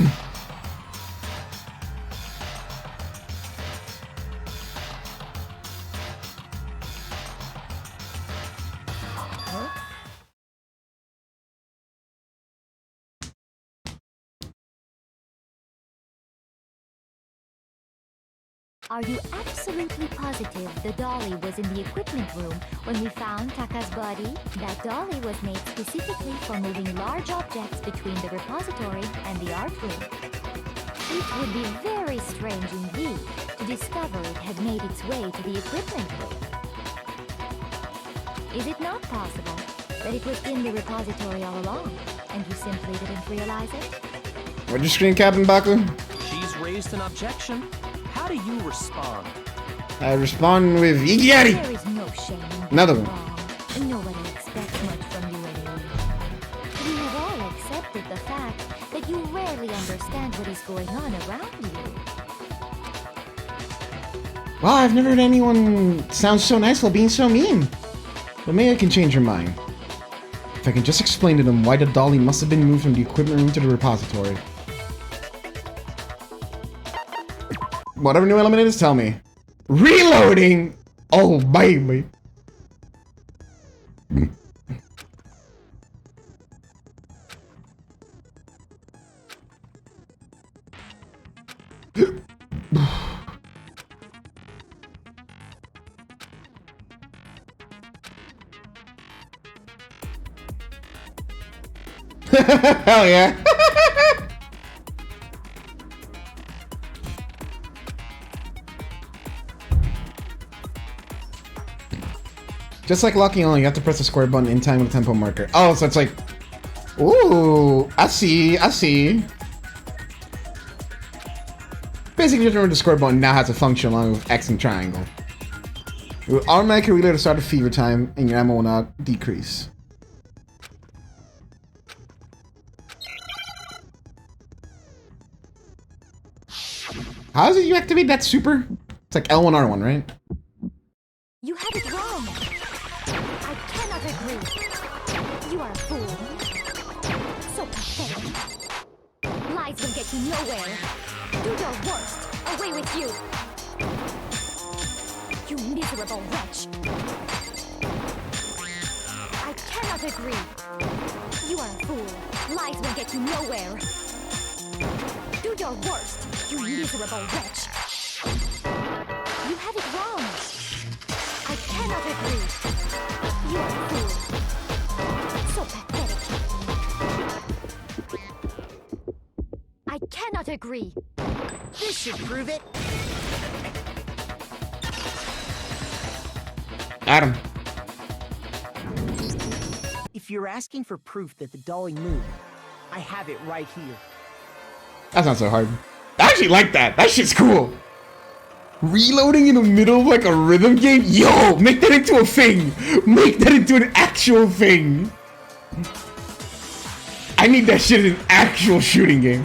Are you absolutely positive the dolly was in the equipment room when we found Taka's body? That dolly was made specifically for moving large objects between the repository and the art room. It would be very strange indeed to discover it had made its way to the equipment room. Is it not possible that it was in the repository all along, and you simply didn't realize it? What'd you scream, Captain Baku? She's raised an objection. How do you respond? I respond with Igiyari! There is no shame in being Another one. wrong, and nobody expects much from you anyway. We have all accepted the fact that you rarely understand what is going on around you. Wow, I've never heard anyone sound so nice while being so mean. But maybe I can change your mind. If I can just explain to them why the dolly must have been moved from the equipment room to the repository. Whatever new element it is, tell me. Reloading! Oh, baby. Hell yeah. Just like locking on, you have to press the square button in time with the tempo marker. Oh, so it's like... Ooh, I see, I see. Basically, just remember the square button now has a function along with X and triangle. It will automatically reload to start the fever time, and your ammo will not decrease. How is it you activate that super? It's like L1, R1, right? You had it wrong. I cannot agree. You are a fool. So pathetic. Lies will get you nowhere. Do your worst. Away with you. You miserable wretch. I cannot agree. You are a fool. Lies will get you nowhere. Do your worst, you miserable wretch. You have it wrong. I cannot agree. You are a fool. So pathetic. I cannot agree. This should prove it. Adam. If you're asking for proof that the dolly moved, I have it right here. That's not so hard. I actually like that. That shit's cool. Reloading in the middle of like a rhythm game? Yo, make that into a thing. Make that into an actual thing. I need that shit in an actual shooting game.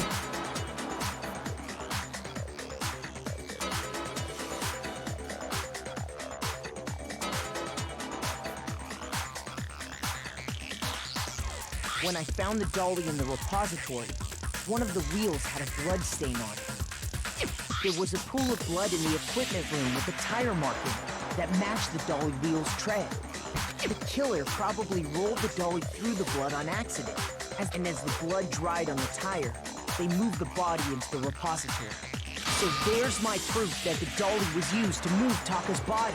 When I found the dolly in the repository, one of the wheels had a blood stain on it. There was a pool of blood in the equipment room with a tire marking that matched the dolly wheel's tread. The killer probably rolled the dolly through the blood on accident, and as the blood dried on the tire, they moved the body into the repository. So there's my proof that the dolly was used to move Taka's body.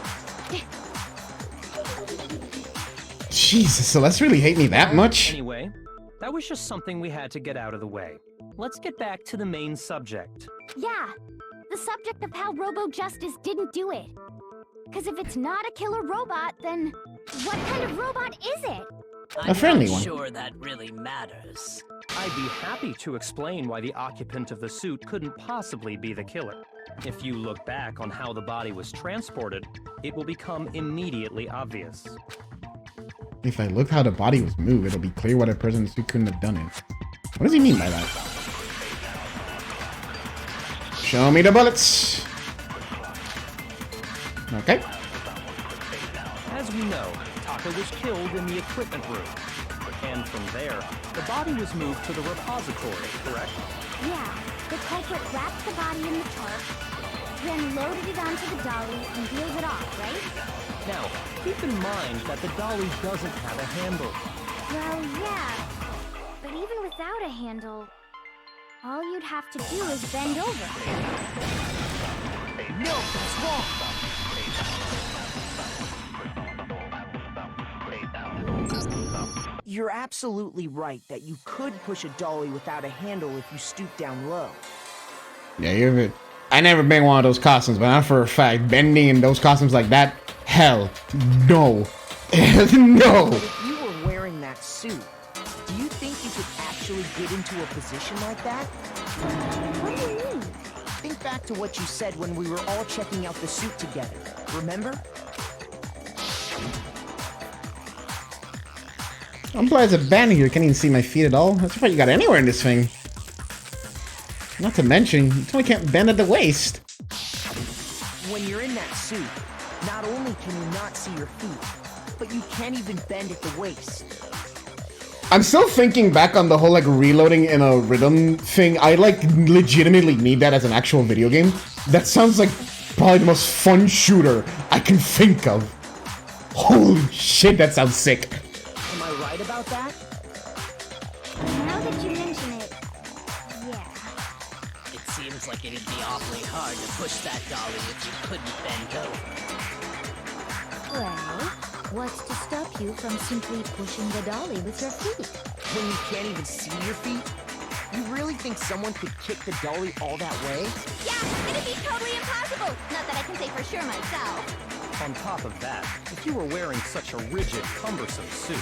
Jesus, Celeste really hate me that much? Anyway, that was just something we had to get out of the way. Let's get back to the main subject. Yeah, the subject of how Robo Justice didn't do it. Because if it's not a killer robot, then what kind of robot is it? A friendly one. I'm not sure that really matters. I'd be happy to explain why the occupant of the suit couldn't possibly be the killer. If you look back on how the body was transported, it will become immediately obvious. If I look how the body was moved, it'll be clear why the person in the suit couldn't have done it. What does he mean by that? Show me the bullets. Okay. As we know, Taka was killed in the equipment room. And from there, the body was moved to the repository, correct? Yeah, the culprit wrapped the body in the tarp, then loaded it onto the dolly and wheeled it off, right? Now, keep in mind that the dolly doesn't have a handle. Well, yeah. But even without a handle, all you'd have to do is bend over. No, that's wrong. You're absolutely right that you could push a dolly without a handle if you stoop down low. Yeah, you're. I never been one of those costumes, but I'm for a fact bending in those costumes like that. Hell, no, no. But if you were wearing that suit, do you think you could actually get into a position like that? What do you mean? Think back to what you said when we were all checking out the suit together. Remember? I'm glad as a band here, can't even see my feet at all. That's why you got anywhere in this thing. Not to mention, you totally can't bend at the waist. When you're in that suit, not only can you not see your feet, but you can't even bend at the waist. I'm still thinking back on the whole like reloading in a rhythm thing. I like legitimately need that as an actual video game. That sounds like probably the most fun shooter I can think of. Holy shit, that sounds sick. Am I right about that? Now that you mention it, yeah. It seems like it'd be awfully hard to push that dolly if you couldn't bend over. Well, what's to stop you from simply pushing the dolly with your feet? When you can't even see your feet? You really think someone could kick the dolly all that way? Yeah, it'd be totally impossible. Not that I can say for sure myself. On top of that, if you were wearing such a rigid, cumbersome suit,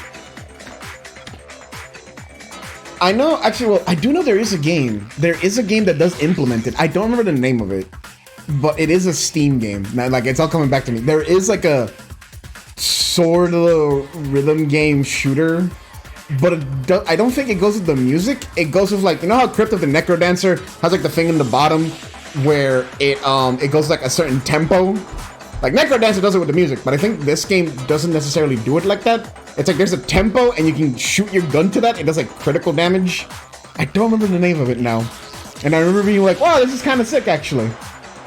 I know, actually, well, I do know there is a game. There is a game that does implement it. I don't remember the name of it, but it is a Steam game. Now, like, it's all coming back to me. There is like a sort of rhythm game shooter, but I don't think it goes with the music. It goes with like, you know how Crypt of the Necrodancer has like the thing in the bottom where it goes like a certain tempo? Like Necrodancer does it with the music, but I think this game doesn't necessarily do it like that. It's like there's a tempo and you can shoot your gun to that. It does like critical damage. I don't remember the name of it now. And I remember being like, wow, this is kind of sick actually.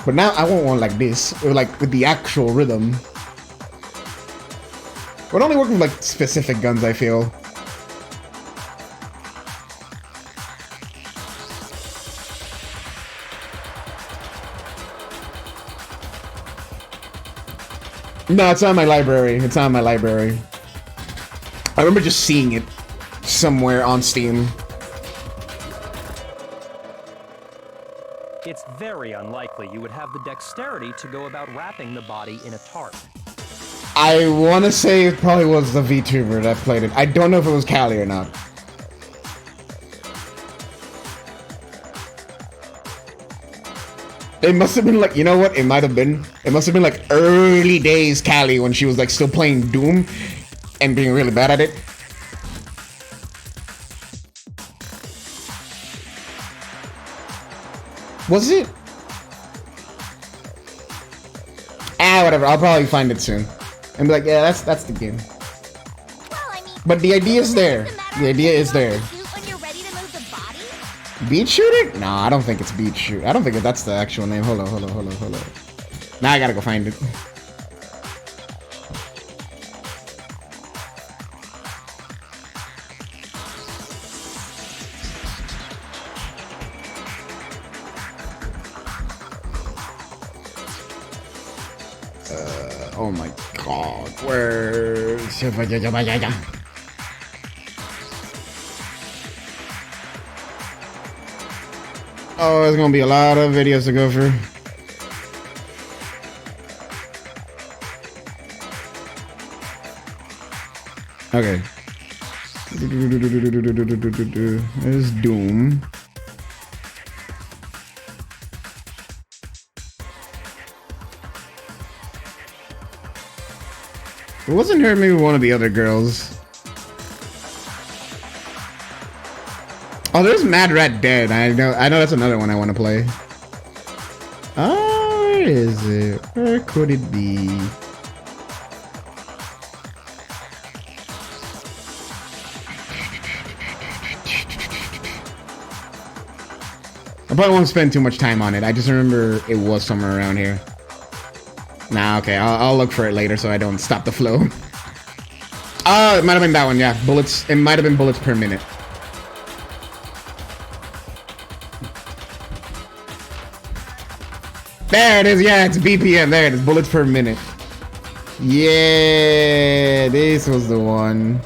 But now I want one like this, or like with the actual rhythm. We're only working with like specific guns, I feel. No, it's not in my library. It's not in my library. I remember just seeing it somewhere on Steam. it's very unlikely you would have the dexterity to go about wrapping the body in a tarp. I want to say it probably was the VTuber that played it. I don't know if it was Callie or not. It must have been like, you know what? It might have been. It must have been like early days Callie when she was like still playing Doom and being really bad at it. Was it? Ah, whatever. I'll probably find it soon and be like, yeah, that's the game. But the idea is there. The idea is there. Beat shooter? No, I don't think it's beat shooter. I don't think that's the actual name. Hold on. Now I gotta go find it. Oh my god. Where? Oh, there's gonna be a lot of videos to go through. Okay. There's Doom. It wasn't her, maybe one of the other girls. Oh, there's Mad Rat Dead. I know that's another one I want to play. Oh, where is it? Where could it be? I probably won't spend too much time on it. I just remember it was somewhere around here. Nah, okay. I'll look for it later so I don't stop the flow. Oh, it might have been that one. Yeah, bullets. It might have been bullets per minute. There it is, yeah, it's BPM, there it is, bullets per minute. Yeah, this was the one.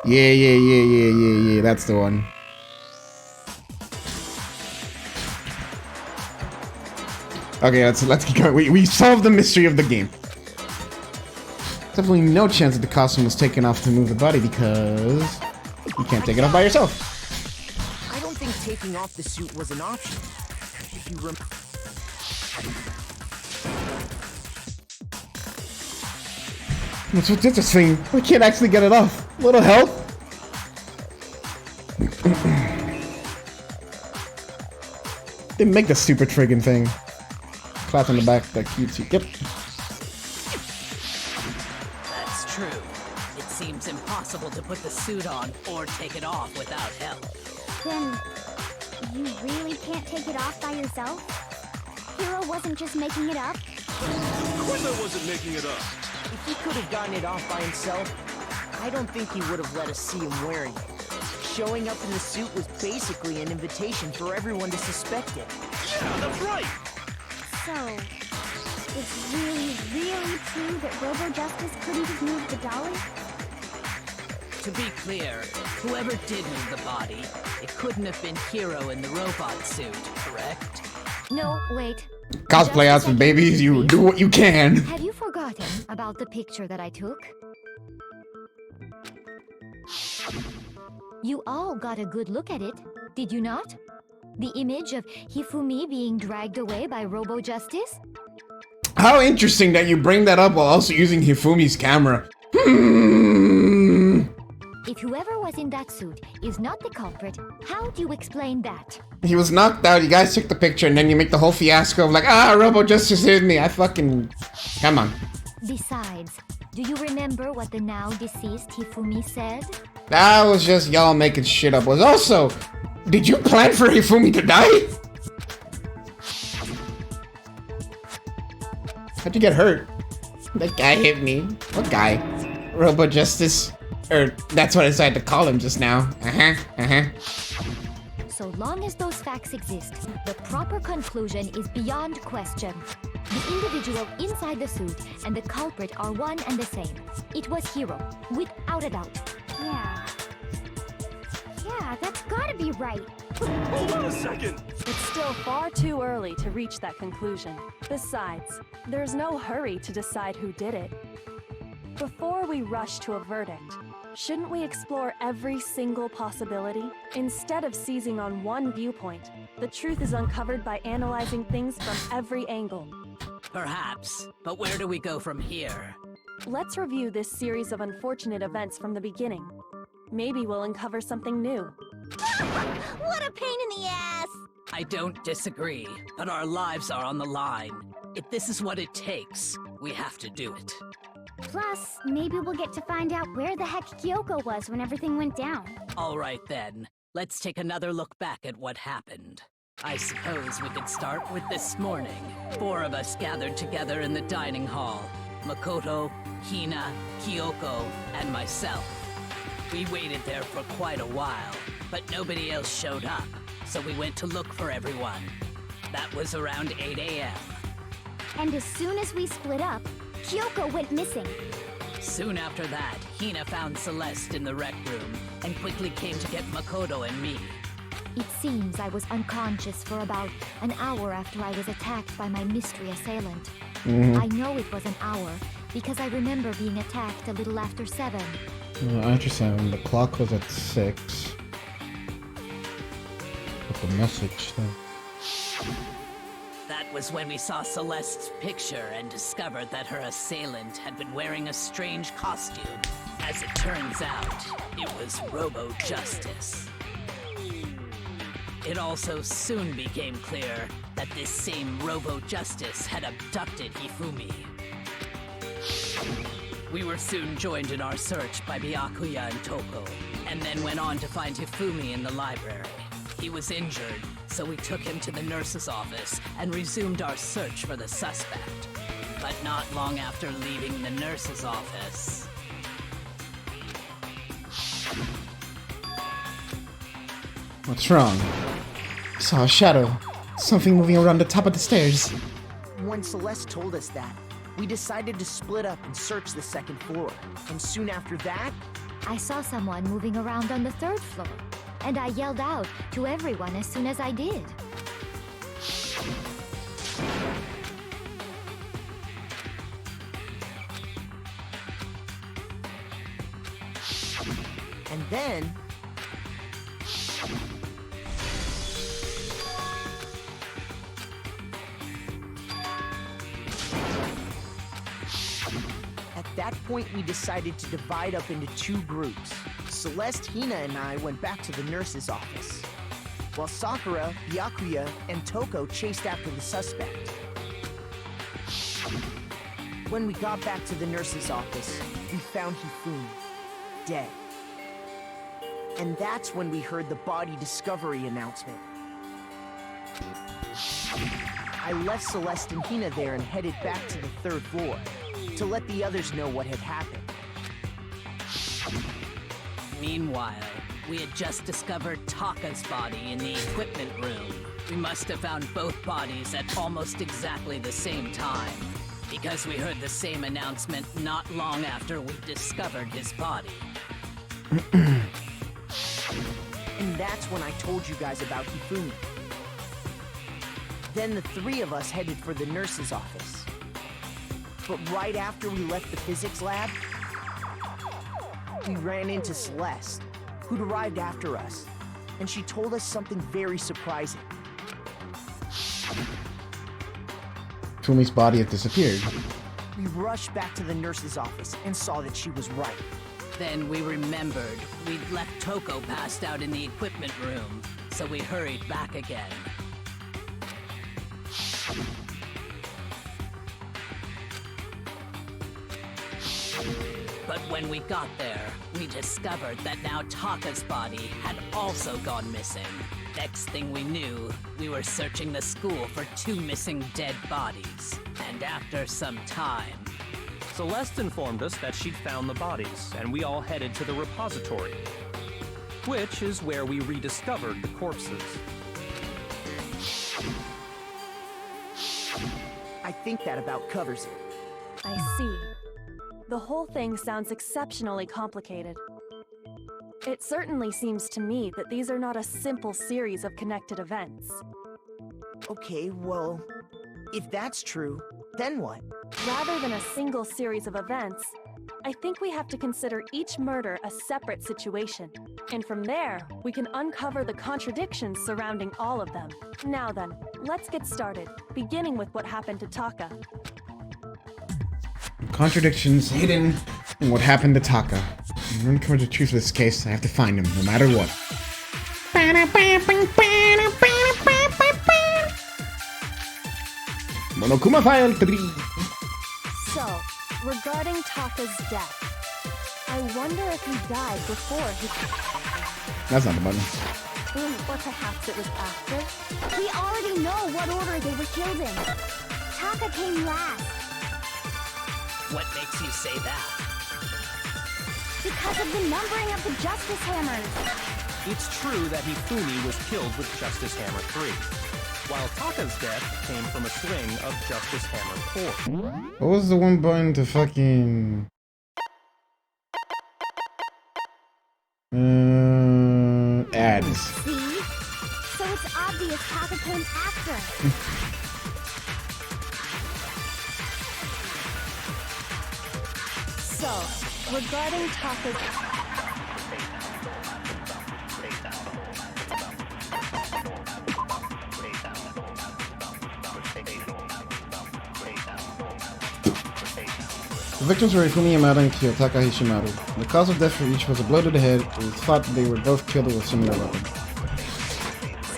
Yeah, that's the one. Okay, let's keep going. We solved the mystery of the game. Definitely no chance that the costume was taken off to move the body because you can't take it off by yourself. I don't think taking off the suit was an option. If you What's with this thing? We can't actually get it off. Little help. They make the super triggering thing. Clap on the back, that cutesy. Yep. That's true. It seems impossible to put the suit on or take it off without help. Then, you really can't take it off by yourself? Hiro wasn't just making it up? Of course I wasn't making it up. If he could have gotten it off by himself, I don't think he would have let us see him wearing it. Showing up in the suit was basically an invitation for everyone to suspect it. Yeah, that's right. So, it's really, really true that Robo-Justice couldn't have moved the dolly? To be clear, whoever did move the body, it couldn't have been Hiro in the robot suit, correct? No, wait. Cosplay outfit, babies. You do what you can. Have you forgotten about the picture that I took? You all got a good look at it, did you not? The image of Hifumi being dragged away by Robo-Justice? How interesting that you bring that up while also using Hifumi's camera. If whoever was in that suit is not the culprit, how do you explain that? He was knocked out, you guys took the picture, and then you make the whole fiasco of like, Robo-Justice hit me. I fucking... Come on. Besides, do you remember what the now deceased Hifumi said? That was just y'all making shit up. Was also, did you plan for Hifumi to die? How'd you get hurt? That guy hit me. What guy? Robo-Justice. Or, that's what I decided to call him just now. So long as those facts exist, the proper conclusion is beyond question. The individual inside the suit and the culprit are one and the same. It was Hiro, without a doubt. Yeah, that's gotta be right. Hold on a second. It's still far too early to reach that conclusion. Besides, there's no hurry to decide who did it. Before we rush to a verdict, shouldn't we explore every single possibility? Instead of seizing on one viewpoint, the truth is uncovered by analyzing things from every angle. Perhaps, but where do we go from here? Let's review this series of unfortunate events from the beginning. Maybe we'll uncover something new. What a pain in the ass! I don't disagree, but our lives are on the line. If this is what it takes, we have to do it. Plus, maybe we'll get to find out where the heck Kyoko was when everything went down. All right then, let's take another look back at what happened. I suppose we could start with this morning. 4 of us gathered together in the dining hall. Makoto, Hina, Kyoko, and myself. We waited there for quite a while, but nobody else showed up, so we went to look for everyone. That was around 8 a.m. And as soon as we split up, Kyoko went missing. Soon after that, Hina found Celeste in the rec room and quickly came to get Makoto and me. It seems I was unconscious for about an hour after I was attacked by my mystery assailant. I know it was an hour because I remember being attacked a little after 7. Interesting. The clock was at 6. Put the message though. That was when we saw Celeste's picture and discovered that her assailant had been wearing a strange costume. As it turns out, it was Robo-Justice. It also soon became clear that this same Robo-Justice had abducted Hifumi. We were soon joined in our search by Byakuya and Toko, and then went on to find Hifumi in the library. He was injured, so we took him to the nurse's office and resumed our search for the suspect. But not long after leaving the nurse's office... What's wrong? I saw a shadow. Something moving around the top of the stairs. When Celeste told us that, we decided to split up and search the second floor. And soon after that, I saw someone moving around on the 3rd floor, and I yelled out to everyone as soon as I did. and then... At that point, we decided to divide up into 2 groups. Celeste, Hina, and I went back to the nurse's office. while Sakura, Byakuya, and Toko chased after the suspect. When we got back to the nurse's office, we found Hifumi dead. And that's when we heard the body discovery announcement. I left Celeste and Hina there and headed back to the 3rd floor to let the others know what had happened. Meanwhile, we had just discovered Taka's body in the equipment room. We must have found both bodies at almost exactly the same time, because we heard the same announcement not long after we discovered his body. And that's when I told you guys about Hifumi. Then the 3 of us headed for the nurse's office. But right after we left the physics lab, we ran into Celeste, who'd arrived after us, and she told us something very surprising. Fumi's body had disappeared. We rushed back to the nurse's office and saw that she was right. Then we remembered we'd left Toko passed out in the equipment room, so we hurried back again. But when we got there, we discovered that now Taka's body had also gone missing. Next thing we knew, we were searching the school for 2 missing dead bodies. And after some time, Celeste informed us that she'd found the bodies, and we all headed to the repository, which is where we rediscovered the corpses. I think that about covers it. I see. The whole thing sounds exceptionally complicated. It certainly seems to me that these are not a simple series of connected events. Okay, well, if that's true, then what? Rather than a single series of events, I think we have to consider each murder a separate situation. And from there, we can uncover the contradictions surrounding all of them. Now then, let's get started, beginning with what happened to Taka. Contradictions hidden in what happened to Taka. In order to uncover the truth of this case, I have to find him, no matter what. Monokuma File 3. So, regarding Taka's death, I wonder if he died before his... That's not the button. Or perhaps it was after? We already know what order they were killed in. Taka came last. what makes you say that? Because of the numbering of the Justice Hammers. It's true that Hifumi was killed with Justice Hammer 3, while Taka's death came from a swing of Justice Hammer 4. What was the one button to fucking... ads. See? So it's obvious Taka came after. So, regarding Taka's... The victims were Hifumi Yamada and Kiyotaka Hishimaru. The cause of death for each was a blow to the head. It was thought they were both killed with similar weapons.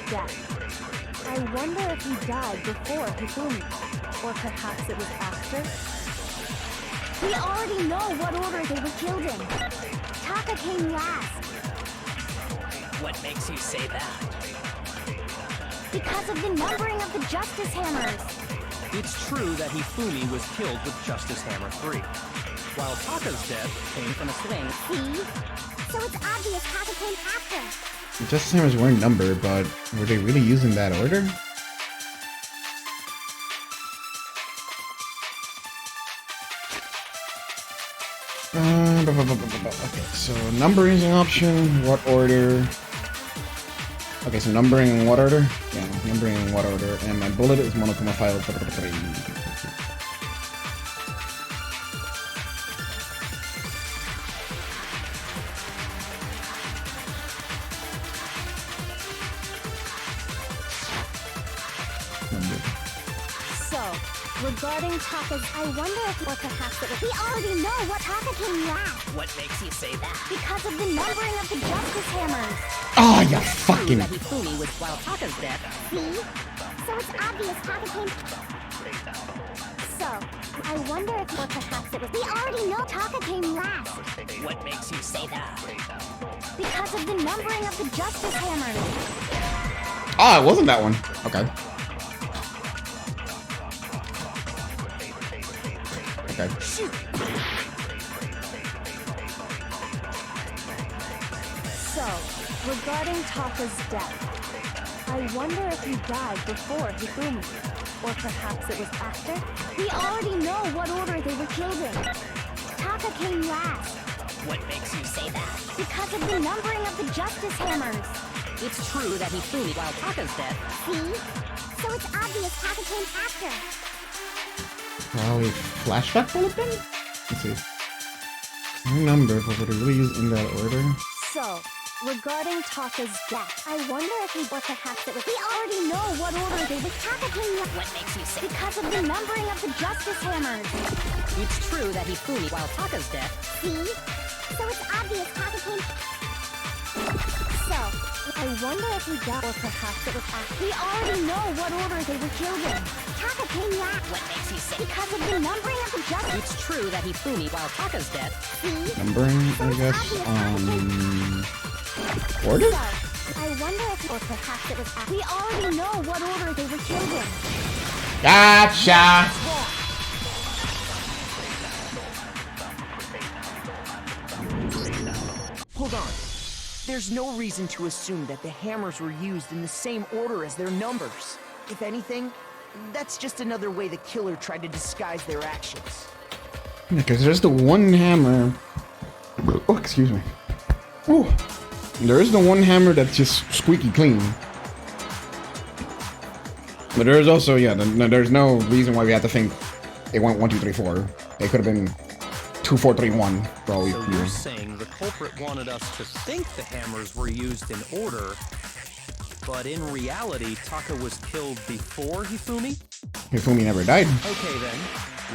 death. I wonder if he died before Hifumi, or perhaps it was after? We already know what order they were killed in. Taka came last. What makes you say that? Because of the numbering of the Justice Hammers. It's true that Hifumi was killed with Justice Hammer 3, while Taka's death came from a swing. See? So it's obvious Taka came after. The Justice Hammers weren't numbered, but were they really using that order? Okay, so numbering is an option. What order? Okay, so numbering in what order? Yeah, numbering in what order? And my bullet is Monokuma File 3. So, regarding Taka's, I wonder if or perhaps it was. We already know what Taka came last. What makes you say that? Because of the numbering of the Justice Hammers. Oh, you fucking. That Hifumi was while Taka's dead. See? So it's obvious Taka came... So, I wonder if, or perhaps it was... We already know Taka came last. What makes you say that? Because of the numbering of the Justice Hammers. Oh, it wasn't that one. Okay. Okay. So, regarding Taka's death, I wonder if he died before Hifumi, or perhaps it was after? We already know what order they were killed in. Taka came last. What makes you say that? Because of the numbering of the Justice Hammers. It's true that Hifumi while Taka's dead. See? So it's obvious Taka came after. Probably flashback bullet then? Let's see. No number, but would it really use in that order? So, regarding Taka's death, I wonder if he, or perhaps it was... We already know what order they were. Taka came last. What makes you say? Because of the numbering of the Justice Hammers. It's true that Hifumi while Taka's dead. See? So it's obvious Taka came... So, I wonder if he died, or perhaps it was after. We already know what order they were killed in. Taka came last. What makes you say? Because of the numbering of the Justice... It's true that Hifumi while Taka's dead. See? Numbering, I guess, order? So, I wonder if, or perhaps it was after. We already know what order they were killed in. Gotcha! Hold on. There's no reason to assume that the hammers were used in the same order as their numbers. If anything, that's just another way the killer tried to disguise their actions. Yeah, because there's the one hammer. Oh, excuse me. Oh, there is the one hammer that's just squeaky clean. But there's also, yeah, there's no reason why we have to think it went 1, 2, 3, 4. It could have been 2, 4, 3, 1 for all we So knew. you're saying the culprit wanted us to think the hammers were used in order, but in reality, Taka was killed before Hifumi? Hifumi never died. Okay then,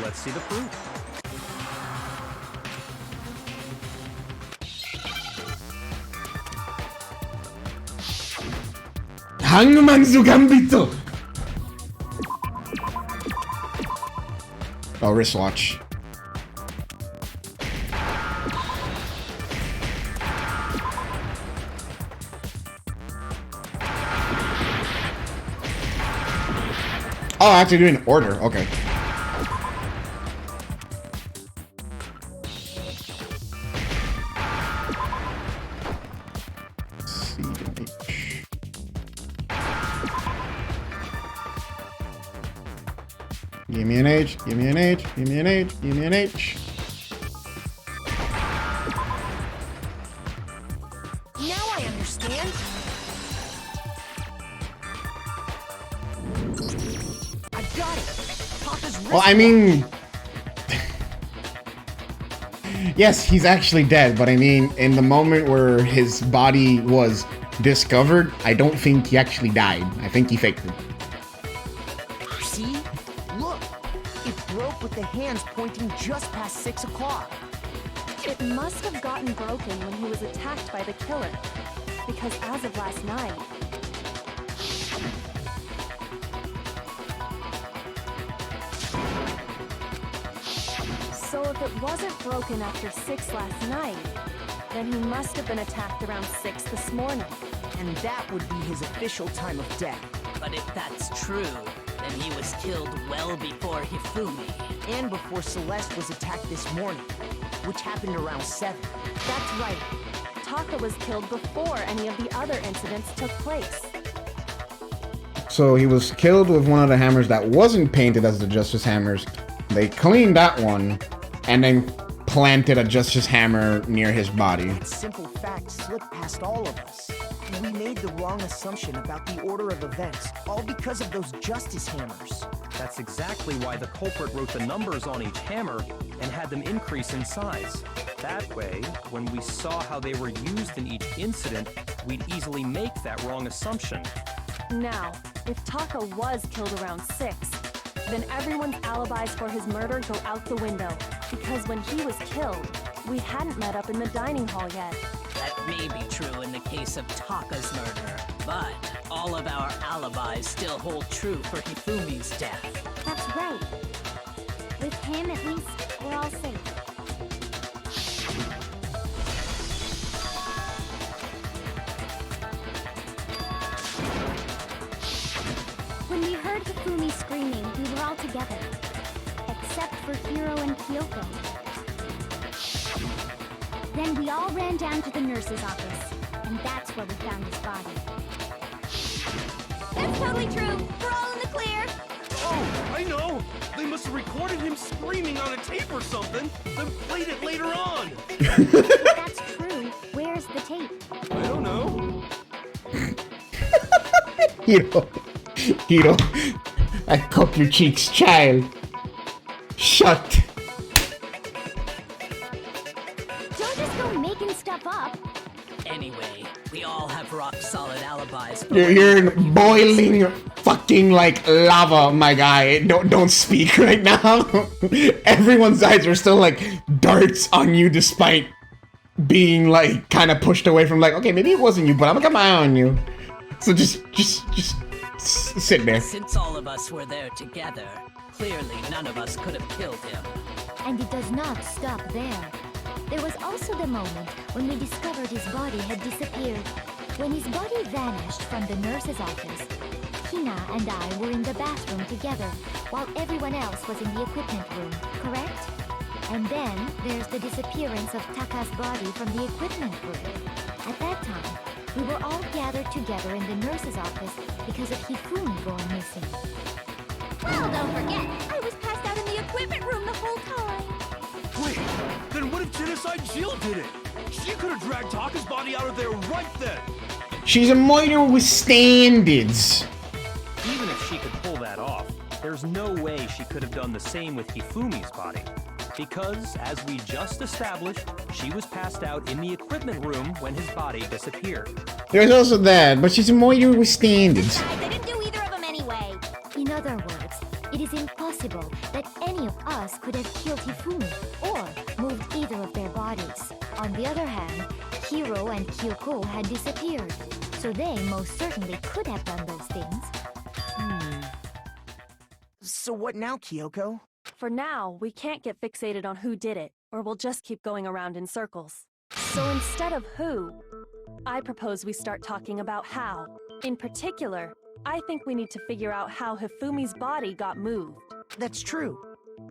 let's see the proof. Hangman's Gambito! Oh, wristwatch. Oh, I have to do it in order. Okay. C and H. Give me an H, give me an H, give me an H, give me an H. Now I understand. I got it. Taka's Well, I mean... yes, he's actually dead, but I mean, in the moment where his body was discovered, I don't think he actually died. I think he faked it. See? Look. It broke with the hands pointing just past 6 o'clock. it must have gotten broken when he was attacked by the killer. Because as of last night, so if it wasn't broken after 6 last night, then he must have been attacked around 6 this morning. And that would be his official time of death. But if that's true, then he was killed well before Hifumi. And before Celeste was attacked this morning, which happened around 7. That's right. Taka was killed before any of the other incidents took place. So he was killed with one of the hammers that wasn't painted as the Justice Hammers. They cleaned that one, and then planted a Justice Hammer near his body. That simple fact slipped past all of us. We made the wrong assumption about the order of events, all because of those Justice Hammers. That's exactly why the culprit wrote the numbers on each hammer and had them increase in size. That way, when we saw how they were used in each incident, we'd easily make that wrong assumption. Now, if Taka was killed around 6, then everyone's alibis for his murder go out the window. Because when he was killed, we hadn't met up in the dining hall yet. That may be true in the case case of Taka's murder, but all of our alibis still hold true for Hifumi's death. That's right. With him, at least, we're all safe. When we heard Hifumi screaming, we were all together. Except for Hiro and Kyoko. Then we all ran down to the nurse's office, and that's where we found his body. That's totally true. We're all in the clear. Oh, I know! They must have recorded him screaming on a tape or something, then played it later on! If that's true, where's the tape? I don't know. Hiro, I cup your cheeks, child. Shut. Don't just go making stuff up. Anyway, we all have rock-solid alibis. You're boiling fucking like lava, my guy. Don't speak right now. Everyone's eyes are still like darts on you despite being like kind of pushed away from like, okay, maybe it wasn't you, but I'm gonna keep my eye on you. So just sit there. Since all of us were there together, clearly none of us could have killed him. And it does not stop there. There was also the moment when we discovered his body had disappeared. When his body vanished from the nurse's office, Hina and I were in the bathroom together, while everyone else was in the equipment room, correct? And then there's the disappearance of Taka's body from the equipment room. At that time, we were all gathered together in the nurse's office because of Hifumi going missing. Well, don't forget, I was passed out in the equipment room the whole time. Wait, then what if Genocide Jill did it? She could have dragged Taka's body out of there right then! She's a miner with standards. Even if she could pull that off, there's no way she could have done the same with Hifumi's body. Because, as we just established, she was passed out in the equipment room when his body disappeared. There's also that, but she's a miner with standards. I didn't do either of them anyway. In other words, it is impossible that any of us could have killed Hifumi or moved either of their bodies. On the other hand, Hiro and Kyoko had disappeared, so they most certainly could have done those things. So what now, Kyoko? For now, we can't get fixated on who did it, or we'll just keep going around in circles. So instead of who, I propose we start talking about how. In particular, I think we need to figure out how Hifumi's body got moved. That's true.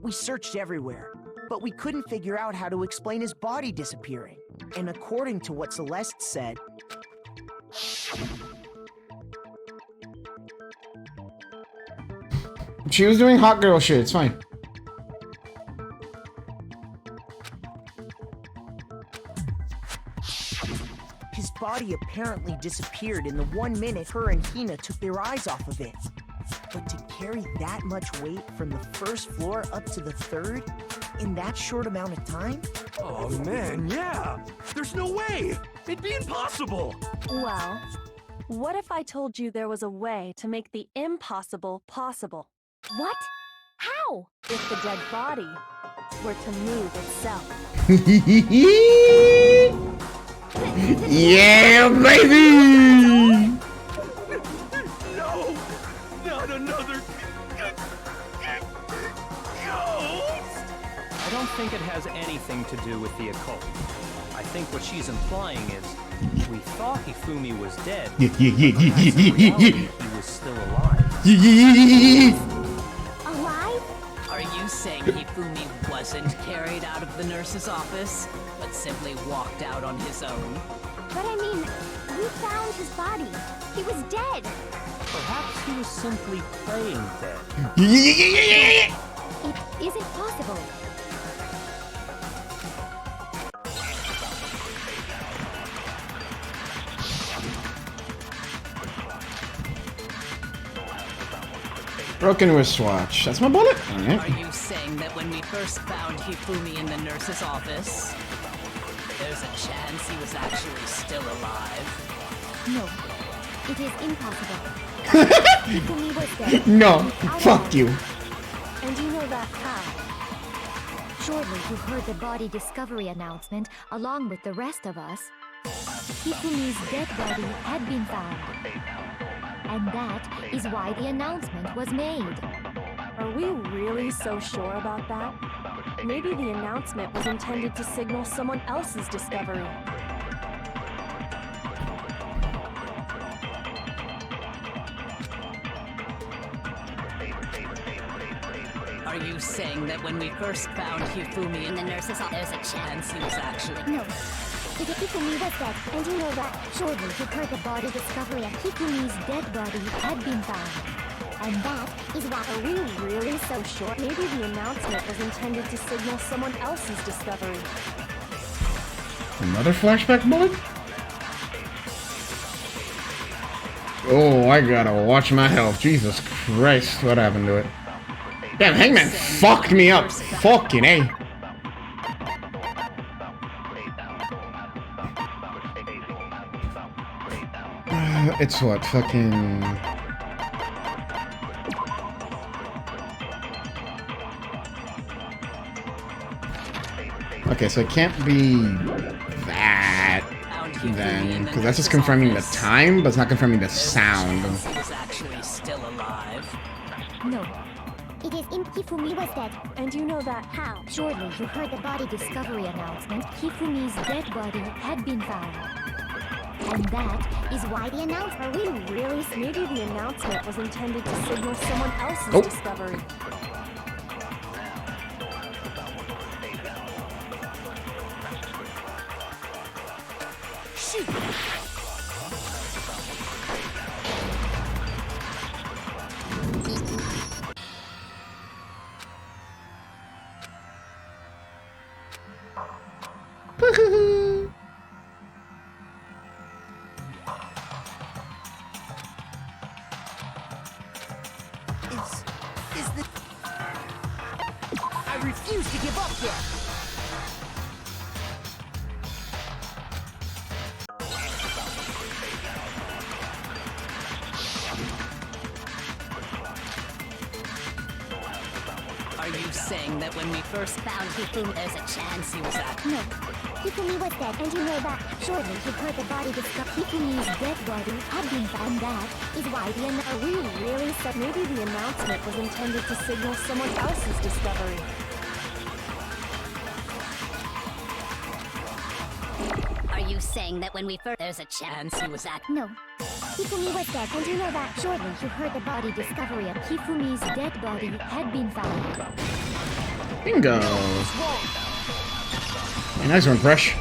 We searched everywhere, but we couldn't figure out how to explain his body disappearing. And according to what Celeste said, She was doing hot girl shit, it's fine. his body apparently disappeared in the 1 minute her and Hina took their eyes off of it. But to carry that much weight from the first floor up to the third in that short amount of time? Oh man, yeah! There's no way! It'd be impossible! Well, what if I told you there was a way to make the impossible possible? What? How? If the dead body were to move itself. Yeah, baby! No! Not another ghost! I don't think it has anything to do with the occult. I think what she's implying is, we thought Hifumi was dead, but in reality, he was still alive. Alive? Are you saying Hifumi wasn't carried out of the nurse's office, but simply walked out on his own? But I mean, we found his body. He was dead. Perhaps he was simply playing dead. It isn't possible. Broken wristwatch. That's my bullet. Are you saying that when we first found Hifumi in the nurse's office, there's a chance he was actually still alive? No, it is impossible. Hifumi was dead. No, fuck you. And you know that how? Surely you heard the body discovery announcement along with the rest of us. Hifumi's dead body had been found. And that is why the announcement was made. Are we really so sure about that? Maybe the announcement was intended to signal someone else's discovery. Are you saying that when we first found Hifumi in the nurse's office, there's a chance he was actually... No. If Hifumi was dead, and you know that, surely you heard the body discovery of Hifumi's dead body had been found. And that is why... Are we really so sure? Maybe the announcement was intended to signal someone else's discovery. Another flashback bullet? Oh, I gotta watch my health. Jesus Christ, what happened to it? Damn, Hangman fucked me up. Fucking A. It's what? Fucking... Okay, so it can't be that then, because that's just confirming the time, but it's not confirming the sound. He was actually still alive. No. It is in Hifumi was dead. And you know that How? Surely you heard the body discovery announcement. Hifumi's dead body had been found. And that is why the announcement... Are we really... Maybe the announcement was intended to signal someone else's discovery. Shoot! Is the... I refuse to give up yet! Are you saying that when we first found Hifumi, there's a chance he was actually... No. Hifumi was dead, and you know that. Surely you heard the body discovery. Hifumi's dead body had been found. That is why the Are we really said maybe the announcement was intended to signal someone else's discovery? Are you saying that when we first... There's a chance he was actually... No. Hifumi was dead, and you know that. Surely you heard the body discovery of Hifumi's dead body had been found. Bingo! Hey, nice one, Fresh.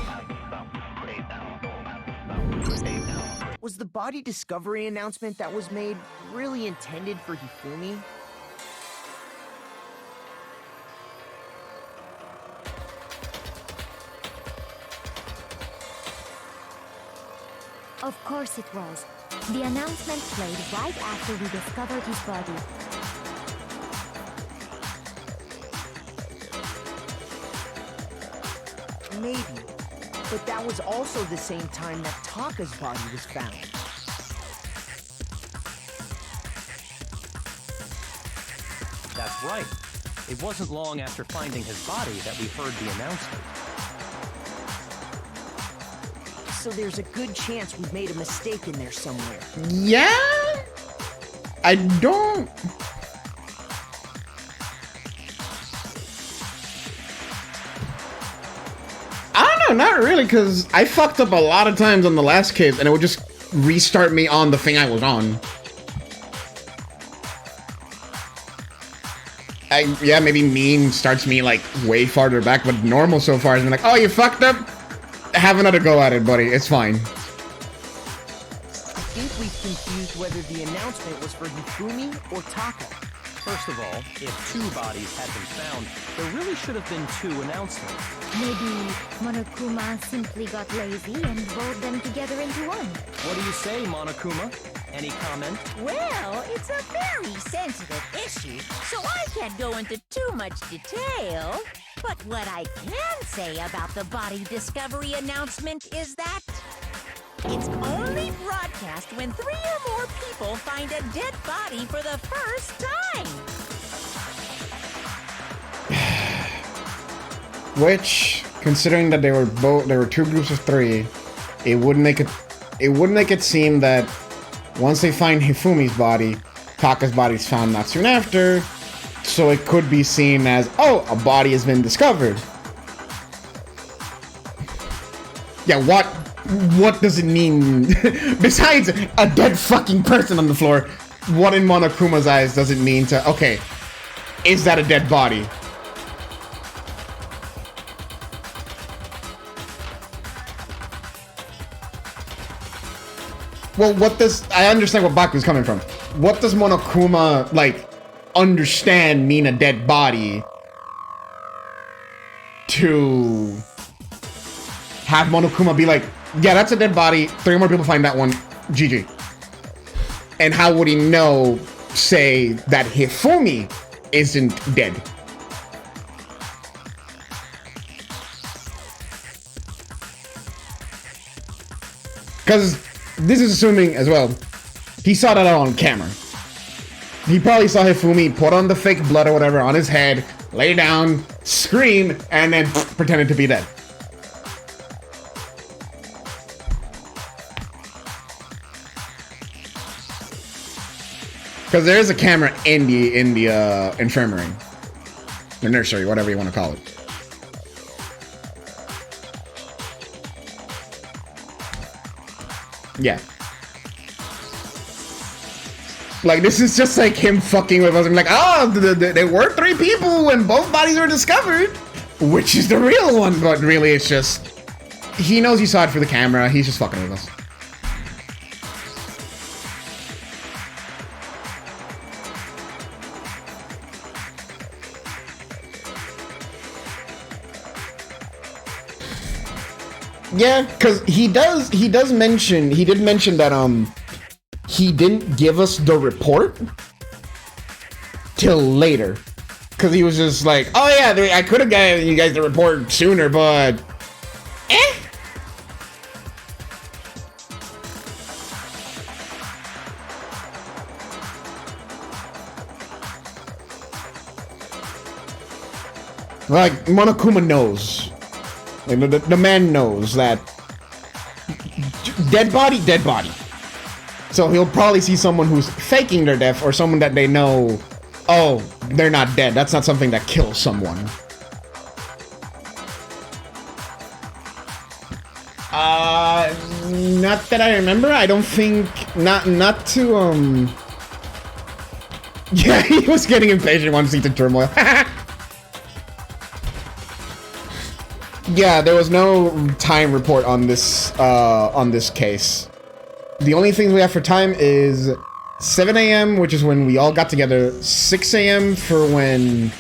Was the body discovery announcement that was made really intended for Hifumi? Of course it was. The announcement played right after we discovered his body. Maybe. But that was also the same time that Taka's body was found. That's right. It wasn't long after finding his body that we heard the announcement. So there's a good chance we've made a mistake in there somewhere. Yeah? I don't... Not really, because I fucked up a lot of times on the last case, and it would just restart me on the thing I was on. Yeah, maybe mean starts me, like, way farther back, but normal so far has been like, oh, you fucked up? Have another go at it, buddy. It's fine. I think we've confused whether the announcement was for Hifumi or Taka. First of all, if two bodies had been found, there really should have been two announcements. Maybe Monokuma simply got lazy and rolled them together into one. What do you say, Monokuma? Any comment? Well, it's a very sensitive issue, so I can't go into too much detail. But what I can say about the body discovery announcement is that it's only broadcast when 3 or more people find a dead body for the first time. Which, considering that there were two groups of 3, it would make it seem that once they find Hifumi's body, Taka's body is found not soon after, so it could be seen as, oh, a body has been discovered. Yeah, what does it mean? Besides a dead fucking person on the floor, what in Monokuma's eyes does it mean to, okay, is that a dead body? Well, I understand what Baku's coming from. What does Monokuma, like, understand mean a dead body to have Monokuma be like, yeah, that's a dead body, 3 more people find that one, GG. And how would he know, say, that Hifumi isn't dead? Because this is assuming, as well, he saw that all on camera. He probably saw Hifumi put on the fake blood or whatever on his head, lay down, scream, and then pretended to be dead. Because there is a camera in the infirmary, the nursery, whatever you want to call it. Yeah. Like, this is just like him fucking with us. I'm like, oh, there were 3 people when both bodies were discovered. Which is the real one? But really, it's just, he knows he saw it for the camera. He's just fucking with us. Yeah, because he did mention that he didn't give us the report till later, because he was just like, oh yeah, I could have given you guys the report sooner, but like, Monokuma knows. Like, the man knows that dead body. So he'll probably see someone who's faking their death, or someone that they know, oh, they're not dead. That's not something that kills someone. Not that I remember. I don't think, not to, yeah, he was getting impatient once he took turmoil. Yeah, there was no time report on this case. The only things we have for time is 7 a.m., which is when we all got together, 6 a.m. for when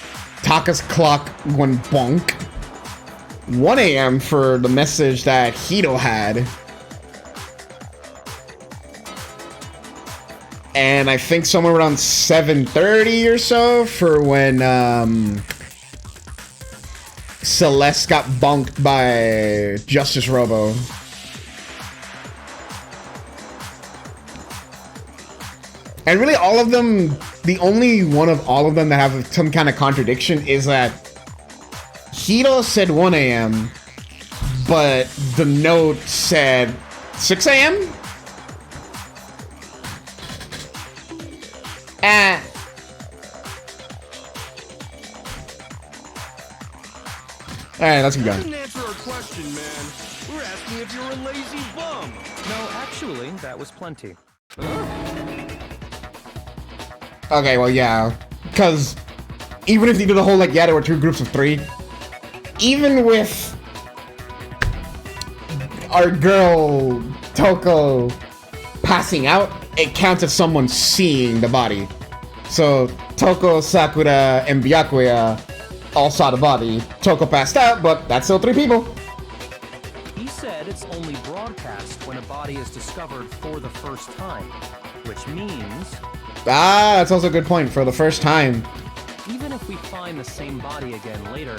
Taka's clock went bonk, 1 a.m. for the message that Hito had, and I think somewhere around 7:30 or so for when Celeste got bonked by Justice Robo. And really all of them, the only one of all of them that have some kind of contradiction is that Hito said 1 a.m., but the note said 6 a.m.? Alright, let's keep going. You didn't answer our question, man. We're asking if you're a lazy bum. No, actually, that was plenty. Okay, well, yeah. Because even if you do the whole, like, yeah, there were 2 groups of 3, even with our girl Toko passing out, it counts as someone seeing the body. So Toko, Sakura, and Byakuya all saw the body. Toko passed out, but that's still 3 people. He said it's only broadcast when a body is discovered for the first time, which means... Ah, that's also a good point, for the first time. Even if we find the same body again later,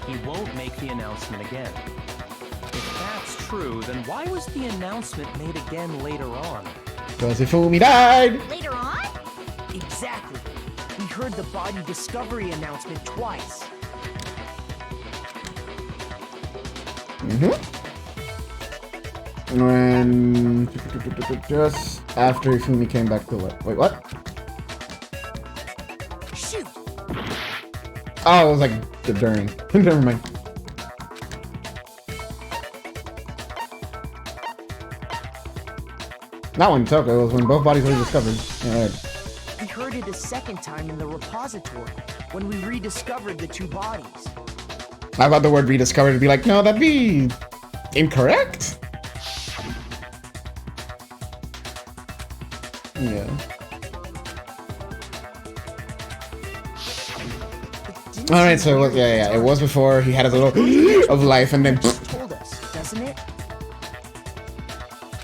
he won't make the announcement again. If that's true, then why was the announcement made again later on? Because Hifumi died! Later on? Exactly. We heard the body discovery announcement twice. And just after Ifumi came back to life. Wait, what? Shoot! Oh, it was like the during. Never mind. Not when Toko, it was when both bodies were discovered. Yeah. We heard it a second time in the repository, when we rediscovered the two bodies. I thought the word rediscovered to be like, no, that'd be incorrect? Yeah. Alright, so yeah, it was before he had a little of life and then told us, doesn't it?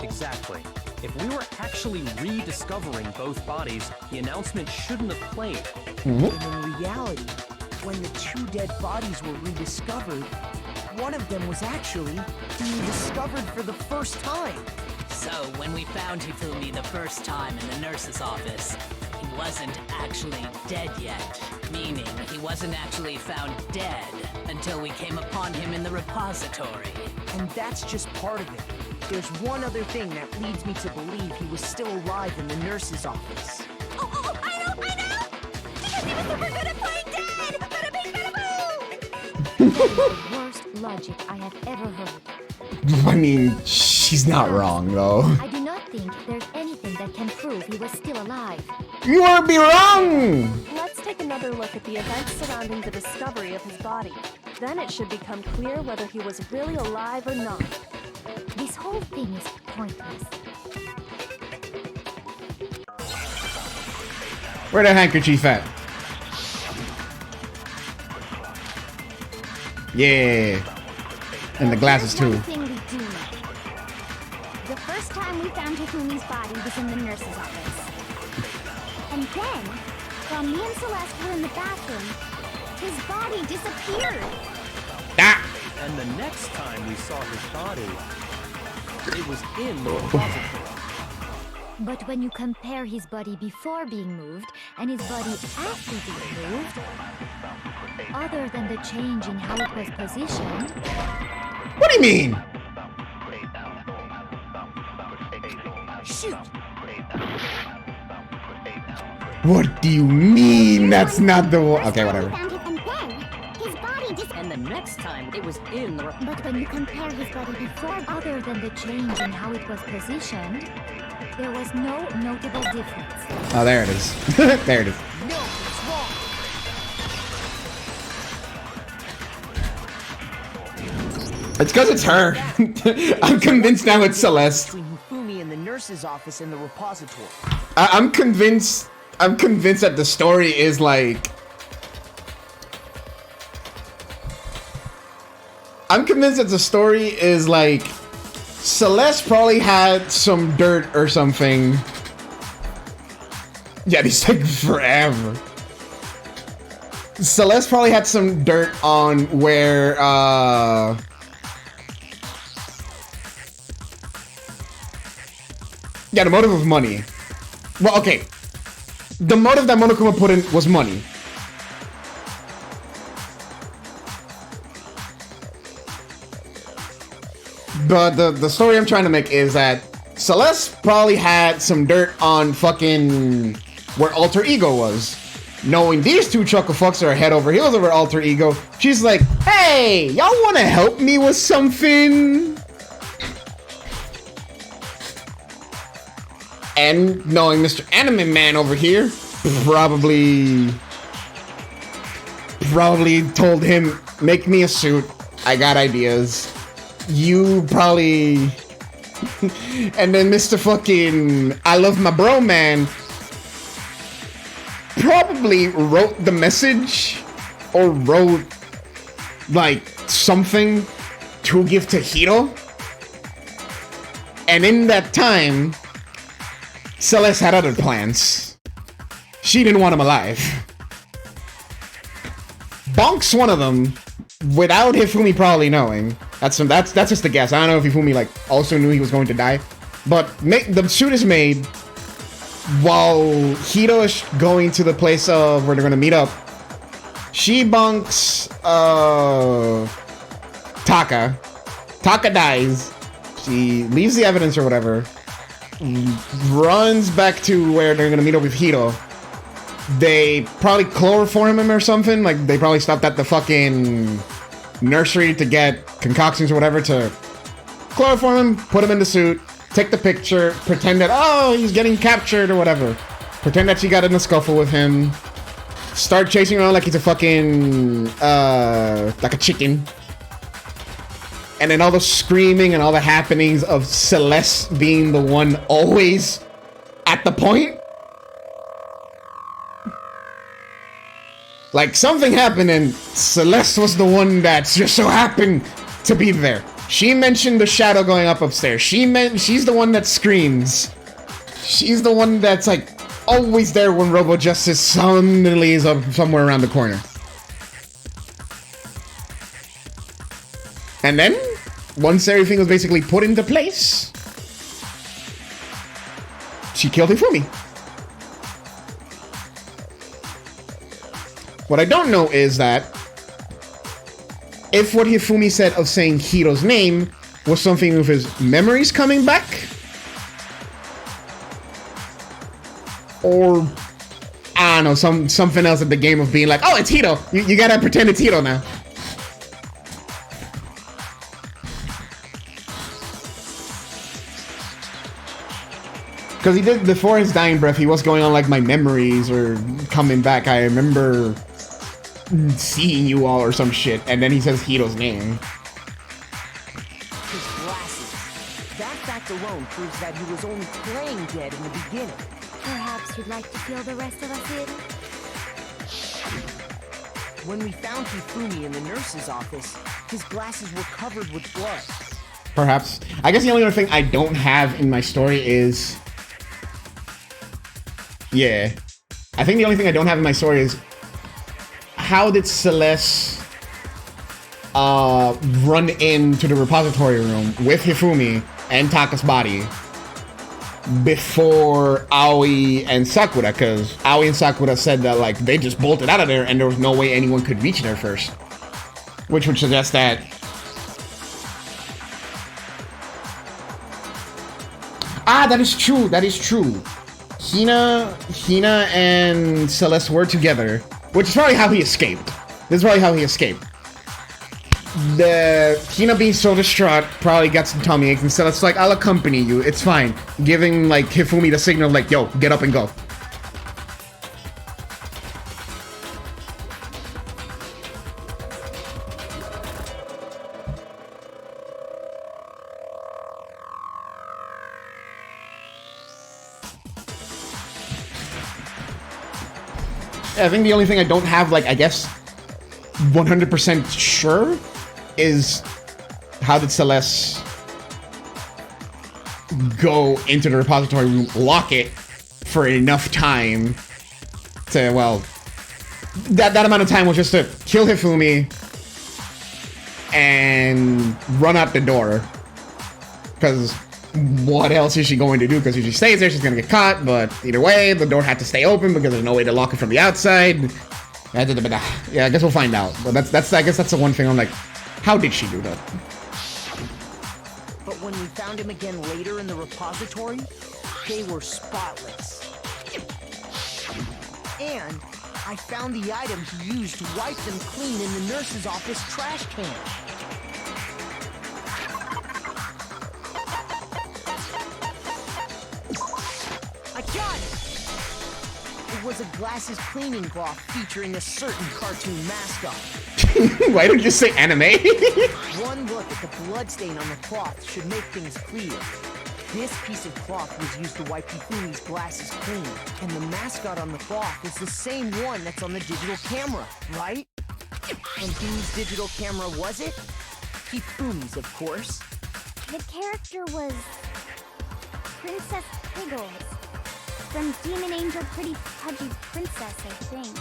Exactly. If we were actually rediscovering both bodies, the announcement shouldn't have played. And in reality, when the two dead bodies were rediscovered, one of them was actually being discovered for the first time. So, when we found Hifumi the first time in the nurse's office, he wasn't actually dead yet. Meaning, he wasn't actually found dead until we came upon him in the repository. And that's just part of it. There's one other thing that leads me to believe he was still alive in the nurse's office. Oh, I know! Because he was super good at playing dead! Bada bing, bada boom! That is the worst logic I have ever heard. I mean, she's not wrong, though. I do not think there's anything that can prove he was still alive. You won't be wrong! Let's take another look at the events surrounding the discovery of his body. Then it should become clear whether he was really alive or not. This whole thing is pointless. Where the handkerchief at? Yeah. And the glasses too. One thing we do know. The first time we found Hifumi's body was in the nurse's office. And then, while me and Celeste were in the bathroom, his body disappeared. Ah! And the next time we saw his body, it was in the repository. But when you compare his body before being moved and his body after being moved, other than the change in how it was positioned... What do you mean? Shoot! What do you mean? That's not the one. Okay, whatever. And the next time it was in the... But when you compare his body before, other than the change in how it was positioned, there was no notable difference. Oh, there it is. There it is. No, it's wrong. It's because it's her. I'm convinced now it's Celeste. Between Hifumi and the nurse's office in the repository. I'm convinced that the story is like... I'm convinced that the story is like... Celeste probably had some dirt or something. Yeah, these take forever. Celeste probably had some dirt on where, yeah, the motive of money. Well, okay. The motive that Monokuma put in was money. But the story I'm trying to make is that Celeste probably had some dirt on fucking where Alter Ego was. Knowing these two chucklefucks are head over heels over Alter Ego, she's like, hey, y'all wanna help me with something? And knowing Mr. Anime Man over here, probably told him, make me a suit, I got ideas. You probably... And then Mr. fucking I love my bro man probably wrote the message or wrote like something to give to Hiro. And in that time, Celeste had other plans. She didn't want him alive. Bonks one of them without Hifumi probably knowing. That's just a guess. I don't know if Hifumi like also knew he was going to die. But the suit is made while Hiro is going to the place of where they're gonna meet up. She bunks Taka. Taka dies. She leaves the evidence or whatever, runs back to where they're gonna meet up with Hiro. They probably chloroform him or something. Like, they probably stopped at the fucking nursery to get concoctions or whatever to chloroform him, put him in the suit, take the picture, pretend that, oh, he's getting captured or whatever. Pretend that she got in a scuffle with him. Start chasing around like he's a fucking, like a chicken. And then all the screaming and all the happenings of Celeste being the one always at the point. Like, something happened and Celeste was the one that just so happened to be there. She mentioned the shadow going up upstairs. She's the one that screams. She's the one that's like always there when Robo Justice suddenly is up somewhere around the corner. And then, once everything was basically put into place, she killed Hifumi. What I don't know is that if what Hifumi said of saying Hiro's name was something with his memories coming back, or I don't know, something else at the game of being like, oh, it's Hiro. You gotta pretend it's Hiro now. Because he did, before his dying breath, he was going on like, my memories are coming back. I remember seeing you all or some shit. And then he says Hiro's name. His glasses. That fact alone proves that he was only playing dead in the beginning. Perhaps you'd like to fill the rest of us in? When we found Hifumi in the nurse's office, his glasses were covered with blood. Perhaps. I guess the only other thing I don't have in my story is... Yeah. I think the only thing I don't have in my story is... How did Celeste run into the repository room with Hifumi and Taka's body before Aoi and Sakura? Because Aoi and Sakura said that, like, they just bolted out of there and there was no way anyone could reach there first. Which would suggest that... Ah, that is true. That is true. Hina and Celeste were together, which is probably how he escaped. This is probably how he escaped. The Hina being so distraught probably got some tummy aches, and Celeste's like, I'll accompany you, it's fine. Giving, like, Hifumi the signal, like, yo, get up and go. I think the only thing I don't have, like, I guess, 100% sure is how did Celeste go into the repository room, lock it for enough time to, well, that amount of time was just to kill Hifumi and run out the door. Because what else is she going to do? Because if she stays there, she's going to get caught. But either way, the door had to stay open because there's no way to lock it from the outside. Yeah, I guess we'll find out. But I guess that's the one thing I'm like, how did she do that? But when we found him again later in the repository, they were spotless. And I found the items he used to wipe them clean in the nurse's office trash can. I got it! It was a glasses cleaning cloth featuring a certain cartoon mascot. Why don't you just say anime? One look at the bloodstain on the cloth should make things clear. This piece of cloth was used to wipe Hifumi's glasses clean, and the mascot on the cloth is the same one that's on the digital camera, right? And whose digital camera was it? Hifumi's, of course. The character was Princess Piggles. From Demon Angel Pretty Pudgy Princess, I think.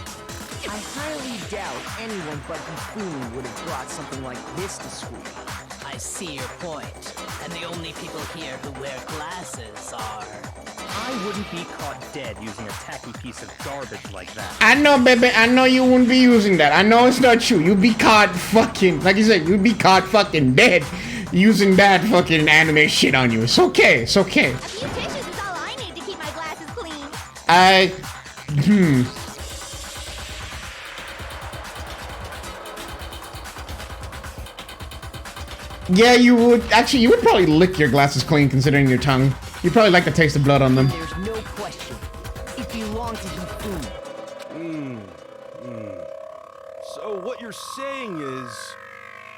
I highly doubt anyone but Hifumi would have brought something like this to school. I see your point. And the only people here who wear glasses are... I wouldn't be caught dead using a tacky piece of garbage like that. I know, baby. I know you wouldn't be using that. I know it's not true. You'd be caught fucking, like you said, you'd be caught fucking dead using that fucking anime shit on you. It's okay. It's okay. A few tissues is all I need to keep my glasses clean. Yeah, you would. Actually, you would probably lick your glasses clean considering your tongue. You'd probably like the taste of blood on them. There's no question. It belonged to Hifumi. So what you're saying is...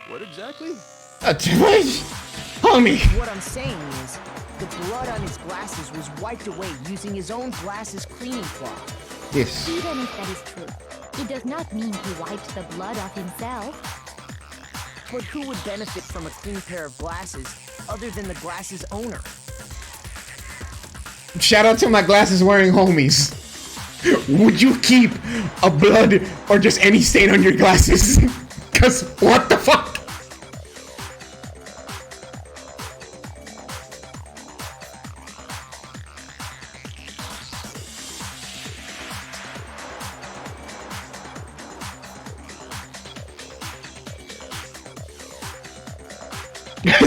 What exactly? Homie! What I'm saying is, the blood on his glasses was wiped away using his own glasses cleaning cloth. Yes. Even if that is true, it does not mean he wiped the blood off himself. But who would benefit from a clean pair of glasses other than the glasses owner? Shout out to my glasses wearing homies. Would you keep a blood or just any stain on your glasses? Cause what the fuck?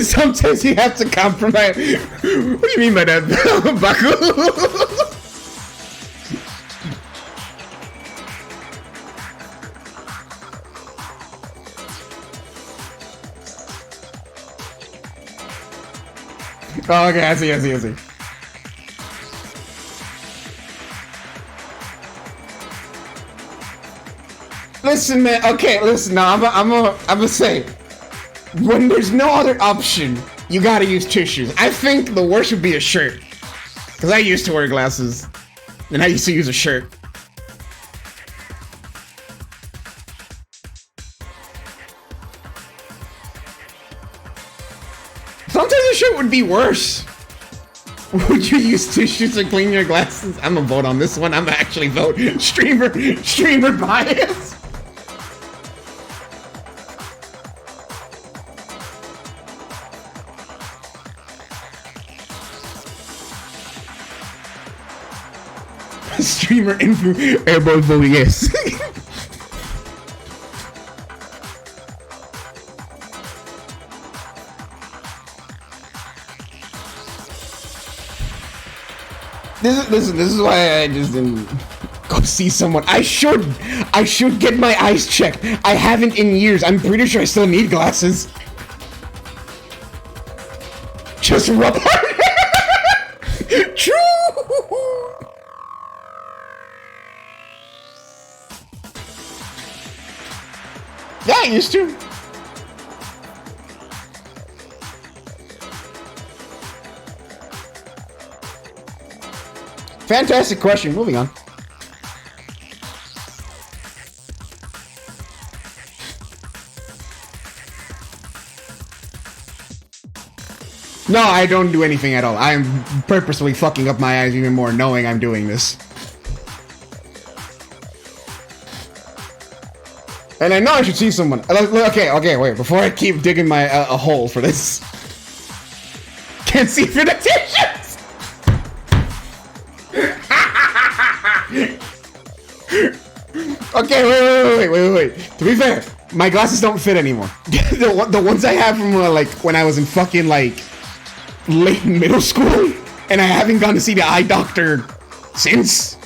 Sometimes you have to compromise. What do you mean by that, Baku? Oh, okay, I see. Listen, man. Okay, listen. Now, I'm gonna say, when there's no other option, you gotta use tissues. I think the worst would be a shirt, cause I used to wear glasses, and I used to use a shirt. Sometimes a shirt would be worse. Would you use tissues to clean your glasses? I'm gonna vote on this one. I'm gonna actually vote streamer bias. Streamer influ. Everybody vote yes. This is why I just didn't go see someone. I should get my eyes checked. I haven't in years. I'm pretty sure I still need glasses. Just rub on. True. Yeah, I used to. Fantastic question. Moving on. No, I don't do anything at all. I am purposely fucking up my eyes even more knowing I'm doing this. And I know I should see someone. Okay, wait. Before I keep digging my a hole for this. Can't see for the tissues! Okay, wait. To be fair, my glasses don't fit anymore. the ones I have from like when I was in fucking like late middle school, and I haven't gone to see the eye doctor since.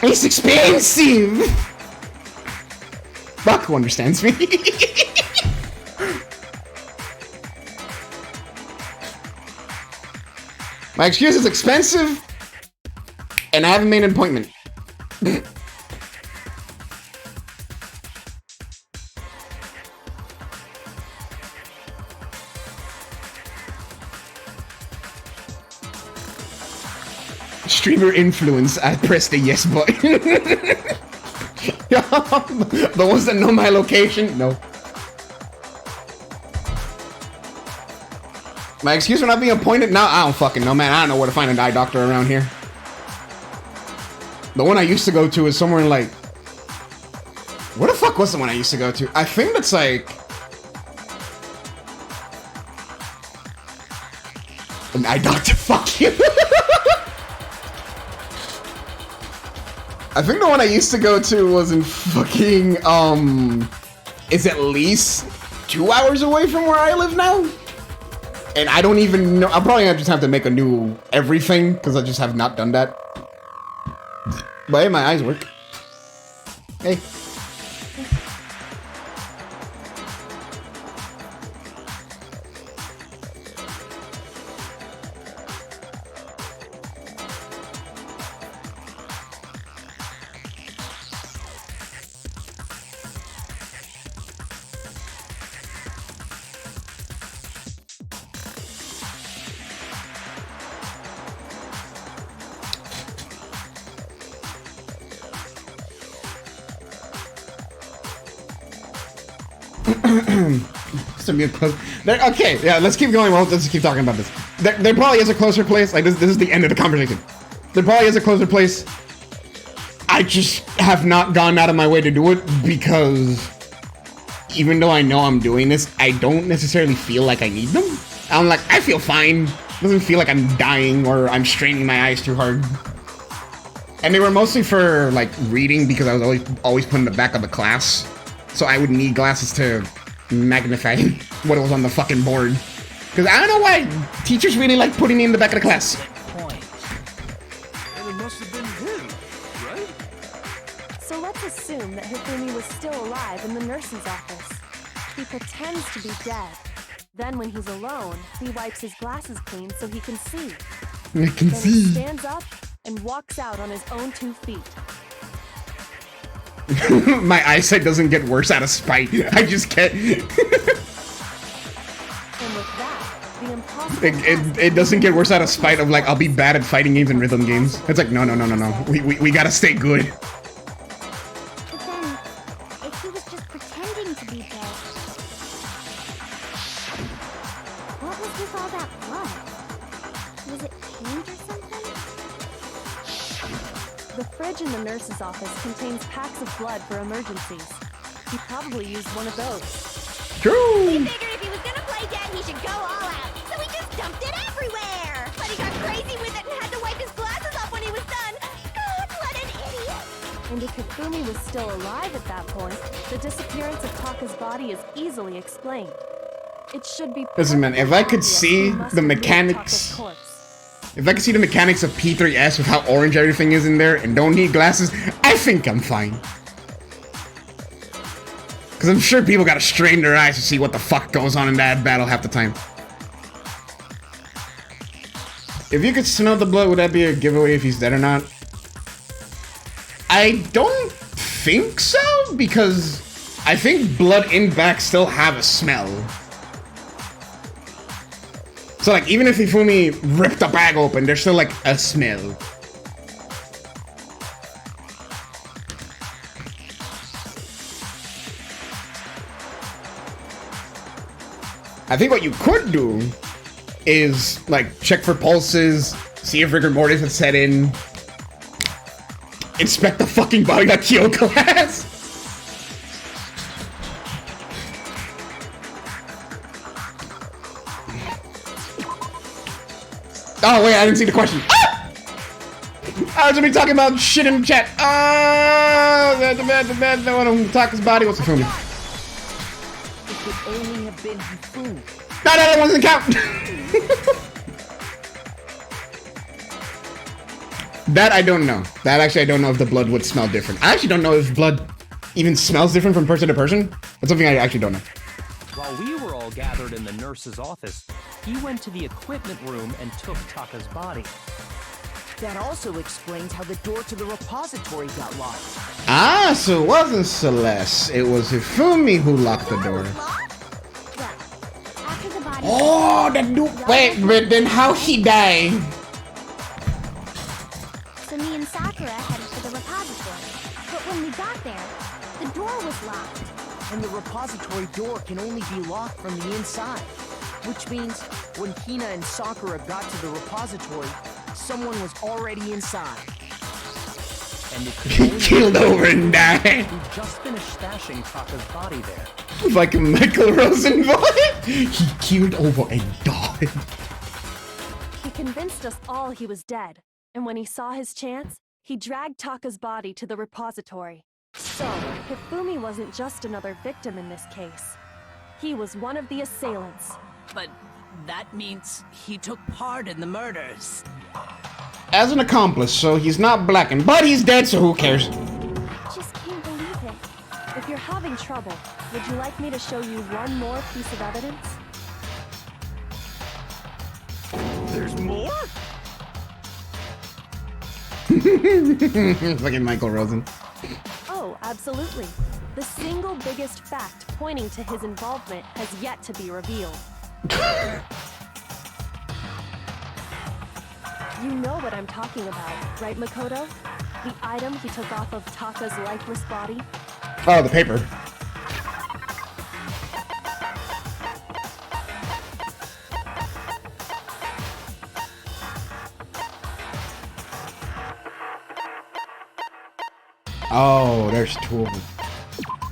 It's expensive. Baku understands me. My excuse is expensive, and I haven't made an appointment. Streamer influence, I pressed the yes button. The ones that know my location, no. My excuse for not being appointed? No, I don't fucking know, man. I don't know where to find an eye doctor around here. The one I used to go to is somewhere in like Where the fuck was the one I used to go to? I think that's like... I doctor, fuck you. I think the one I used to go to was in fucking, is at least 2 hours away from where I live now. And I don't even know, I'll probably just have to make a new everything, because I just have not done that. But hey, my eyes work. Hey. Okay, yeah, let's keep going. Well, let's keep talking about this. There probably is a closer place. Like, this is the end of the conversation. There probably is a closer place. I just have not gone out of my way to do it because even though I know I'm doing this, I don't necessarily feel like I need them. I'm like, I feel fine. It doesn't feel like I'm dying or I'm straining my eyes too hard. And they were mostly for, like, reading because I was always put in the back of the class. So I would need glasses to magnify what was on the fucking board. Because I don't know why teachers really like putting me in the back of the class. Point. And it must have been him, right? So let's assume that Hifumi was still alive in the nurse's office. He pretends to be dead. Then when he's alone, he wipes his glasses clean so he can see. I can Then see. he stands up and walks out on his own 2 feet. My eyesight doesn't get worse out of spite. I just can't. And with that, the impossible it doesn't get worse out of spite of like, I'll be bad at fighting games and rhythm games. It's like, no. We gotta stay good. But then, if he was just pretending to be dead, what was with all that blood? Was it paint or something? The fridge in the nurse's office contains packs of blood for emergencies. He probably used one of those. True. He figured if he was gonna play dead, he should go all out. So he just dumped it everywhere. But he got crazy with it and had to wipe his glasses off when he was done. God, what an idiot. And if Hifumi was still alive at that point, the disappearance of Taka's body is easily explained. It should be. Listen, man, if I could obvious see he must the have moved mechanics. Taka's corpse. If I could see the mechanics of P3S with how orange everything is in there and don't need glasses, I think I'm fine. Because I'm sure people gotta strain their eyes to see what the fuck goes on in that battle half the time. If you could smell the blood, would that be a giveaway if he's dead or not? I don't think so, because I think blood in back still have a smell. So like, even if Hifumi ripped the bag open, there's still like a smell. I think what you could do is like check for pulses, see if rigor mortis had set in, inspect the fucking body that Kyoko has. Oh wait, I didn't see the question. Ah! I was gonna be talking about shit in the chat. The one on Taka's body. What's the film? It could only have been Hifumi. No, that doesn't count. That I don't know. That actually I don't know if the blood would smell different. I actually don't know if blood even smells different from person to person. That's something I actually don't know. While we were all gathered in the nurse's office, he went to the equipment room and took Taka's body. That also explains how the door to the repository got locked. Ah, so it wasn't Celeste. It was Hifumi who locked the door. After the body. Oh, that dude. Wait, but then how he die? So me and Sakura headed for the repository. But when we got there, the door was locked. And the repository door can only be locked from the inside. Which means when Hina and Sakura got to the repository, someone was already inside. and it could He only keeled over and died. who just finished stashing Taka's body there. Like a Michael Rosen boy. He keeled over and died. He convinced us all he was dead, and when he saw his chance, he dragged Taka's body to the repository. So, Hifumi wasn't just another victim in this case. He was one of the assailants. But that means he took part in the murders. As an accomplice, so he's not blackened, but he's dead, so who cares? I just can't believe it. If you're having trouble, would you like me to show you one more piece of evidence? There's more? Fucking Michael Rosen. Oh, absolutely. The single biggest fact pointing to his involvement has yet to be revealed. You know what I'm talking about, right, Makoto? The item he took off of Taka's lifeless body? Oh, the paper. Oh, there's two of them.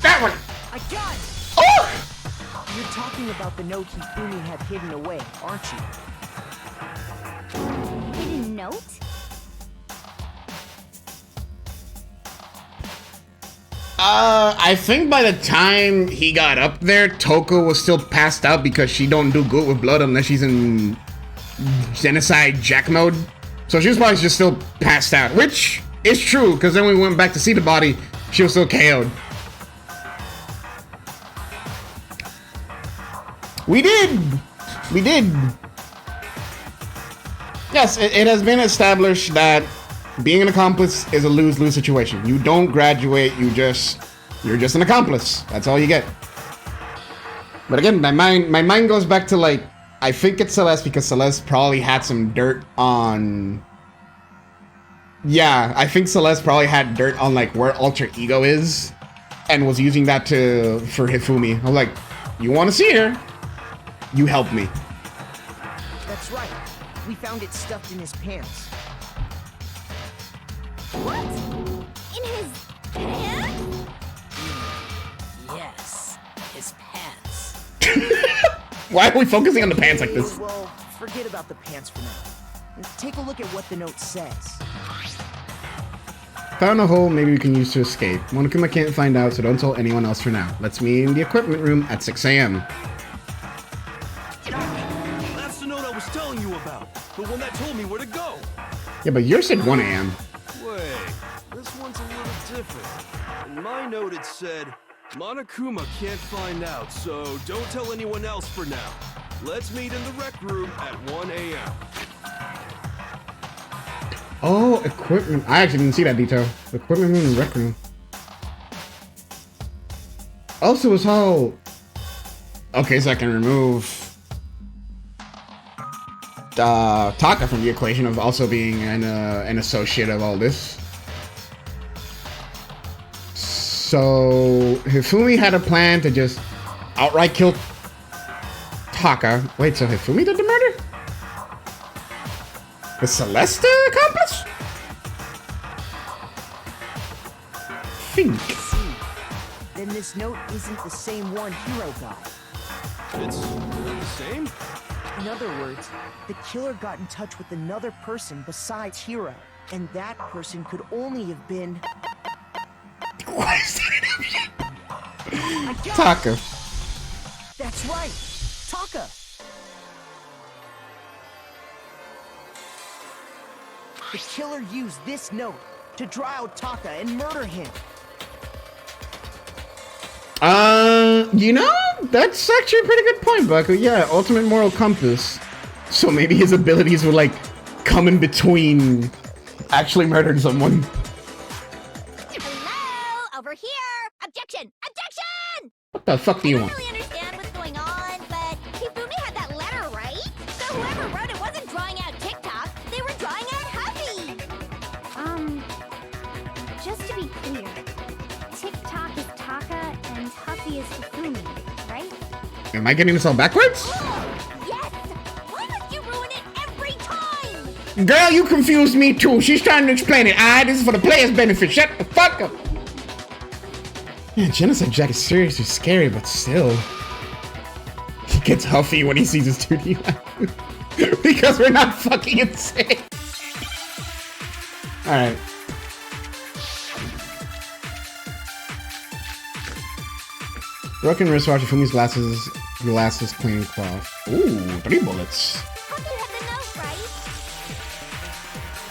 That one! I got it! Oh! You're talking about the note Hifumi had hidden away, aren't you? Hidden note? I think by the time he got up there, Toko was still passed out because she don't do good with blood unless she's in genocide jack mode. So she was probably just still passed out, which is true, because then when we went back to see the body, she was still KO'd. We did! Yes, it has been established that being an accomplice is a lose-lose situation. You don't graduate, you're just an accomplice. That's all you get. But again, my mind goes back to, like, I think it's Celeste because Celeste probably had some dirt on... Yeah, I think Celeste probably had dirt on, like, where Alter Ego is and was using that for Hifumi. I'm like, you want to see her? You help me. That's right. We found it stuffed in his pants. What? In his pants? Yes, his pants. Why are we focusing on the pants like this? Well, forget about the pants for now. Take a look at what the note says. Found a hole maybe we can use to escape. Monokuma can't find out, so don't tell anyone else for now. Let's meet in the equipment room at 6 a.m. That's the note I was telling you about. The one that told me where to go. Yeah, but yours said 1 a.m. Wait, this one's a little different. In my note it said, Monokuma can't find out, so don't tell anyone else for now. Let's meet in the rec room at 1 a.m. Oh, equipment. I actually didn't see that detail. Equipment room and rec room. Also, it's how... Okay, so I can remove... Taka from the equation of also being an associate of all this. So, Hifumi had a plan to just outright kill Taka. Wait, so Hifumi did the murder? The Celeste accomplice? Think. See, then this note isn't the same one Hiro got. It's not the same? In other words, the killer got in touch with another person besides Hiro, and that person could only have been... Why is that I got it! Taka. That's right, Taka! The killer used this note to draw out Taka and murder him. You know, that's actually a pretty good point, Bucko. Yeah, ultimate moral compass. So maybe his abilities would, like, come in between actually murdering someone. Hello? Over here! Objection! Objection! What the fuck do you I want? don't really understand what's going on, but Hifumi had that letter, right? So whoever wrote it wasn't drawing out TikTok, they were drawing out Huffy! Just to be clear, TikTok is Taka and Huffy is Hifumi, right? Am I getting this all backwards? Oh, yes! Why must you ruin it every time? Girl, you confused me too. She's trying to explain it. This is for the players' benefit. Shut the fuck up. Yeah, Genocide Jack is seriously scary, but still. He gets huffy when he sees his 2D because we're not fucking insane. Alright. Broken wristwatch, Fumi's glasses clean cloth. Ooh, 3 bullets. Hope you have the note, right?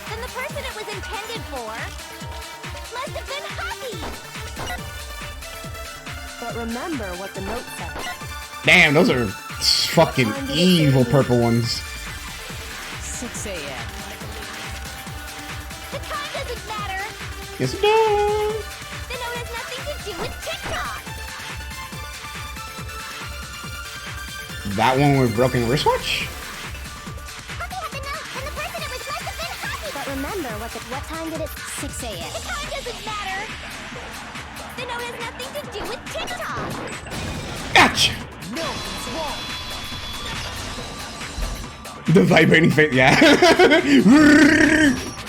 Then the person it was intended for must have been Happy. But remember what the note said. Damn, those are fucking evil purple ones. 6 a.m. The time doesn't matter. Yes, it does. The note has nothing to do with TikTok. That one with broken wristwatch? Happy had the note, and the person it was must have been Happy. But remember, what time did it? 6 a.m. The time doesn't matter. The note has nothing to do with TikTok. Gotcha! No, it's wrong. The vibrating face, yeah.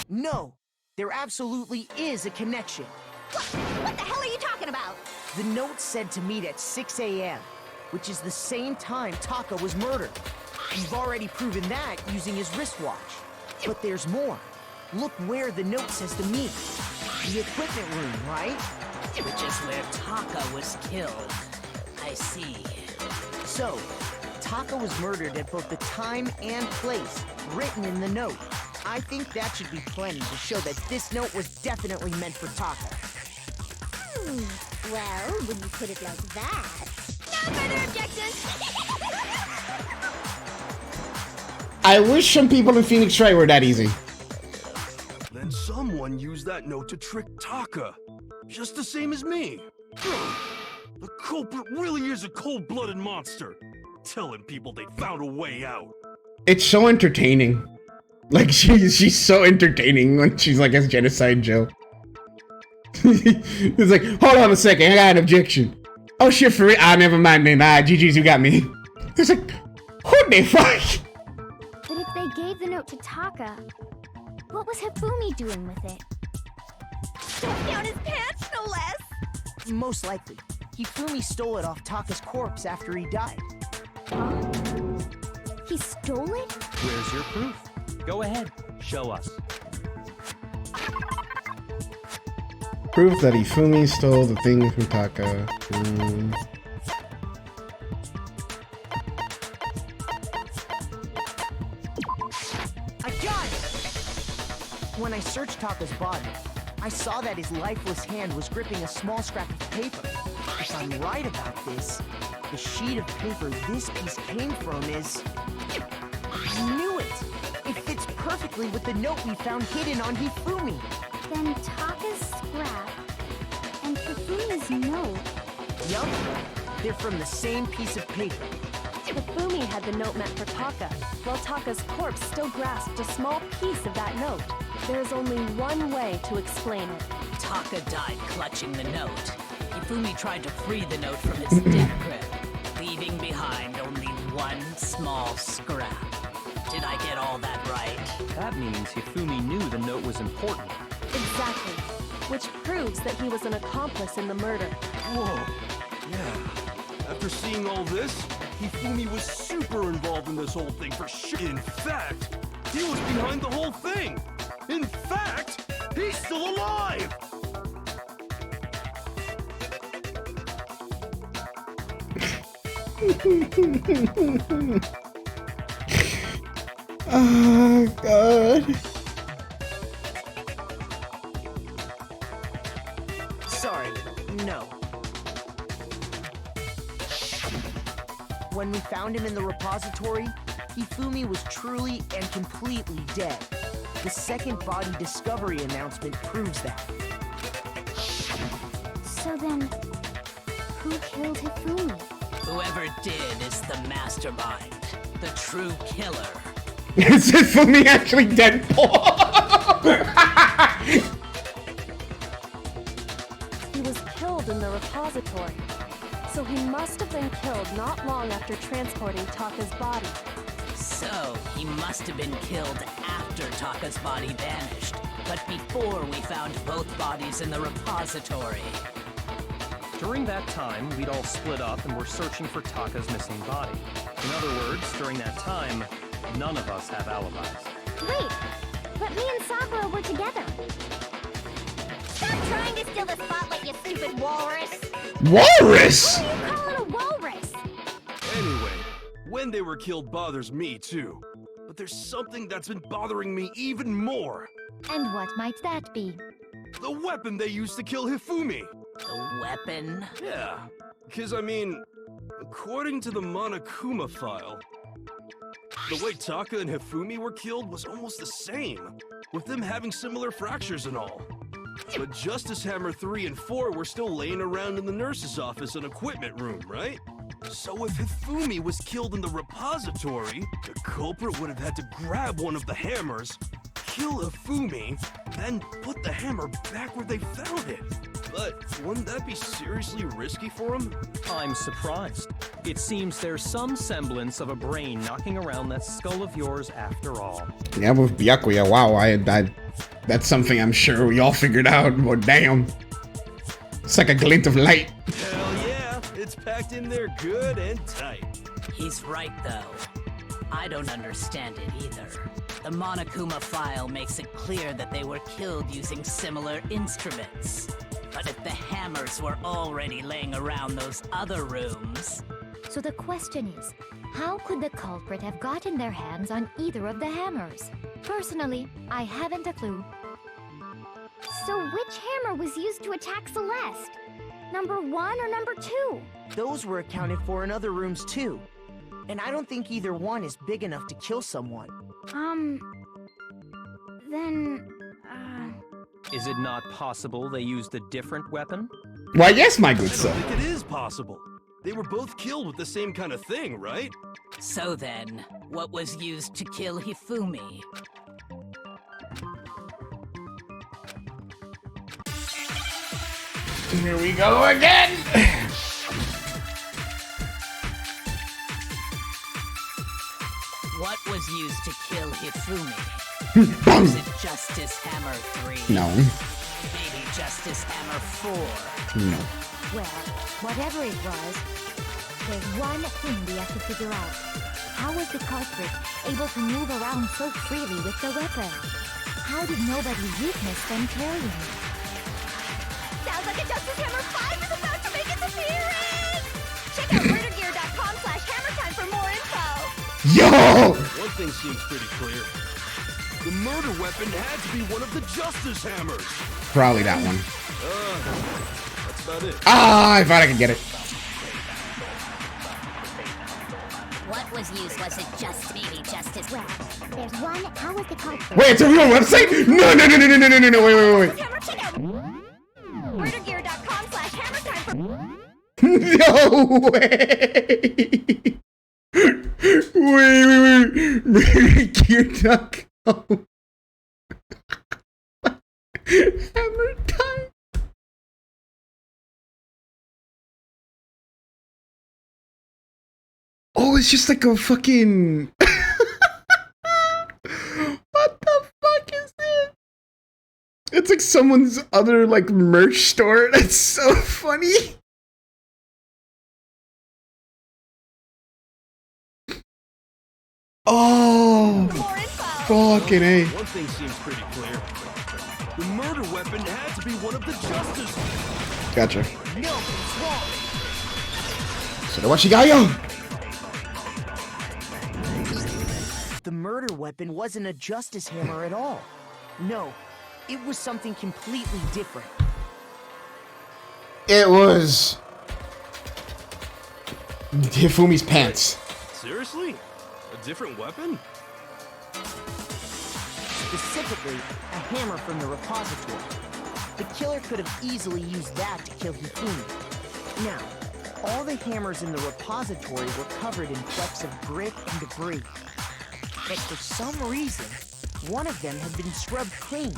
No, there absolutely is a connection. What the hell are you talking about? The note said to meet at 6 a.m., which is the same time Taka was murdered. We've already proven that using his wristwatch. But there's more. Look where the note says to meet. The equipment room, right? Which is where Taka was killed. I see. So, Taka was murdered at both the time and place written in the note. I think that should be plenty to show that this note was definitely meant for Taka. Well, when you put it like that... No further objections! I wish some people in Phoenix Wright were that easy. Then someone used that note to trick Taka. Just the same as me. The culprit really is a cold-blooded monster. Telling people they found a way out. It's so entertaining. Like, she's so entertaining when she's like, as Genocide Joe. It's like, hold on a second, I got an objection. Oh shit, for real? Never mind then. GG's, you got me. It's like, what the fuck? But if they gave the note to Taka, what was Hifumi doing with it? Stuffed down his pants, no less! Most likely, Hifumi stole it off Taka's corpse after he died. He stole it? Where's your proof? Go ahead, show us. Proof that Hifumi stole the thing from Taka. I got it! When I searched Taka's body, I saw that his lifeless hand was gripping a small scrap of paper. If I'm right about this, the sheet of paper this piece came from is... I knew it! It fits perfectly with the note we found hidden on Hifumi. Then Taka's scrap and Hifumi's note. Yup, they're from the same piece of paper. Hifumi had the note meant for Taka, while Taka's corpse still grasped a small piece of that note. There's only one way to explain it. Taka died clutching the note. Hifumi tried to free the note from its death grip, leaving behind only one small scrap. Did I get all that right? That means Hifumi knew the note was important. Exactly. Which proves that he was an accomplice in the murder. Whoa. Yeah. After seeing all this, Hifumi was super involved in this whole thing for sure. In fact, he was behind the whole thing. In fact, he's still alive! Oh, God. Sorry, no. When we found him in the repository, Hifumi was truly and completely dead. The second body discovery announcement proves that. So then, who killed Hifumi? Whoever did is the mastermind, the true killer. Is Hifumi actually Deadpool? He was killed in the repository, so he must have been killed not long after transporting Taka's body. So, he must have been killed after after Taka's body vanished, but before we found both bodies in the repository. During that time, we'd all split up and were searching for Taka's missing body. In other words, during that time, none of us have alibis. Wait, but me and Sakura were together. Stop trying to steal the spotlight, you stupid walrus! Walrus! What do you call it a walrus? Anyway, when they were killed bothers me too. But there's something that's been bothering me even more. And what might that be? The weapon they used to kill Hifumi. The weapon? Yeah, because I mean, according to the Monokuma file, the way Taka and Hifumi were killed was almost the same, with them having similar fractures and all. But Justice Hammer 3 and 4 were still laying around in the nurse's office and equipment room, right? So if Hifumi was killed in the repository, the culprit would have had to grab one of the hammers, kill Hifumi, then put the hammer back where they found it. But wouldn't that be seriously risky for him? I'm surprised. It seems there's some semblance of a brain knocking around that skull of yours after all. Yeah, with Byakuya, wow, that's something I'm sure we all figured out, but damn. It's like a glint of light. Hell yeah, it's packed in there good and tight. He's right, though. I don't understand it either. The Monokuma file makes it clear that they were killed using similar instruments. But if the hammers were already laying around those other rooms... So the question is, how could the culprit have gotten their hands on either of the hammers? Personally, I haven't a clue. So which hammer was used to attack Celeste? Number 1 or number 2? Those were accounted for in other rooms too. And I don't think either one is big enough to kill someone. Then... Is it not possible they used a different weapon? Why, yes, my good I son. don't think it is possible. They were both killed with the same kind of thing, right? So then, what was used to kill Hifumi? Here we go again. What was used to kill Hifumi? Was it Justice Hammer 3? No. Maybe Justice Hammer 4? No. Well, whatever it was, there's one thing we have to figure out. How was the culprit able to move around so freely with the weapon? How did nobody witness them carrying it? Sounds like a Justice Hammer 5 is about to make its appearance! Check out murdergear.com/hammertime for more info! Yo! One thing seems pretty clear. The murder weapon had to be one of the Justice Hammers. Probably that one. That's about it. Ah, I thought I could get it. What was used? Was it just maybe Justice? Well, there's one. How was the culprit? Wait, it's a real website? No, no, no, no, no, no, no, no, wait. Hammer, check out murdergear.com/hammertime for... No way! Wait. Murdergear.com. Hammer time. Oh, it's just like a fucking... What the fuck is this? It's like someone's other like merch store. That's so funny. Oh, fucking A. One thing seems pretty clear. The murder weapon had to be one of the Justice. Gotcha. No, it's wrong. So what you got, yo? The murder weapon wasn't a Justice Hammer at all. No, it was something completely different. It was Hifumi's pants. Seriously? A different weapon? Specifically, a hammer from the repository. The killer could have easily used that to kill Hifumi. Now, all the hammers in the repository were covered in flecks of grit and debris. But for some reason, one of them had been scrubbed clean.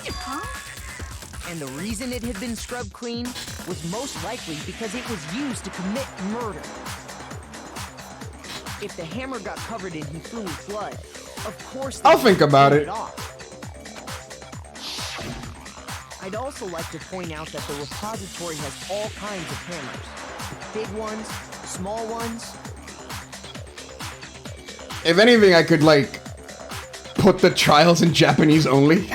Huh? And the reason it had been scrubbed clean was most likely because it was used to commit murder. If the hammer got covered in Hifumi's blood, Of course, I'll think about it. I'd also like to point out that the repository has all kinds of hammers. Big ones, small ones. If anything, I could, like, put the trials in Japanese only.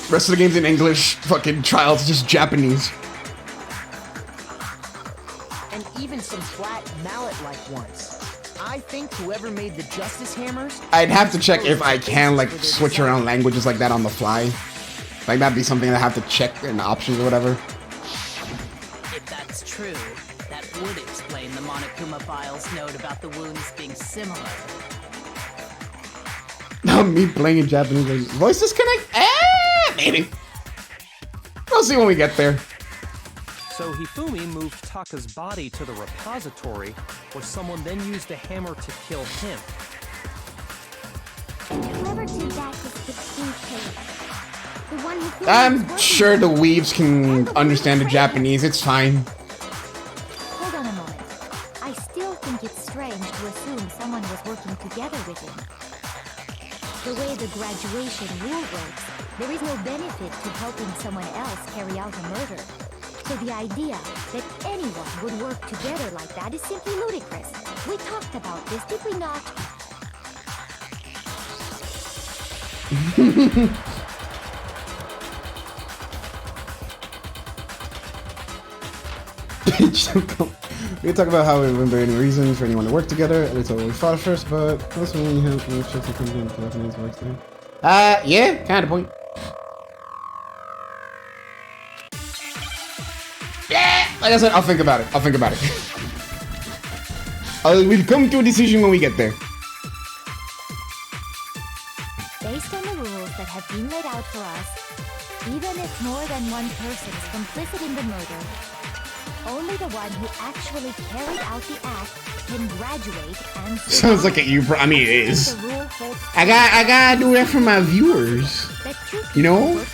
Rest of the game's in English, fucking trials just Japanese. And even some flat mallet-like ones. I think whoever made the Justice Hammers... I'd have to check if I can, like, switch around languages like that on the fly. Like, that'd be something I have to check in options or whatever. If that's true, that would explain the Monokuma file's note about the wounds being similar. Now me playing in Japanese, like, voice disconnect? Maybe. We'll see when we get there. So Hifumi moved Taka's body to the repository, where someone then used a hammer to kill him. Whoever did that was the true killer. The one who I'm sure the weaves can understand the Japanese. It's fine. Hold on a moment. I still think it's strange to assume someone was working together with him. The way the graduation rule works, there is no benefit to helping someone else carry out a murder. So the idea that anyone would work together like that is simply ludicrous. We talked about this, did we not? We talk about how we remember any reasons for anyone to work together. It's always fought first, but also when you have to check the company and Japanese works there. Yeah, kind of point. Yeah, like I said, I'll think about it. We'll come to a decision when we get there. Based on the rules that have been laid out for us, even if more than one person is complicit in the murder, only the one who actually carried out the act can graduate and Sounds like I mean, it is. I gotta do that for my viewers. You know?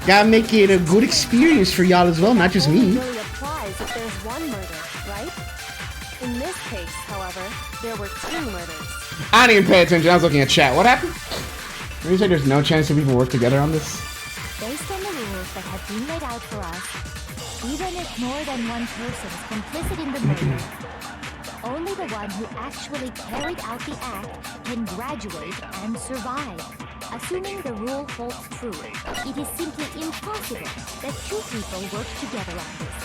Gotta make it a good experience for y'all as well, not just me. Really applies if there's one murder, right? In this case, however, there were 2 murders. I didn't even pay attention. I was looking at chat. What happened? You say there's no chance that people work together on this? Based on the rules that have been laid out for us, even if more than one person is complicit in the murder, only the one who actually carried out the act can graduate and survive. Assuming the rule holds true, it is simply impossible that 2 people work together on this.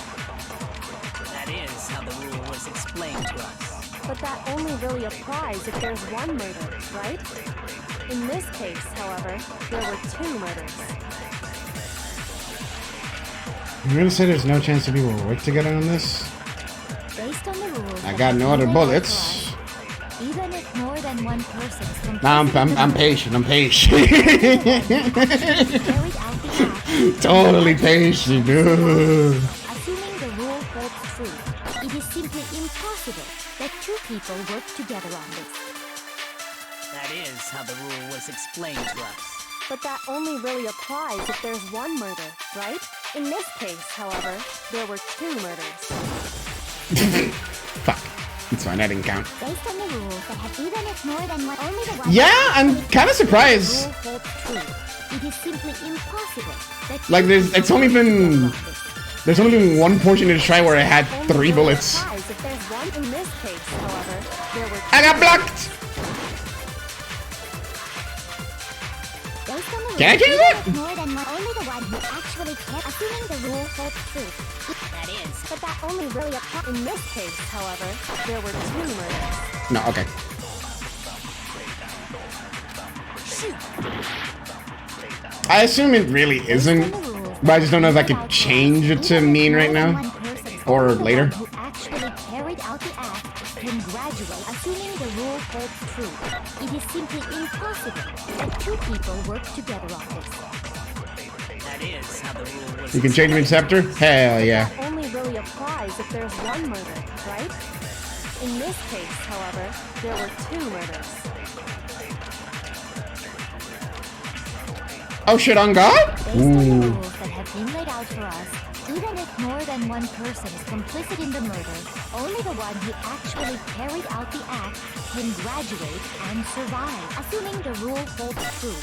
That is how the rule was explained to us. But that only really applies if there's one murder, right? In this case, however, there were 2 murders. You're gonna say there's no chance that people will work together on this? Based on the rules, I got no other bullets. even if more than one person is complicit Nah, I'm patient. Totally patient, dude. Assuming the rule holds true, it is simply impossible that 2 people work together on this. That is how the rule was explained to us. But that only really applies if there's one murder, right? In this case, however, there were 2 murders. Fuck. It's fine, I didn't count. Based on the rules that have even if more than one, only the one. Yeah, I'm kind of surprised. The rule holds true. It is simply impossible that Like, there's only been one portion of the try where I had 3 bullets. If there's one in this case, however, there were 2. I got blocked! Can I change that? More than one, only the one who actually can. Assuming the rule holds true. That is. But that only really applies. In this case, however, there were 2 murders. No, okay. I assume it really isn't, but I just don't know if I could change it to mean right now or later. Who actually carried out the act can graduate. Assuming the rule holds true, it is simply impossible that 2 people work together on this. That is how the rule was. You can change my scepter? Hell yeah. That only really applies if there's one murder, right? In this case, however, there were 2 murders. Oh shit, on God? Based on the rules that have have been laid out for us, even if more than one person is complicit in the murder, only the one who actually carried out the act can graduate and survive. Assuming the rule holds true,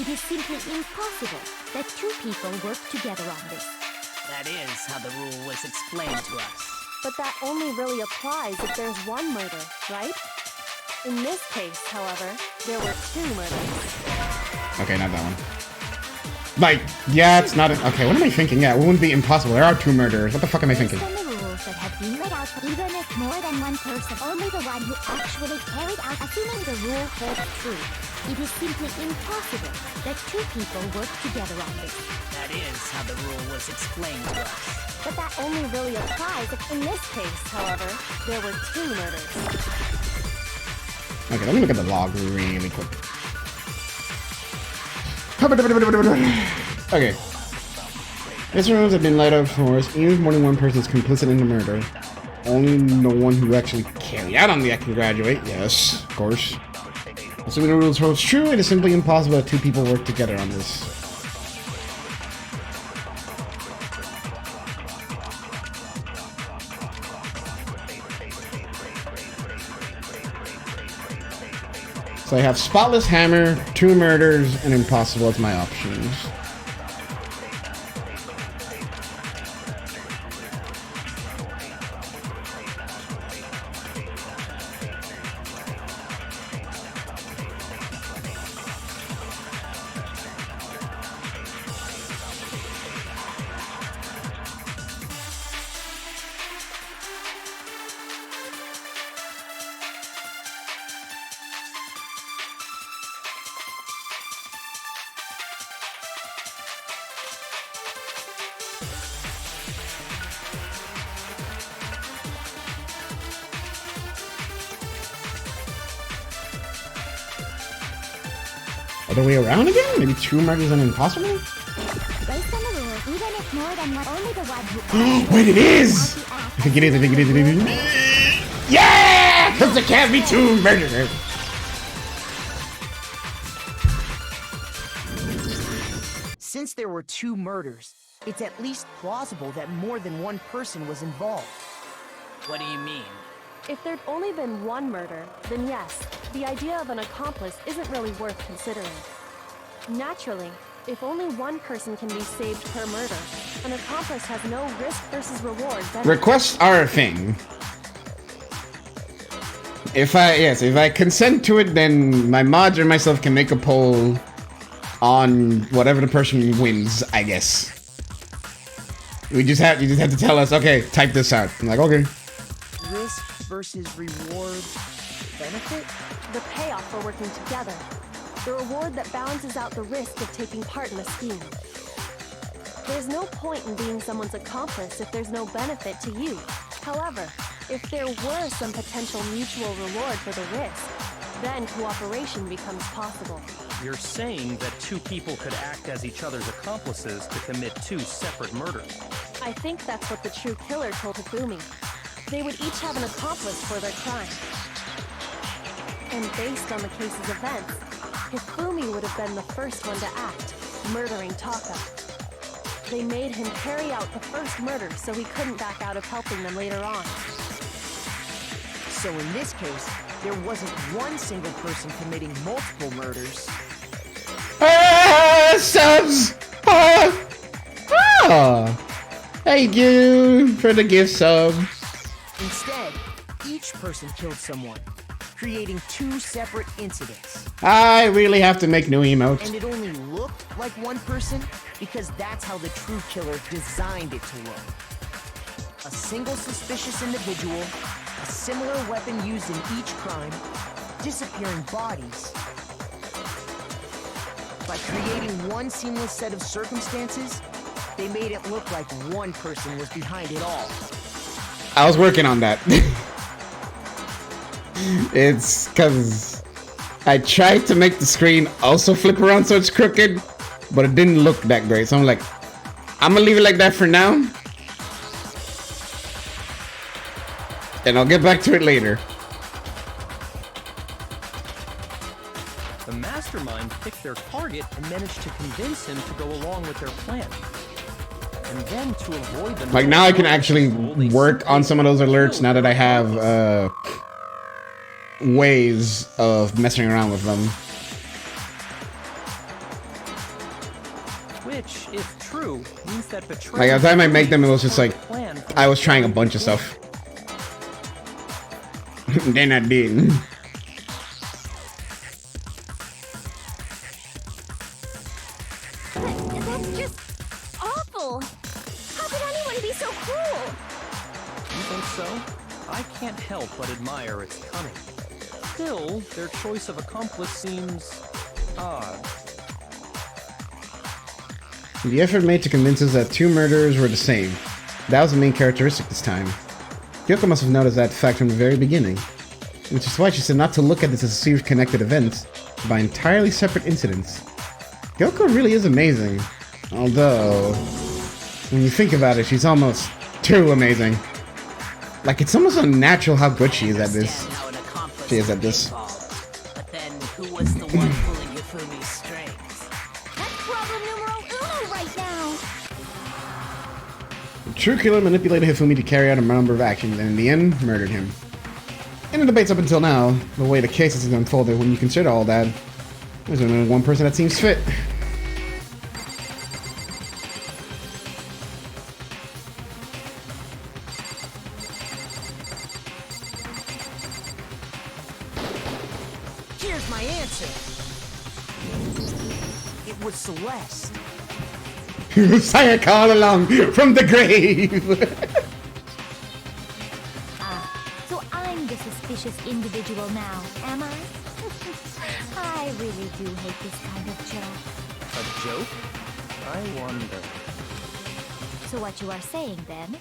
it is simply impossible that two people work together on this. That is how the rule was explained to us. But that only really applies if there's one murder, right? In this case, however, there were two murders. Okay, not that one. Like, yeah, it's not. Okay, what am I thinking? Yeah, it wouldn't be impossible. There are two murderers. What the fuck am I thinking? Based on the rules that have been laid out, even if more than one person, only the one who actually carried out, assuming the rule holds true, it is simply impossible that two people work together on this. That is how the rule was explained to us. But that only really applies if, in this case, however, there were two murders. Okay, let me look at the log really quick. Okay. These rooms have been light up for us. Even if more than one person is complicit in the murder, only the one who actually carried out on the act can graduate. Yes, of course. Assuming the rules holds true, it is simply impossible that two people work together on this. So I have Spotless Hammer, two murders, and impossible as my options. Other way around again? Maybe two murders and impossible? Based on the rule, even if more than one, only the one who Wait, it is! I think it is, I think it is, I think it is. Yeah! Because there can't be two murderers! Since there were two murders, it's at least plausible that more than one person was involved. What do you mean? If there'd only been one murder, then yes, the idea of an accomplice isn't really worth considering. Naturally, if only one person can be saved per murder, an accomplice has no risk versus reward benefit. Requests are a thing. If I consent to it, then my mods or myself can make a poll on whatever the person wins, I guess. You just have to tell us, okay, type this out. I'm like, okay. Risk versus reward benefit? The payoff for working together. The reward that balances out the risk of taking part in a scheme. There's no point in being someone's accomplice if there's no benefit to you. However, if there were some potential mutual reward for the risk, then cooperation becomes possible. You're saying that two people could act as each other's accomplices to commit two separate murders. I think that's what the true killer told Hifumi. They would each have an accomplice for their crime. And based on the case's events, Hifumi would have been the first one to act, murdering Taka. They made him carry out the first murder so he couldn't back out of helping them later on. So in this case, there wasn't one single person committing multiple murders. Subs! Thank you for the gift sub. Instead, each person killed someone, creating two separate incidents. I really have to make new emotes. And it only looked like one person because that's how the true killer designed it to look. A single suspicious individual, a similar weapon used in each crime, disappearing bodies. By creating one seamless set of circumstances, they made it look like one person was behind it all. I was working on that. It's because I tried to make the screen also flip around so it's crooked, but it didn't look that great. So I'm like, I'm gonna leave it like that for now. And I'll get back to it later. The mastermind picked their target and managed to convince him to go along with their plan. And then to avoid the Like, now I can actually work on some of those alerts now that I have ways of messing around with them. Which, if true, means that betrayal. Like, at the time I make them, it was just like I was trying a bunch of stuff. Then I didn't. That's just awful. How could anyone be so cruel? You think so? I can't help but admire its cunning. Still, their choice of accomplice seems odd. The effort made to convince us that two murderers were the same. That was the main characteristic this time. Kyoko must have noticed that fact from the very beginning, which is why she said not to look at this as a series of connected events by entirely separate incidents. Kyoko really is amazing, although when you think about it, she's almost too amazing. Like, it's almost unnatural how good she is at this. She is at this. But then, who was the one pulling Hifumi's strings? That's problem numero uno right now. The true killer manipulated Hifumi to carry out a number of actions, and in the end, murdered him. In the debates up until now, the way the case has unfolded, when you consider all that, there's only one person that seems fit. Here's my answer. It was Celeste. Sayaka all along from the grave. So I'm the suspicious individual now, am I? I really do hate this kind of joke. A joke? I wonder. So what you are saying, then,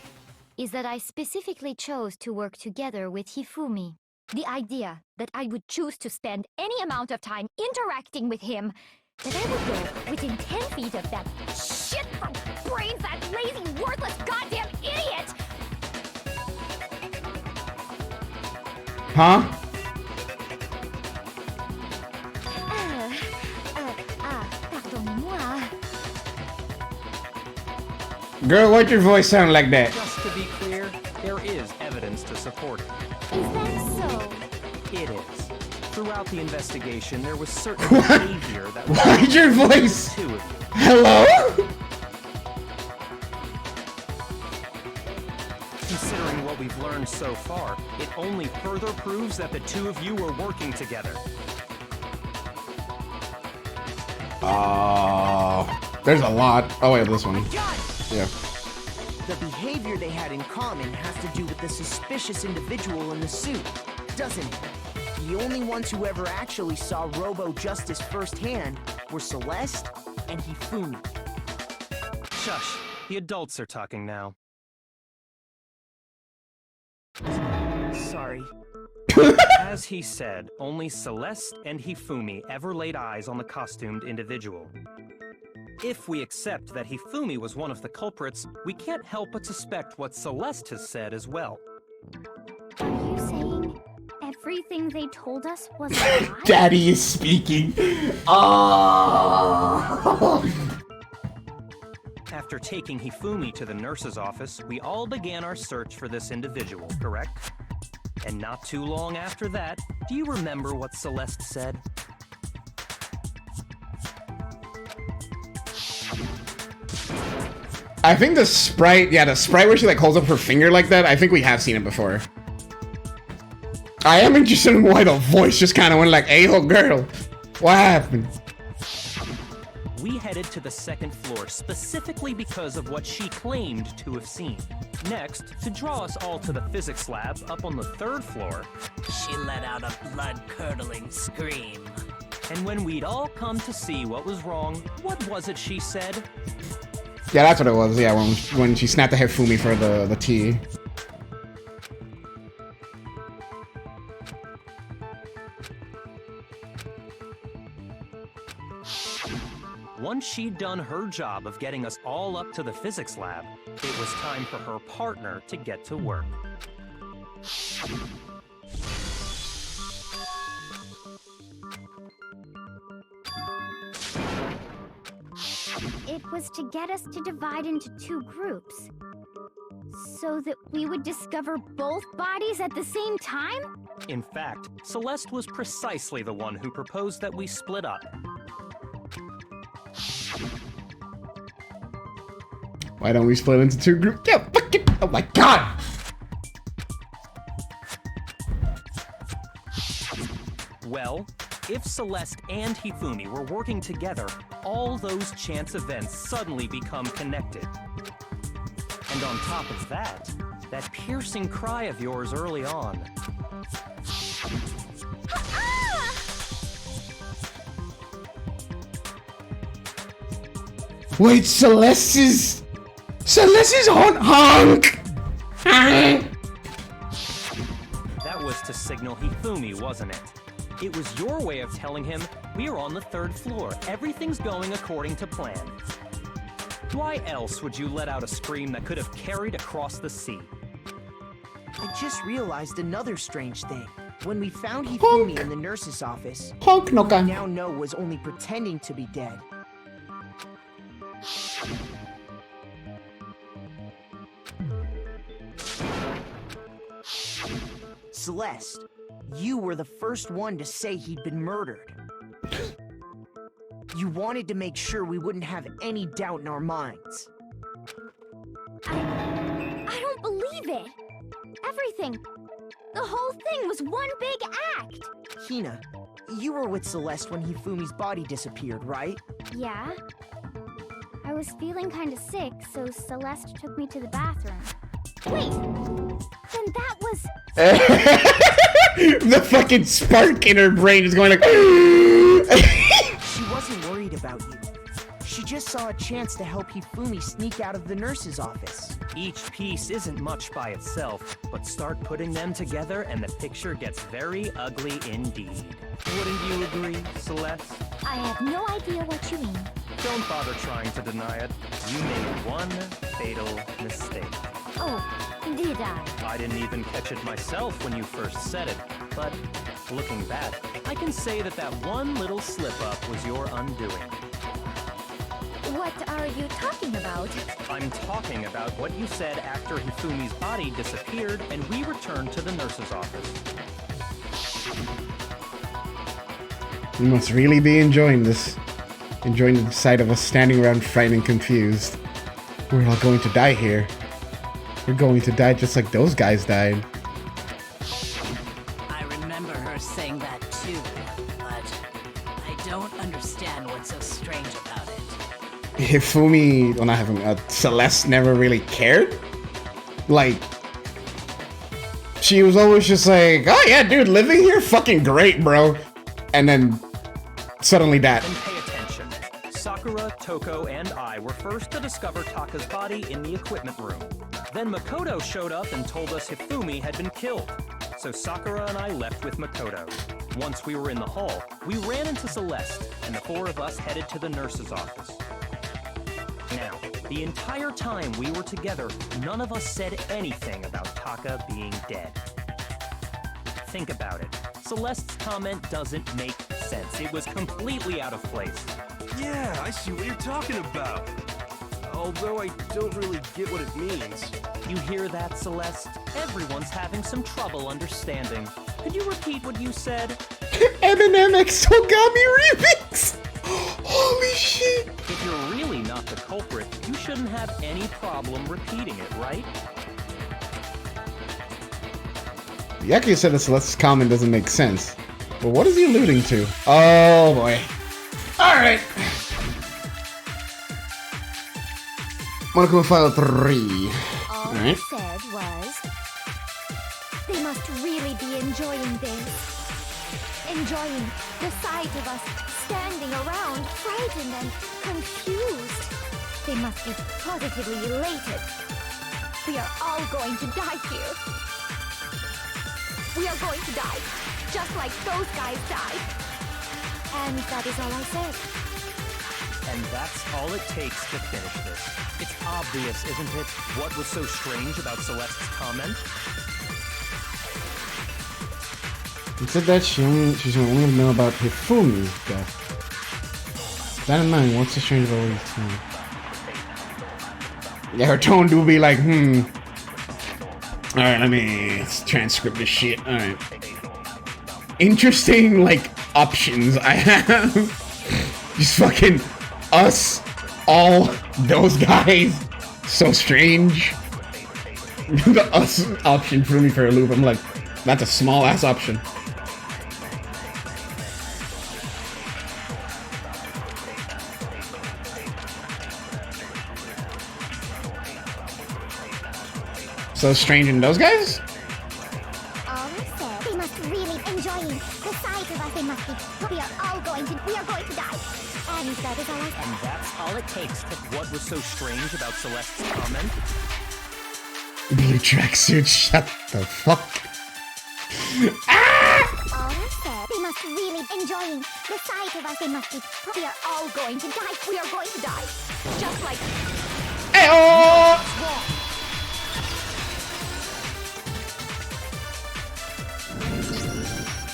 is that I specifically chose to work together with Hifumi. The idea that I would choose to spend any amount of time interacting with him, that I would go within 10 feet of that shit from brains, that lazy, worthless, goddamn idiot! Huh? Pardonnez-moi. Girl, why'd your voice sound like that? Just to be clear, there is evidence to support it. Is that so? It is. Throughout the investigation, there was certain behavior that was Why'd your voice? two of you. Hello? Considering what we've learned so far, it only further proves that the two of you were working together. There's a lot. Oh wait, this one. Got it. Yeah. The behavior they had in common has to do with the suspicious individual in the suit, doesn't it? The only ones who ever actually saw Robo-Justice firsthand were Celeste and Hifumi. Shush. The adults are talking now. Sorry. As he said, only Celeste and Hifumi ever laid eyes on the costumed individual. If we accept that Hifumi was one of the culprits, we can't help but suspect what Celeste has said as well. Are you saying everything they told us was a lie? Daddy is speaking. After taking Hifumi to the nurse's office, we all began our search for this individual, correct? And not too long after that, do you remember what Celeste said? I think the sprite, yeah, the sprite where she like holds up her finger like that, I think we have seen it before. I am interested in why the voice just kind of went like, hey, oh girl, what happened? We headed to the second floor specifically because of what she claimed to have seen. Next, to draw us all to the physics lab up on the third floor, She let out a blood-curdling scream. and when we'd all come to see what was wrong, what was it she said? Yeah, that's what it was, yeah, when she snapped the Hifumi for the tea. Once she'd done her job of getting us all up to the physics lab, it was time for her partner to get to work. it was to get us to divide into two groups. So that we would discover both bodies at the same time? In fact, Celeste was precisely the one who proposed that we split up. Why don't we split into two groups? Yeah, fuck it! Oh my god! Well, if Celeste and Hifumi were working together, all those chance events suddenly become connected. And on top of that, that piercing cry of yours early on. Wait, Celeste's honk! That was to signal Hifumi, wasn't it? It was your way of telling him, we're on the 3rd floor, everything's going according to plan. Why else would you let out a scream that could have carried across the sea? I just realized another strange thing. When we found Hifumi in the nurse's office, Honk no who ka. we now know was only pretending to be dead. Celeste, you were the first one to say he'd been murdered. You wanted to make sure we wouldn't have any doubt in our minds. I don't believe it. Everything. The whole thing was one big act. Hina, you were with Celeste when Hifumi's body disappeared, right? Yeah. I was feeling kind of sick, so Celeste took me to the bathroom. Wait! Then that was... The fucking spark in her brain is going like... She wasn't worried about you. She just saw a chance to help Hifumi sneak out of the nurse's office. Each piece isn't much by itself, but start putting them together and the picture gets very ugly indeed. Wouldn't you agree, Celeste? I have no idea what you mean. Don't bother trying to deny it. You made one fatal mistake. Oh, did I? I didn't even catch it myself when you first said it, but looking back, I can say that that one little slip-up was your undoing. What are you talking about? I'm talking about what you said after Hifumi's body disappeared and we returned to the nurse's office. You must really be enjoying this. Enjoying the sight of us standing around frightened and confused. We're all going to die here. We're going to die just like those guys died. I remember her saying that too, but I don't understand what's so strange about it. Hifumi, well, not having Celeste never really cared. Like, she was always just like, oh yeah, dude, living here, fucking great, bro. And then suddenly that. And pay attention. Sakura, Toko, and I were first to discover Taka's body in the equipment room. Then Makoto showed up and told us Hifumi had been killed. So Sakura and I left with Makoto. Once we were in the hall, we ran into Celeste, and the four of us headed to the nurse's office. Now, the entire time we were together, none of us said anything about Taka being dead. Think about it. Celeste's comment doesn't make sense. It was completely out of place. Yeah, I see what you're talking about. Although I don't really get what it means. You hear that, Celeste? Everyone's having some trouble understanding. Could you repeat what you said? Eminem X Togami remix! Holy shit! If you're really not the culprit, you shouldn't have any problem repeating it, right? Yaki said that Celeste's comment doesn't make sense. But what is he alluding to? Oh boy. Alright. Monokuma File 3. All he said was, they must really be enjoying this. Enjoying the sight of us standing around, frightened and confused. They must be positively elated. We are all going to die here. We are going to die, just like those guys died. And that is all I said. And that's all it takes to finish this. It's obvious, isn't it, what was so strange about Celeste's comment? He said that she's only know about Hifumi's death. With that in mind, what's so strange about what he's saying? Yeah, her tone do be like, Alright, let me transcript this shit. Alright. Interesting, like, options I have. Just fucking us, all those guys. So strange. The us option threw me for a loop. I'm like, that's a small ass option. So strange in those guys? All said, they must really enjoying the sight of us. They must be. We are going to die. And that is all I said. And that's all it takes. What was so strange about Celeste's comment? Blue tracksuit, shut the fuck. All said, they must really enjoying the sight of us. They must be. We are all going to die. We are going to die. Just like. Hey-oh!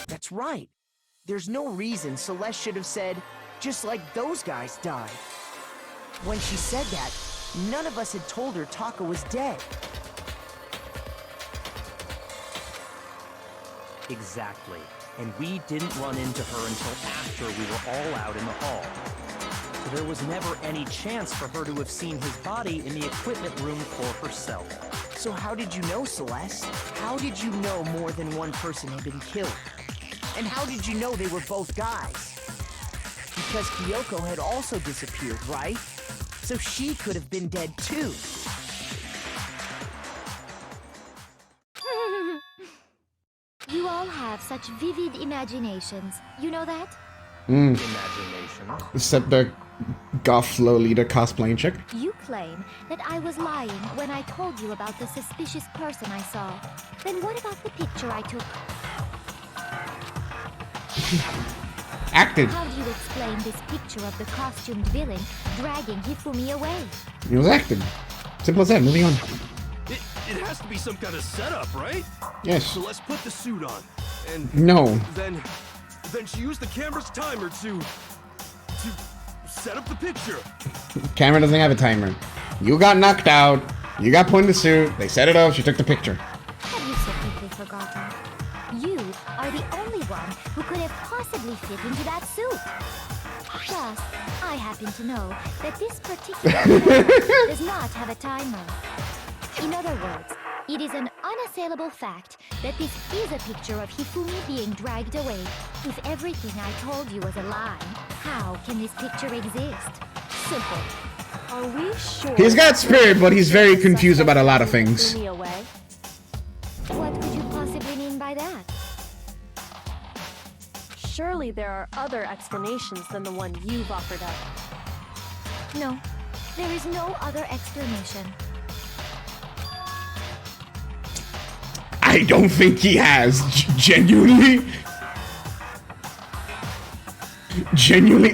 That's right. There's no reason Celeste should have said, just like those guys died. When she said that, none of us had told her Taka was dead. Exactly. And we didn't run into her until after we were all out in the hall. So there was never any chance for her to have seen his body in the equipment room for herself. So how did you know, Celeste? How did you know more than one person had been killed? And how did you know they were both guys? Because Kyoko had also disappeared, right? So she could have been dead too. You all have such vivid imaginations. You know that? Imagination. Except the goth Lolita cosplaying chick. You claim that I was lying when I told you about the suspicious person I saw. Then what about the picture I took? Acted. How do you explain this picture of the costumed villain dragging Hifumi away? It was acted. Simple as that. Moving on. It has to be some kind of setup, right? Yes. So let's put the suit on. And No. Then she used the camera's timer to set up the picture. Camera doesn't have a timer. You got knocked out. You got put in the suit. They set it up. She took the picture. Have you so quickly forgotten? You are the only one who could have possibly fit into that suit. Plus, I happen to know that this particular camera does not have a timer. In other words, it is an unassailable fact that this is a picture of Hifumi being dragged away. If everything I told you was a lie, how can this picture exist? Simple. Are we sure? He's got spirit, but he's very confused about a lot of things. What could you possibly mean by that? Surely there are other explanations than the one you've offered up. No, there is no other explanation. I don't think he has. Genuinely,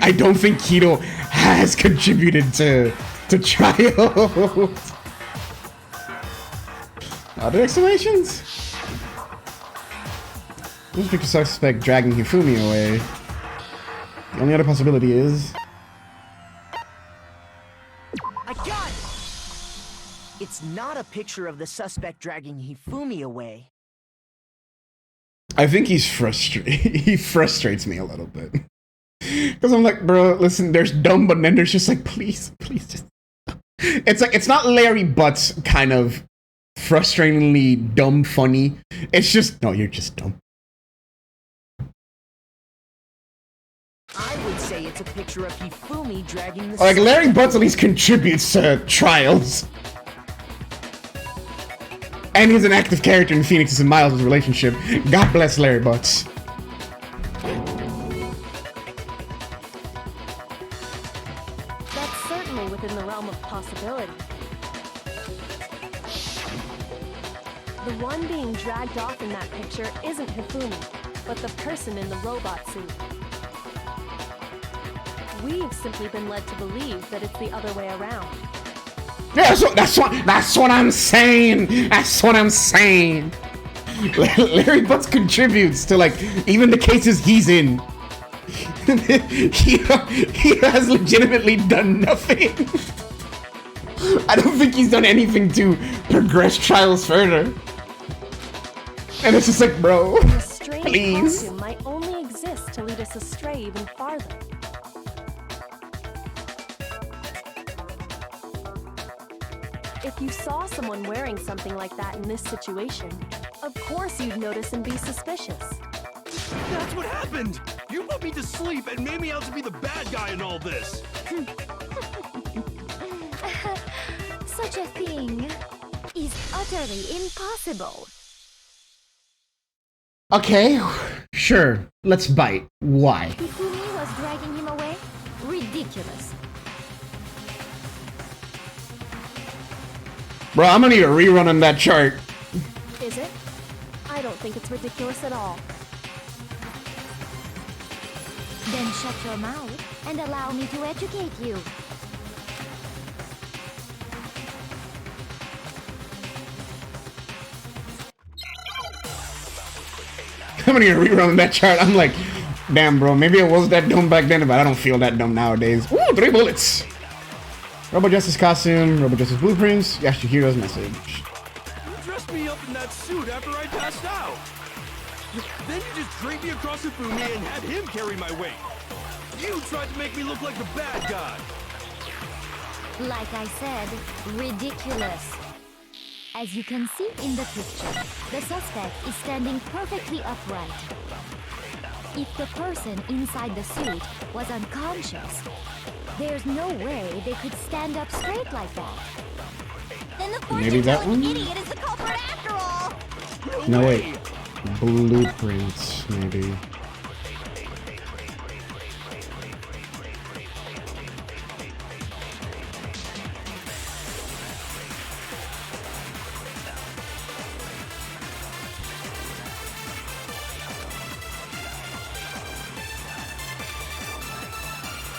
I don't think Kido has contributed to trials. Other explanations? This picture suspect dragging Hifumi away. The only other possibility is... I got it! It's not a picture of the suspect dragging Hifumi away. I think he's frustrated. He frustrates me a little bit. Because I'm like, bro, listen, there's dumb, but then there's just like, please, just... It's like, it's not Larry Butt's kind of frustratingly dumb funny. It's just, no, you're just dumb. I would say it's a picture of Hifumi dragging the... Like, Larry Butts at least contributes to trials. And he's an active character in Phoenix's and Miles' relationship. God bless Larry Butts. That's certainly within the realm of possibility. The one being dragged off in that picture isn't Hifumi, but the person in the robot suit. We've simply been led to believe that it's the other way around. Yeah, that's what I'm saying. That's what I'm saying. Larry Butts contributes to, like, even the cases he's in. he has legitimately done nothing. I don't think he's done anything to progress trials further. And it's just like, bro, A strange please. costume might only exist to lead us astray even farther. If you saw someone wearing something like that in this situation, of course you'd notice and be suspicious. That's what happened! You put me to sleep and made me out to be the bad guy in all this! Such a thing is utterly impossible. Okay, sure. Let's bite. Why? Hifumi was dragging him away? Ridiculous. Bro, I'm gonna need a rerun on that chart. Is it? I don't think it's ridiculous at all. Then shut your mouth and allow me to educate you. I'm gonna need a rerun on that chart. I'm like, damn, bro, maybe it was that dumb back then, but I don't feel that dumb nowadays. Ooh, 3 bullets. Robo Justice costume, Robo Justice blueprints, Yashihiro's message. You dressed me up in that suit after I passed out! Then you just draped me across Hifumi and had him carry my weight! You tried to make me look like the bad guy! Like I said, ridiculous. As you can see in the picture, the suspect is standing perfectly upright. If the person inside the suit was unconscious, there's no way they could stand up straight like that. Then the Maybe that fortune-telling one? idiot is the culprit after all! No, wait. Blueprints, maybe.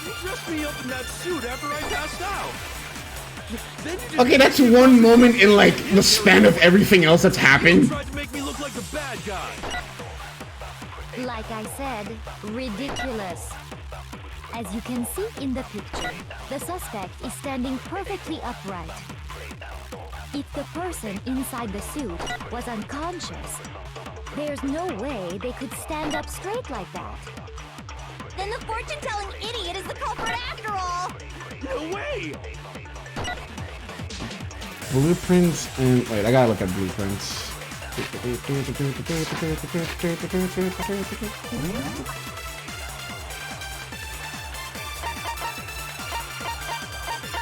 You dressed me up in that suit after I passed out! Then you just Okay, that's one moment in like the span of everything else that's You happened. tried to make me look like the bad guy! Like I said, ridiculous. As you can see in the picture, the suspect is standing perfectly upright. If the person inside the suit was unconscious, there's no way they could stand up straight like that. Then the fortune-telling idiot is the culprit after all! No way! Blueprints and wait, I gotta look at blueprints.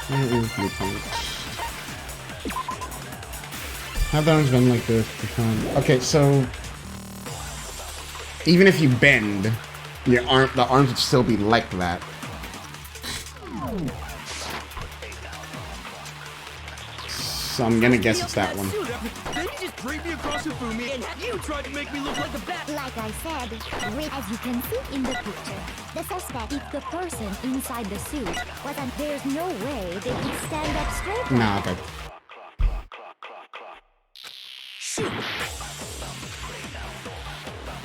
Where is blueprints? Have the arms been like this for fun? Okay, so even if you bend, the arms would still be like that. So I'm gonna guess it's that one. Then you just draped me across Hifumi and you tried to make me look like the bad. Like I said, as you can see in the picture, the suspect, if the person inside the suit was there's no way they could stand up straight. Nah, okay.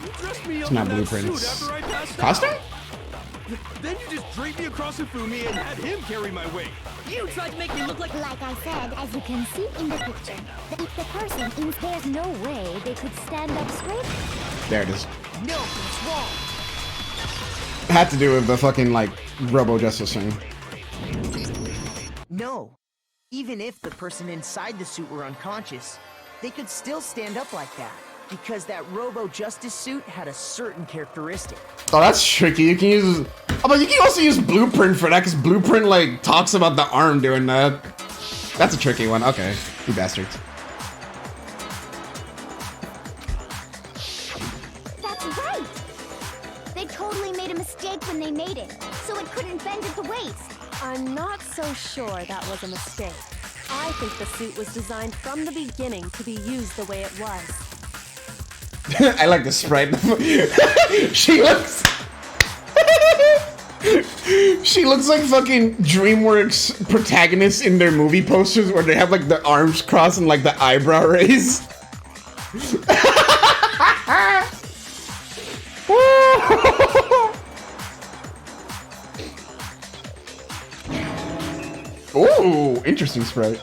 You dressed me up It's not in that blueprints. suit after I passed Costume? out. Then you just draped me across Hifumi and had him carry my weight. You tried to make me look like... Like I said, as you can see in the picture, if the person in there's no way they could stand up straight. There it is. No, it's wrong. Had to do with the fucking like Robo Justice thing. No. Even if the person inside the suit were unconscious, they could still stand up like that. Because that Robo Justice suit had a certain characteristic. Oh, that's tricky. You can use. Oh, but you can also use Blueprint for that, because Blueprint like talks about the arm doing that. That's a tricky one. Okay, you bastards. That's right! They totally made a mistake when they made it, so it couldn't bend at the waist. I'm not so sure that was a mistake. I think the suit was designed from the beginning to be used the way it was. I like the sprite. She looks. She looks like fucking DreamWorks protagonists in their movie posters where they have like the arms crossed and like the eyebrow raised. Ooh, interesting sprite.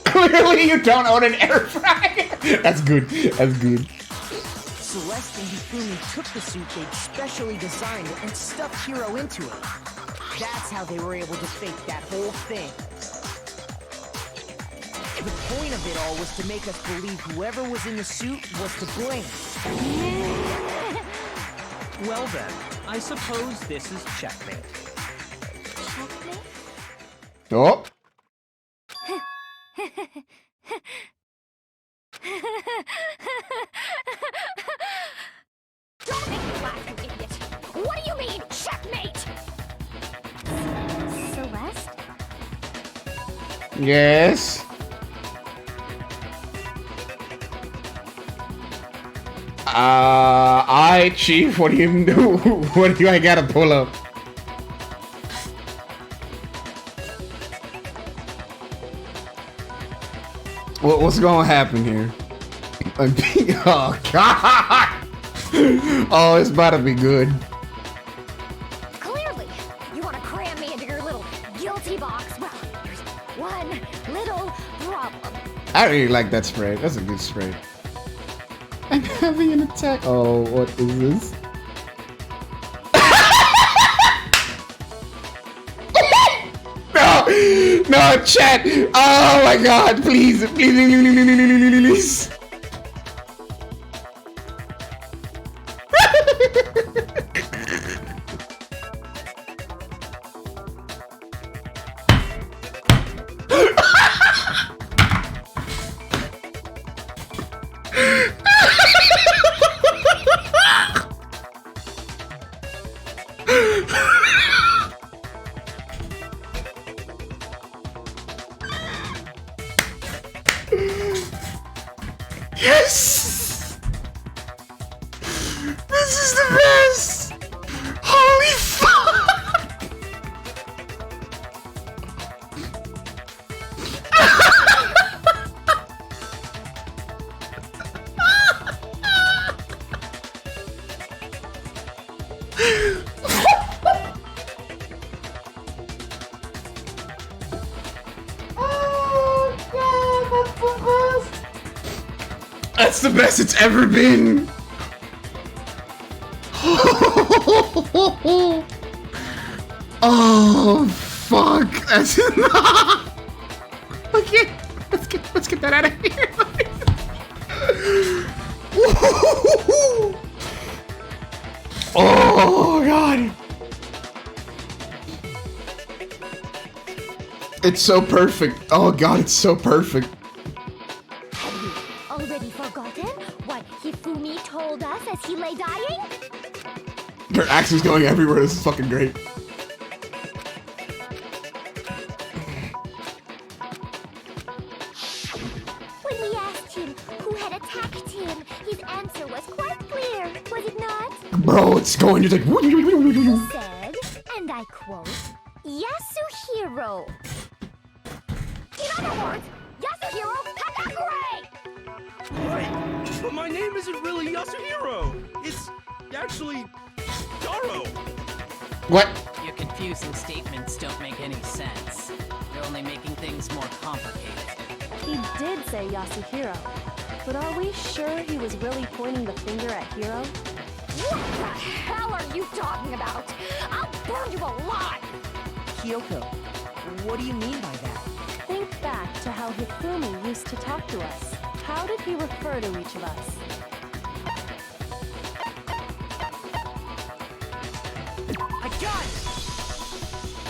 Clearly you don't own an air fryer. That's good. That's good. Celeste and Hifumi took the suit they'd specially designed and stuffed Hiro into it. That's how they were able to fake that whole thing. The point of it all was to make us believe whoever was in the suit was to blame. Well then, I suppose this is checkmate. Checkmate? Oh. Don't make me laugh, you idiot! What do you mean, checkmate? Celeste? Yes. Chief, what do you do? What do I gotta pull up? What's gonna happen here? Oh God! Oh, it's about to be good. Clearly, you want to cram me into your little guilty box. Well, there's one little problem. I really like that spray. That's a good spray. I'm having an attack. Oh, what is this? No! No, chat! Oh my God! Please, please. Yes! This is the best! Holy fuck! That's the best it's ever been! Oh, fuck! That's enough! Okay, let's get that out of here! Oh, God! It's so perfect. Oh, God, it's so perfect. Already forgotten what Hifumi told us as he lay dying? Her accent's going everywhere. This is fucking great. When we asked him who had attacked him, his answer was quite clear, was it not? Bro, it's going to take. He said, and I quote, Yasuhiro. In other words, Yasuhiro Katakure! Right, but my name isn't really Yasuhiro. It's actually Garo. What? Your confusing statements don't make any sense. You're only making things more complicated. He did say Yasuhiro, but are we sure he was really pointing the finger at Hiro? What the hell are you talking about? I'll burn you alive! Kyoko, what do you mean by that? Think back to how Hifumi used to talk to us. How did he refer to each of us? I got it!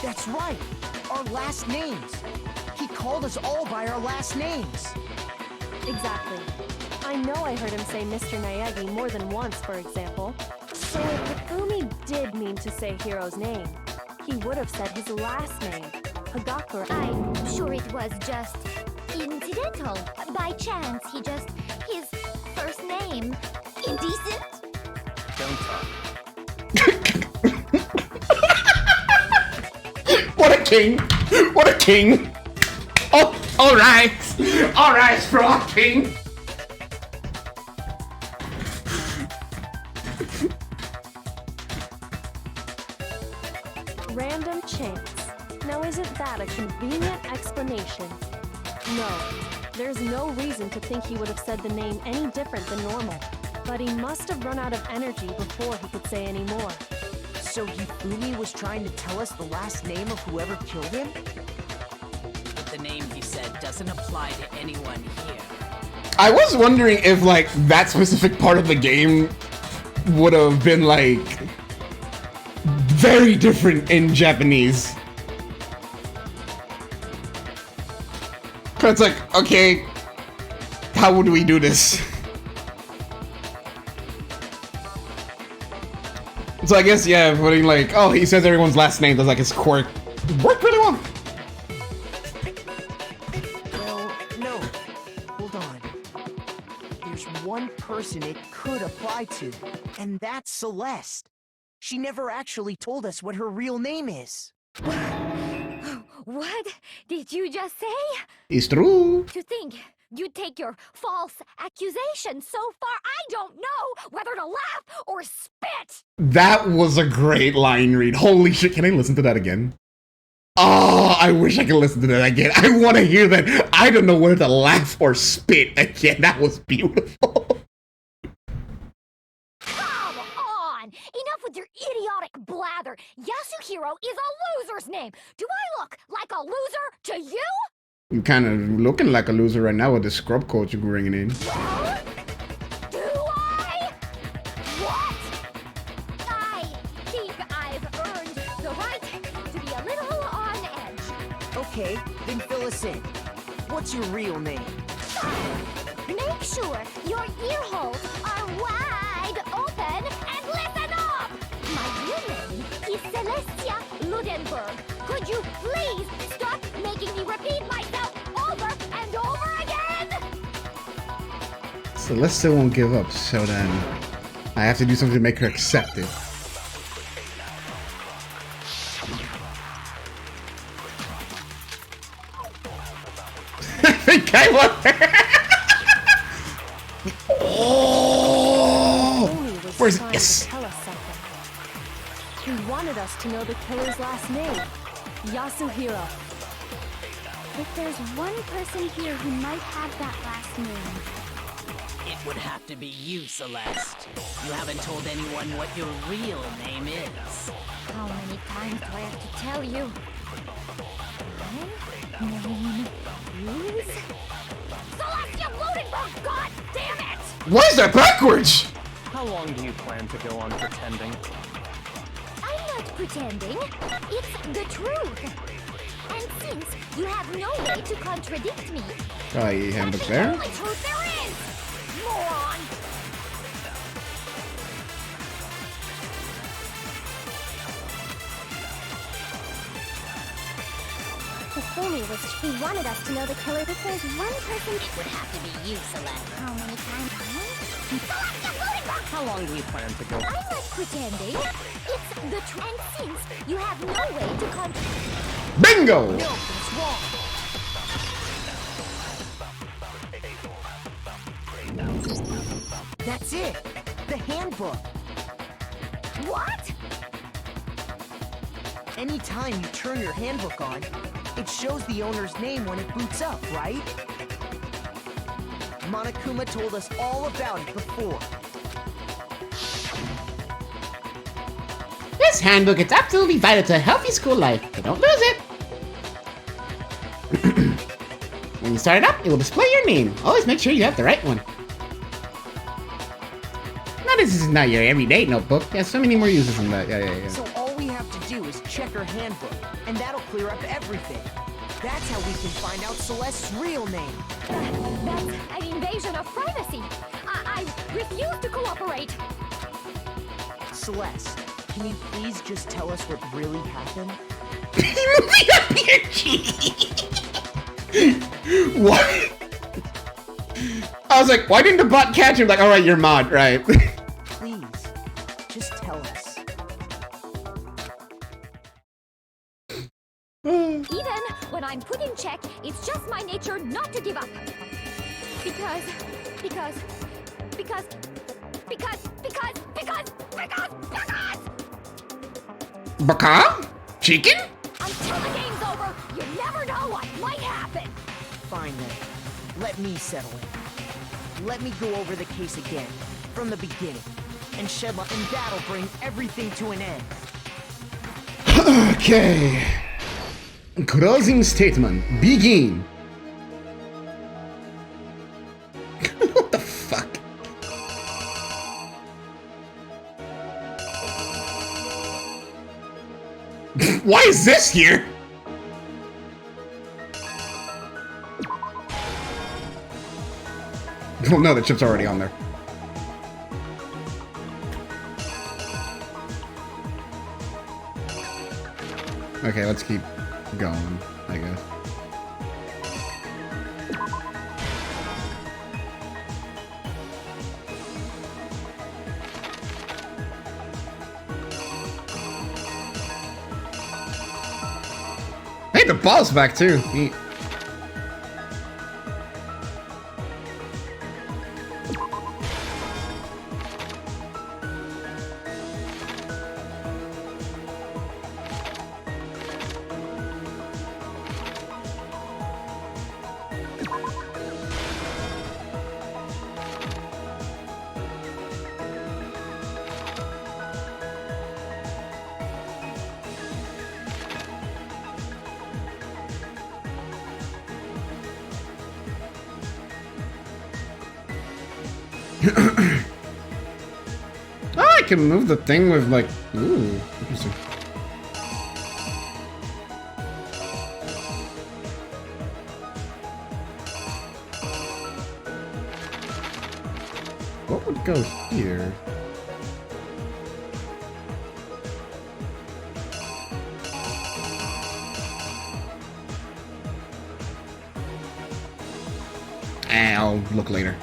That's right, our last names. He called us all by our last names. Exactly. I know I heard him say Mr. Naegi more than once, for example. So if Hifumi did mean to say Hiro's name, he would have said his last name, Hagakure. I'm sure it was just incidental. By chance, his first name. Indecent? Don't talk. What a king! What a king! Oh, alright! Alright, Frog King! Random chance. Now, is Isn't that a convenient explanation? No, there's no reason to think he would have said the name any different than normal. But he must have run out of energy before he could say any more. So Hifumi was trying to tell us the last name of whoever killed him? But the name he said doesn't apply to anyone here. I was wondering if, like, that specific part of the game would have been, like, very different in Japanese. Cause it's like, okay, how would we do this? So I guess, yeah, putting like, oh, he says everyone's last name, that's like his quirk. Worked pretty well. Well, no. Hold on. There's one person it could apply to, and that's Celeste. She never actually told us what her real name is. What did you just say? It's true. To think you take your false accusation so far, I don't know whether to laugh or spit. That was a great line read. Holy shit, can I listen to that again? Oh, I wish I could listen to that again. I want to hear that. I don't know whether to laugh or spit again. That was beautiful. Come on! Enough with your idiotic blather. Yasuhiro is a loser's name. Do I look like a loser to you? You're kind of looking like a loser right now with the scrub coat you're bringing in. Well, do I? What? I think I've earned the right to be a little on edge. Okay, then fill us in. What's your real name? Make sure your ear holes are wide open and listen up! My real name is Celestia Ludenberg. Could you please stop making me repeat myself over and over again? Celeste won't give up, so then I have to do something to make her accept it. I think I want her. Oh! Where's yes? Tell us something. He wanted us to know the killer's last name, Yasuhiro. If there's one person here who might have that last name, It would have to be you, Celeste. You haven't told anyone what your real name is. how many times do I have to tell you? My name is... Celestia Ludenberg, god damn it! Why is that backwards? How long do you plan to go on pretending? I'm not pretending. It's the truth. And since you have no way to contradict me, Oh, you handbook that's there? the only truth there is! Moron! He wanted us to know the killer. If there's one person... It would have to be you, Celeste. How many times? Celestia Ludenberg! How long do you plan to go? I'm not pretending. It's the truth. And since you have no way to contradict... Bingo! No, that's wrong. That's it. The handbook. What? Anytime you turn your handbook on, it shows the owner's name when it boots up, right? Monokuma told us all about it before. This handbook is absolutely vital to a healthy school life, so don't lose it. When you start it up, it will display your name. Always make sure you have the right one. Now this is not your everyday notebook. There's so many more uses than that. Yeah. So all we have to do is check her handbook, and that'll clear up everything. That's how we can find out Celeste's real name. That's an invasion of privacy. I refuse to cooperate. Celeste, can you please just tell us what really happened? What? I was like, why didn't the bot catch him? Like, alright, you're mod, right? Please, just tell us. Even when I'm put in check, it's just my nature not to give up. Because... Baka? Chicken? Until the game's over, let me settle it. Let me go over the case again, from the beginning, and shed light, and that'll bring everything to an end. Okay. Closing statement. Begin. What the fuck? Why is this here? Oh no, the chip's already on there. Okay, let's keep going, I guess. Hey, the ball's back too. Oh, I can move the thing with like, ooh, interesting. What would go here? I'll look later.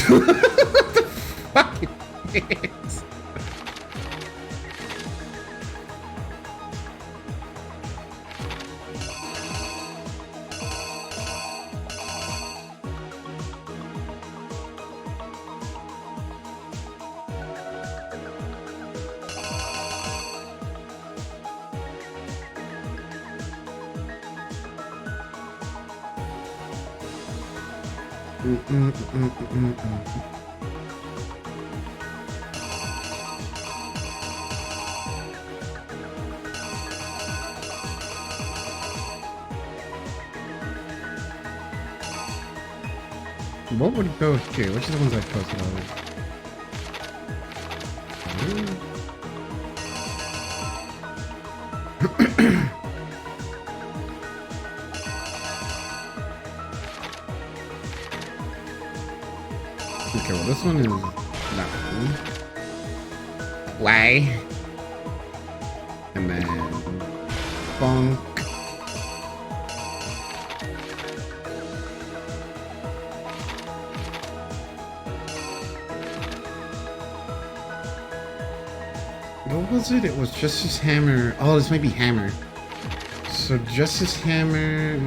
What the fuck is? What would go here? Which are the ones I posted already? Okay, well this one is that one. Why? And then bonk. What was it? It was Justice Hammer. Oh, this might be Hammer. So Justice Hammer.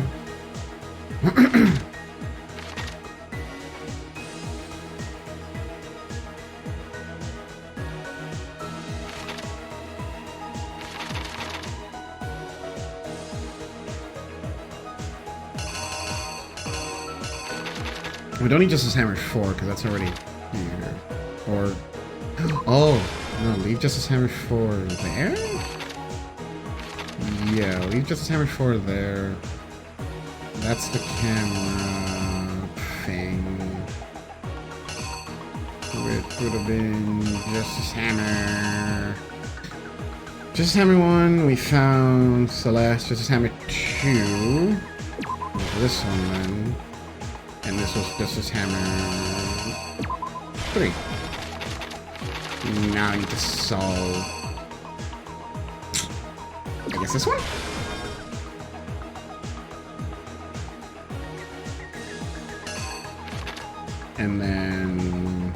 We don't need Justice Hammer 4 because that's already here. Or oh no, leave Justice Hammer 4 there? Yeah, leave Justice Hammer 4 there. That's the camera thing. It would have been Justice Hammer. Justice Hammer 1, we found Celeste. Justice Hammer 2. This one then. And this was Justice Hammer 3. Now I need to solve, I guess, this one? And then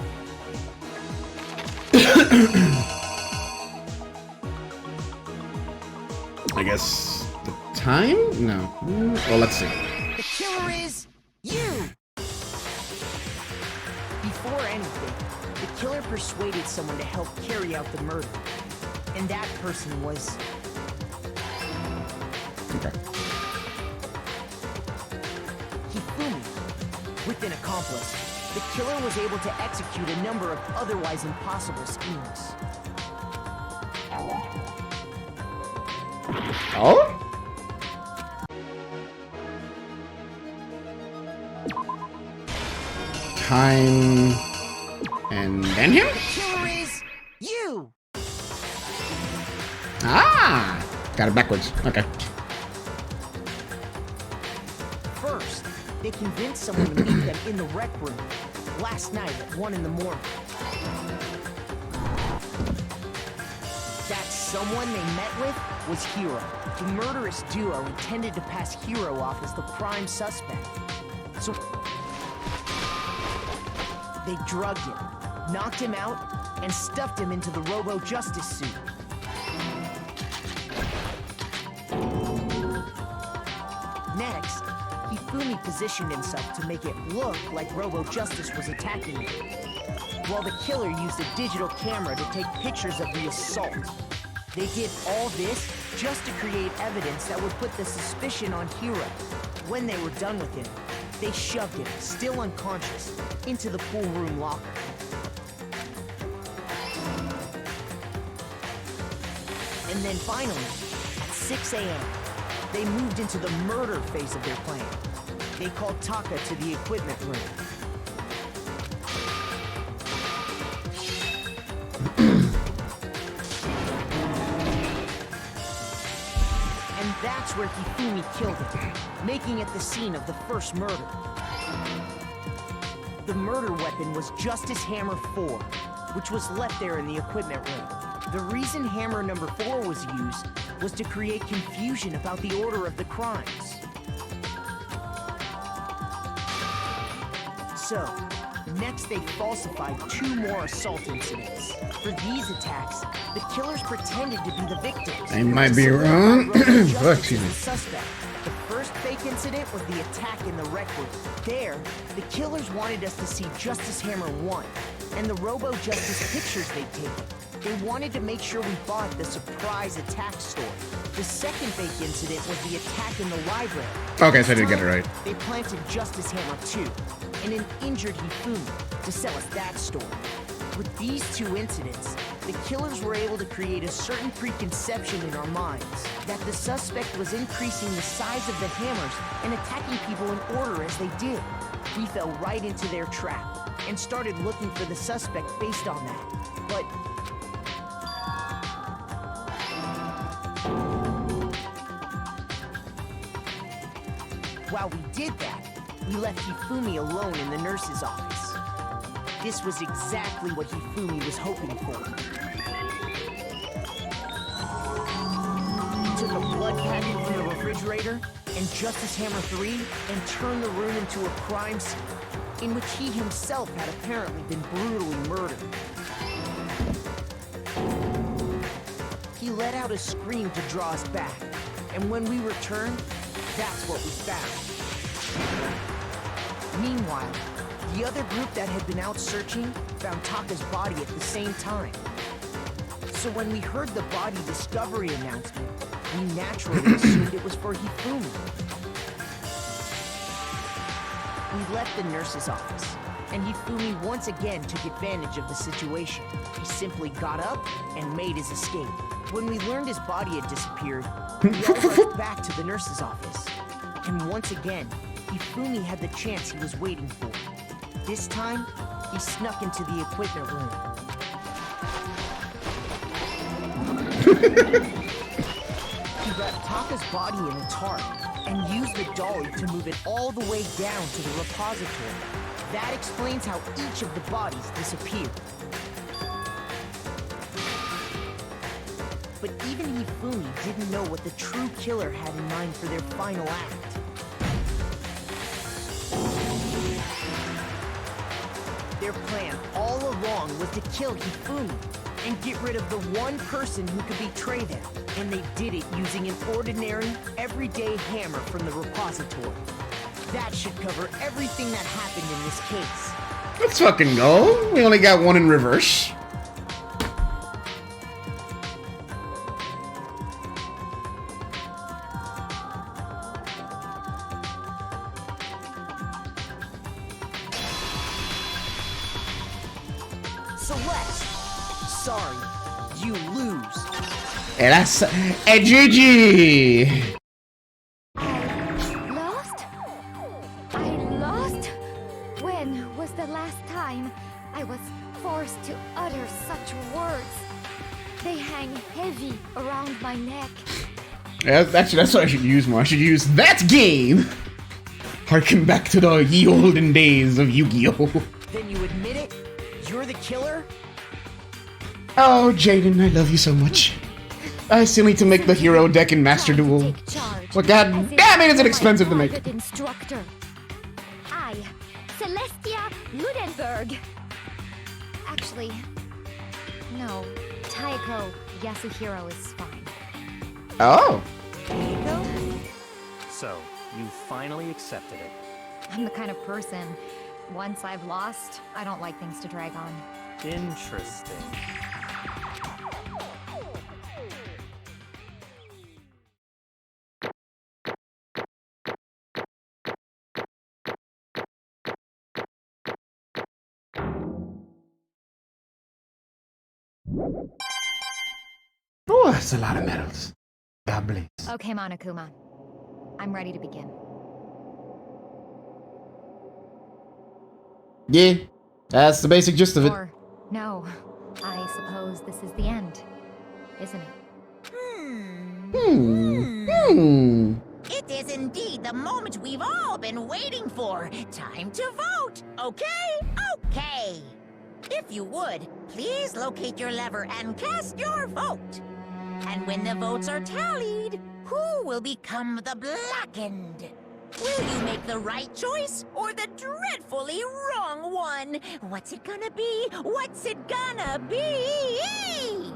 I guess the time? No. Well, let's see. The killer is you! Before anything, the killer persuaded someone to help carry out the murder. And that person was... Okay. Hifumi. With an accomplice, the killer was able to execute a number of otherwise impossible schemes. Oh? Time... And then him? The killer is you! Ah! Got it backwards. Okay. First, they convinced someone to meet them in the rec room last night at 1 in the morning. That someone they met with was Hiro. The murderous duo intended to pass Hiro off as the prime suspect. So they drugged him, knocked him out, and stuffed him into the Robo-Justice suit. Next, Hifumi positioned himself to make it look like Robo-Justice was attacking him, while the killer used a digital camera to take pictures of the assault. They did all this just to create evidence that would put the suspicion on Hiro. When they were done with him, they shoved him, still unconscious, into the pool room locker. And then finally, at 6 a.m., they moved into the murder phase of their plan. They called Taka to the equipment room. And that's where Hifumi killed him, making it the scene of the first murder. The murder weapon was Justice Hammer 4, which was left there in the equipment room. The reason Hammer number 4 was used was to create confusion about the order of the crimes. So, next they falsified 2 more assault incidents. For these attacks, the killers pretended to be the victims. I might be wrong. Oh, excuse me. Suspect. The first fake incident was the attack in the rec room. There, the killers wanted us to see Justice Hammer 1 and the Robo-Justice pictures they'd taken. They wanted to make sure we bought the surprise attack story. The second fake incident was the attack in the library. Okay, so I did get it right. They planted Justice Hammer 2 and an injured Hifumi to sell us that story. With these 2 incidents, the killers were able to create a certain preconception in our minds that the suspect was increasing the size of the hammers and attacking people in order as they did. We fell right into their trap and started looking for the suspect based on that. But while we did that, we left Hifumi alone in the nurse's office. This was exactly what Hifumi was hoping for. He took a blood packet from the refrigerator and Justice Hammer 3 and turned the room into a crime scene in which he himself had apparently been brutally murdered. He let out a scream to draw us back, and when we returned, that's what we found. Meanwhile, the other group that had been out searching found Taka's body at the same time. So when we heard the body discovery announcement, we naturally assumed it was for Hifumi. We left the nurse's office, and Hifumi once again took advantage of the situation. He simply got up and made his escape. When we learned his body had disappeared, we all rushed back to the nurse's office. And once again, Hifumi had the chance he was waiting for. This time, he snuck into the equipment room. He wrapped Taka's body in a tarp and used the dolly to move it all the way down to the repository. That explains how each of the bodies disappeared. But even Hifumi didn't know what the true killer had in mind for their final act. Their plan all along was to kill Hifumi, and get rid of the one person who could betray them. And they did it using an ordinary, everyday hammer from the repository. That should cover everything that happened in this case. Let's fucking go. We only got one in reverse. Celeste, sorry, you lose. And that's a GG. Lost? I lost? When was the last time I was forced to utter such words? They hang heavy around my neck. Yeah, that's what I should use more. I should use that game. Harken back to the ye olden days of Yu-Gi-Oh! Then you admit it? You're the killer? Oh, Jaden, I love you so much. I still need to make the hero deck in Master Duel. But god damn it, is it expensive to make. Instructor. I, Celestia Ludenberg. Actually, no. Taiko Yasuhiro is fine. Oh. So, you finally accepted it. I'm the kind of person, once I've lost, I don't like things to drag on. Interesting. Oh, that's a lot of medals. God bless. Okay, Monokuma. I'm ready to begin. Yeah, that's the basic gist of it. Or, no, I suppose this is the end, isn't it? It is indeed the moment we've all been waiting for. Time to vote, okay? Okay. If you would, please locate your lever and cast your vote. And when the votes are tallied, who will become the blackened? Will you make the right choice or the dreadfully wrong one? What's it gonna be? What's it gonna be?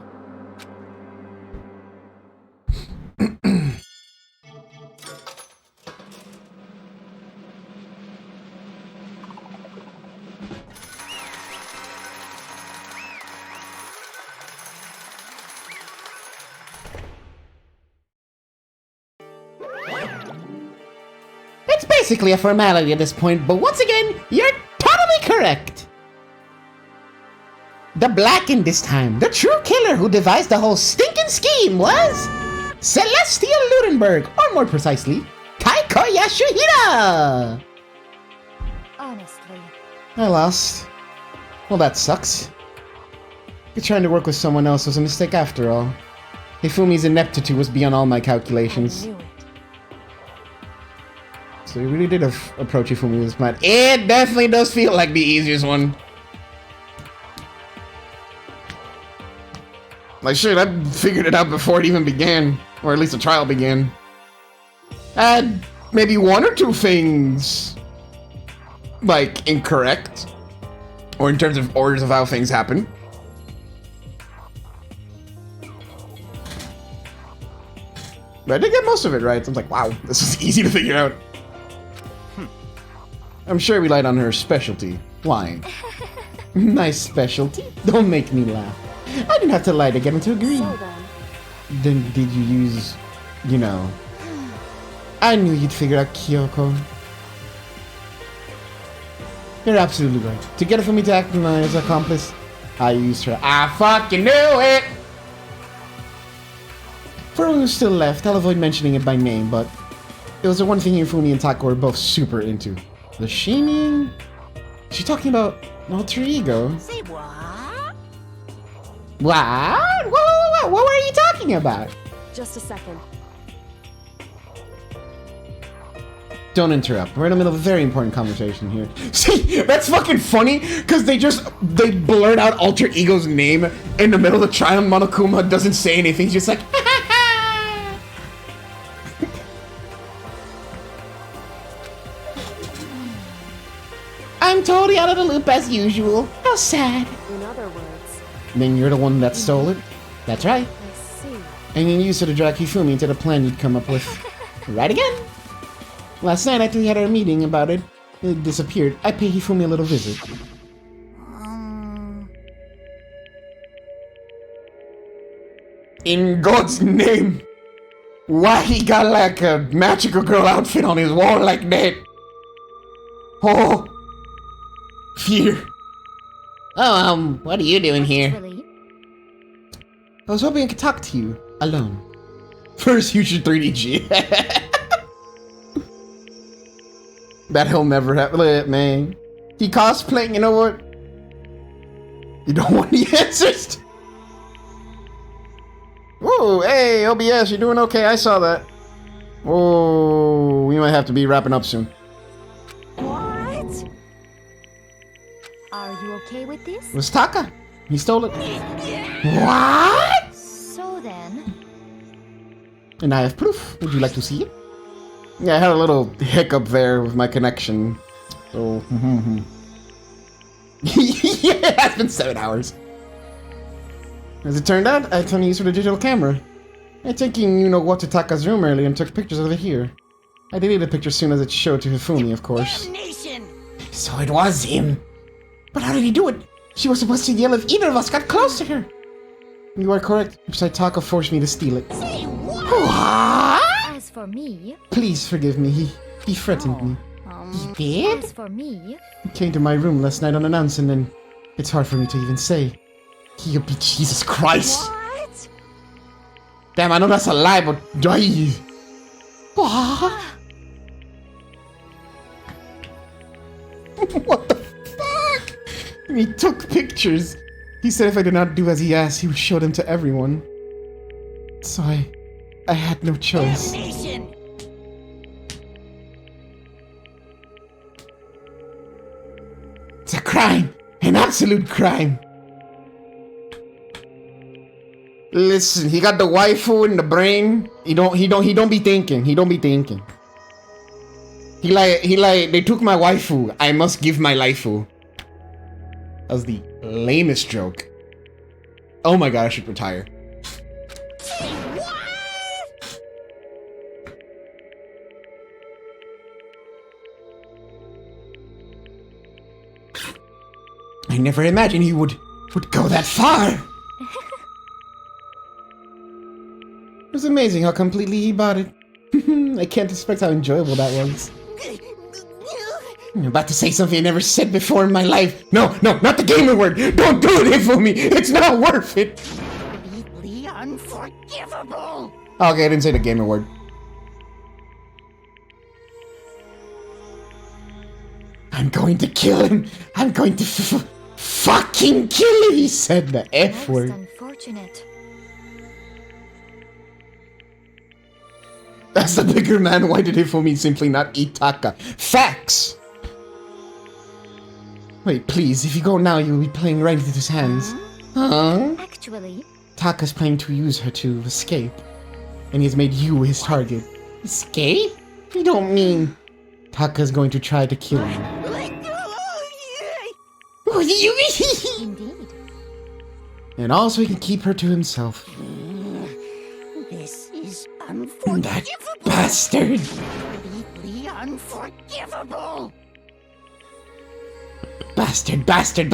It's basically a formality at this point, but once again, you're totally correct. The Blackened this time, the true killer who devised the whole stinking scheme was Celestia Ludenberg, or more precisely, Taiko Yasuhiro. Honestly. I lost. Well, that sucks. You're trying to work with someone else was a mistake after all. Hifumi's ineptitude was beyond all my calculations. So you really did approach Hifumi with this plan. It definitely does feel like the easiest one. Like shit, I figured it out before it even began. Or at least the trial began. I had maybe one or two things like incorrect. Or in terms of orders of how things happen. But I did get most of it right. I was like, wow, this is easy to figure out. I'm sure we relied on her specialty, lying. Nice specialty. Don't make me laugh. I didn't have to lie to get him to agree. So Then did you use, you know... I knew you'd figure out Kyoko. You're absolutely right. To get her for me to act as an accomplice, I used her. I fucking knew it! For who's still left, I'll avoid mentioning it by name, but it was the one thing Hifumi and Taiko were both super into. The shaming? She's talking about alter ego. Say what? What? What were you talking about? Just a second. Don't interrupt. We're in the middle of a very important conversation here. See, that's fucking funny, because they blurt out alter ego's name in the middle of the trial and Monokuma doesn't say anything. He's just like, I'm totally out of the loop as usual. How sad. In other words, Then you're the one that stole it? That's right. I see. And you used it to drag Hifumi into the plan you'd come up with. Right again. Last night after we had our meeting about it, it disappeared. I paid Hifumi a little visit. In God's name! Why he got like a magical girl outfit on his wall like that? Oh! Fear. Oh, what are you doing here? Actually, I was hoping I could talk to you, alone. First, future 3DG. That he'll never have. Look at man. He cosplaying, you know what? You don't want the answers? Whoa, hey, OBS, you doing okay? I saw that. Oh, we might have to be wrapping up soon. What? are you okay with this? It was Taka. He stole it. What? So then, And I have proof. Would you like to see it? Yeah, I had a little hiccup there with my connection. So, yeah, it's been 7 hours. As it turned out, I had to use for the digital camera. I taking what to Taka's room earlier and took pictures of it here. I deleted the picture as soon as it showed to Hifumi, of course. So it was him. But how did he do it? She was supposed to yell if either of us got close to her. You are correct. Taka forced me to steal it. What? as for me, Please forgive me. He threatened me. He did? as for me, He came to my room last night unannounced, and then it's hard for me to even say. He'll be Jesus Christ. What? Damn, I know that's a lie, but die. What? What the fuck? He took pictures. He said if I did not do as he asked, he would show them to everyone. So I had no choice. It's a crime, an absolute crime. Listen, he got the waifu in the brain. He don't be thinking. He don't be thinking. He like, they took my waifu. I must give my laifu. That was the lamest joke. Oh my god, I should retire. I never imagined he would go that far. It was amazing how completely he bought it. I can't expect how enjoyable that was. I'm about to say something I never said before in my life. No, not the gamer word. Don't do it for me. It's not worth it. Completely unforgivable. Okay, I didn't say the gamer word. I'm going to kill him. I'm going to fucking kill him. He said the F most word. unfortunate. As the bigger man, why did Hifumi simply not eat Taka? Facts! Wait, please, if you go now, you'll be playing right into his hands. Huh? Actually, Taka's planning to use her to escape. And he's made you his target. Escape? You don't mean Taka's going to try to kill you. What do you mean? indeed. And also he can keep her to himself. This is That unforgivable. bastard! Completely unforgivable. Bastard! Honestly,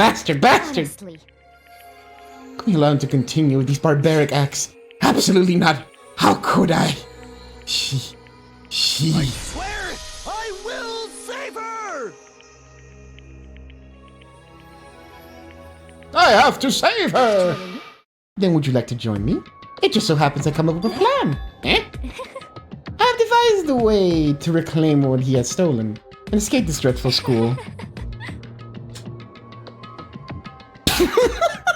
Can we allow him to continue with these barbaric acts? Absolutely not! How could I? She... Swear I will save her! I have to save her! Then would you like to join me? It just so happens I come up with a plan. Eh? I've devised a way to reclaim what he has stolen and escape this dreadful school.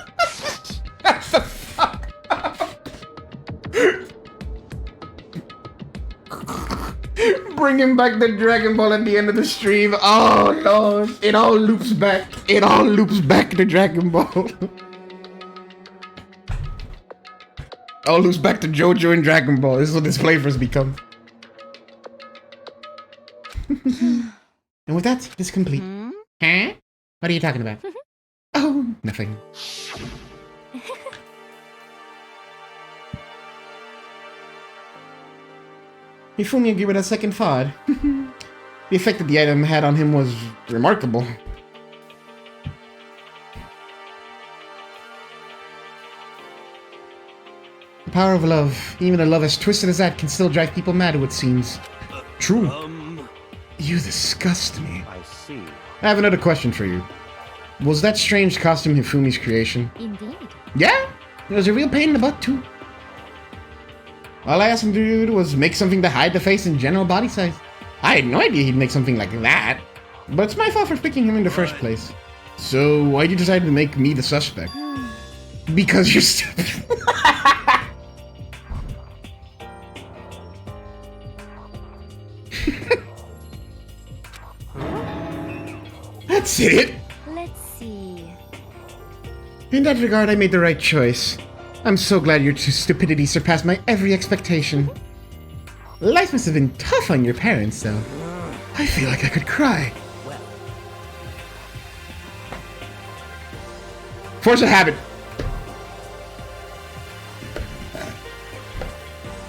Shut the fuck up. Bringing back the Dragon Ball at the end of the stream. Oh lord, it all loops back. It all loops back to Dragon Ball. All loops back to JoJo and Dragon Ball. This is what this flavor has become. And with that, it is complete. Huh? What are you talking about? Oh, nothing. Hifumi agreed with a second thought. The effect that the item had on him was remarkable. The power of love, even a love as twisted as that, can still drive people mad, it seems. True. You disgust me. I see. I have another question for you. Was that strange costume Hifumi's creation? Indeed. Yeah, it was a real pain in the butt, too. All I asked him to do was make something to hide the face and general body size. I had no idea he'd make something like that. But it's my fault for picking him in the first place. So, why'd you decide to make me the suspect? Because you're stupid. That's it. Let's see. In that regard, I made the right choice. I'm so glad your stupidity surpassed my every expectation. Life must have been tough on your parents, though. I feel like I could cry. Force a habit.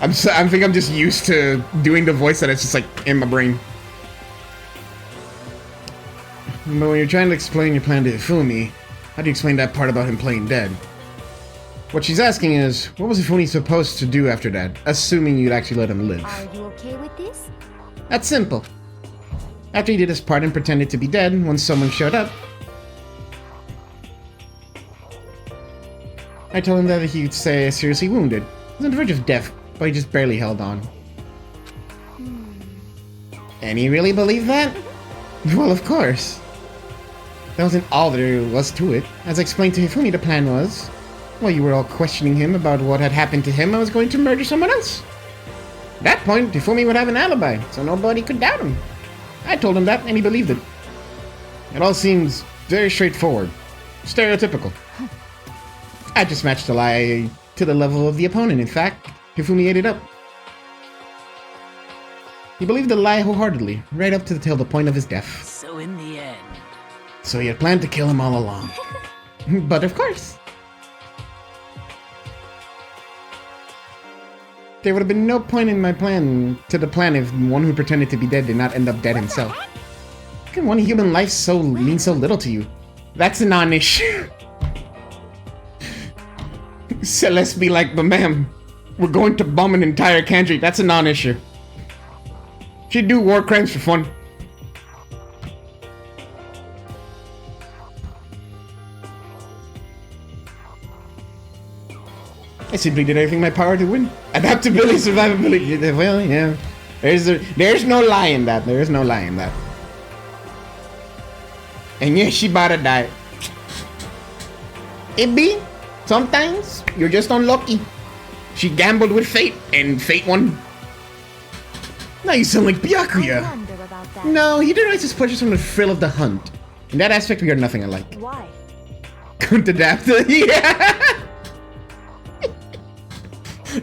I think I'm just used to doing the voice that it's just like in my brain. But when you're trying to explain your plan to Hifumi, how do you explain that part about him playing dead? What she's asking is, what was Hifumi supposed to do after that, assuming you'd actually let him live? Are you okay with this? That's simple. After he did his part and pretended to be dead, when someone showed up, I told him that he'd say seriously wounded. He was on the verge of death, but he just barely held on. And he really believed that? Well, of course. That wasn't all there was to it. As I explained to Hifumi, the plan was, while you were all questioning him about what had happened to him, I was going to murder someone else. At that point, Hifumi would have an alibi, so nobody could doubt him. I told him that, and he believed it. It all seems very straightforward. Stereotypical. I just matched the lie to the level of the opponent, in fact. Hifumi ate it up. He believed the lie wholeheartedly, right up till the point of his death. So in the end... So he had planned to kill him all along. But of course, there would have been no point in my plan if one who pretended to be dead did not end up dead himself. How can one human life mean so little to you? That's a non-issue. Celeste be like, but ma'am, we're going to bomb an entire country. That's a non-issue. She'd do war crimes for fun. I simply did everything in my power to win. Adaptability, survivability. Well, yeah. There's no lie in that. There is no lie in that. And yeah, she about to die. It be. Sometimes you're just unlucky. She gambled with fate, and fate won. Now you sound like Byakuya. I wonder about that. No, he derives his pleasures from the thrill of the hunt. In that aspect, we are nothing alike. Why? Couldn't adapt to yeah.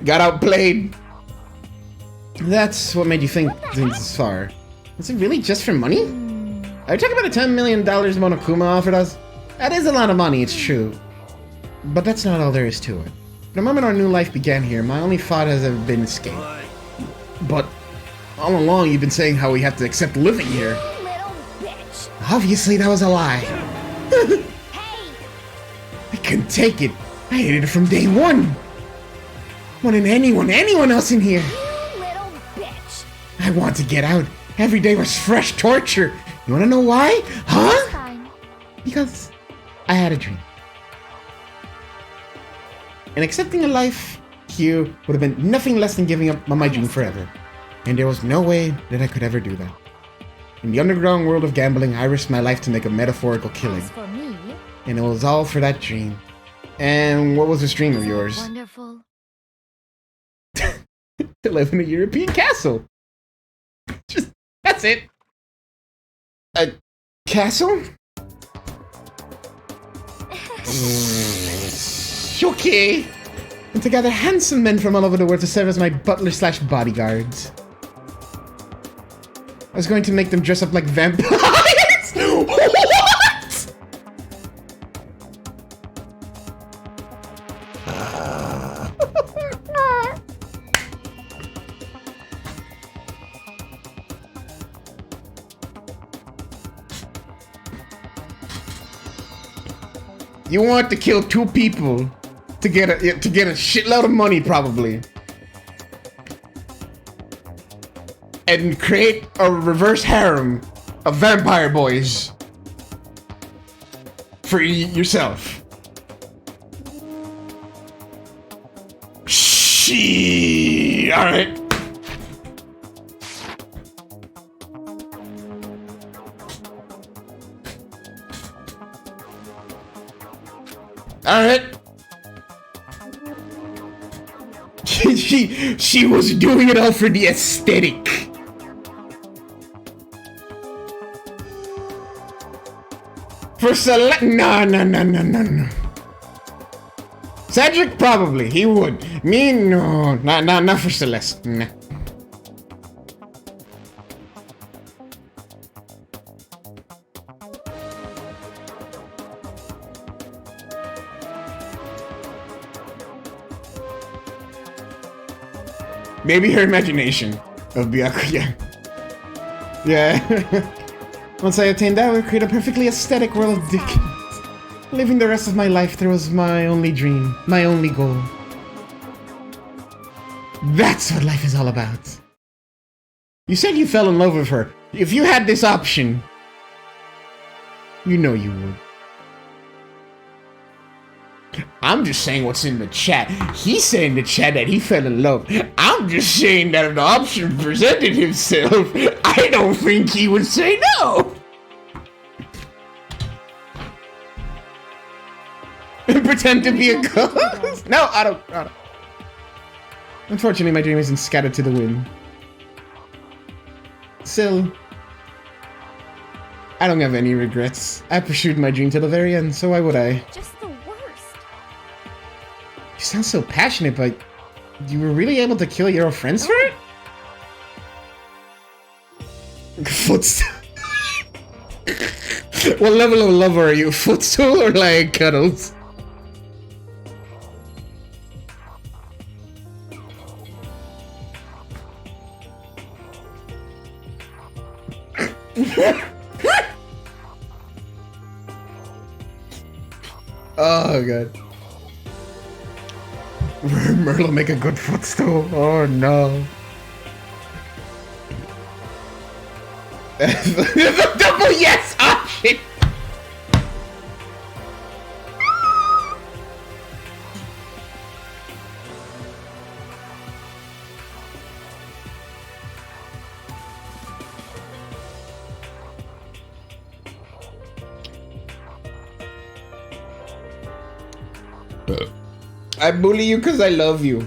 Got outplayed. That's what made you think things this far. Is it really just for money? Are you talking about the $10 million Monokuma offered us? That is a lot of money, it's true. But that's not all there is to it. The moment our new life began here, my only thought has ever been escape. But all along you've been saying how we have to accept living here. You little bitch. Obviously that was a lie. Hey! I couldn't take it. I hated it from day one. More than anyone else in here. You little bitch. I want to get out. Every day was fresh torture. You wanna know why? Huh? Fine. Because I had a dream. And accepting a life here would have been nothing less than giving up on my dream forever. And there was no way that I could ever do that. In the underground world of gambling, I risked my life to make a metaphorical killing. As for me, And it was all for that dream. And what was this dream of yours? wonderful. To live in a European castle. That's it. A castle? Okay. And to gather handsome men from all over the world to serve as my butler/bodyguards. I was going to make them dress up like vampires. What? You want to kill 2 people to get a shitload of money, probably, and create a reverse harem of vampire boys for yourself. All right. All right. She was doing it all for the aesthetic. For no. Cedric, probably. He would. Me, no. Not for Celeste. Nah. Maybe her imagination of Byakuya. Yeah. Once I attained that, I would create a perfectly aesthetic world of dick. Living the rest of my life, there was my only dream, my only goal. That's what life is all about. You said you fell in love with her. If you had this option, you know you would. I'm just saying what's in the chat. He's saying in the chat that he fell in love. I'm just saying that if the option presented himself, I don't think he would say no. And pretend to be a ghost? No, I don't. Unfortunately, my dream isn't scattered to the wind. Still, I don't have any regrets. I pursued my dream to the very end, so why would I? Just the worst. You sound so passionate, but you were really able to kill your old friends for it? Footstool. What level of lover are you? Footstool or like cuddles? Oh god. Merle make a good footstool. Oh no. The double yes option. I bully you because I love you.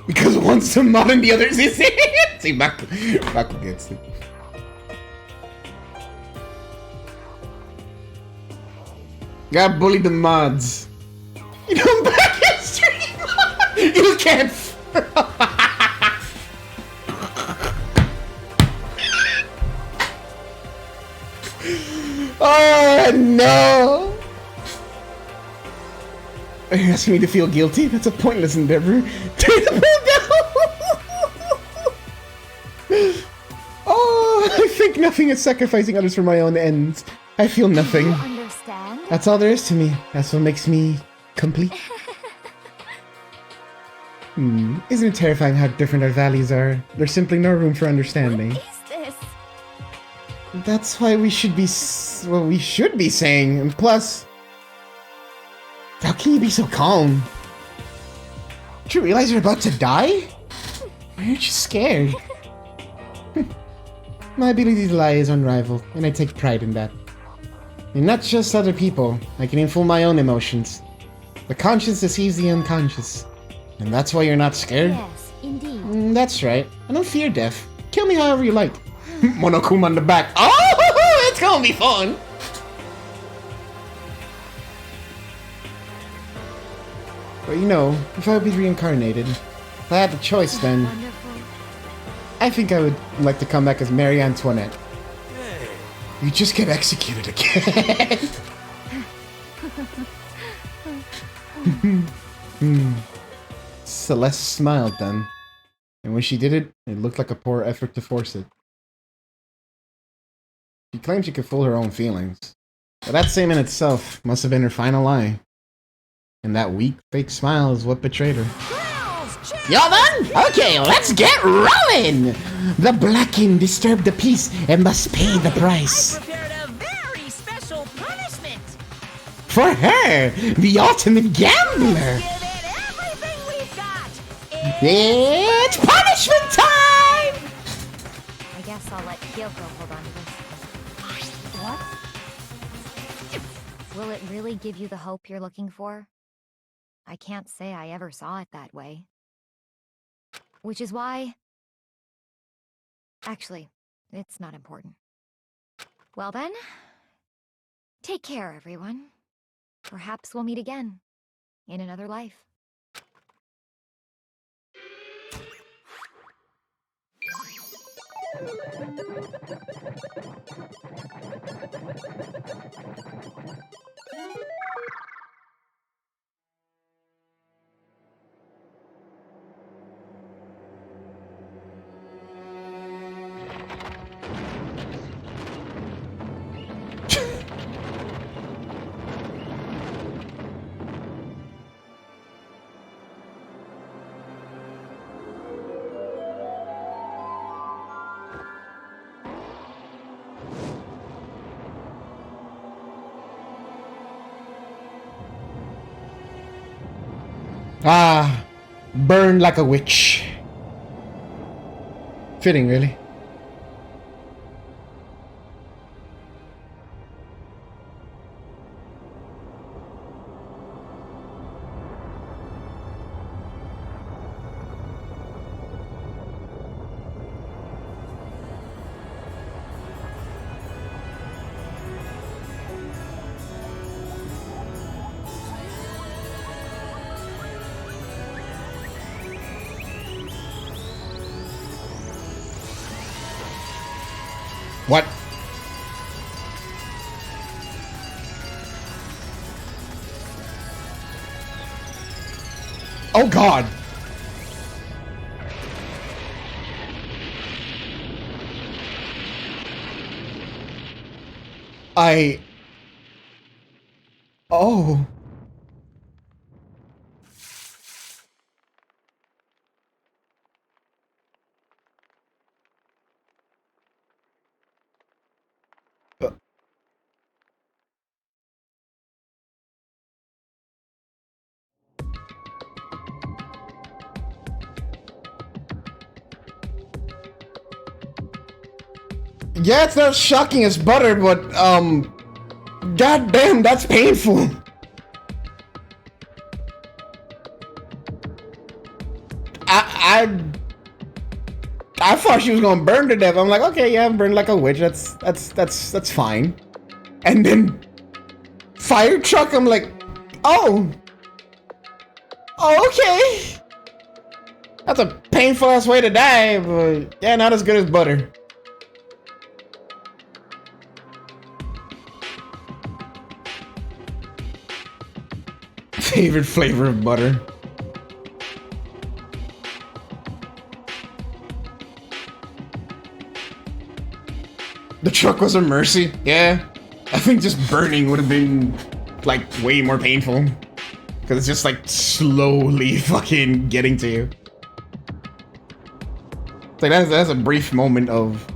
Because one's a mod and the other is it. See, Baku gets it. Gotta bully the mods. You know, back in stream. You can't. Oh no. Are you asking me to feel guilty? That's a pointless endeavor. Take the ball down! Oh, I think nothing is sacrificing others for my own ends. I feel nothing. You understand? That's all there is to me. That's what makes me complete. Isn't it terrifying how different our values are? There's simply no room for understanding. What is this? That's why we should be we should be saying. And plus, how can you be so calm? Did you realize you're about to die? Why aren't you scared? My ability to lie is unrivaled, and I take pride in that. And not just other people, I can influence my own emotions. The conscience deceives the unconscious. And that's why you're not scared? Yes, indeed. That's right. I don't fear death. Kill me however you like. Monokuma on the back. Oh, it's gonna be fun! But you know, if I would be reincarnated, if I had the choice then, I think I would like to come back as Marie Antoinette. You just get executed again. Celeste smiled then, and when she did it, it looked like a poor effort to force it. She claimed she could fool her own feelings, But that same in itself must have been her final lie. And that weak, fake smile is what betrayed her. Y'all done? Okay, let's get rolling! The blackened disturb the peace and must pay the price. I prepared a very special punishment. For her, the ultimate gambler. Give it everything we've got. It's punishment time! I guess I'll let Kyoko hold on to this. What? Will it really give you the hope you're looking for? I can't say I ever saw it that way. Which is why... Actually, it's not important. Well then, take care, everyone. Perhaps we'll meet again, in another life. Ah, burn like a witch. Fitting, really. What? Oh God. Oh. Yeah, it's not shocking as butter, but, god damn, that's painful. I thought she was gonna burn to death. I'm like, okay, yeah, burn like a witch. That's fine. And then fire truck. I'm like, oh, okay. That's a painful ass way to die, but yeah, not as good as butter. Favorite flavor of butter. The truck was a mercy. Yeah. I think just burning would have been like way more painful. Because it's just like slowly fucking getting to you. It's like that's a brief moment of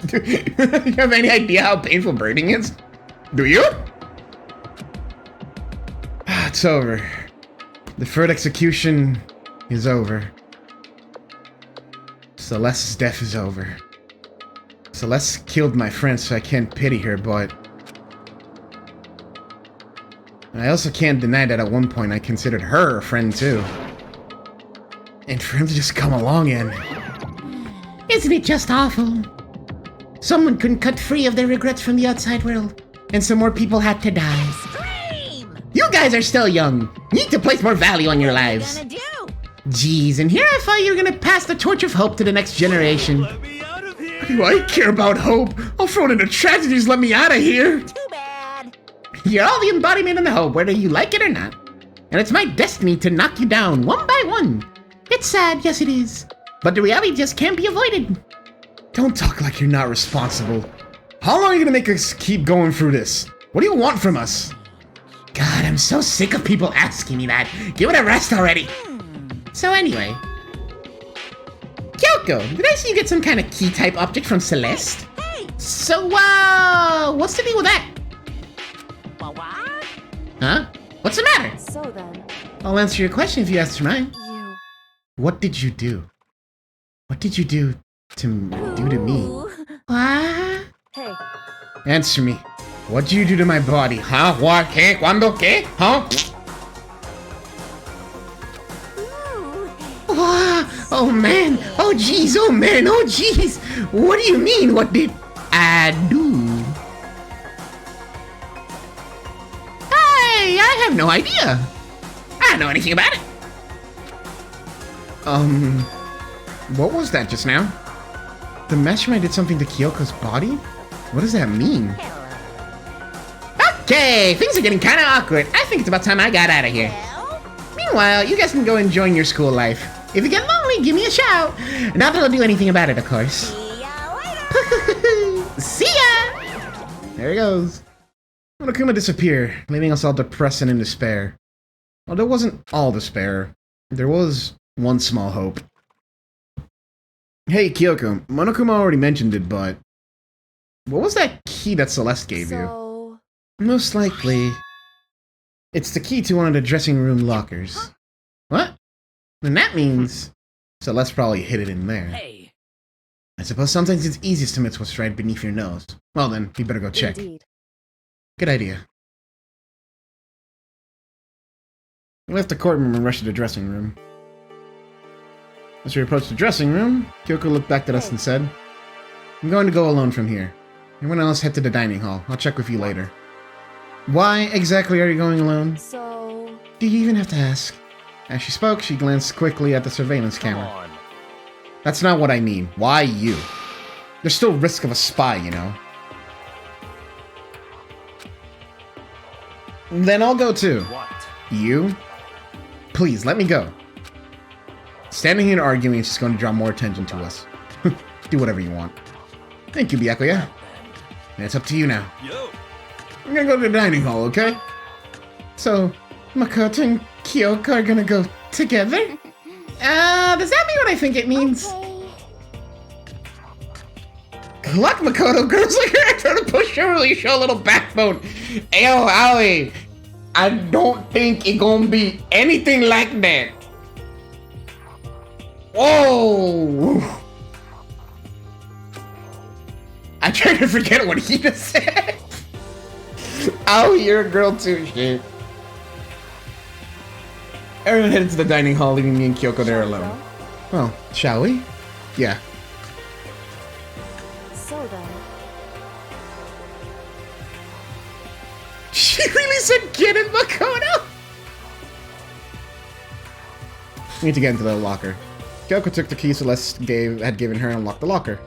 Do you have any idea how painful burning is? Do you? It's over. The third execution is over. Celeste's death is over. Celeste killed my friend, so I can't pity her, but I also can't deny that at one point I considered her a friend too. And for him to just come along and... Isn't it just awful? Someone couldn't cut free of their regrets from the outside world, and some more people had to die. Scream! You guys are still young. Need to place more value on your lives. What are you gonna do? Jeez, and here I thought you were gonna pass the torch of hope to the next generation. Let me out of here! Do I care about hope? I'll throw it into tragedies, let me out of here! Too bad. You're all the embodiment of the hope, whether you like it or not. And it's my destiny to knock you down one by one. It's sad, yes it is. but the reality just can't be avoided. Don't talk like you're not responsible. How long are you gonna make us keep going through this? What do you want from us? God, I'm so sick of people asking me that. Give it a rest already. So anyway, Kyoko, did I see you get some kind of key-type object from Celeste? Hey! So, what's the deal with that? What? Huh? What's the matter? So then, I'll answer your question if you answer mine. you... What did you do? What did you do to me? Ooh. What? Hey, Answer me. What did you do to my body? Huh? What? ¿Qué? ¿Cuándo? ¿Qué? Huh? Oh man! Oh jeez! Oh man! Oh jeez! What do you mean? What did I do? I have no idea. I don't know anything about it. What was that just now? The mastermind did something to Kyoko's body? What does that mean? Okay, things are getting kind of awkward. I think it's about time I got out of here. Meanwhile, you guys can go enjoy your school life. If you get lonely, give me a shout. Not that I'll do anything about it, of course. See ya later. See ya! There he goes. Monokuma disappeared, leaving us all depressed and in despair. Well, there wasn't all despair. There was one small hope. Hey, Kyoko, Monokuma already mentioned it, but... what was that key that Celeste gave you? so... Most likely... it's the key to one of the dressing room lockers. What? Then that means... Celeste probably hid it in there. Hey, I suppose sometimes it's easiest to miss what's right beneath your nose. Well then, we better go check. Indeed. Good idea. We left the courtroom and rushed to the dressing room. As we approached the dressing room, Kyoko looked back at us and said, I'm going to go alone from here. Everyone else head to the dining hall. I'll check with you later. Why exactly are you going alone? So... Do you even have to ask? As she spoke, she glanced quickly at the surveillance Come camera. on. That's not what I mean. Why you? There's still risk of a spy, you know. Then I'll go too. What? You? Please, let me go. Standing here arguing is just going to draw more attention to us. Do whatever you want. Thank you, Byakuya. And it's up to you now. Yo! I'm gonna go to the dining hall, okay? So, Makoto and Kyoko are gonna go together? Does that mean what I think it means? Good luck, Makoto. Girls like her are trying to push you, really show a little backbone. Ayo, Aoi, I don't think it gonna be anything like that. Whoa! I tried to forget what he just said. Oh, you're a girl too, shit. Everyone headed to the dining hall, leaving me and Kyoko there alone. Well, shall we? Yeah. So then... She really said get it, Makoto? We need to get into the locker. Kyoko took the key Celeste had given her and unlocked the locker.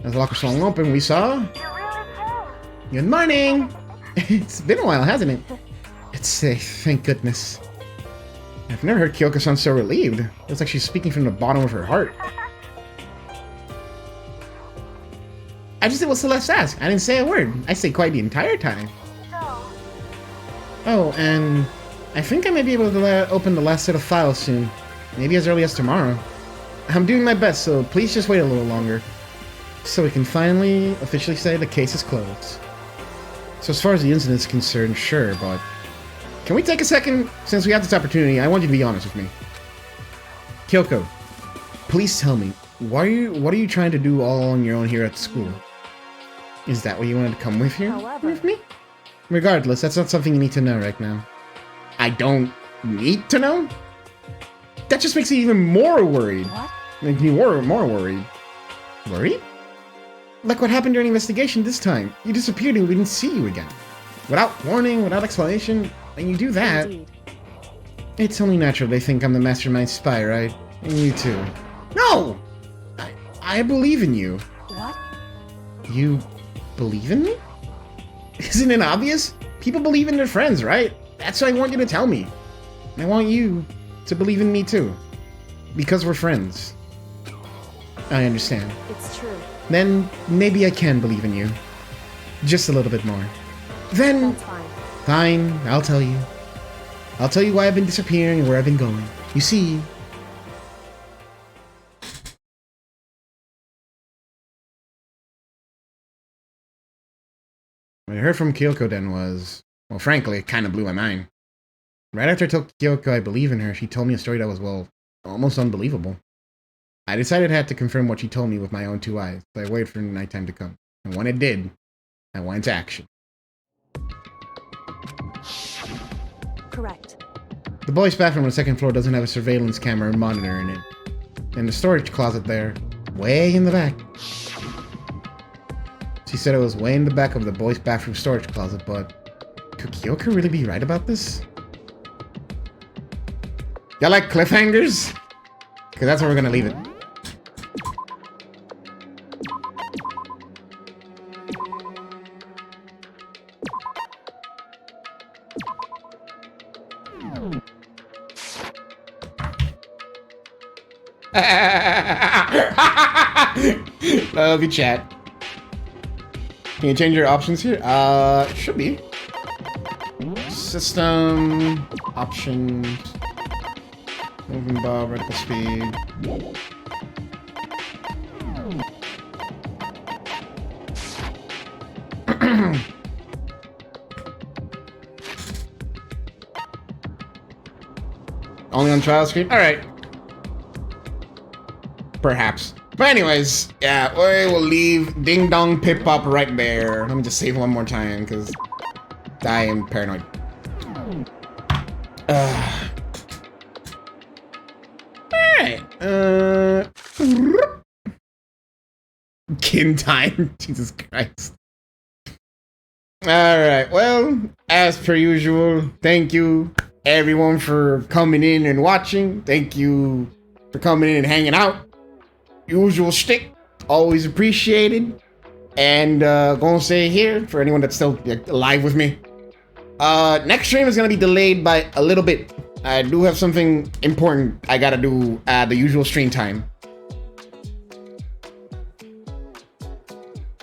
As the locker swung open, we saw... You really came. Good morning! It's been a while, hasn't it? It's safe, thank goodness. I've never heard Kyoko sound so relieved. It's like she's speaking from the bottom of her heart. I just did what Celeste asked. I didn't say a word. I stayed quiet the entire time. So, Oh, and I think I may be able to open the last set of files soon. Maybe as early as tomorrow. I'm doing my best, so please just wait a little longer. So we can finally officially say the case is closed. So as far as the incident is concerned, sure, but... Can we take a second? Since we have this opportunity, I want you to be honest with me. Kyoko, please tell me, what are you trying to do all on your own here at school? Is that why you wanted to come with here? However- With me? Regardless, that's not something you need to know right now. I don't need to know? That just makes me even more worried. What? Makes me more worried. Worried? Like what happened during the investigation this time. You disappeared and we didn't see you again. Without warning, without explanation, and you do that. Indeed. It's only natural they think I'm the mastermind spy, right? And you too. No! I believe in you. What? You believe in me? Isn't it obvious? People believe in their friends, right? That's what I want you to tell me. I want you to believe in me too. Because we're friends. I understand. It's true. Then maybe I can believe in you. Just a little bit more. Then... That's fine. Fine, I'll tell you. I'll tell you why I've been disappearing and where I've been going. You see... What I heard from Kyoko then was... Well, frankly, it kind of blew my mind. Right after I told Kyoko I believe in her, she told me a story that was, well, almost unbelievable. I decided I had to confirm what she told me with my own 2 eyes, so I waited for the nighttime to come. And when it did, I went into action. Correct. The boys' bathroom on the 2nd floor doesn't have a surveillance camera or monitor in it. And the storage closet there, way in the back. She said it was way in the back of the boys' bathroom storage closet, but could Kyoko really be right about this? Y'all like cliffhangers? Because that's where we're gonna leave it. Love you, chat. Can you change your options here? Should be. System options. Moving bar, vertical speed. Only on trial screen? Alright. Perhaps. But anyways, yeah, we will leave Ding Dong Pip Pop right there. Let me just save one more time, because I am paranoid. Alright. Kin time. Jesus Christ. Alright, well, as per usual, thank you everyone for coming in and watching. Thank you for coming in and hanging out. Usual shtick, always appreciated. And gonna say here, for anyone that's still alive with me, next stream is gonna be delayed by a little bit. I do have something important I gotta do at the usual stream time.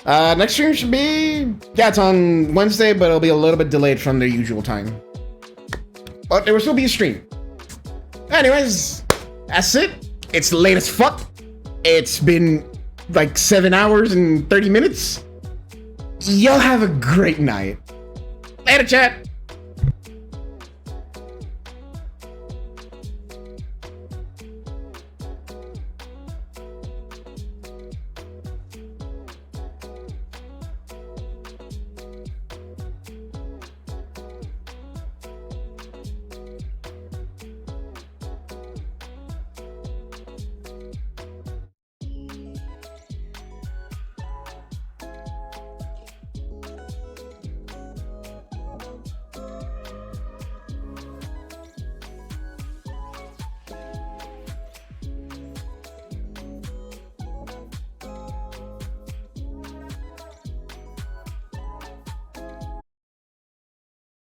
Next stream should be, yeah, it's on Wednesday, but it'll be a little bit delayed from the usual time. But there will still be a stream. Anyways, that's it. It's late as fuck. It's been like 7 hours and 30 minutes. Y'all have a great night. Later, chat.